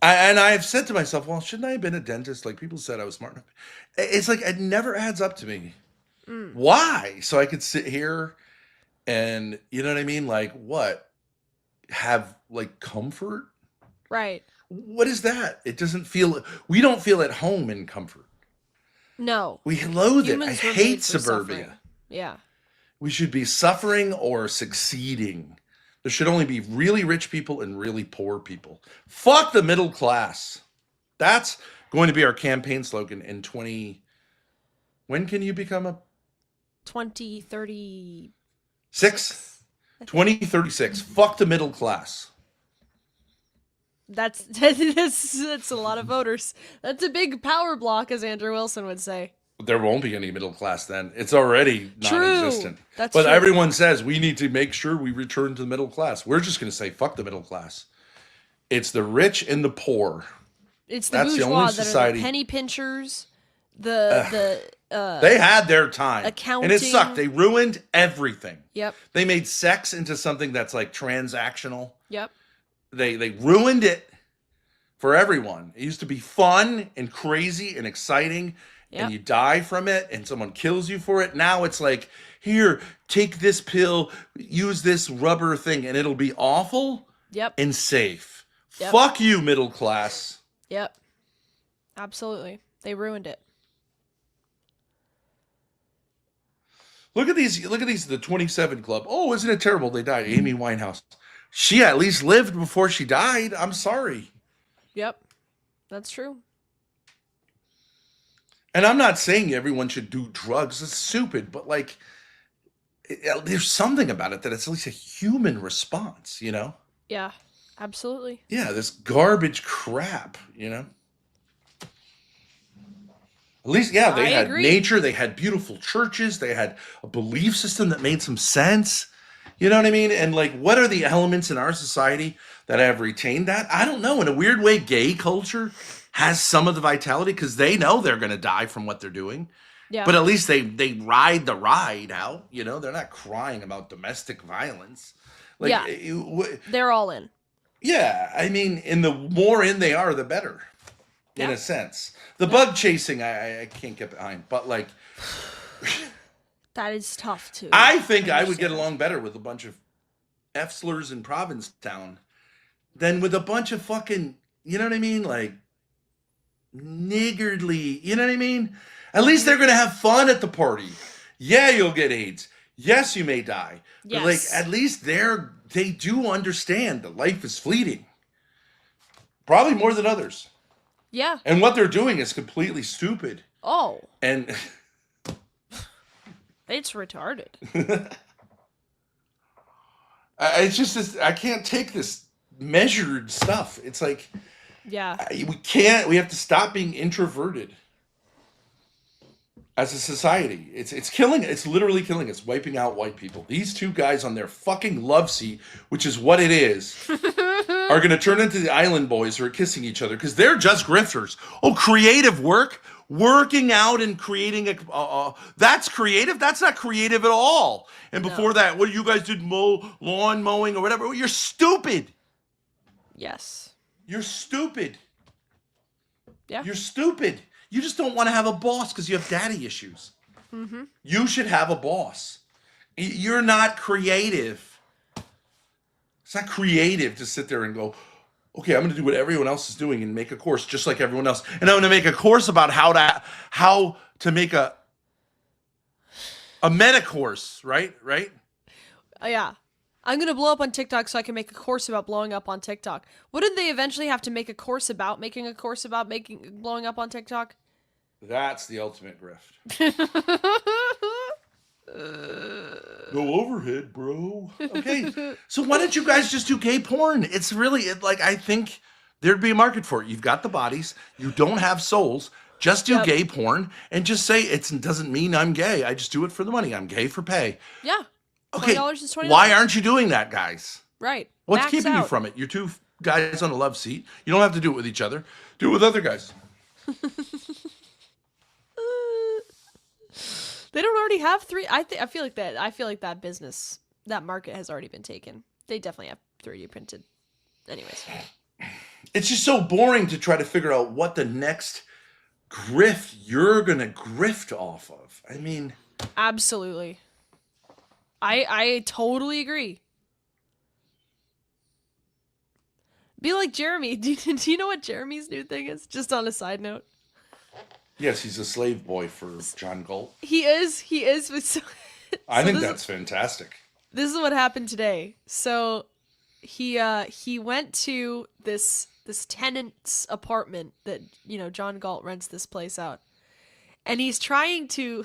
And I've said to myself, well, shouldn't I have been a dentist? Like people said I was smart enough. It's like it never adds up to me. Why? So I could sit here and you know what I mean? Like what? Have like comfort? Right. What is that? It doesn't feel we don't feel at home in comfort. No. We loathe Humans it. I were hate made for suburbia. suffering. Yeah. We should be suffering or succeeding. There should only be really rich people and really poor people. Fuck the middle class. That's going to be our campaign slogan in 20. When can you become a 2036. 2036. Fuck the middle class. That's a lot of voters. That's a big power block, as Andrew Wilson would say. There won't be any middle class then. It's already non-existent. True. That's but true. everyone says we need to make sure we return to the middle class. We're just going to say fuck the middle class. It's the rich and the poor. It's the That's the bourgeois only that are society. the penny pinchers. They had their time. accounting. And it sucked. They ruined everything. Yep. They made sex into something that's like transactional. Yep. They ruined it for everyone. It used to be fun and crazy and exciting, Yep. and you die from it and someone kills you for it. Now it's like, here, take this pill, use this rubber thing, and it'll be awful Yep. and safe. Yep. Fuck you, middle class. Yep. Absolutely. They ruined it. Look at these, the 27 Club. Oh, isn't it terrible they died? Amy Winehouse. She at least lived before she died. I'm sorry. Yep. That's true. And I'm not saying everyone should do drugs. It's stupid, but like, there's something about it that it's at least a human response, you know? Yeah. Absolutely. Yeah, this garbage crap, you know? At least, yeah, they I had agree. nature, they had beautiful churches, they had a belief system that made some sense. You know what I mean? And like, what are the elements in our society that have retained that? I don't know. In a weird way, gay culture has some of the vitality because they know they're going to die from what they're doing. Yeah. But at least they ride the ride out. You know, they're not crying about domestic violence. Like, Yeah. They're all in. yeah, I mean, and the more in they are, the better, in Yeah. a sense. The bug chasing, I can't get behind, but like, That is tough too. I think I would get along better with a bunch of F-slurs in Provincetown than with a bunch of fucking, you know what I mean? Like, niggardly, you know what I mean? At least they're going to have fun at the party. Yeah, you'll get AIDS. Yes, you may die. But like, Yes. at least they do understand that life is fleeting. Probably more than others. Yeah. And what they're doing is completely stupid. Oh, And it's retarded. it's just this, I can't take this measured stuff. It's like, Yeah. we have to stop being introverted as a society. It's killing, it's literally killing us, wiping out white people. These two guys on their fucking love seat, which is what it is, are going to turn into the Island Boys who are kissing each other because they're just grifters. Oh, creative work? Working out and creating that's creative? That's not creative at all. And before that, what you guys did, lawn mowing or whatever? You're stupid. Yes. You're stupid. Yeah. You're stupid. You just don't want to have a boss because you have daddy issues. Mm-hmm. You should have a boss. You're not creative. It's not creative to sit there and go, okay, I'm going to do what everyone else is doing and make a course just like everyone else. And I'm going to make a course about how to make a meta course, right? Right? Yeah. I'm going to blow up on TikTok so I can make a course about blowing up on TikTok. Wouldn't they eventually have to make a course about making a course about blowing up on TikTok? That's the ultimate grift. No overhead, bro. Okay, so why don't you guys just do gay porn? It's really like, I think there'd be a market for it. You've got the bodies. You don't have souls. Just do gay porn and just say it doesn't mean I'm gay. I just do it for the money. I'm gay for pay. Yeah. Okay, $20 is $20. why aren't you doing that, guys? Right. What's Max keeping you out. from it? You're two guys on a love seat. You don't have to do it with each other. Do it with other guys. They don't already have three. I feel like that business, that market has already been taken. They definitely have 3D printed. Anyways. it's just so boring to try to figure out what the next grift you're gonna grift off of. I mean, Absolutely. I totally agree. Be like Jeremy. Do you know what Jeremy's new thing is? Just on a side note. yes, he's a slave boy for John Galt. He is. But so, I so think this- that's fantastic. This is what happened today. So he went to this tenant's apartment that, John Galt rents this place out. And he's trying to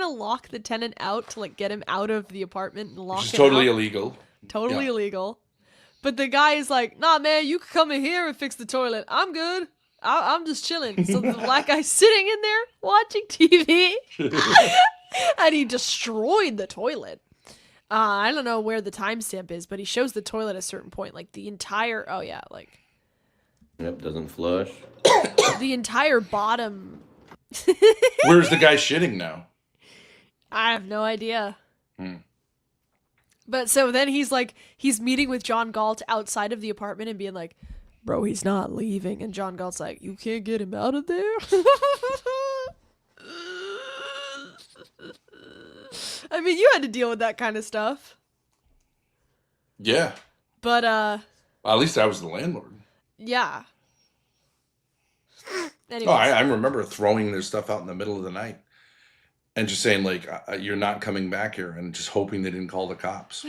lock the tenant out to like get him out of the apartment and lock Which is him totally out. illegal. Totally Yeah. illegal. But the guy is like, nah, man, you can come in here and fix the toilet. I'm good. I'm just chilling. So the black guy's sitting in there watching TV. And he destroyed the toilet. I don't know where the timestamp is, but he shows the toilet at a certain point. Like the entire, Yep, doesn't flush. the entire bottom. Where's the guy shitting now? I have no idea. Hmm. But so then he's meeting with John Galt outside of the apartment and being like, bro, he's not leaving. And John Galt's like, you can't get him out of there? I mean, you had to deal with that kind of stuff. Yeah. But, Well, at least I was the landlord. yeah. Anyways. Oh, I remember throwing their stuff out in the middle of the night and just saying, like, you're not coming back here, and just hoping they didn't call the cops.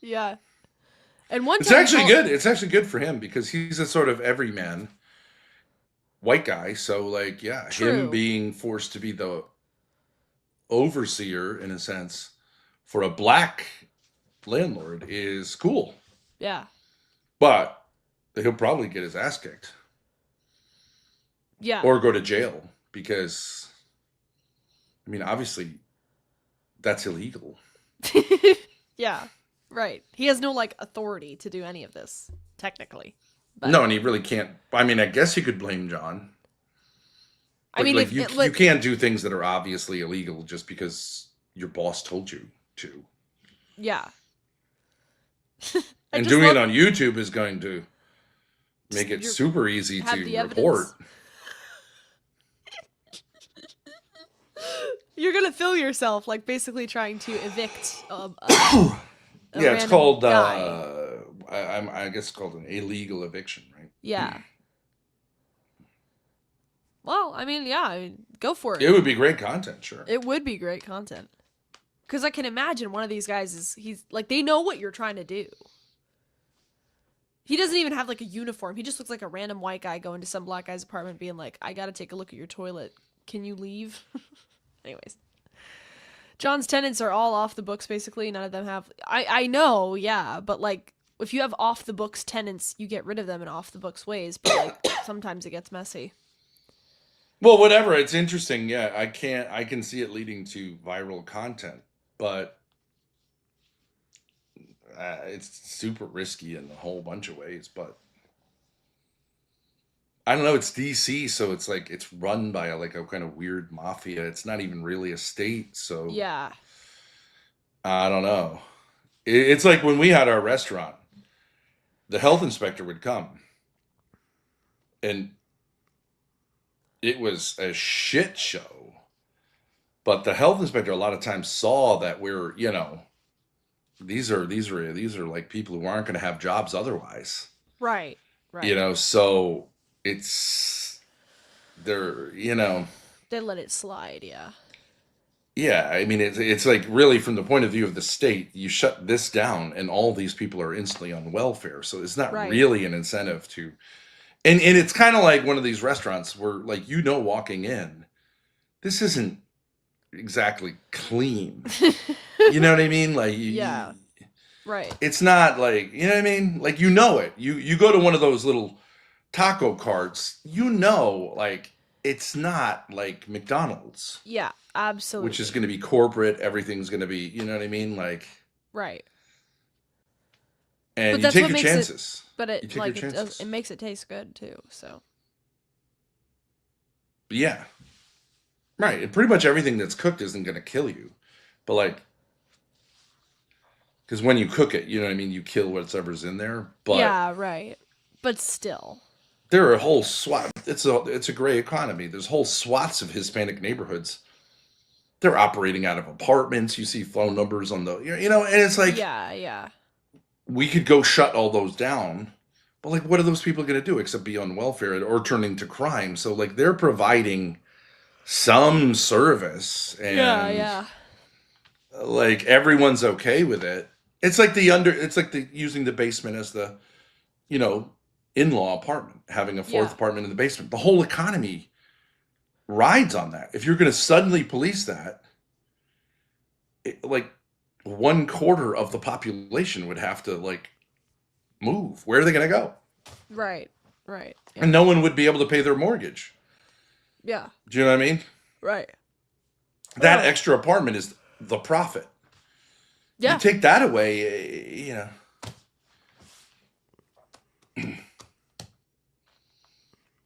Yeah. And one It's time actually good. It's actually good for him because he's a sort of everyman white guy. So, like, yeah, True. him being forced to be the overseer, in a sense, for a black landlord is cool. Yeah. But he'll probably get his ass kicked. Yeah. Or go to jail because, I mean, obviously, that's illegal. Yeah. Right. He has no, authority to do any of this, technically. But, No, and he really can't. I mean, I guess you could blame John. I mean, like, you can't do things that are obviously illegal just because your boss told you to. Yeah. And doing it on YouTube is going to make it You're- super easy have to the report. evidence. You're gonna fill yourself, basically trying to evict a Yeah, it's random called. guy. I guess it's called an illegal eviction, right? Yeah. Well, I mean, yeah, go for it. It would be great content, sure. It would be great content. Because I can imagine one of these guys he's they know what you're trying to do. He doesn't even have a uniform. He just looks like a random white guy going to some black guy's apartment being like, I gotta take a look at your toilet. Can you leave? Anyways. John's tenants are all off the books, basically. None of them have... I know, yeah, but, if you have off-the-books tenants, you get rid of them in off-the-books ways, but, sometimes it gets messy. Well, whatever. It's interesting. Yeah, I can see it leading to viral content, but it's super risky in a whole bunch of ways. But I don't know. It's DC, so it's it's run by a kind of weird mafia. It's not even really a state, so Yeah. I don't know. It's like when we had our restaurant, the health inspector would come, and it was a shit show. But the health inspector a lot of times saw that we're, these are people who aren't going to have jobs otherwise. Right. So they're, They let it slide, yeah. yeah, I mean, it's really from the point of view of the state, you shut this down and all these people are instantly on welfare. So it's not Right. really an incentive to, and it's kind of like one of these restaurants where walking in, this isn't exactly clean. You know what I mean? Yeah. Right. It's not you know what I mean? It. You go to one of those little taco carts, it's not like McDonald's. Yeah, absolutely. Which is going to be corporate. Everything's going to be, you know what I mean? Right. And But you that's take what your makes chances. But You it take your chances. it makes it taste good too, so. Yeah. Right. And pretty much everything that's cooked isn't going to kill you. But because when you cook it, you know what I mean? You kill whatever's in there. But yeah, right. But still. There are a whole swath. It's a gray economy. There's whole swaths of Hispanic neighborhoods. They're operating out of apartments. You see phone numbers on the, and it's like, Yeah. we could go shut all those down. But like, what are those people going to do except be on welfare or turn into crime? So like, they're providing some service, and Yeah. like everyone's okay with it. It's like using the basement as the, in-law apartment, having a fourth apartment in the basement. The whole economy rides on that. If you're going to suddenly police that, like 1/4 of the population would have to like move. Where are they going to go? Right. Yeah. And no one would be able to pay their mortgage. Yeah. Do you know what I mean? Right. That extra apartment is the profit. Yeah. You take that away,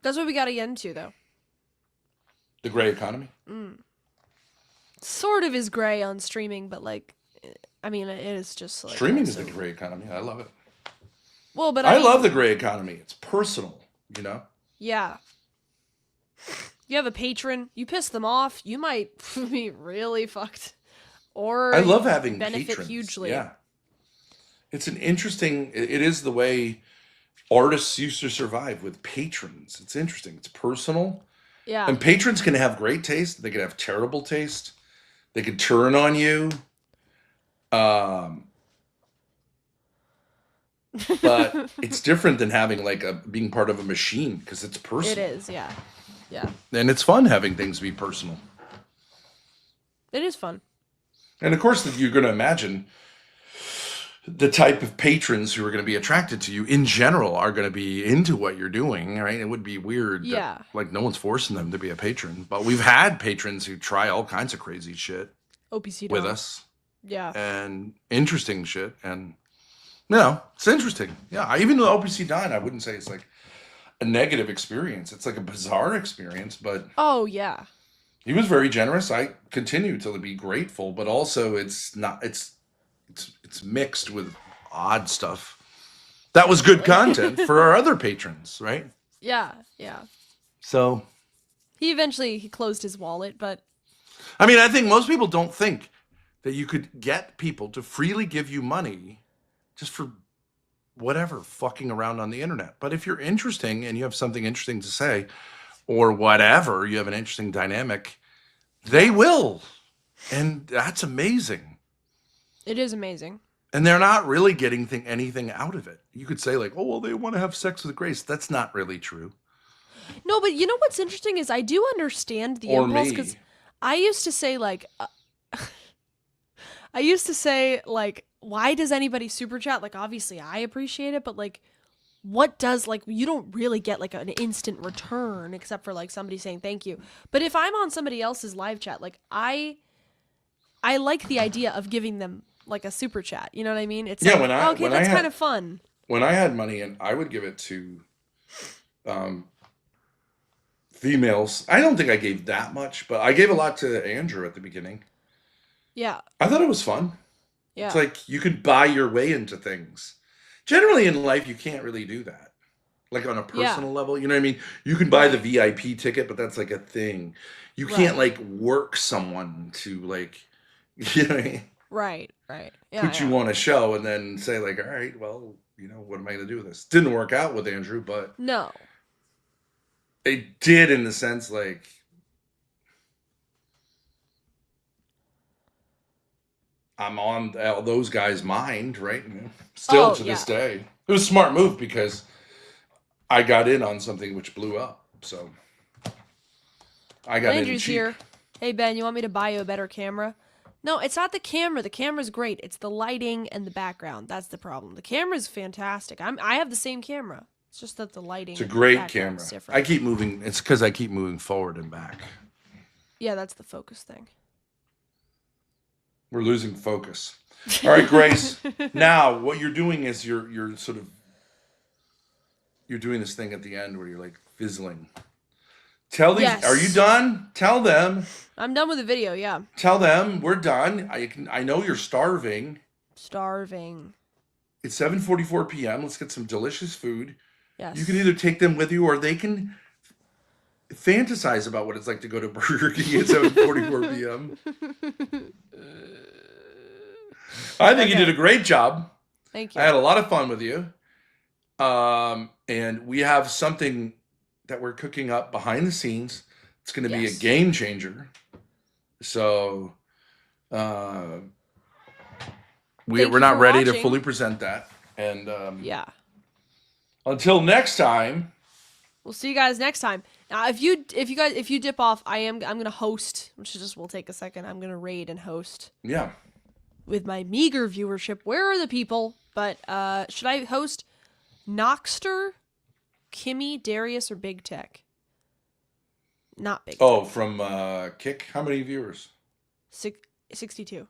That's what we got to get into, though. The gray economy. Sort of is gray on streaming, but like, I mean, it is just like Streaming is the gray economy. I love it. Well, but I mean, love the gray economy. It's personal, Yeah. You have a patron, you piss them off, you might be really fucked. Or I love having benefit patrons. hugely. Yeah. It's an interesting, it is the way artists used to survive, with patrons. It's interesting. It's personal. Yeah. And patrons can have great taste. They can have terrible taste. They can turn on you. But it's different than having being part of a machine, because it's personal. It is, yeah. And it's fun having things be personal. It is fun. And of course, you're going to imagine the type of patrons who are going to be attracted to you in general are going to be into what you're doing, right? It would be weird. Yeah. That, no one's forcing them to be a patron. But we've had patrons who try all kinds of crazy shit OPC with dog. us. Yeah. And interesting shit. And, it's interesting. Yeah. Even though OPC died, I wouldn't say it's like a negative experience. It's like a bizarre experience, but... Oh, yeah. He was very generous. I continue to be grateful, but also it's mixed with odd stuff. That was good content for our other patrons, right? Yeah. So He closed his wallet, but I mean, I think most people don't think that you could get people to freely give you money just for whatever, fucking around on the internet. But if you're interesting and you have something interesting to say, or whatever, you have an interesting dynamic, they will. And that's amazing. it is amazing. And they're not really getting anything out of it. You could say they want to have sex with Grace. That's not really true. No, but you know what's interesting is I do understand the Or impulse, me. because I used to say why does anybody super chat? Like, obviously I appreciate it, but what does, you don't really get an instant return except for somebody saying thank you. But if I'm on somebody else's live chat, I like the idea of giving them a super chat. You know what I mean? It's that's kind of fun. When I had money, and I would give it to females. I don't think I gave that much, but I gave a lot to Andrew at the beginning. Yeah. I thought it was fun. Yeah. It's like you could buy your way into things. Generally in life, you can't really do that. On a personal level, you know what I mean? You can buy the VIP ticket, but that's a thing. You can't work someone to you know what I mean? Right. Yeah, Put you on a show and then say all right, well, what am I going to do with this? Didn't work out with Andrew, but no, it did in the sense I'm on those guys' mind, right? Still to this day. It was a smart move because I got in on something which blew up. So I got Andrew's in cheap. here. Hey Ben, you want me to buy you a better camera? No, it's not the camera. The camera's great. It's the lighting and the background. That's the problem. The camera's fantastic. I have the same camera. It's just that the lighting. It's a great and camera. background's different. I keep moving. It's because I keep moving forward and back. Yeah, that's the focus thing. We're losing focus. All right, Grace. Now, what you're doing is you're doing this thing at the end where you're fizzling. Tell these. Yes. Are you done? Tell them. I'm done with the video. Yeah. Tell them we're done. I know you're starving. Starving. It's 7:44 p.m. Let's get some delicious food. Yes. You can either take them with you, or they can fantasize about what it's like to go to Burger King at 7:44 p.m. I think you did a great job. Thank you. I had a lot of fun with you. And we have something that we're cooking up behind the scenes. It's going to be a game changer. So we're not ready to fully present that. And yeah. Until next time. We'll see you guys next time. Now, if you dip off, I'm gonna host, which is just will take a second. I'm gonna raid and host. Yeah. With my meager viewership, where are the people? But should I host Noxter, Kimmy, Darius, or Big Tech? Not Big Tech. Oh, from Kick. How many viewers? 62.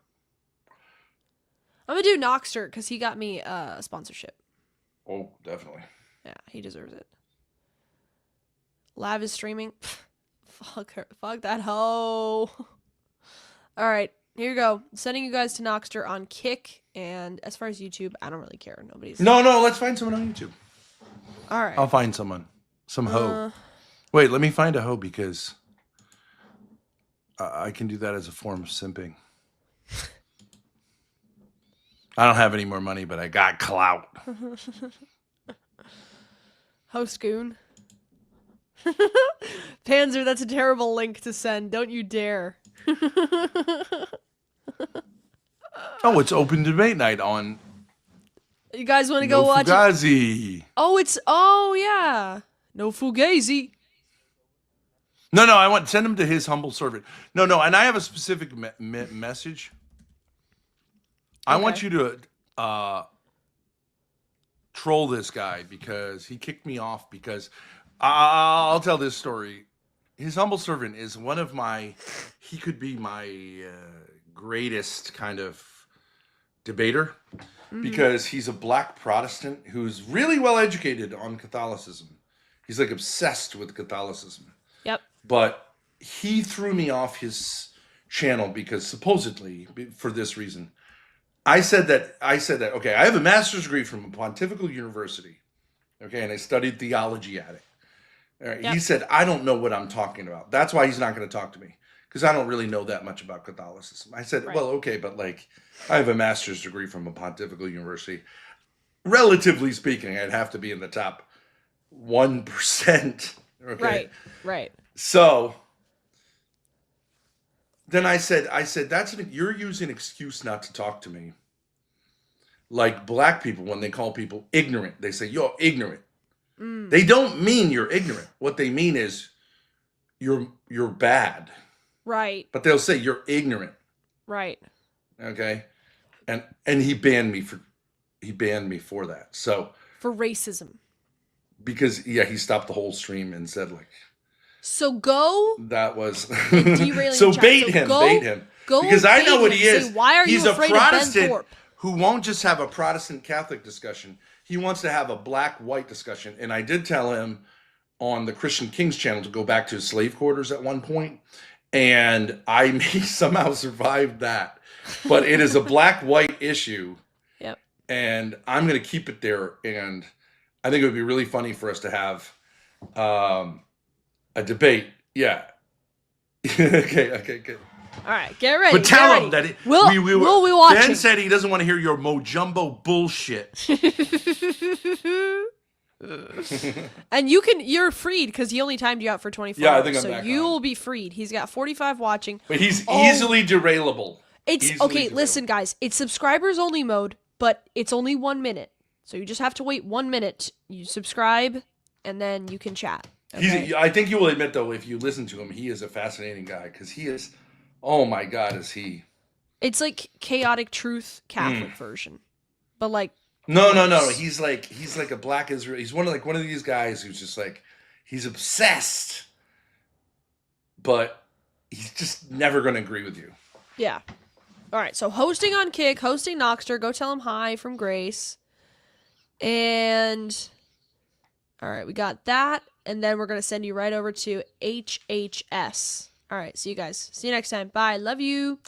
I'm gonna do Noxter because he got me a sponsorship. Oh, definitely. Yeah, he deserves it. Lav is streaming. Fuck her. Fuck that hoe. All right, here you go. Sending you guys to Noxter on Kick, and as far as YouTube, I don't really care. Nobody's. No. Let's find someone on YouTube. All right. I'll find someone. Some hoe. Wait, let me find a hoe because I can do that as a form of simping. I don't have any more money, but I got clout. Host goon. Panzer, that's a terrible link to send. Don't you dare. Oh, it's open debate night on. You guys want to go watch Fugazi. it? Oh, yeah. No Fugazi. No, I send him to his humble servant. No, and I have a specific message. I want you to troll this guy because he kicked me off because I'll tell this story. His humble servant is one of he could be my greatest kind of debater because he's a black Protestant who's really well educated on Catholicism. He's like obsessed with Catholicism. Yep. But he threw me off his channel because supposedly for this reason. I said that, okay, I have a master's degree from a pontifical university, okay, and I studied theology at it. All right, He said, I don't know what I'm talking about. That's why he's not going to talk to me, because I don't really know that much about Catholicism. I said, well, okay, but like, I have a master's degree from a pontifical university. Relatively speaking, I'd have to be in the top 1%. Okay? Right. So then I said, you're using an excuse not to talk to me. Like black people, when they call people ignorant, they say, you're ignorant. They don't mean you're ignorant. What they mean is you're bad. Right. But they'll say you're ignorant. Right. Okay. And he banned me for that. So for racism. Because he stopped the whole stream and said like, so go. That was so bait him. Go because I know what he is. Say, why are He's you afraid a Protestant of Ben Thorpe? Who won't just have a Protestant Catholic discussion. He wants to have a black-white discussion. And I did tell him on the Christian King's channel to go back to his slave quarters at one point, and I may somehow survived that. But it is a black-white issue. Yep. And I'm going to keep it there. And I think it would be really funny for us to have a debate. Yeah. Okay, good. All right, get ready. But tell him that we'll be watching. Ben said he doesn't want to hear your Mojumbo bullshit. And you're freed because he only timed you out for 24 hours. I think I'm back you will be freed. He's got 45 watching. But he's easily derailable. Listen, guys. It's subscribers only mode, but it's only 1 minute. So you just have to wait 1 minute. You subscribe, and then you can chat. Okay? I think you will admit, though, if you listen to him, he is a fascinating guy because he is. Oh my God, is he? It's like chaotic truth Catholic version, but like. No. He's like a black Israel. He's one of these guys who's just like he's obsessed, but he's just never going to agree with you. Yeah. All right. So hosting on Kick, hosting Noxter. Go tell him hi from Grace. And all right, we got that, and then we're gonna send you right over to HHS. All right. See you guys. See you next time. Bye. Love you.